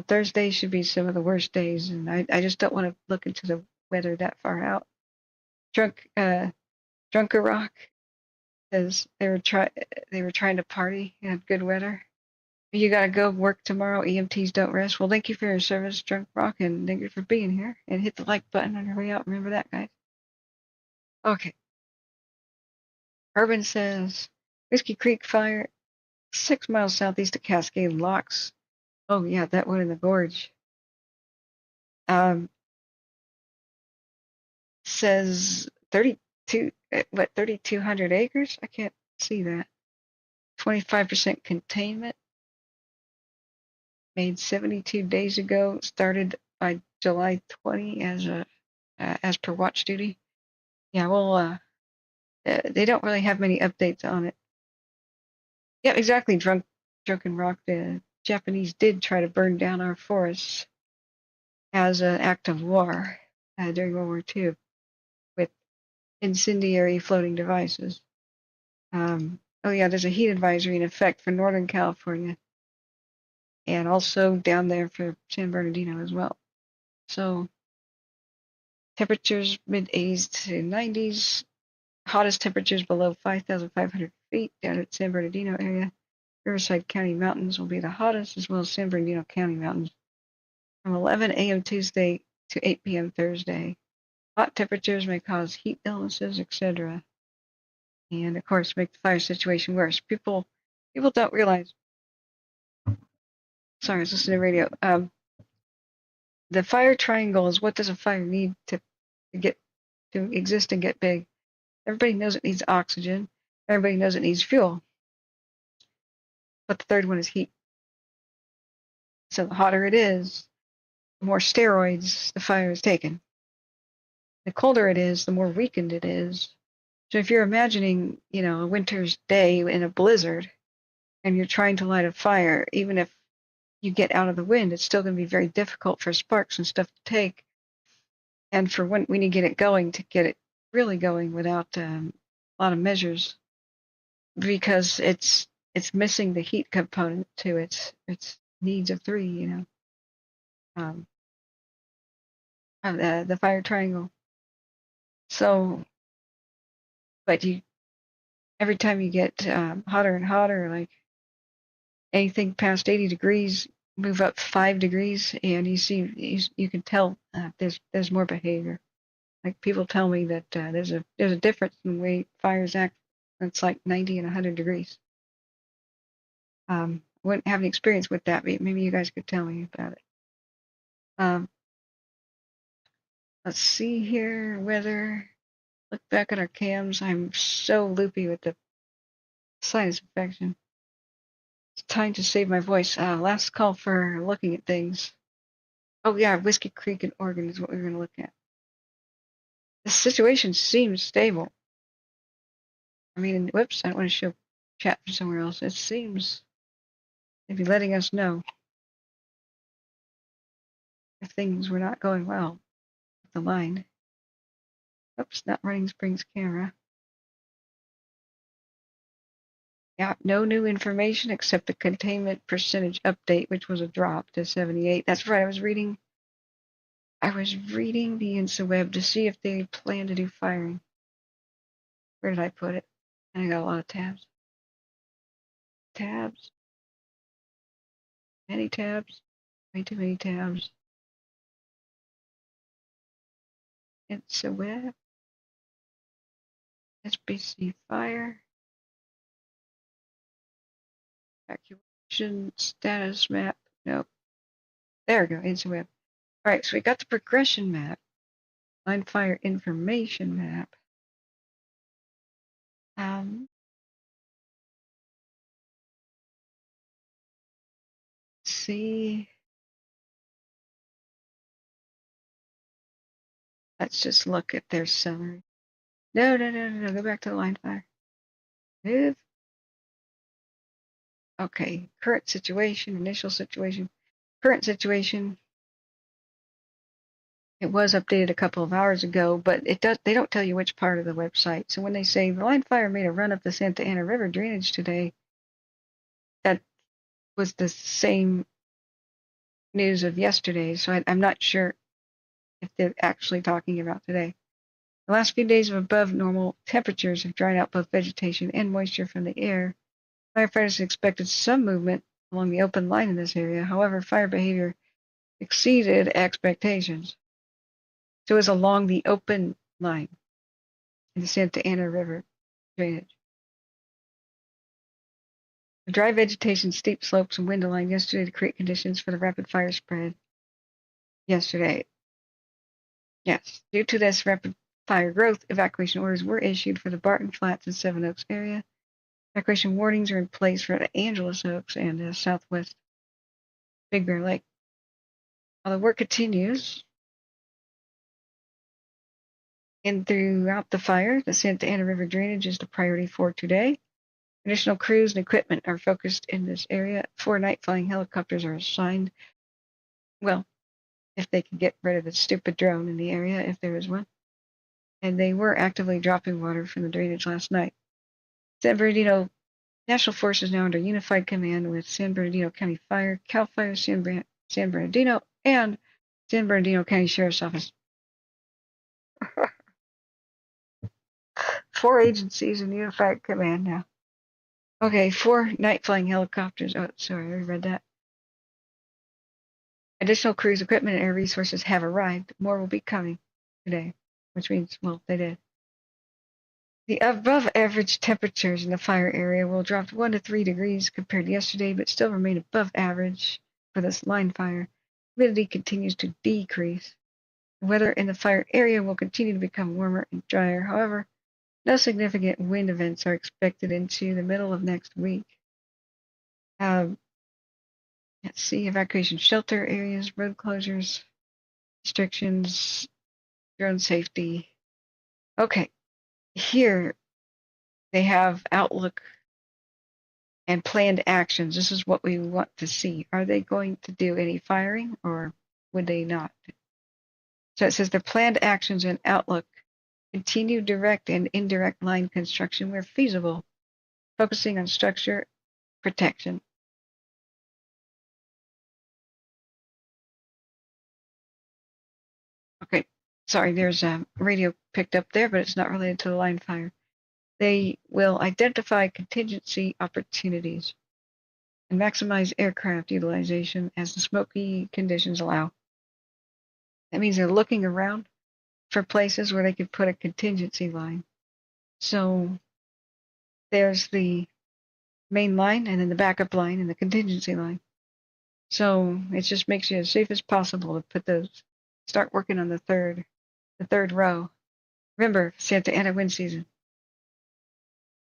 Thursday should be some of the worst days, and I just don't want to look into the weather that far out. Drunker Rock says they were trying to party and had good weather. You gotta go work tomorrow. EMTs don't rest. Well, thank you for your service, Drunk Rock, and thank you for being here. And hit the like button on your way out. Remember that, guys. Okay. Urban says Whiskey Creek Fire, 6 miles southeast of Cascade Locks. Oh yeah, that one in the gorge. Says 3,200 acres? I can't see that. 25% containment. Made 72 days ago. Started by July 20 as per watch duty. Yeah, well, they don't really have many updates on it. Yeah, exactly. Drunken Rock. The Japanese did try to burn down our forests as an act of war during World War II with incendiary floating devices. Oh yeah, there's a heat advisory in effect for Northern California, and also down there for San Bernardino as well. So temperatures mid-80s to 90s. Hottest temperatures below 5,500 feet down at San Bernardino area. Riverside County Mountains will be the hottest, as well as San Bernardino County Mountains. From 11 a.m. Tuesday to 8 p.m. Thursday. Hot temperatures may cause heat illnesses, etc. And, of course, make the fire situation worse. People don't realize. Sorry, I was listening to radio. The fire triangle is what does a fire need to exist and get big. Everybody knows it needs oxygen. Everybody knows it needs fuel. But the third one is heat. So the hotter it is, the more steroids the fire is taken. The colder it is, the more weakened it is. So if you're imagining, a winter's day in a blizzard and you're trying to light a fire, even if you get out of the wind, it's still going to be very difficult for sparks and stuff to take. And for when you get it going, to get it really going without a lot of measures, because it's missing the heat component to its needs of 3, the fire triangle. So, but every time you get hotter and hotter, like anything past 80 degrees move up 5 degrees, and you can tell there's more behavior. Like people tell me that there's a difference in the way fires act. It's like 90 and 100 degrees. Wouldn't have any experience with that, but maybe you guys could tell me about it. Let's see here, weather. Look back at our cams. I'm so loopy with the sinus infection. It's time to save my voice. Last call for looking at things. Oh yeah, Whiskey Creek in Oregon is what we're going to look at. The situation seems stable. I mean, whoops, I don't want to show chat from somewhere else. It seems they'd be letting us know if things were not going well with the line. Oops, not running Spring's camera. Yeah, no new information except the containment percentage update, which was a drop to 78. That's right, I was reading the InstaWeb to see if they plan to do firing. Where did I put it? I got a lot of tabs. Tabs. Many tabs. Way too many tabs. InstaWeb. SBC Fire. Evacuation status map. Nope. There we go, InstaWeb. Alright, so we got the progression map. Line fire information map. See. Let's just look at their summary. No. Go back to the line fire. Move. Okay. Current situation, initial situation. Current situation. It was updated a couple of hours ago, but they don't tell you which part of the website. So when they say the line fire made a run up the Santa Ana River drainage today, that was the same news of yesterday. So I'm not sure if they're actually talking about today. The last few days of above normal temperatures have dried out both vegetation and moisture from the air. Firefighters expected some movement along the open line in this area. However, fire behavior exceeded expectations. So it was along the open line in the Santa Ana River drainage. The dry vegetation, steep slopes, and wind aligned yesterday to create conditions for the rapid fire spread. Yesterday. Yes. Due to this rapid fire growth, evacuation orders were issued for the Barton Flats and Seven Oaks area. Evacuation warnings are in place for the Angeles Oaks and southwest Big Bear Lake. While the work continues, and throughout the fire, the Santa Ana River drainage is the priority for today. Additional crews and equipment are focused in this area. 4 night flying helicopters are assigned. Well, if they can get rid of the stupid drone in the area, if there is one. And they were actively dropping water from the drainage last night. San Bernardino National Force is now under unified command with San Bernardino County Fire, Calfire, San Bernardino, and San Bernardino County Sheriff's Office. 4 agencies in unified command now. Okay, 4 night flying helicopters. Oh, sorry, I read that. Additional crews, equipment, and air resources have arrived. More will be coming today, which means, well, they did. The above average temperatures in the fire area will drop 1 to 3 degrees compared to yesterday, but still remain above average for this line fire. Humidity continues to decrease. The weather in the fire area will continue to become warmer and drier. However, no significant wind events are expected into the middle of next week. Let's see, evacuation shelter areas, road closures, restrictions, drone safety. Okay, here they have outlook and planned actions. This is what we want to see. Are they going to do any firing or would they not? So it says the planned actions and outlook. Continue direct and indirect line construction where feasible, focusing on structure protection. Okay, sorry, there's a radio picked up there, but it's not related to the line fire. They will identify contingency opportunities. and maximize aircraft utilization as the smoky conditions allow. That means they're looking around for places where they could put a contingency line. So there's the main line and then the backup line and the contingency line. So it just makes you as safe as possible to put those, start working on the third row. Remember, Santa Ana wind season.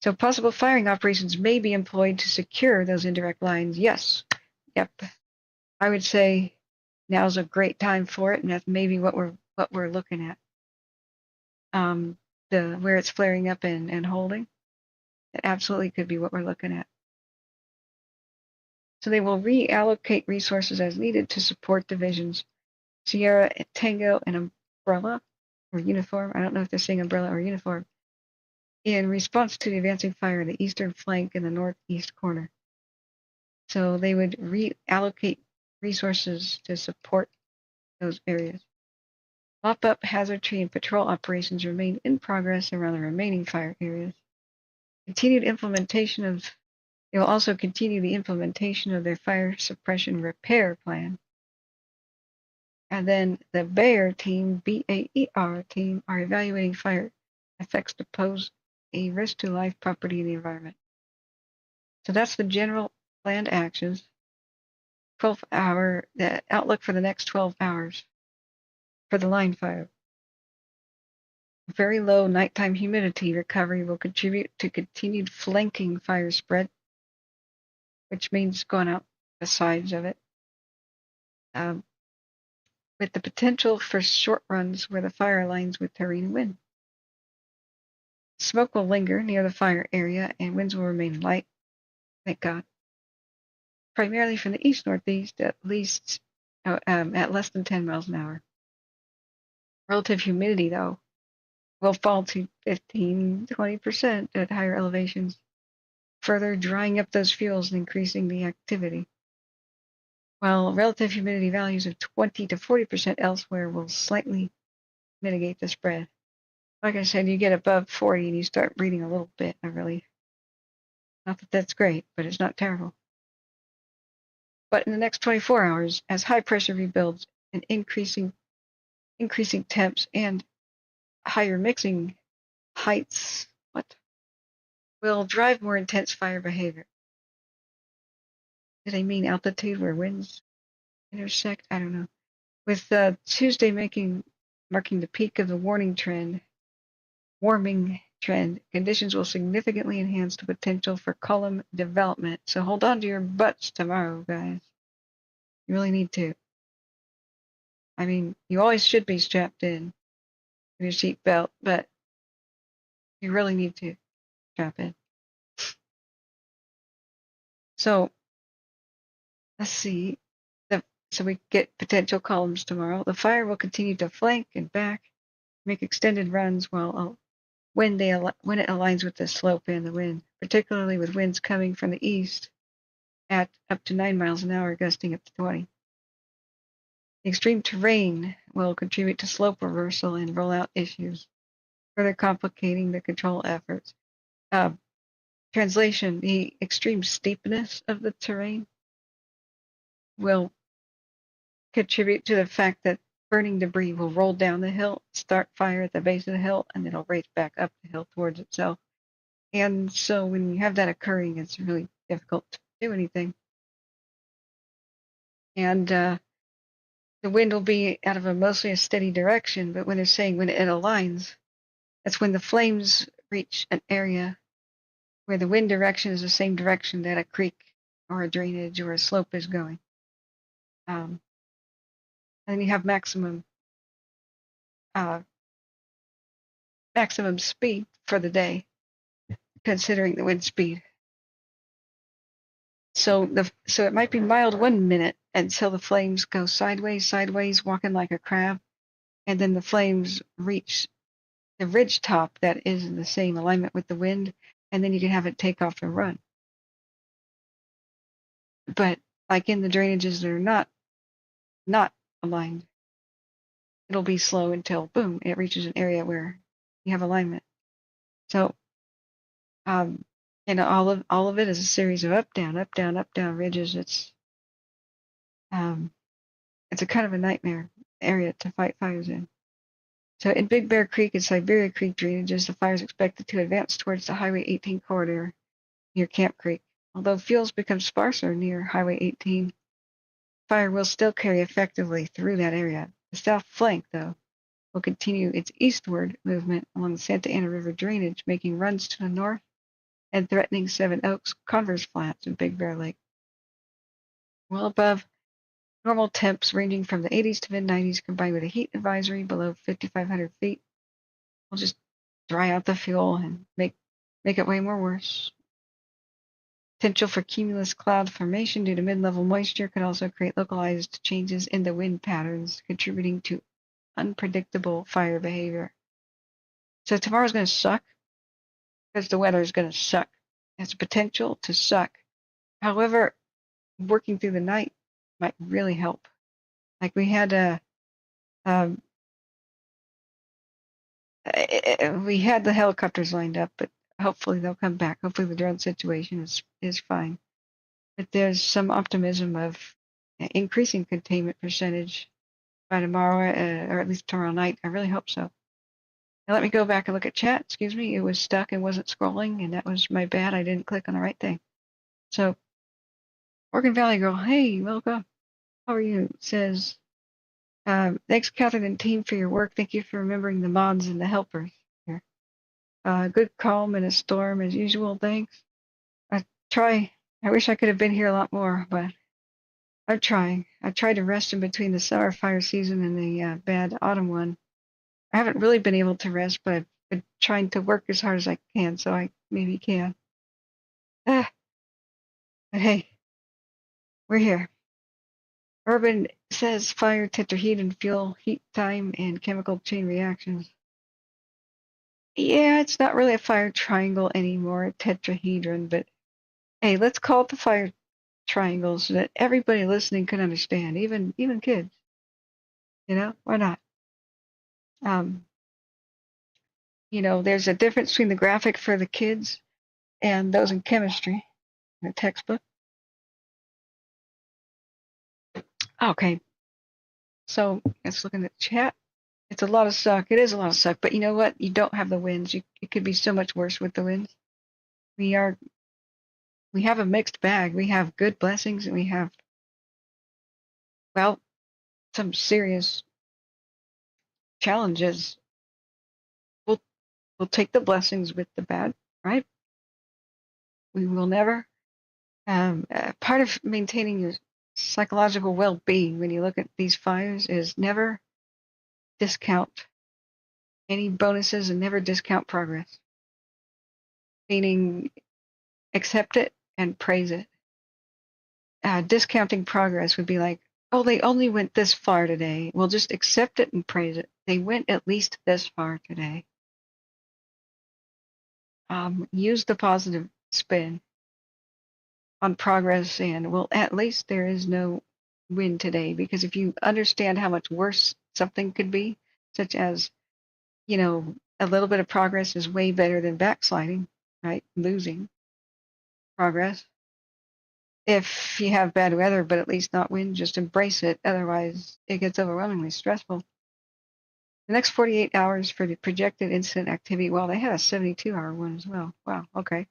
So possible firing operations may be employed to secure those indirect lines. Yes. Yep. I would say now's a great time for it, and that's maybe what we're looking at. Where it's flaring up and holding. That absolutely could be what we're looking at. So they will reallocate resources as needed to support divisions. Sierra, Tango, and Umbrella, or Uniform. I don't know if they're saying Umbrella or Uniform. In response to the advancing fire in the eastern flank and the northeast corner. So they would reallocate resources to support those areas. Mop-up, hazard tree, and patrol operations remain in progress around the remaining fire areas. They will also continue the implementation of their fire suppression repair plan. And then the BAER team, B-A-E-R team, are evaluating fire effects to pose a risk to life, property, and the environment. So that's the general planned actions. 12-hour, the outlook for the next 12 hours for the line fire. Very low nighttime humidity recovery will contribute to continued flanking fire spread, which means going out the sides of it, with the potential for short runs where the fire aligns with terrain and wind. Smoke will linger near the fire area and winds will remain light, thank God. Primarily from the east-northeast, at less than 10 miles an hour. Relative humidity, though, will fall to 15-20% at higher elevations, further drying up those fuels and increasing the activity. While relative humidity values of 20 to 40% elsewhere will slightly mitigate the spread. Like I said, you get above 40 and you start breathing a little bit, not that that's great, but it's not terrible. But in the next 24 hours, as high pressure rebuilds and increasing temps and higher mixing heights, will drive more intense fire behavior. Did I mean altitude where winds intersect? I don't know. With Tuesday marking the peak of the warming trend, conditions will significantly enhance the potential for column development. So hold on to your butts tomorrow, guys. You really need to. I mean, you always should be strapped in your seat belt, but you really need to strap in. So let's see. So we get potential columns tomorrow. The fire will continue to flank and back, make extended runs when it aligns with the slope and the wind, particularly with winds coming from the east at up to 9 miles an hour, gusting up to 20. The extreme terrain will contribute to slope reversal and rollout issues, further complicating the control efforts. Translation, the extreme steepness of the terrain will contribute to the fact that burning debris will roll down the hill, start fire at the base of the hill, and then it'll race back up the hill towards itself. And so when you have that occurring, it's really difficult to do anything. And the wind will be out of mostly a steady direction, but when they're saying when it aligns, that's when the flames reach an area where the wind direction is the same direction that a creek or a drainage or a slope is going. And you have maximum speed for the day, considering the wind speed. So it might be mild 1 minute until the flames go sideways, walking like a crab, and then the flames reach the ridge top that is in the same alignment with the wind, and then you can have it take off and run. But like in the drainages that are not aligned, it'll be slow until boom, it reaches an area where you have alignment. So, and And all of it is a series of up, down, up, down, up, down ridges. It's a kind of a nightmare area to fight fires in. So in Big Bear Creek and Siberia Creek drainages, the fire is expected to advance towards the Highway 18 corridor near Camp Creek. Although fuels become sparser near Highway 18, fire will still carry effectively through that area. The south flank, though, will continue its eastward movement along the Santa Ana River drainage, making runs to the north and threatening Seven Oaks, Converse Flats, and Big Bear Lake. Well above normal temps ranging from the 80s to mid-90s, combined with a heat advisory below 5,500 feet, will just dry out the fuel and make it way more worse. Potential for cumulus cloud formation due to mid-level moisture could also create localized changes in the wind patterns, contributing to unpredictable fire behavior. So tomorrow's going to suck because the weather is going to suck. It has the potential to suck. However, working through the night might really help. Like we had we had the helicopters lined up, but hopefully they'll come back. Hopefully the drone situation is fine. But there's some optimism of increasing containment percentage by tomorrow, or at least tomorrow night. I really hope so. Now let me go back and look at chat. Excuse me, it was stuck and wasn't scrolling, and that was my bad. I didn't click on the right thing. So, Oregon Valley Girl, hey, welcome. How are you? Says, thanks, Catherine and team, for your work. Thank you for remembering the mods and the helpers here. Good calm in a storm as usual. Thanks. I wish I could have been here a lot more, but I'm trying. I tried to rest in between the summer fire season and the bad autumn one. I haven't really been able to rest, but I've been trying to work as hard as I can, so I maybe can. But hey, we're here. Urban says fire, tetraheat, and fuel, heat time, and chemical chain reactions. Yeah, it's not really a fire triangle anymore, a tetrahedron, but hey, let's call it the fire triangle so that everybody listening can understand, even kids. You know, why not? There's a difference between the graphic for the kids and those in chemistry in the textbook. Okay, so let's look in the chat. It's a lot of suck. It is a lot of suck, but you know what? You don't have the winds. It could be so much worse with the winds. We have a mixed bag. We have good blessings, and we have, well, some serious challenges. We'll take the blessings with the bad, right? We will never. Part of maintaining your psychological well-being when you look at these fires is never discount any bonuses and never discount progress. Meaning, accept it and praise it. Discounting progress would be like, oh, they only went this far today. Well, just accept it and praise it. They went at least this far today. Use the positive spin on progress, and well, at least there is no win today. Because if you understand how much worse something could be, such as, a little bit of progress is way better than backsliding, right? Losing progress. If you have bad weather, but at least not wind, just embrace it. Otherwise, it gets overwhelmingly stressful. The next 48 hours for the projected incident activity, well, they had a 72-hour one as well. Wow, okay.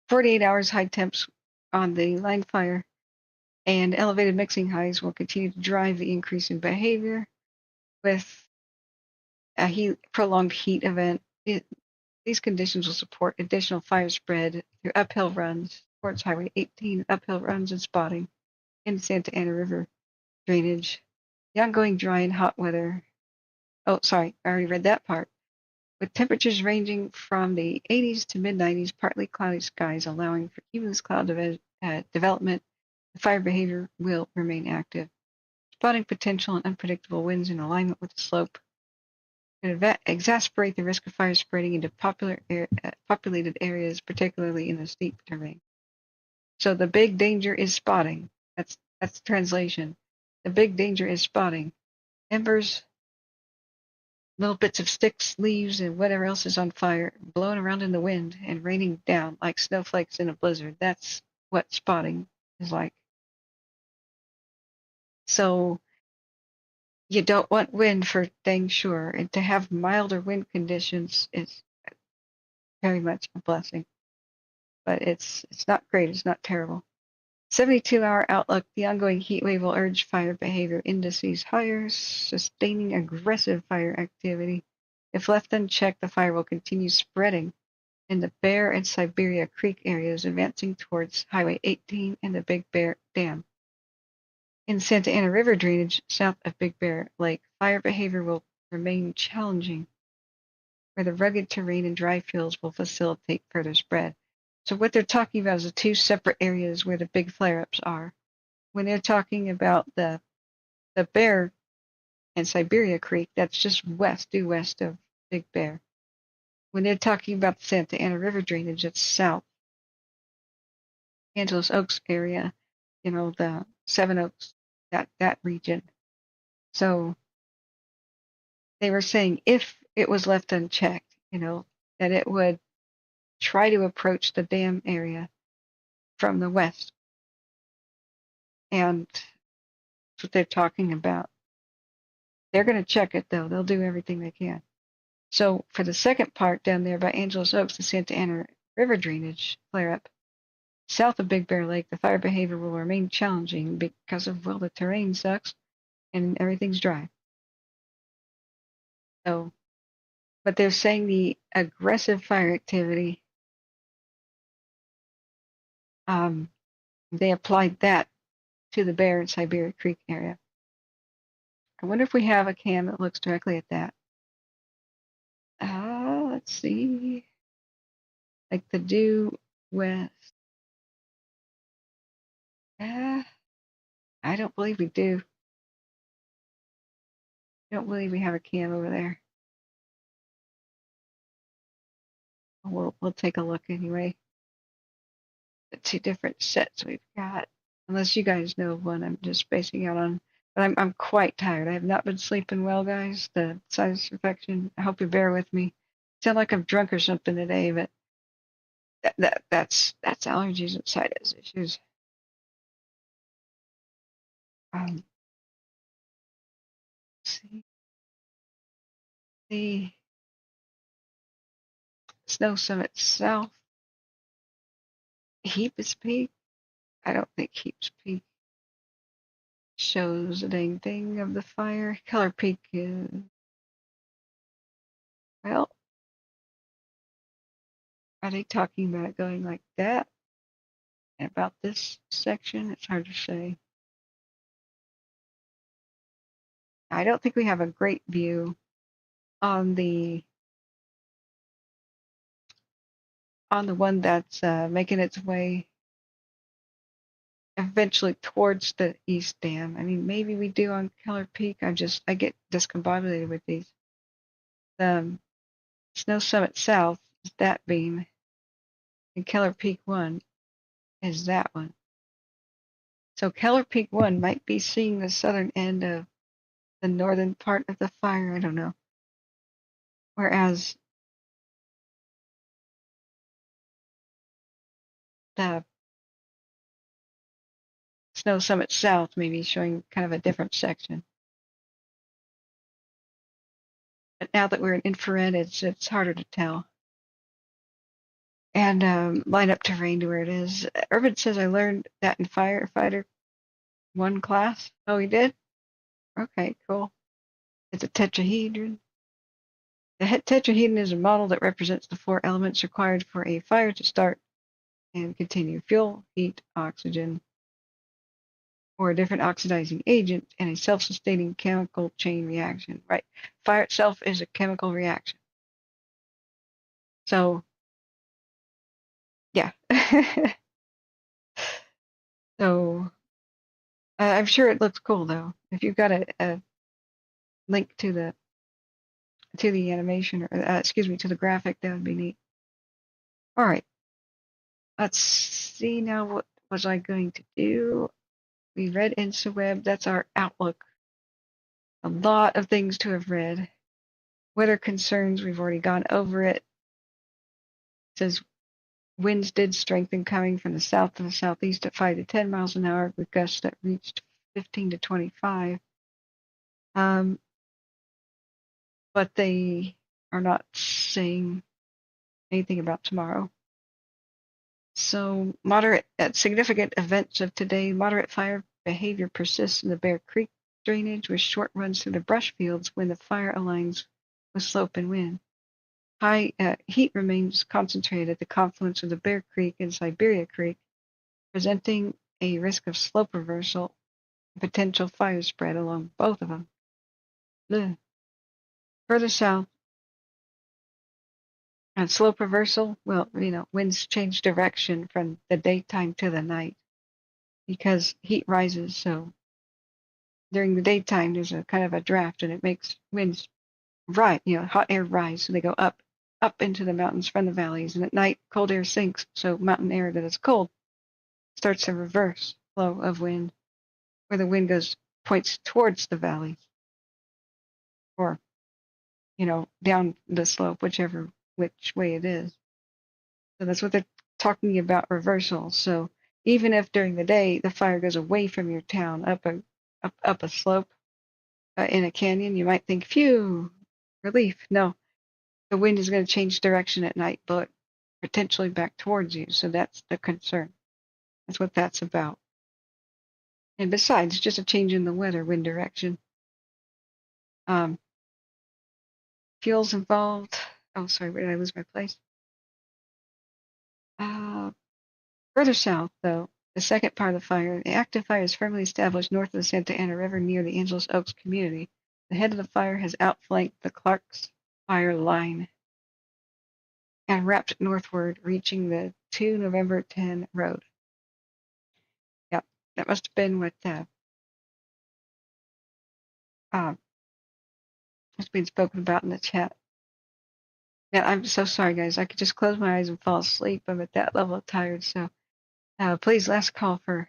48 hours high temps on the line fire and elevated mixing highs will continue to drive the increase in behavior with a prolonged heat event. These conditions will support additional fire spread through uphill runs towards Highway 18, uphill runs and spotting in Santa Ana River drainage. The ongoing dry and hot weather. Oh, sorry, I already read that part. With temperatures ranging from the 80s to mid-90s, partly cloudy skies allowing for cumulus cloud development, the fire behavior will remain active. Spotting potential and unpredictable winds in alignment with the slope can exacerbate the risk of fire spreading into populated areas, particularly in the steep terrain. So the big danger is spotting. That's the translation. The big danger is spotting. Embers little bits of sticks, leaves, and whatever else is on fire blowing around in the wind and raining down like snowflakes in a blizzard. That's what spotting is like. So you don't want wind for dang sure, and to have milder wind conditions is very much a blessing. But it's not great. It's not terrible. 72-hour outlook. The ongoing heat wave will urge fire behavior indices higher, sustaining aggressive fire activity. If left unchecked, the fire will continue spreading in the Bear and Siberia Creek areas, advancing towards Highway 18 and the Big Bear Dam. In Santa Ana River drainage south of Big Bear Lake, fire behavior will remain challenging, where the rugged terrain and dry fields will facilitate further spread. So what they're talking about is the two separate areas where the big flare-ups are. When they're talking about the Bear and Siberia Creek, that's just due west of Big Bear. When they're talking about the Santa Ana River drainage, it's south. Angeles Oaks area, the Seven Oaks, that region. So they were saying if it was left unchecked, that it would try to approach the dam area from the west. And that's what they're talking about. They're going to check it, though. They'll do everything they can. So for the second part down there by Angeles Oaks, the Santa Ana River drainage flare-up, south of Big Bear Lake, the fire behavior will remain challenging because of, the terrain sucks and everything's dry. So, but they're saying the aggressive fire activity, they applied that to the Bear and Siberia Creek area. I wonder if we have a cam that looks directly at that. Let's see. Like the due west. I don't believe we do. I don't believe we have a cam over there. We'll take a look anyway. The two different sets we've got. Unless you guys know one, I'm just spacing out on. But I'm quite tired. I have not been sleeping well, guys. The sinus infection. I hope you bear with me. Sound like I'm drunk or something today, but that's allergies and sinus issues. Let's see. The Snow Summit South. Heap's Peak. I don't think Heap's Peak shows a dang thing of the fire. Color Peak is, well, are they talking about it going like that? And about this section, it's hard to say. I don't think we have a great view on the one that's making its way eventually towards the East Dam. I mean, maybe we do on Color Peak. I get discombobulated with these. The Snow Summit South is that beam, and Keller Peak 1 is that one. So Keller Peak 1 might be seeing the southern end of the northern part of the fire. I don't know. Whereas the Snow Summit South may be showing kind of a different section. But now that we're in infrared, it's harder to tell. And line up terrain to where it is. Urban says I learned that in Firefighter 1 class. Oh, he did? Okay, cool. It's a tetrahedron. The tetrahedron is a model that represents the 4 elements required for a fire to start and continue: fuel, heat, oxygen, or a different oxidizing agent, and a self-sustaining chemical chain reaction. Right. Fire itself is a chemical reaction. So, yeah. So, I'm sure it looks cool, though. If you've got a link to the animation, or to the graphic, that would be neat. All right. Let's see now. What was I going to do? We read InstaWeb. That's our outlook. A lot of things to have read. Weather concerns, we've already gone over it. It says winds did strengthen coming from the south to the southeast at 5 to 10 miles an hour with gusts that reached 15 to 25. But they are not saying anything about tomorrow. So significant events of today, moderate fire behavior persists in the Bear Creek drainage with short runs through the brush fields when the fire aligns with slope and wind. High heat remains concentrated at the confluence of the Bear Creek and Siberia Creek, presenting a risk of slope reversal and potential fire spread along both of them. Blech. Further south, and slope reversal, well, winds change direction from the daytime to the night because heat rises. So during the daytime, there's a kind of a draft, and it makes winds rise, hot air rise. So they go up into the mountains from the valleys. And at night, cold air sinks. So mountain air that is cold starts a reverse flow of wind, where the wind points towards the valleys, or down the slope, which way it is. So that's what they're talking about, reversal. So even if during the day the fire goes away from your town up a slope in a canyon, you might think, phew, relief. No, the wind is going to change direction at night, but potentially back towards you. So that's the concern. That's what that's about. And besides, just a change in the weather, wind direction. Fuels involved. Oh, sorry, where did I lose my place? Further south, though, the second part of the fire, the active fire is firmly established north of the Santa Ana River near the Angeles Oaks community. The head of the fire has outflanked the Clark's fire line and wrapped northward, reaching the 2 November 10 road. Yep, that must have been what has been spoken about in the chat. Yeah, I'm so sorry, guys. I could just close my eyes and fall asleep. I'm at that level of tired. So please, last call for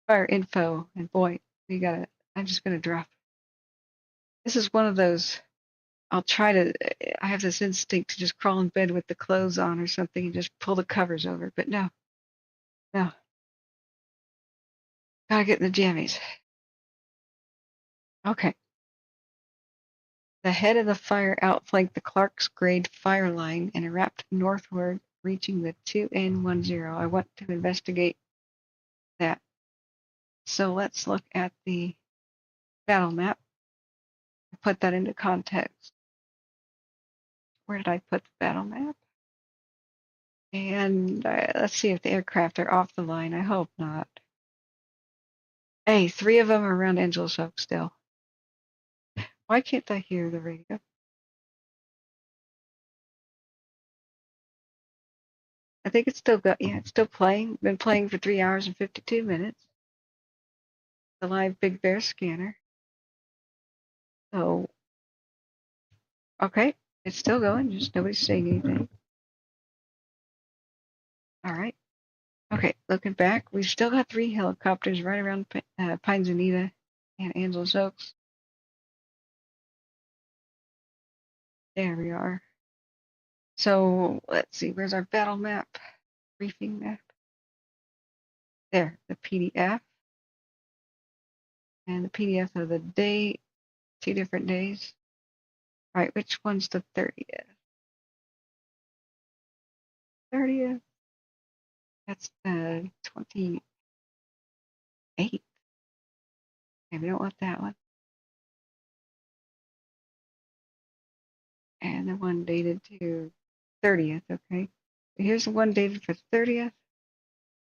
fire info. And boy, I'm just going to drop. This is one of those, I have this instinct to just crawl in bed with the clothes on or something and just pull the covers over. But no. Gotta get in the jammies. Okay. The head of the fire outflanked the Clark's grade fire line and wrapped northward, reaching the 2N10. I want to investigate that. So let's look at the battle map. Put that into context. Where did I put the battle map? And let's see if the aircraft are off the line. I hope not. Hey, 3 of them are around Angeles Oaks still. Why can't I hear the radio? I think it's still it's still playing. Been playing for 3 hours and 52 minutes. The live Big Bear scanner. So, okay, it's still going. Just nobody's saying anything. All right. Okay, looking back, we've still got 3 helicopters right around Pines Anita and Angeles Oaks. There we are. So let's see, where's our battle map? Briefing map. There, the PDF. And the PDF of the day, 2 different days. All right, which one's the 30th? 30th. That's the 28th. Okay, we don't want that one. And the one dated to 30th, okay. Here's the one dated for 30th.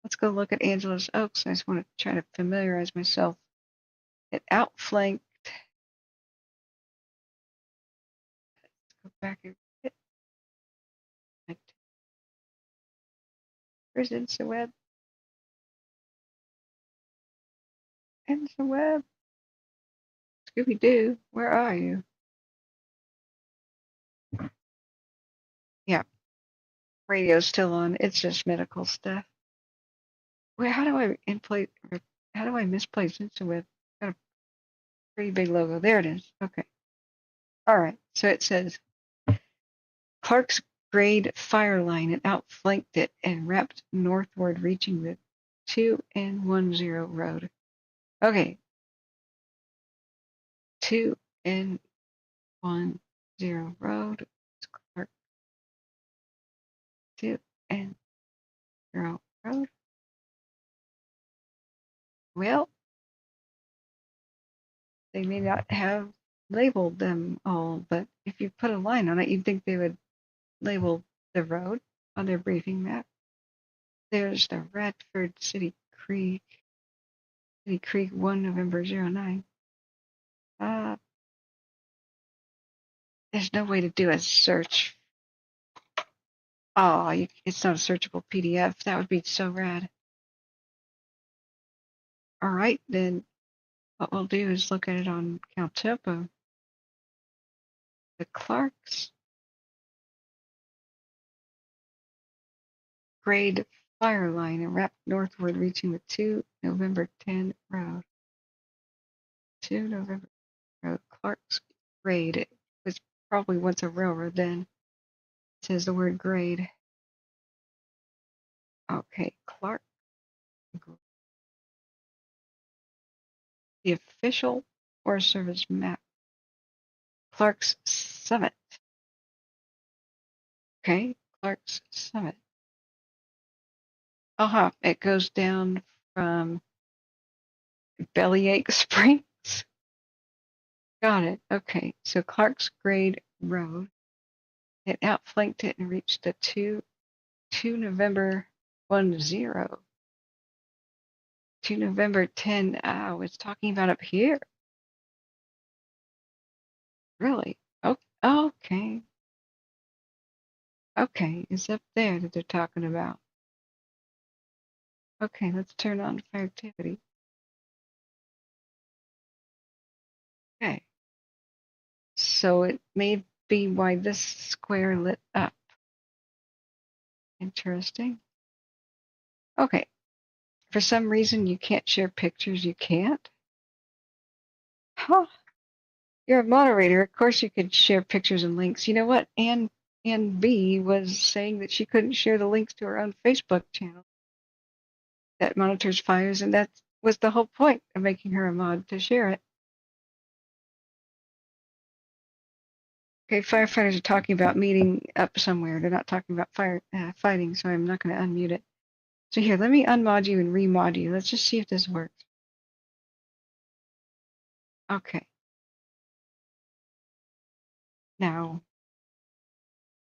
Let's go look at Angeles Oaks. I just want to try to familiarize myself. It outflanked. Let's go back and hit. Where's InstaWeb? InstaWeb. Scooby-Doo, where are you? Yeah, radio's still on. It's just medical stuff. Wait, how do I misplace InstaWeb? Got a pretty big logo. There it is. Okay. All right, so it says Clark's grade fire line and outflanked it and wrapped northward, reaching the 2N10 road. Okay, 2N10 road. Clark 2N0 road. Well, they may not have labeled them all, but if you put a line on it, you'd think they would label the road on their briefing map. There's the Radford City Creek 1 November 09. There's no way to do a search. Oh, it's not a searchable PDF. That would be so rad. All right, then what we'll do is look at it on CalTopo. The Clark's grade fire line and wrapped northward, reaching the 2 November 10 road. 2 November road. Clark's grade. It was probably once a railroad then. It says the word grade. Okay, Clark. The official Forest Service map. Clark's Summit. Okay, Clark's Summit. It goes down from Bellyache Springs. Got it. Okay, so Clark's Grade Road. It outflanked it and reached the 2 November 10. 2 November 10. Oh, it's talking about up here. Really? Oh, okay. Okay, it's up there that they're talking about. Okay, let's turn on fire activity. Okay. So it may be why this square lit up. Interesting. Okay. For some reason you can't share pictures, you can't? Huh. You're a moderator. Of course you could share pictures and links. You know what? Ann B was saying that she couldn't share the links to her own Facebook channel that monitors fires, and that was the whole point of making her a mod, to share it. Okay, firefighters are talking about meeting up somewhere. They're not talking about fighting, so I'm not going to unmute it. So here, let me unmod you and remod you. Let's just see if this works. Okay. Now,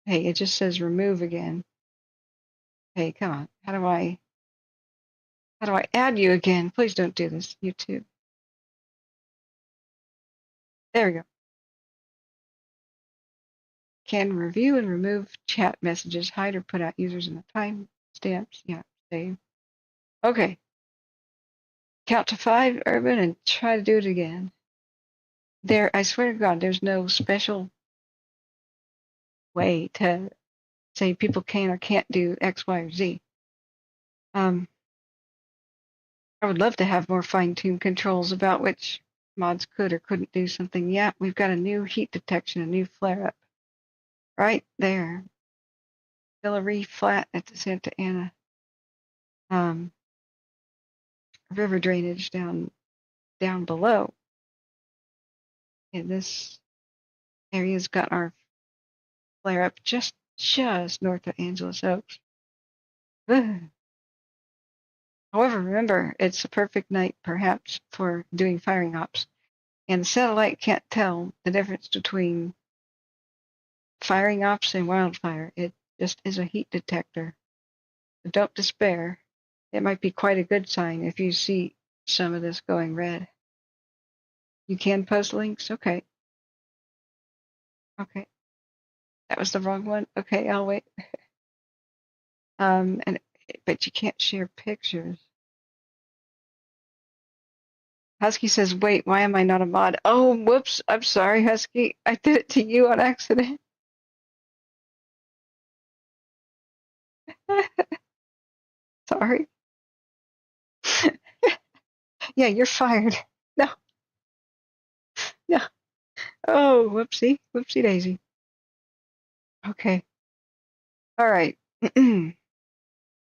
hey, it just says remove again. Hey, come on. How do I add you again? Please don't do this, YouTube. There we go. Can review and remove chat messages, hide or put out users in the time stamps. Yeah, save. Okay. Count to 5, Urban, and try to do it again. There, I swear to God, there's no special way to say people can or can't do X, Y, or Z. I would love to have more fine-tuned controls about which mods could or couldn't do something. Yeah, we've got a new heat detection, a new flare-up. Right there. Hillary Flat at the Santa Ana. River drainage down below. And this area's got our flare-up just north of Angeles Oaks. However, remember, it's a perfect night, perhaps, for doing firing ops. And the satellite can't tell the difference between firing ops and wildfire. It just is a heat detector. So don't despair. It might be quite a good sign if you see some of this going red. You can post links? Okay. Okay. That was the wrong one? Okay, I'll wait. But you can't share pictures. Husky says, wait, why am I not a mod? Oh, whoops. I'm sorry, Husky. I did it to you on accident. Sorry. Yeah, you're fired. No. Oh, whoopsie. Whoopsie daisy. Okay. All right.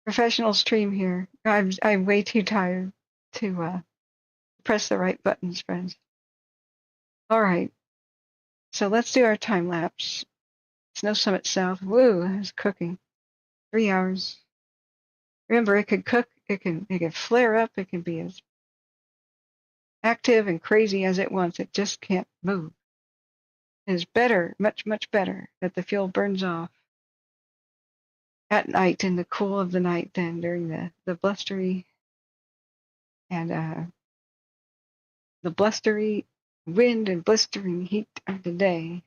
Professional stream here. I'm way too tired to press the right buttons, friends. All right. So let's do our time lapse. Snow Summit South. Woo, it's cooking. 3 hours. Remember, it could cook. It can flare up. It can be as active and crazy as it wants. It just can't move. It's better, much, much better, that the fuel burns off at night in the cool of the night than during the blustery and the blustery wind and blistering heat of the day.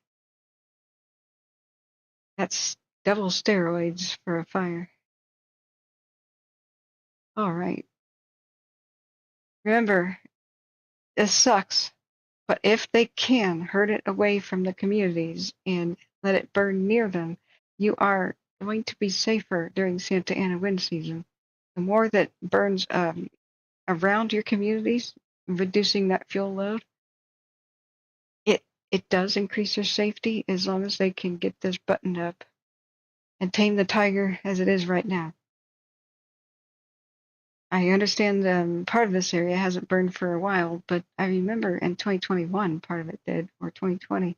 That's double steroids for a fire. All right. Remember, this sucks, but if they can herd it away from the communities and let it burn near them, you are going to be safer during Santa Ana wind season. The more that burns around your communities, reducing that fuel load, it does increase your safety as long as they can get this buttoned up and tame the tiger as it is right now. I understand part of this area hasn't burned for a while, but I remember in 2021 part of it did, or 2020.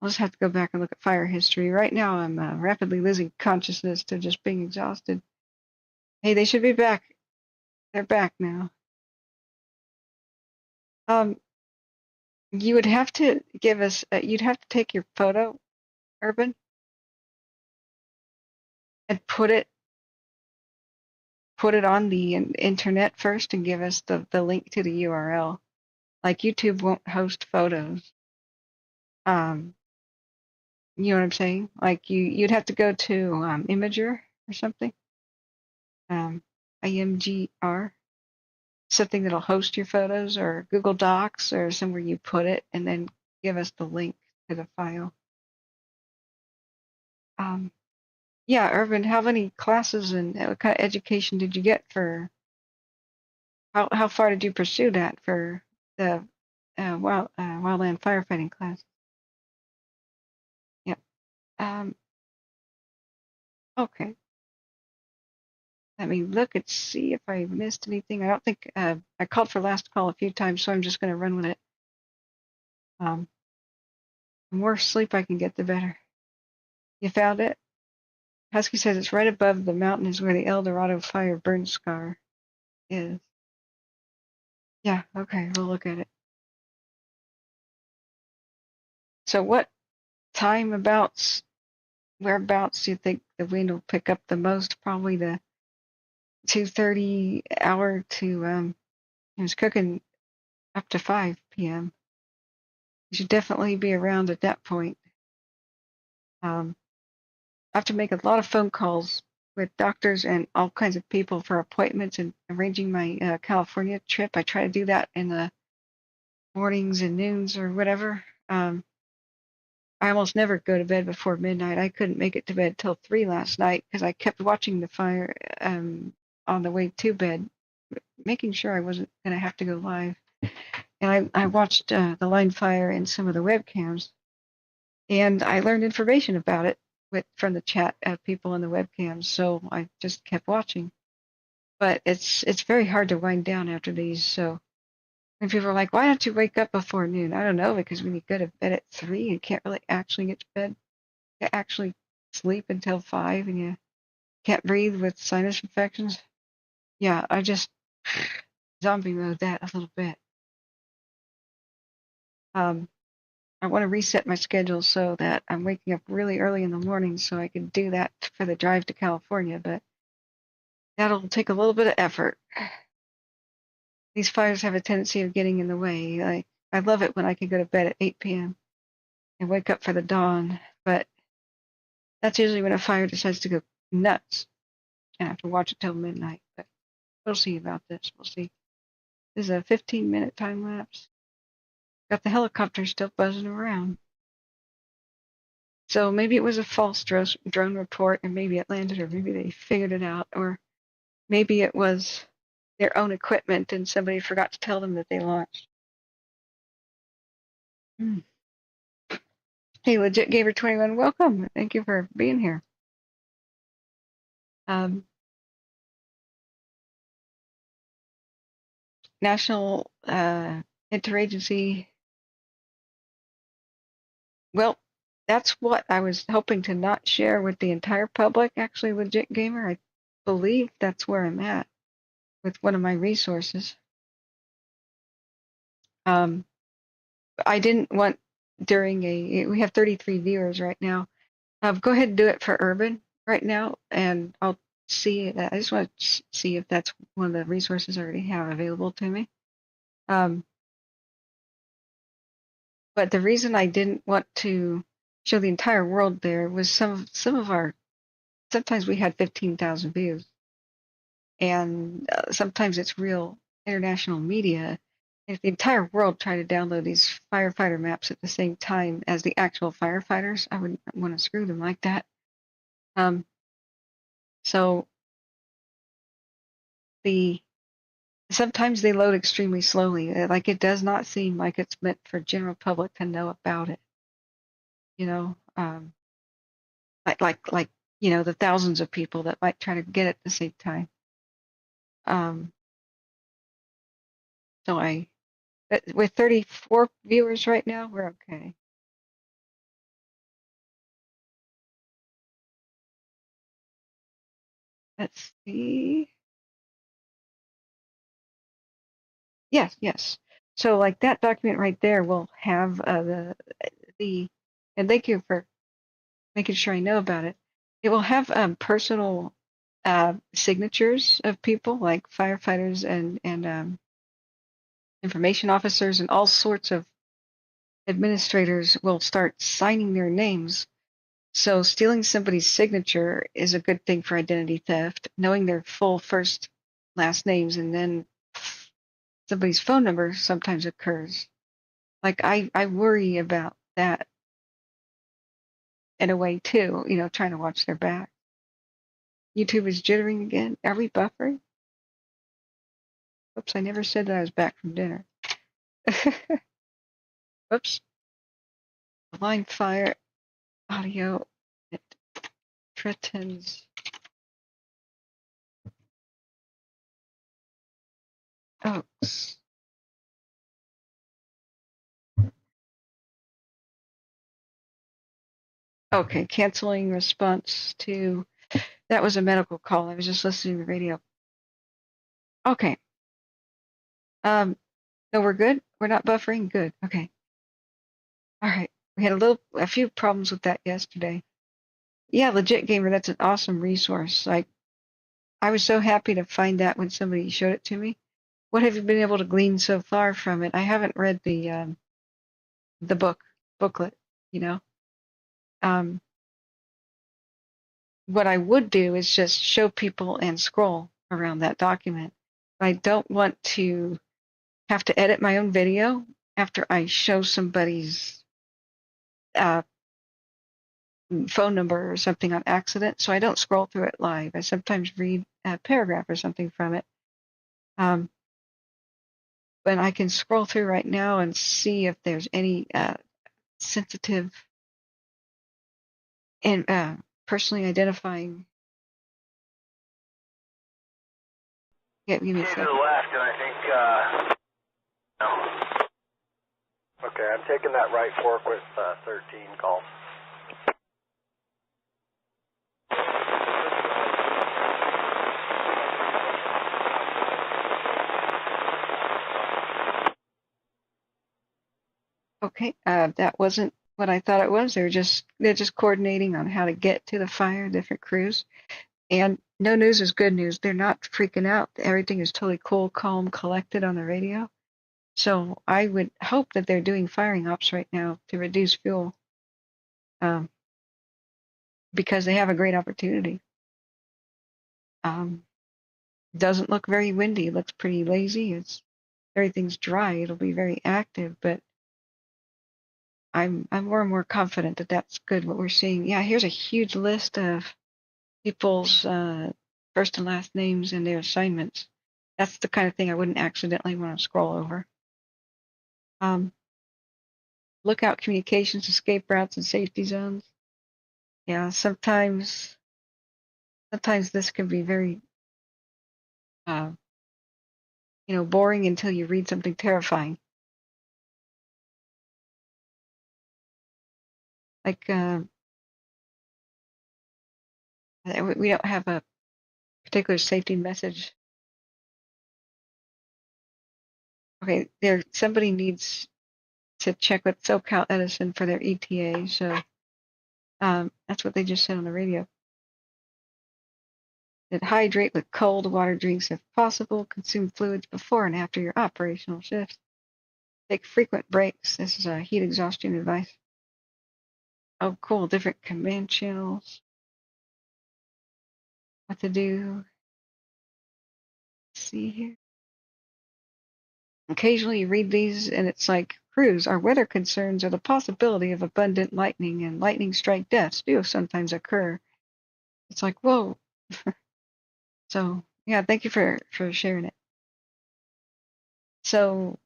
I'll just have to go back and look at fire history. Right now I'm rapidly losing consciousness to just being exhausted. Hey, they should be back. They're back now. You would have to give us, you'd have to take your photo, Urban, and put it on the internet first and give us the link to the URL. Like YouTube won't host photos. You know what I'm saying? Like you'd have to go to Imager or something. IMGR, something that'll host your photos, or Google Docs, or somewhere you put it, and then give us the link to the file. Yeah, Urban, how many classes and what kind of education did you get for? How far did you pursue that for the wildland firefighting class? Yep. Okay. Let me look and see if I missed anything. I don't think I called for last call a few times, so I'm just going to run with it. The more sleep I can get, the better. You found it? Husky says it's right above the mountain is where the El Dorado fire burn scar is. Yeah, okay, we'll look at it. So what time whereabouts do you think the wind will pick up the most? Probably the 2:30 hour to it was cooking up to 5 p.m. You should definitely be around at that point. I have to make a lot of phone calls with doctors and all kinds of people for appointments and arranging my California trip. I try to do that in the mornings and noons or whatever. I almost never go to bed before midnight. I couldn't make it to bed till 3 last night because I kept watching the fire on the way to bed, making sure I wasn't going to have to go live. And I watched the line fire and some of the webcams, and I learned information about it from the chat of people in the webcams. So I just kept watching. But it's very hard to wind down after these. So when people are like, "Why don't you wake up before noon?" I don't know, because when you go to bed at 3, you can't really actually get to bed. You actually sleep until 5, and you can't breathe with sinus infections. Yeah, I just zombie mode that a little bit. I want to reset my schedule so that I'm waking up really early in the morning so I can do that for the drive to California, but that'll take a little bit of effort. These fires have a tendency of getting in the way. Like, I love it when I can go to bed at 8 p.m. and wake up for the dawn, but that's usually when a fire decides to go nuts, and I have to watch it till midnight. But we'll see about this. We'll see. This is a 15-minute time lapse. Got the helicopter still buzzing around. So maybe it was a false drone report, and maybe it landed, or maybe they figured it out, or maybe it was their own equipment and somebody forgot to tell them that they launched. Hey, Legit Gamer 21, welcome. Thank you for being here. National Interagency. Well, that's what I was hoping to not share with the entire public. Actually, Legit Gamer, I believe that's where I'm at with one of my resources. I didn't want we have 33 viewers right now. Go ahead and do it for urban right now, and I'll see. I just want to see if that's one of the resources I already have available to me. But the reason I didn't want to show the entire world there was some of our. Sometimes we had 15,000 views, and sometimes it's real international media. If the entire world tried to download these firefighter maps at the same time as the actual firefighters, I wouldn't want to screw them like that. So sometimes they load extremely slowly. Like it does not seem like it's meant for general public to know about it. You know, like you know, the thousands of people that might try to get it at the same time. So with 34 viewers right now, we're okay. Let's see. Yes. So like that document right there will have the and thank you for making sure I know about it. It will have personal signatures of people like firefighters and information officers and all sorts of administrators will start signing their names. So stealing somebody's signature is a good thing for identity theft. Knowing their full first, last names and then somebody's phone number sometimes occurs. Like I worry about that in a way too, you know, trying to watch their back. YouTube is jittering again. Are we buffering? Oops, I never said that I was back from dinner. Whoops. Line fire audio. It threatens. Oops. Okay, canceling response to. That was a medical call. I was just listening to the radio. Okay. No, we're good. We're not buffering. Good. Okay. All right. We had a few problems with that yesterday. Yeah, Legit Gamer. That's an awesome resource. Like, I was so happy to find that when somebody showed it to me. What have you been able to glean so far from it? I haven't read the booklet. You know. What I would do is just show people and scroll around that document. I don't want to have to edit my own video after I show somebody's phone number or something on accident, so I don't scroll through it live. I sometimes read a paragraph or something from it. But I can scroll through right now and see if there's any sensitive and personally identifying. Yeah, give me a second. To the left, and I think, no. Okay, I'm taking that right fork with 13 call. Okay, that wasn't what I thought it was. They're just coordinating on how to get to the fire, different crews. And no news is good news. They're not freaking out. Everything is totally cool, calm, collected on the radio. So I would hope that they're doing firing ops right now to reduce fuel, because they have a great opportunity. Doesn't look very windy. It looks pretty lazy. Everything's dry. It'll be very active, but I'm more and more confident that that's good. What we're seeing. Yeah, here's a huge list of people's first and last names and their assignments. That's the kind of thing I wouldn't accidentally want to scroll over. lookout communications, escape routes, and safety zones. Yeah, sometimes this can be very, boring until you read something terrifying. Like, we don't have a particular safety message. Okay, somebody needs to check with SoCal Edison for their ETA, so that's what they just said on the radio. That hydrate with cold water drinks if possible. Consume fluids before and after your operational shifts. Take frequent breaks. This is a heat exhaustion advice. Oh, cool. Different command channels. What to do. Let's see here. Occasionally you read these and it's like, crews, our weather concerns are the possibility of abundant lightning and lightning strike deaths do sometimes occur. It's like, whoa. So, yeah, thank you for sharing it. So,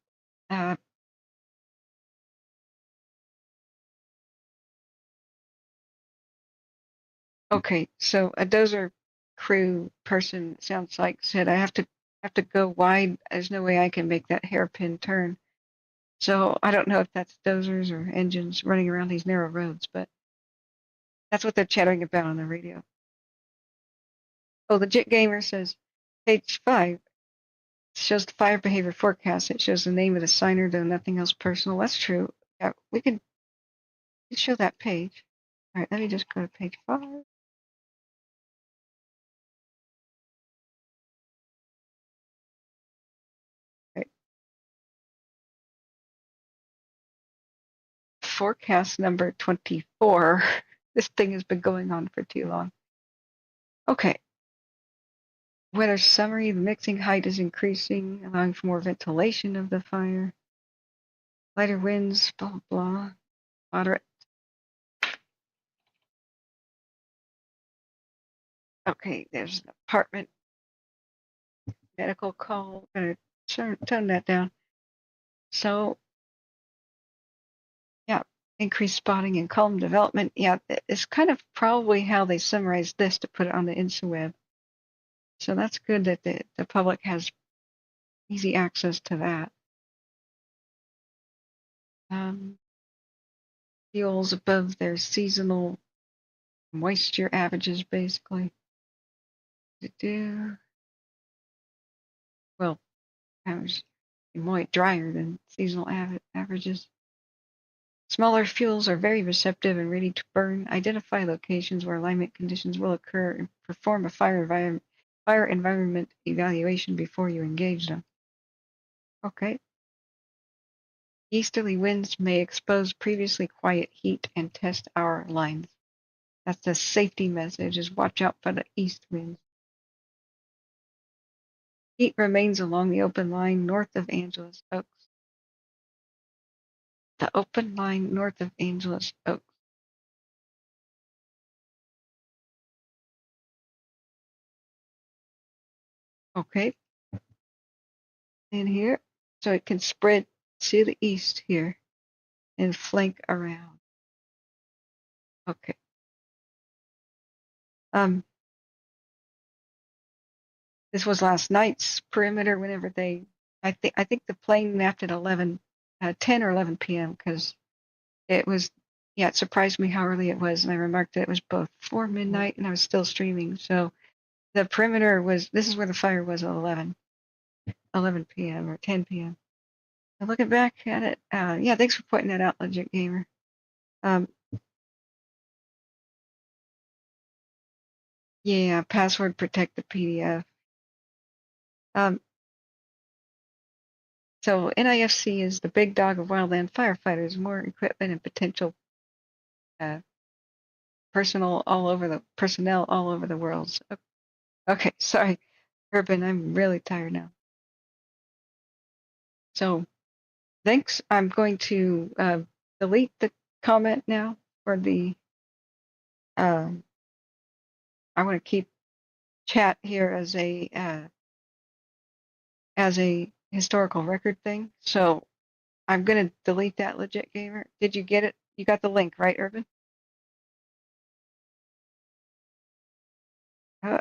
okay, so a dozer crew person sounds like said, I have to go wide. There's no way I can make that hairpin turn. So I don't know if that's dozers or engines running around these narrow roads, but that's what they're chattering about on the radio. Oh, the Jit Gamer says, page 5 shows the fire behavior forecast. It shows the name of the signer, though nothing else personal. That's true. Yeah, we can show that page. All right, let me just go to page 5. Right. Forecast number 24. This thing has been going on for too long. Okay. Weather summary, the mixing height is increasing, allowing for more ventilation of the fire. Lighter winds, blah, blah, moderate. Okay, there's an apartment. Medical call. I'm going to tone that down. So, yeah, increased spotting and column development. Yeah, it's kind of probably how they summarized this to put it on the InstaWeb. So that's good that the public has easy access to that. Fuels above their seasonal moisture averages, basically. Well, average more drier than seasonal averages. Smaller fuels are very receptive and ready to burn. Identify locations where alignment conditions will occur and perform a fire environment evaluation before you engage them. Okay. Easterly winds may expose previously quiet heat and test our lines. That's the safety message, is watch out for the east winds. Heat remains along the open line north of Angeles Oaks. The open line north of Angeles Oaks. Okay. In here, so it can spread to the east here and flank around. Okay. This was last night's perimeter. Whenever I think the plane left at 10 or 11 p.m. because it was, yeah, it surprised me how early it was, and I remarked that it was both 4 midnight and I was still streaming. So the perimeter this is where the fire was at 11 p.m. or 10 p.m. And looking back at it, yeah, thanks for pointing that out, Legit Gamer. Yeah, password protect the PDF. So NIFC is the big dog of wildland firefighters, more equipment and potential personnel all over the world. Okay, sorry, Urban, I'm really tired now. So thanks. I'm going to delete the comment now for the I want to keep chat here as a historical record thing. So I'm going to delete that legit gamer. Did you get it? You got the link, right, Urban? If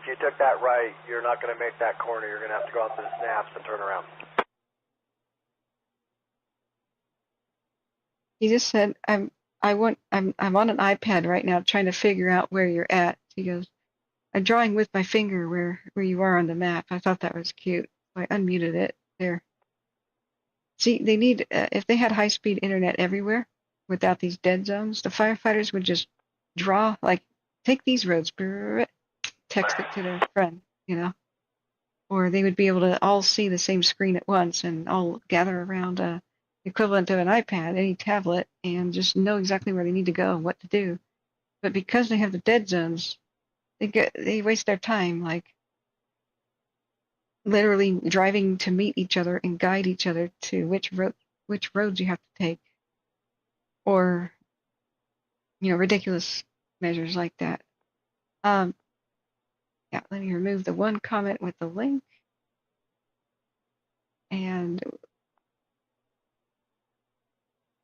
you took that right, you're not going to make that corner. You're going to have to go out to the snaps and turn around. He just said, I'm on an iPad right now trying to figure out where you're at. He goes, I'm drawing with my finger where you are on the map. I thought that was cute. So I unmuted it there. See, they need, if they had high-speed internet everywhere without these dead zones, the firefighters would just draw, like, take these roads, text it to their friend, you know? Or they would be able to all see the same screen at once and all gather around the equivalent of an iPad, any tablet, and just know exactly where they need to go and what to do. But because they have the dead zones, they waste their time, like, literally driving to meet each other and guide each other to which roads you have to take, or ridiculous measures like that. Yeah, let me remove the one comment with the link, and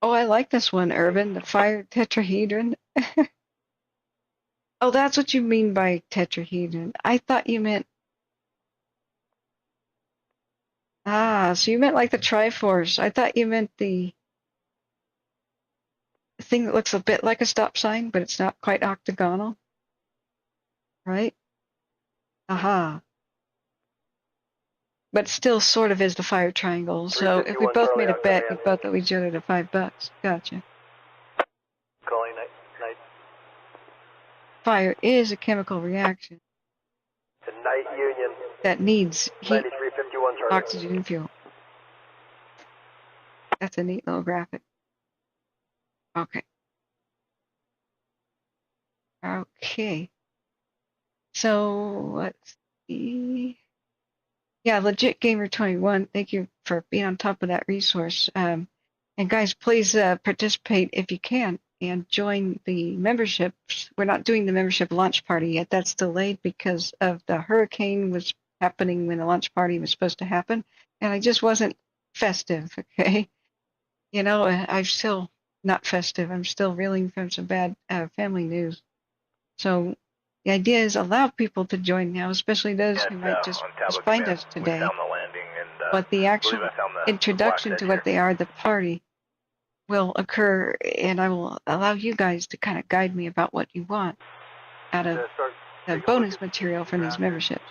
I like this one, Urban, the fire tetrahedron. Oh, that's what you mean by tetrahedron. I thought you meant so you meant like the Triforce. I thought you meant the thing that looks a bit like a stop sign, but it's not quite octagonal, right? Aha. But still sort of is the fire triangle. So if we both made a bet, we'd both owe each other to $5. Gotcha. Calling night. Fire is a chemical reaction. The night union. That needs heat, 9351 Charlie. oxygen, and fuel. That's a neat little graphic. Okay. Okay. So let's see. Yeah, Legit Gamer 21. Thank you for being on top of that resource. And guys, please participate if you can and join the memberships. We're not doing the membership launch party yet. That's delayed because of the hurricane was happening when the launch party was supposed to happen, and I just wasn't festive. Okay, I'm still not festive. I'm still reeling from some bad family news. So the idea is allow people to join now, especially those who might just find us today. But the actual introduction to what they are, the party, will occur, and I will allow you guys to kind of guide me about what you want out of the bonus material from these memberships.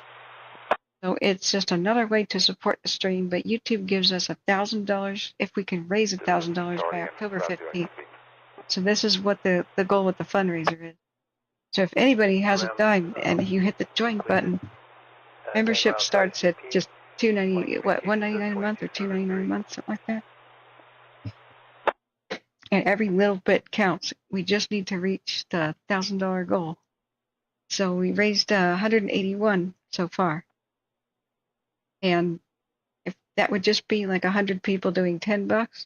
So it's just another way to support the stream, but YouTube gives us $1,000 if we can raise $1,000 by October 15th. So this is what the goal with the fundraiser is. So if anybody has a dime and you hit the join button, membership starts at just $1.99 a month or $2.99 a month, something like that. And every little bit counts. We just need to reach the $1,000 goal. So we raised 181 so far. And if that would just be like 100 people doing $10,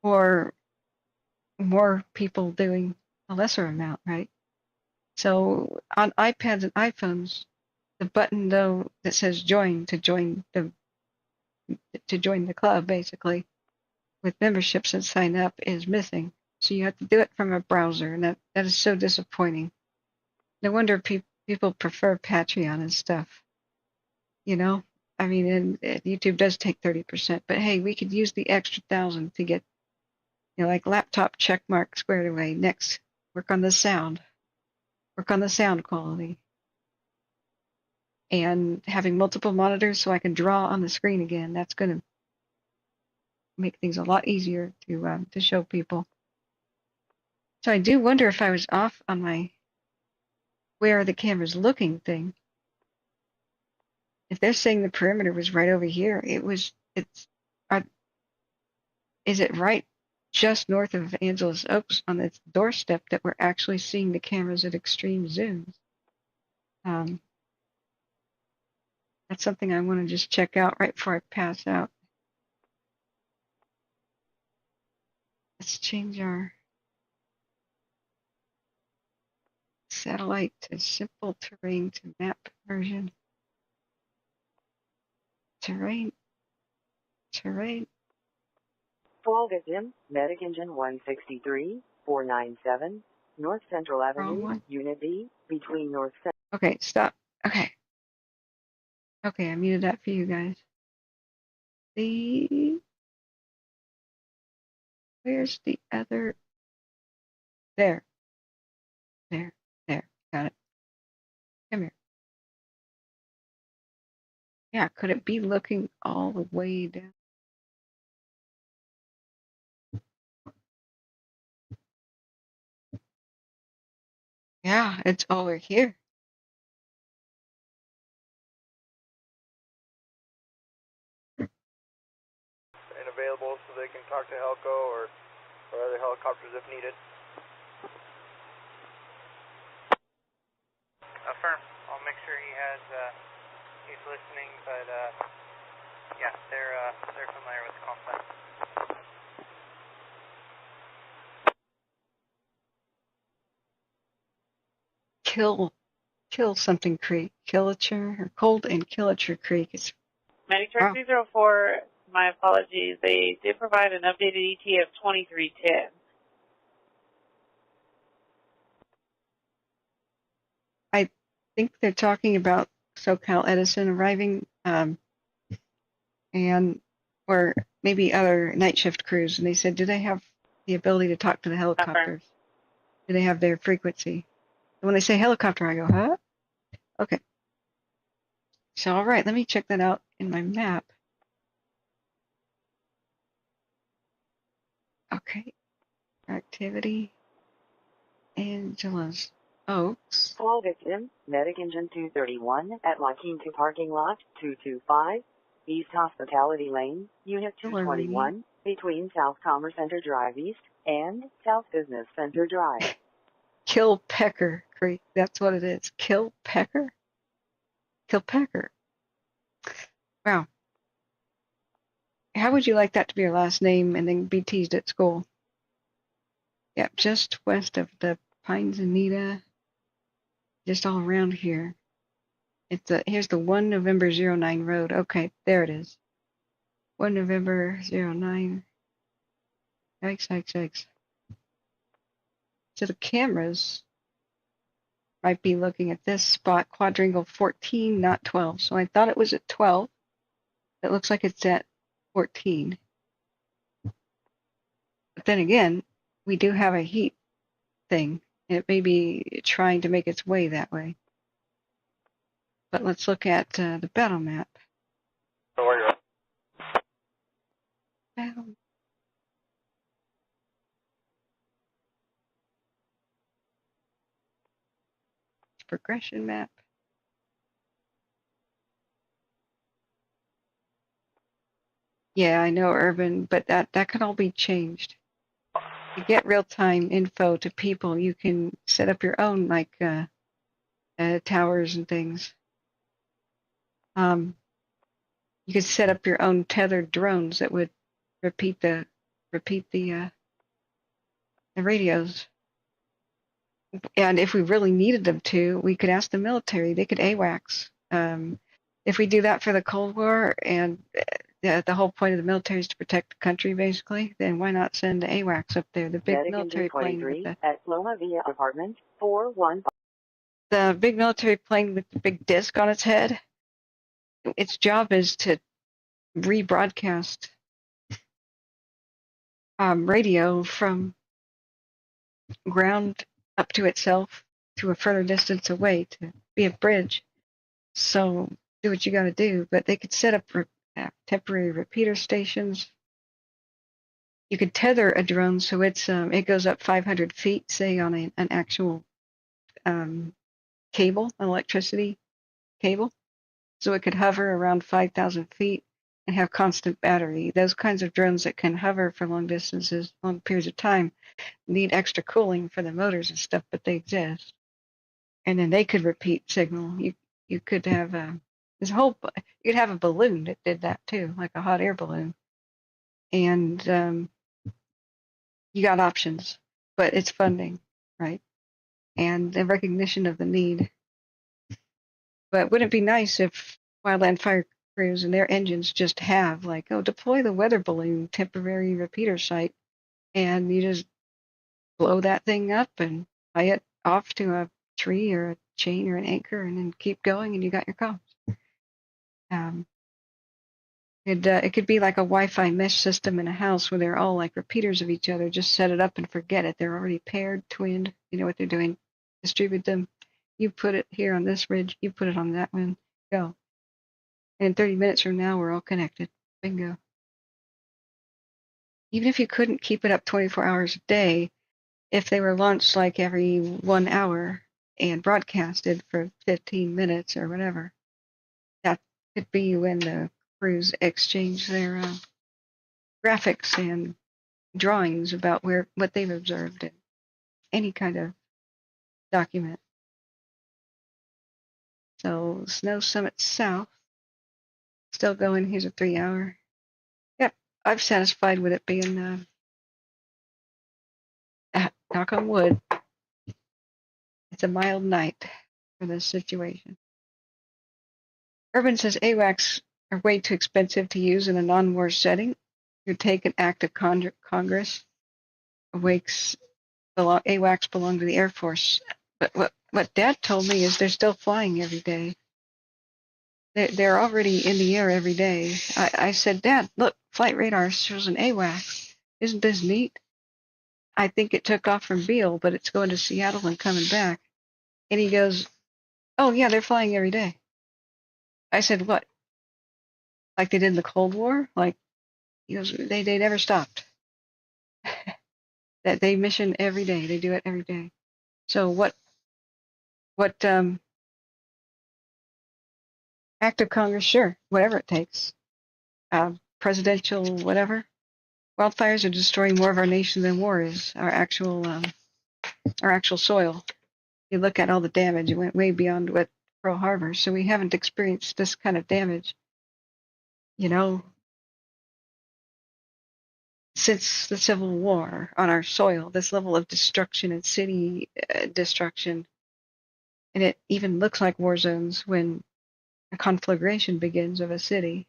or more people doing a lesser amount, right? So on iPads and iPhones, the button though that says join to join the club, basically, with memberships and sign up is missing. So you have to do it from a browser, and that is so disappointing. No wonder people prefer Patreon and stuff. I mean, and YouTube does take 30%, but hey, we could use the extra 1,000 to get, like laptop check mark squared away. Next, work on the sound quality, and having multiple monitors so I can draw on the screen again. That's going to make things a lot easier to show people. So I do wonder if I was off on my where are the cameras looking thing. If they're saying the perimeter was right over here, is it right just north of Angeles Oaks on its doorstep that we're actually seeing the cameras at extreme zooms? That's something I want to just check out right before I pass out. Let's change our satellite to simple terrain to map version. Terrain. Call victim, Medic Engine 163, 497, North Central Avenue, one. Unit B, between North Central. Okay, stop. Okay. Okay, I muted that for you guys. Where's the other? There. There. Got it. Come here. Yeah, could it be looking all the way down? Yeah, it's over here. And available so they can talk to Helco or other helicopters if needed. Affirm. I'll make sure he has, he's listening, but, yeah, they're familiar with the call sign. Kill something creek. Killature or Cold and Killature Creek. It's Medic Track 304, my apologies. They did provide an updated ETA of 2310. I think they're talking about SoCal Edison arriving, and or maybe other night shift crews. And they said, do they have the ability to talk to the helicopters? Do they have their frequency? And when they say helicopter, I go, huh? Okay. So, all right, let me check that out in my map. Okay. Activity. Angela's Oaks. Call victim, Medic Engine 231 at La Quinta Parking Lot 225, East Hospitality Lane, Unit 221, between South Commerce Center Drive East and South Business Center Drive. Kilpecker Creek. That's what it is. Kilpecker? Kilpecker. Wow. How would you like that to be your last name and then be teased at school? Yep, just west of the Pines Anita, just all around here. Here's the 1 November 09 road. Okay, there it is. 1 November 09. Yikes. So the cameras might be looking at this spot, quadrangle 14, not 12. So I thought it was at 12. It looks like it's at 14. But then again, we do have a heat thing. It may be trying to make its way that way. But let's look at the battle map. Battle. Progression map. Yeah, I know urban, but that can all be changed. To get real-time info to people, you can set up your own towers and things. You could set up your own tethered drones that would repeat the radios. And if we really needed them to, we could ask the military. They could AWACS. If we do that for the Cold War, and the whole point of the military is to protect the country, basically, then why not send the AWACS up there? The big Medic military plane with the at Loma Villa Apartment 415. The big military plane with the big disc on its head. Its job is to rebroadcast radio from ground up to itself to a further distance away to be a bridge. So do what you got to do. But they could set up temporary repeater stations. You could tether a drone so it goes up 500 feet, say on an actual cable, an electricity cable. So it could hover around 5,000 feet and have constant battery. Those kinds of drones that can hover for long distances, long periods of time, need extra cooling for the motors and stuff, but they exist. And then they could repeat signal. You could have you could have a balloon that did that too, like a hot air balloon. And you got options, but it's funding, right? And the recognition of the need. But wouldn't it be nice if Wildland Fire crews, and their engines just have like, oh, deploy the weather balloon temporary repeater site, and you just blow that thing up and tie it off to a tree or a chain or an anchor, and then keep going, and you got your comms. It could be like a Wi-Fi mesh system in a house where they're all like repeaters of each other. Just set it up and forget it. They're already paired, twinned. You know what they're doing. Distribute them. You put it here on this ridge. You put it on that one. Go. And 30 minutes from now, we're all connected. Bingo. Even if you couldn't keep it up 24 hours a day, if they were launched like every 1 hour and broadcasted for 15 minutes or whatever, that could be when the crews exchange their graphics and drawings about what they've observed in any kind of document. So Snow Summit South, still going. Here's a 3-hour. Yep, I'm satisfied with it being, knock on wood, it's a mild night for this situation. Urban says AWACS are way too expensive to use in a non-war setting. You take an act of Congress. AWACS belong to the Air Force. But what Dad told me is they're still flying every day. They're already in the air every day. I said, Dad, look, flight radar shows an AWACS. Isn't this neat? I think it took off from Beale, but it's going to Seattle and coming back. And he goes, oh, yeah, they're flying every day. I said, what? Like they did in the Cold War? Like, he goes, they never stopped. That they mission every day. They do it every day. So what act of Congress? Sure, whatever it takes. Presidential, whatever. Wildfires are destroying more of our nation than war is. Our actual soil. You look at all the damage. It went way beyond what Pearl Harbor. So we haven't experienced this kind of damage, since the Civil War on our soil. This level of destruction and city destruction, and it even looks like war zones when a conflagration begins of a city.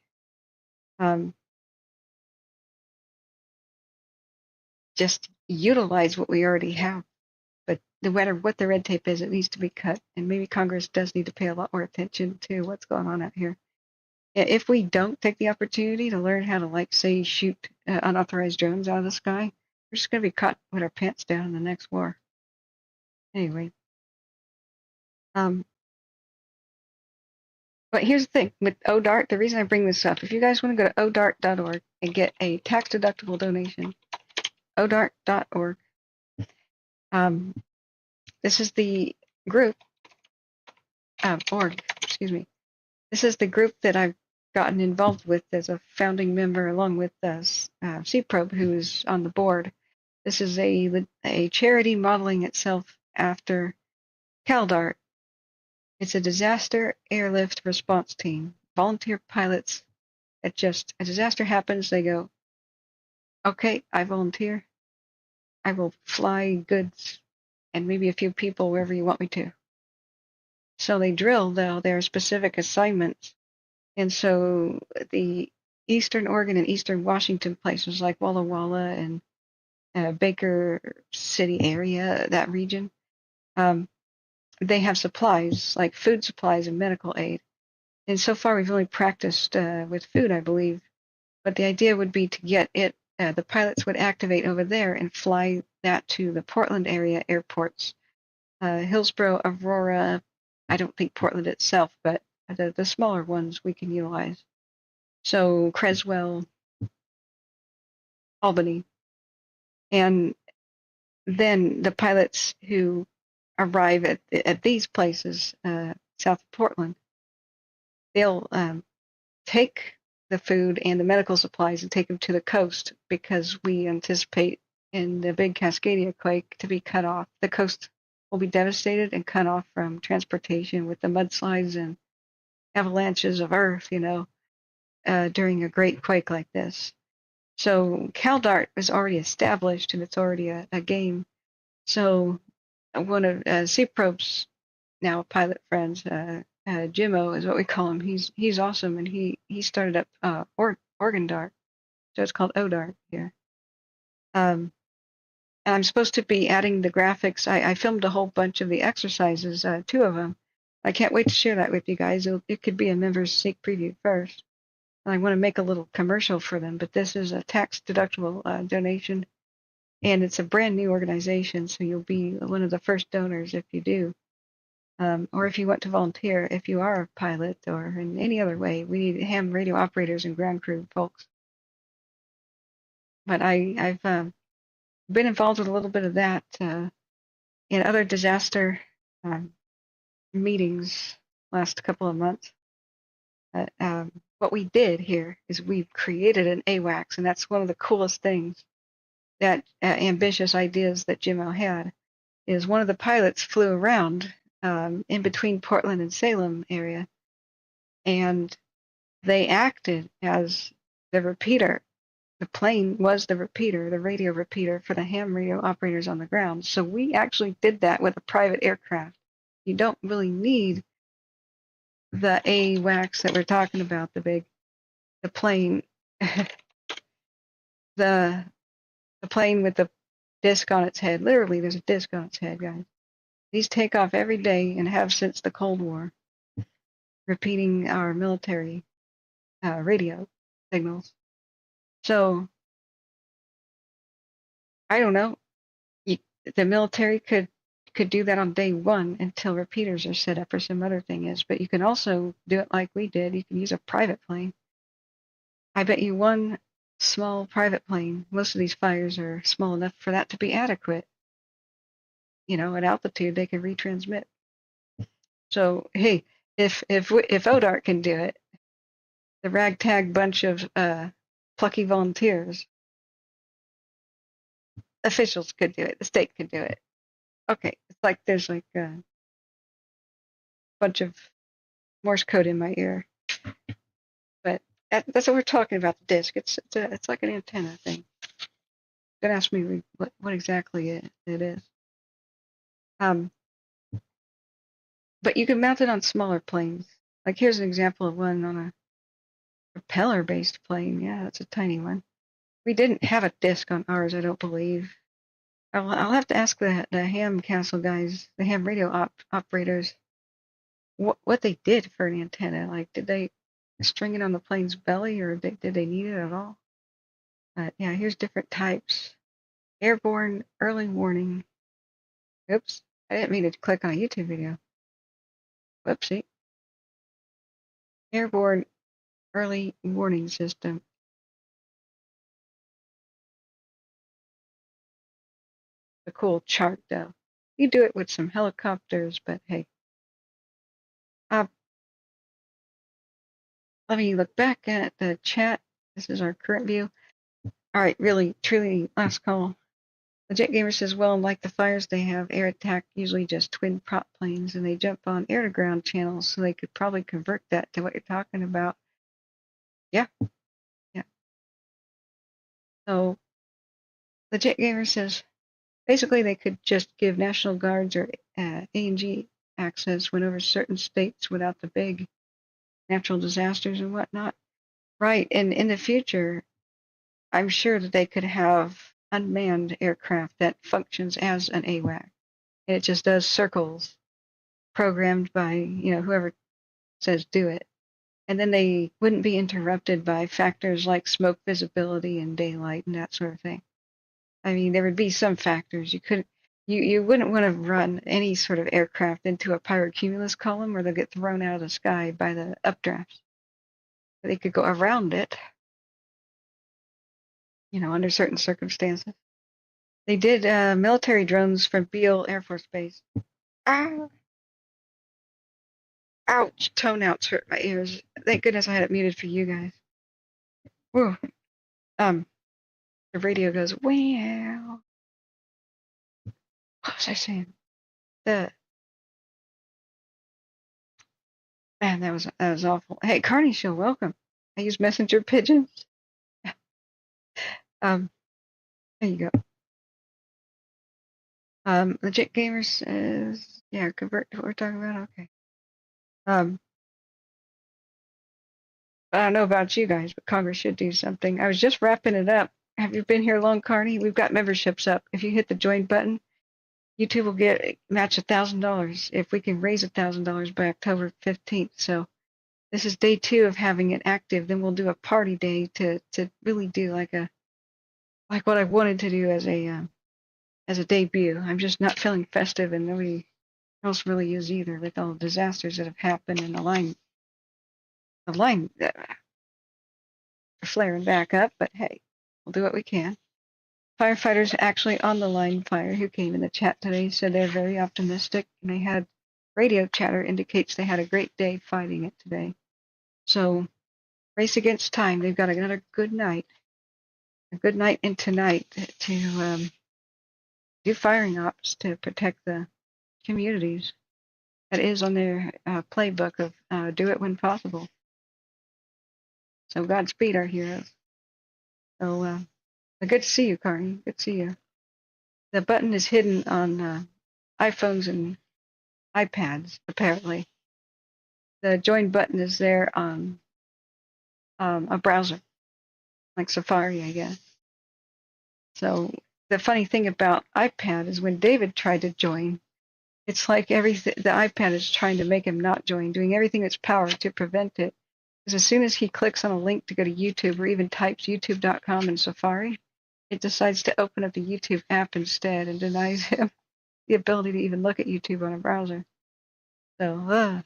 Just utilize what we already have. But no matter what the red tape is, it needs to be cut. And maybe Congress does need to pay a lot more attention to what's going on out here. If we don't take the opportunity to learn how to, like, say, shoot unauthorized drones out of the sky, we're just going to be caught with our pants down in the next war. Anyway. But here's the thing. With ODART, the reason I bring this up, if you guys want to go to odart.org and get a tax-deductible donation, odart.org. This is the group, This is the group that I've gotten involved with as a founding member, along with CProbe, who is on the board. This is a charity modeling itself after CalDART. It's a disaster airlift response team. Volunteer pilots. A disaster happens, they go, okay, I volunteer. I will fly goods and maybe a few people wherever you want me to. So they drill, though, their specific assignments. And so the Eastern Oregon and Eastern Washington places like Walla Walla and Baker City area, that region, they have supplies, like food supplies and medical aid. And so far we've only practiced with food, I believe. But the idea would be to get it, the pilots would activate over there and fly that to the Portland area airports. Hillsborough, Aurora, I don't think Portland itself, but the smaller ones we can utilize. So Creswell, Albany. And then the pilots who arrive at these places, south of Portland, they'll take the food and the medical supplies and take them to the coast, because we anticipate in the big Cascadia quake to be cut off. The coast will be devastated and cut off from transportation with the mudslides and avalanches of earth, during a great quake like this. So CalDART is already established, and it's already a game. So one of CProbe's now pilot friends, Jimmo is what we call him. He's awesome, and he started up Organ Dart, so it's called ODART here. And I'm supposed to be adding the graphics. I filmed a whole bunch of the exercises, 2 of them. I can't wait to share that with you guys. It could be a members sneak preview first. I want to make a little commercial for them, but this is a tax-deductible donation, and it's a brand new organization, so you'll be one of the first donors if you do. Or if you want to volunteer, if you are a pilot or in any other way. We need ham radio operators and ground crew folks. But I've been involved with a little bit of that in other disaster meetings last couple of months. What we did here is we've created an AWACS, and that's one of the coolest things, that ambitious ideas that Jimmo had, is one of the pilots flew around in between Portland and Salem area, and they acted as the repeater. The plane was the repeater, the radio repeater for the ham radio operators on the ground. So we actually did that with a private aircraft. You don't really need the AWACS that we're talking about, the plane, the plane with the disc on its head. Literally, there's a disc on its head, guys. These take off every day and have since the Cold War, repeating our military radio signals. So, I don't know. The military could do that on day 1 until repeaters are set up or some other thing is, but you can also do it like we did. You can use a private plane. I bet you one small private plane, most of these fires are small enough for that to be adequate. You know, at altitude they can retransmit. So hey, if ODART can do it, the ragtag bunch of plucky volunteers, officials could do it. The state could do it. Okay, it's like there's like a bunch of Morse code in my ear, but that's what we're talking about. The disc. It's like an antenna thing. Don't ask me what exactly it is. But you can mount it on smaller planes. Like here's an example of one on a propeller-based plane. Yeah, that's a tiny one. We didn't have a disc on ours, I don't believe. I'll have to ask the ham castle guys, the ham radio operators, what they did for an antenna. Like, did they string it on the plane's belly, or did they need it at all? Yeah, here's different types. Airborne early warning. Oops, I didn't mean to click on a YouTube video. Whoopsie. Airborne early warning system. A cool chart, though. You do it with some helicopters, but hey. Let me look back at the chat. This is our current view. All right, really, truly, last call. The Jet Gamer says, well, like the fires, they have air attack, usually just twin prop planes, and they jump on air-to-ground channels, so they could probably convert that to what you're talking about. Yeah. So the Jet Gamer says, basically, they could just give National Guards or A&G access when over certain states without the big natural disasters and whatnot. Right, and in the future, I'm sure that they could have unmanned aircraft that functions as an AWAC, and it just does circles programmed by, whoever says do it. And then they wouldn't be interrupted by factors like smoke visibility and daylight and that sort of thing. I mean, there would be some factors. You wouldn't want to run any sort of aircraft into a pyrocumulus column, or they'll get thrown out of the sky by the updrafts. But they could go around it, under certain circumstances. They did military drones from Beale Air Force Base. Ah! Ouch! Tone outs hurt my ears. Thank goodness I had it muted for you guys. Whew. The radio goes, wow. What was I saying? Man, that was awful. Hey, Carney Show, welcome. I use messenger pigeons. There you go. The Jet Gamer says, yeah, convert to what we're talking about. Okay. I don't know about you guys, but Congress should do something. I was just wrapping it up. Have you been here long, Carney? We've got memberships up. If you hit the join button, YouTube will match $1,000 if we can raise $1,000 by October 15th. So this is day 2 of having it active. Then we'll do a party day to really do like what I wanted to do as a debut. I'm just not feeling festive, and nobody else really is either, with all the disasters that have happened and the line flaring back up. But hey, we'll do what we can. Firefighters actually on the line fire who came in the chat today said they're very optimistic, and they had radio chatter indicates they had a great day fighting it today. So race against time. They've got another good night and tonight to do firing ops to protect the communities. That is on their playbook of do it when possible. So Godspeed, our heroes. So good to see you, Carney. Good to see you. The button is hidden on iPhones and iPads, apparently. The join button is there on a browser, like Safari, I guess. So the funny thing about iPad is when David tried to join, it's like the iPad is trying to make him not join, doing everything in its power to prevent it. Because as soon as he clicks on a link to go to YouTube or even types youtube.com in Safari, it decides to open up the YouTube app instead and denies him the ability to even look at YouTube on a browser. So,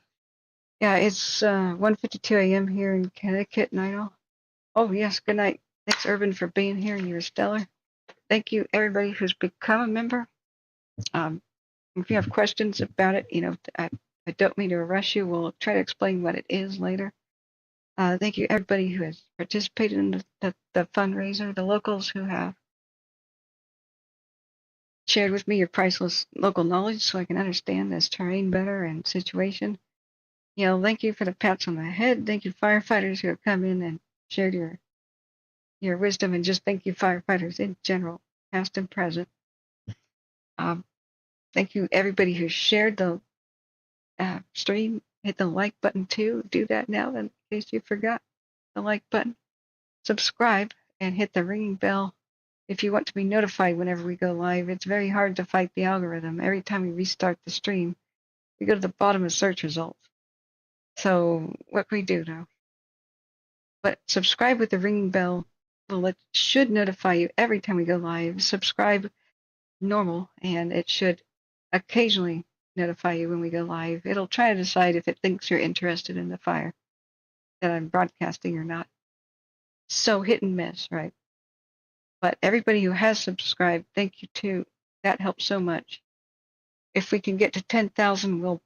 yeah, it's 1:52 a.m. here in Connecticut, Nidal. Oh, yes, good night. Thanks, Urban, for being here. You're stellar. Thank you, everybody who's become a member. If you have questions about it, I don't mean to rush you. We'll try to explain what it is later. Thank you, everybody who has participated in the fundraiser, the locals who have shared with me your priceless local knowledge so I can understand this terrain better and situation. Thank you for the pats on the head. Thank you, firefighters who have come in and shared your wisdom, and just thank you, firefighters in general, past and present. Thank you, everybody who shared the stream. Hit the like button too. Do that now, in case you forgot the like button. Subscribe and hit the ringing bell if you want to be notified whenever we go live. It's very hard to fight the algorithm. Every time we restart the stream, we go to the bottom of search results. So what can we do now? But subscribe with the ringing bell. It should notify you every time we go live. Subscribe normal, and it should occasionally notify you when we go live. It'll try to decide if it thinks you're interested in the fire that I'm broadcasting or not. So hit and miss, right? But everybody who has subscribed, thank you too. That helps so much. If we can get to 10,000, we'll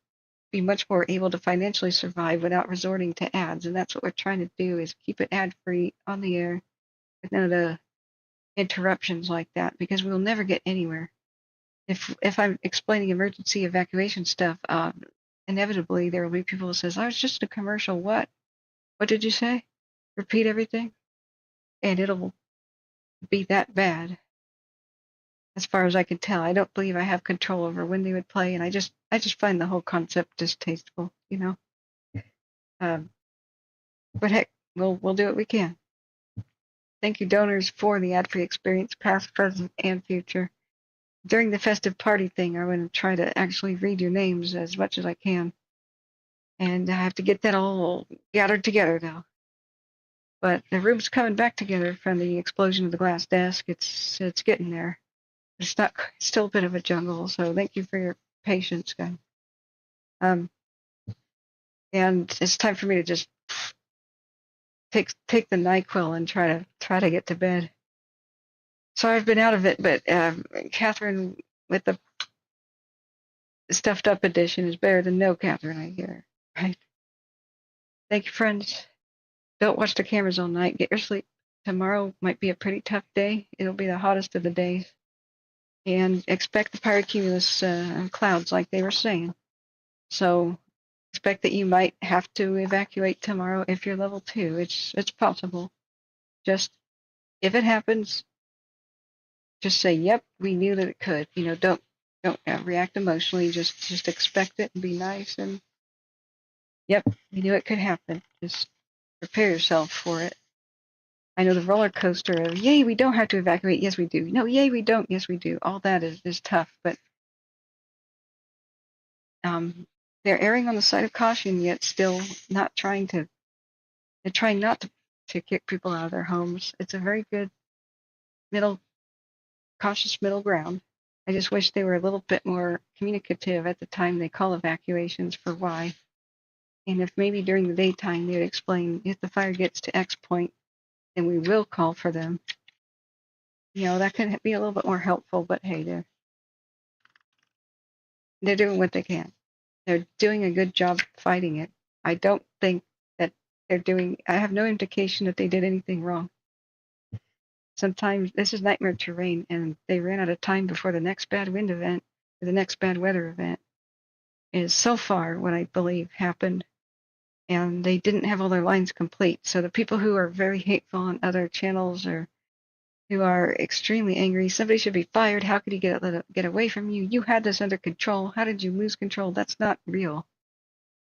be much more able to financially survive without resorting to ads. And that's what we're trying to do, is keep it ad-free on the air with none of the interruptions like that, because we'll never get anywhere. If I'm explaining emergency evacuation stuff, inevitably there will be people who says, "I was just a commercial." What did you say? Repeat everything, and it'll be that bad. As far as I can tell, I don't believe I have control over when they would play, and I just find the whole concept distasteful, But heck, we'll do what we can. Thank you, donors, for the ad-free experience, past, present, and future. During the festive party thing, I'm going to try to actually read your names as much as I can. And I have to get that all gathered together now. But the room's coming back together from the explosion of the glass desk. It's getting there. It's still a bit of a jungle, so thank you for your patience, guys. And it's time for me to just take the NyQuil and try to get to bed. So I've been out of it, but Catherine with the stuffed up edition is better than no Catherine, I hear. Right? Thank you, friends. Don't watch the cameras all night. Get your sleep. Tomorrow might be a pretty tough day. It'll be the hottest of the days. And expect the pyrocumulus clouds, like they were saying. So expect that you might have to evacuate tomorrow if you're level 2. It's possible. Just if it happens, just say, "Yep, we knew that it could." Don't react emotionally. Just expect it and be nice, and Yep, we knew it could happen. Just prepare yourself for it. I know the roller coaster of, yay, we don't have to evacuate. Yes, we do. No, yay, we don't. Yes, we do. All that is tough, but they're erring on the side of caution, yet still not trying to, they're trying not to kick people out of their homes. It's a very good cautious middle ground. I just wish they were a little bit more communicative at the time they call evacuations for why. And if maybe during the daytime they would explain, if the fire gets to X point, then we will call for them. That could be a little bit more helpful, but hey, they're doing what they can. They're doing a good job fighting it. I don't think that I have no indication that they did anything wrong. Sometimes this is nightmare terrain, and they ran out of time before the next bad wind event, or the next bad weather event, is so far what I believe happened. And they didn't have all their lines complete. So the people who are very hateful on other channels or who are extremely angry, somebody should be fired. How could he get away from you? You had this under control. How did you lose control? That's not real.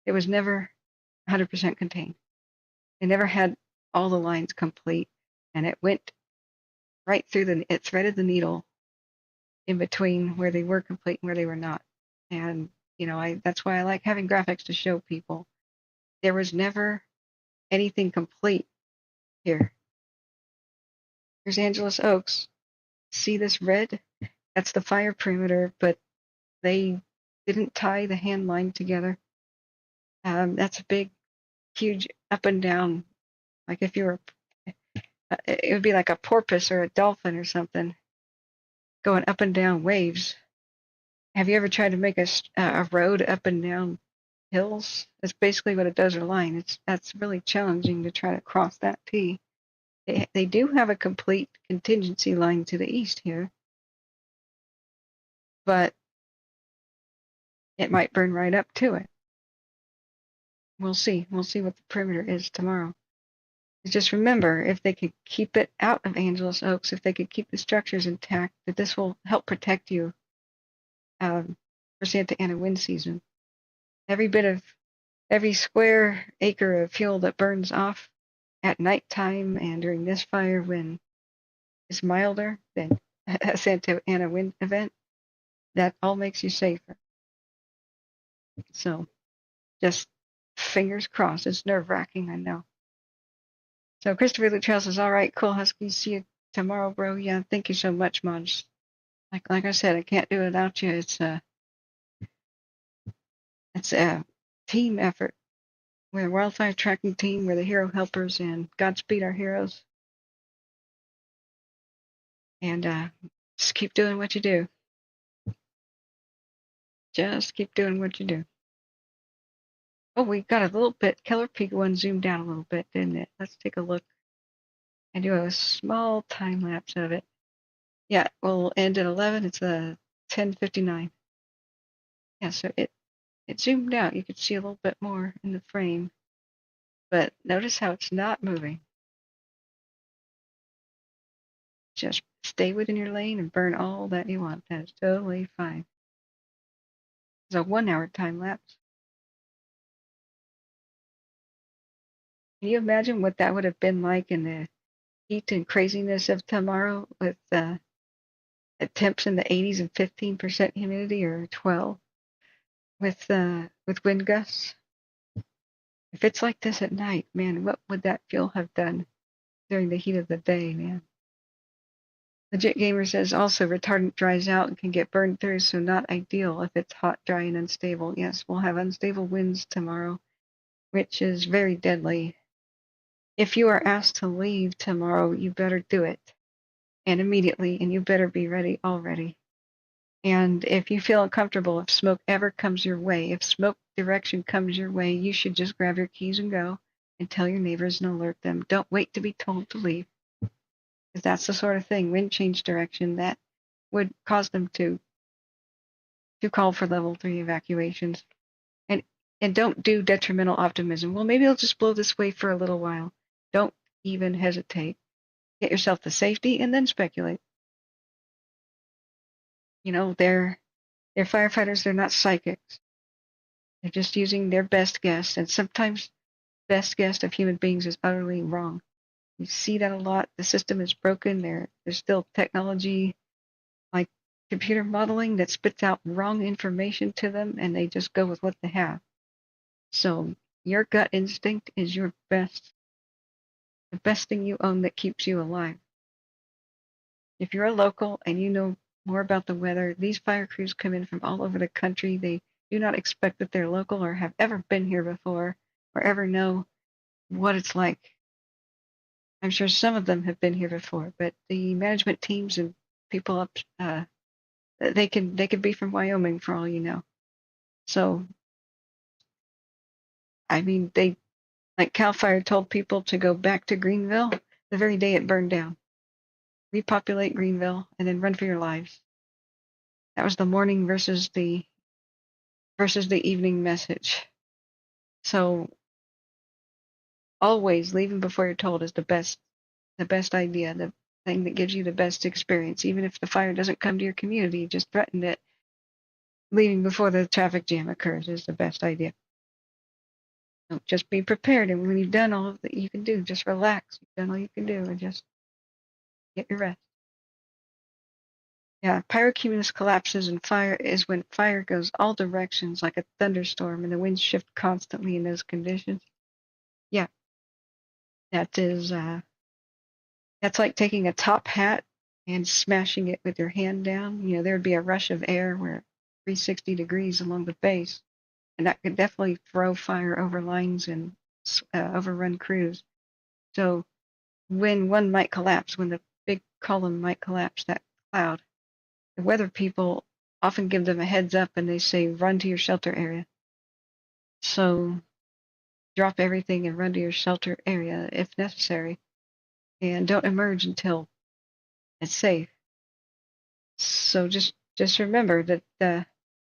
It was never 100% contained. They never had all the lines complete, and it went right through it threaded the needle in between where they were complete and where they were not. And, that's why I like having graphics to show people. There was never anything complete here. Here's Angeles Oaks. See this red? That's the fire perimeter, but they didn't tie the hand line together. That's a big, huge up and down. Like if you were, it would be like a porpoise or a dolphin or something going up and down waves. Have you ever tried to make a road up and down hills? That's basically what a desert line. That's really challenging to try to cross that T. They do have a complete contingency line to the east here, but it might burn right up to it. We'll see. We'll see what the perimeter is tomorrow. Just remember, if they could keep it out of Angeles Oaks, if they could keep the structures intact, that this will help protect you for Santa Ana wind season. Every square acre of fuel that burns off at nighttime and during this fire when it's milder than a Santa Ana wind event, that all makes you safer. So just fingers crossed. It's nerve-wracking, I know. So Christopher Luttrell says, all right, cool, Husky. See you tomorrow, bro. Yeah, thank you so much, Mons. Like I said, I can't do it without you. It's a team effort. We're a wildfire tracking team. We're the hero helpers, and Godspeed our heroes. And just keep doing what you do. Just keep doing what you do. Oh, we got a little bit. Keller Peak 1 zoomed down a little bit, didn't it? Let's take a look and do a small time lapse of it. Yeah, we'll end at 11. It's 10:59. Yeah, so it zoomed out. You could see a little bit more in the frame. But notice how it's not moving. Just stay within your lane and burn all that you want. That is totally fine. It's a 1 hour time lapse. Can you imagine what that would have been like in the heat and craziness of tomorrow with temps in the 80s and 15% humidity, or 12 with wind gusts? If it's like this at night, man, what would that fuel have done during the heat of the day, man? Legit Gamer says also retardant dries out and can get burned through, so not ideal if it's hot, dry, and unstable. Yes, we'll have unstable winds tomorrow, which is very deadly. If you are asked to leave tomorrow, you better do it, and immediately, and you better be ready already. And if you feel uncomfortable, if smoke ever comes your way, if smoke direction comes your way, you should just grab your keys and go and tell your neighbors and alert them. Don't wait to be told to leave. Because that's the sort of thing, wind change direction, that would cause them to call for level 3 evacuations. And don't do detrimental optimism. Well, maybe it'll just blow this way for a little while. Don't even hesitate. Get yourself to safety and then speculate. They're firefighters, they're not psychics. They're just using their best guess, and sometimes best guess of human beings is utterly wrong. You see that a lot. The system is broken. There's still technology like computer modeling that spits out wrong information to them, and they just go with what they have. So your gut instinct is the best thing you own that keeps you alive. If you're a local and you know more about the weather, these fire crews come in from all over the country. They do not expect that they're local or have ever been here before or ever know what it's like. I'm sure some of them have been here before, but the management teams and people up, they could be from Wyoming for all you know. So, I mean, like Calfire told people to go back to Greenville the very day it burned down, repopulate Greenville, and then run for your lives. That was the morning versus the evening message. So always leaving before you're told is the best idea, the thing that gives you the best experience. Even if the fire doesn't come to your community, just threaten it. Leaving before the traffic jam occurs is the best idea. So just be prepared, and when you've done all that you can do, just relax. You've done all you can do, and just get your rest. Yeah, pyrocumulus collapses and fire is when fire goes all directions like a thunderstorm and the winds shift constantly in those conditions. Yeah, that's like taking a top hat and smashing it with your hand down. You know, there would be a rush of air where 360 degrees along the base, and that could definitely throw fire over lines and overrun crews. So when one might collapse, when the big column might collapse, that cloud, the weather people often give them a heads up and they say, run to your shelter area. So drop everything and run to your shelter area if necessary, and don't emerge until it's safe. So just remember that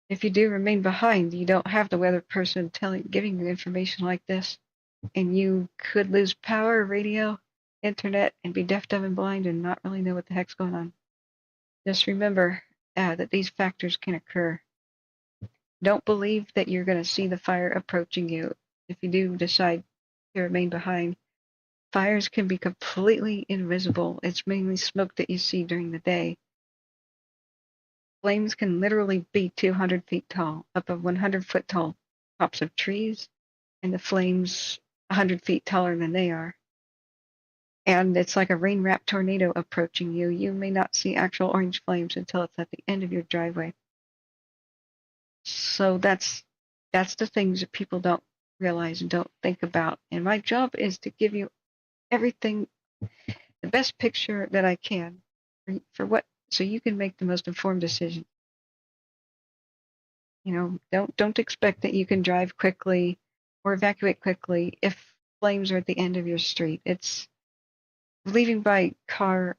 if you do remain behind, you don't have the weather person giving you information like this, and you could lose power, radio, internet, and be deaf, dumb, and blind and not really know what the heck's going on. Just remember that these factors can occur. Don't believe that you're going to see the fire approaching you. If you do decide to remain behind, fires can be completely invisible. It's mainly smoke that you see during the day. Flames can literally be 200 feet tall, up of 100-foot tall tops of trees, and the flames 100 feet taller than they are. And it's like a rain-wrapped tornado approaching you. You may not see actual orange flames until it's at the end of your driveway. So that's the things that people don't realize and don't think about. And my job is to give you everything, the best picture that I can so you can make the most informed decision. You know, don't expect that you can drive quickly or evacuate quickly if flames are at the end of your street. It's leaving by car,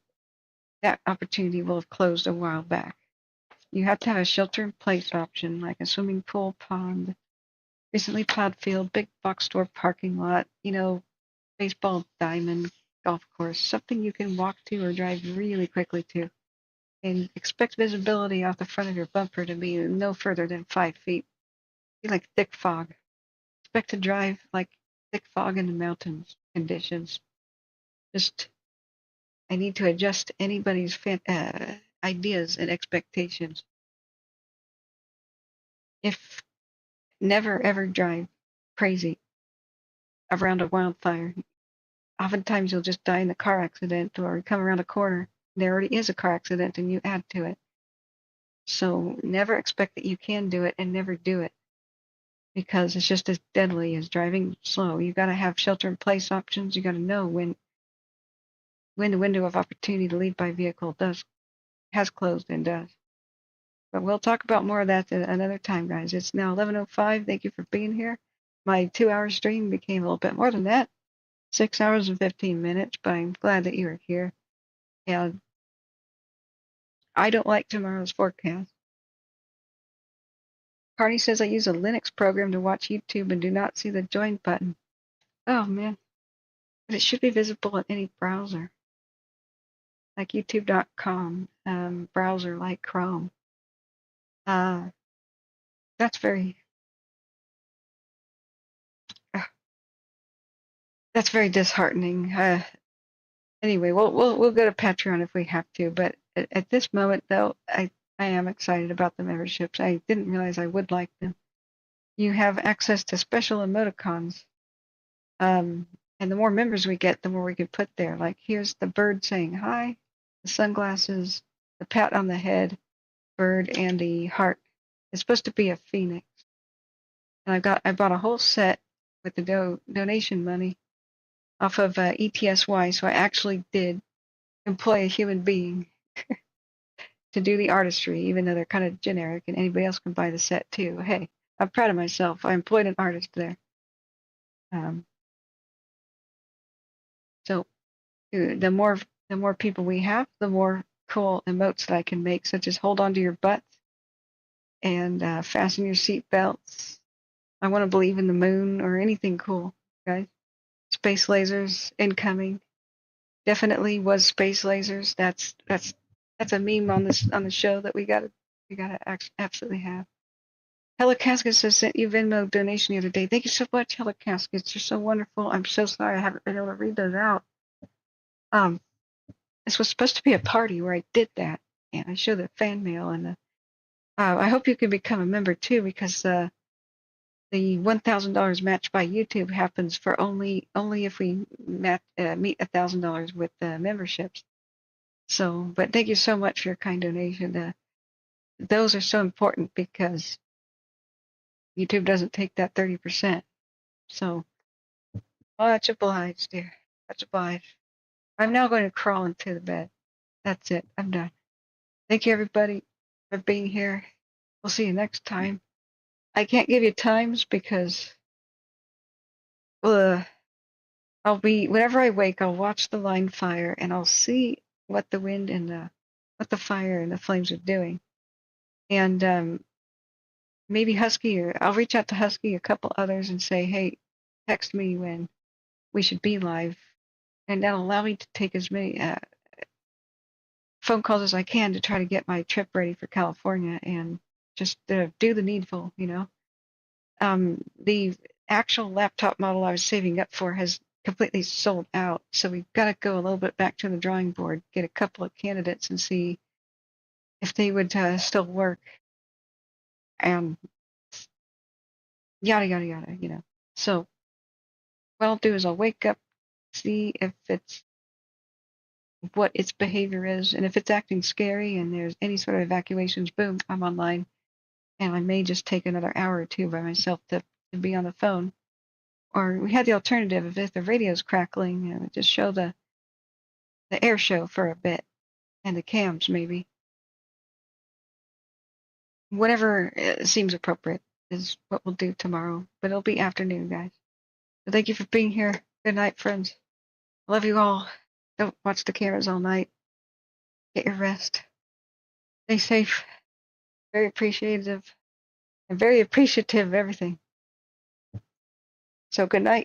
that opportunity will have closed a while back. You have to have a shelter-in-place option, like a swimming pool, pond, recently plowed field, big box store parking lot, you know, baseball diamond, golf course, something you can walk to or drive really quickly to. And expect visibility off the front of your bumper to be no further than 5 feet. Be like thick fog. Expect to drive like thick fog in the mountains conditions. I need to adjust anybody's ideas and expectations. If never ever drive crazy around a wildfire. Oftentimes you'll just die in a car accident or come around a corner. There already is a car accident and you add to it. So never expect that you can do it and never do it, because it's just as deadly as driving slow. You got to have shelter-in-place options. You got to know when the window of opportunity to leave by vehicle has closed and does. But we'll talk about more of that at another time, guys. It's now 11:05. Thank you for being here. My 2-hour stream became a little bit more than that, 6 hours and 15 minutes, but I'm glad that you are here. And I don't like tomorrow's forecast. Carney says I use a Linux program to watch YouTube and do not see the join button. Oh, man. But it should be visible in any browser, like youtube.com, browser like Chrome. That's very That's very disheartening. Anyway, we'll go to Patreon if we have to, but at this moment, though, I am excited about the memberships. I didn't realize I would like them. You have access to special emoticons, and the more members we get, the more we can put there. Like here's the bird saying hi, the sunglasses, the pat on the head, bird, and the heart. It's supposed to be a phoenix, and I bought a whole set with the donation money off of ETSY, so I actually did employ a human being to do the artistry, even though they're kind of generic and anybody else can buy the set too. Hey, I'm proud of myself. I employed an artist there. So the more people we have, the more cool emotes that I can make, such as hold on to your butts and fasten your seat belts. I want to believe in the moon or anything cool, guys. Space lasers incoming. Definitely was space lasers. That's a meme on the show that we gotta absolutely have. Helicaskets says sent you Venmo donation the other day. Thank you so much, Helicaskets. You're so wonderful. I'm so sorry I haven't been able to read those out. This was supposed to be a party where I did that, and I showed the fan mail and I hope you can become a member too, because the $1,000 match by YouTube happens for only if we meet $1,000 with memberships. So, but thank you so much for your kind donation. Those are so important because YouTube doesn't take that 30%. So, much obliged, dear. Much obliged. I'm now going to crawl into the bed. That's it. I'm done. Thank you, everybody, for being here. We'll see you next time. I can't give you times because I'll be, whenever I wake, I'll watch the line fire and I'll see what the wind and what the fire and the flames are doing. And maybe Husky, or I'll reach out to Husky, a couple others, and say, hey, text me when we should be live. And that'll allow me to take as many phone calls as I can to try to get my trip ready for California and just do the needful, you know. The actual laptop model I was saving up for has completely sold out, so we've got to go a little bit back to the drawing board, get a couple of candidates and see if they would still work, and yada yada yada, you know. So what I'll do is I'll wake up, see if it's what its behavior is, and if it's acting scary and there's any sort of evacuations, boom, I'm online, and I may just take another hour or two by myself to be on the phone. Or we had the alternative of if the radio's crackling, just show the air show for a bit and the cams maybe. Whatever seems appropriate is what we'll do tomorrow, but it'll be afternoon, guys. So thank you for being here. Good night, friends. Love you all. Don't watch the cameras all night. Get your rest. Stay safe. Very appreciative and very appreciative of everything. So good night.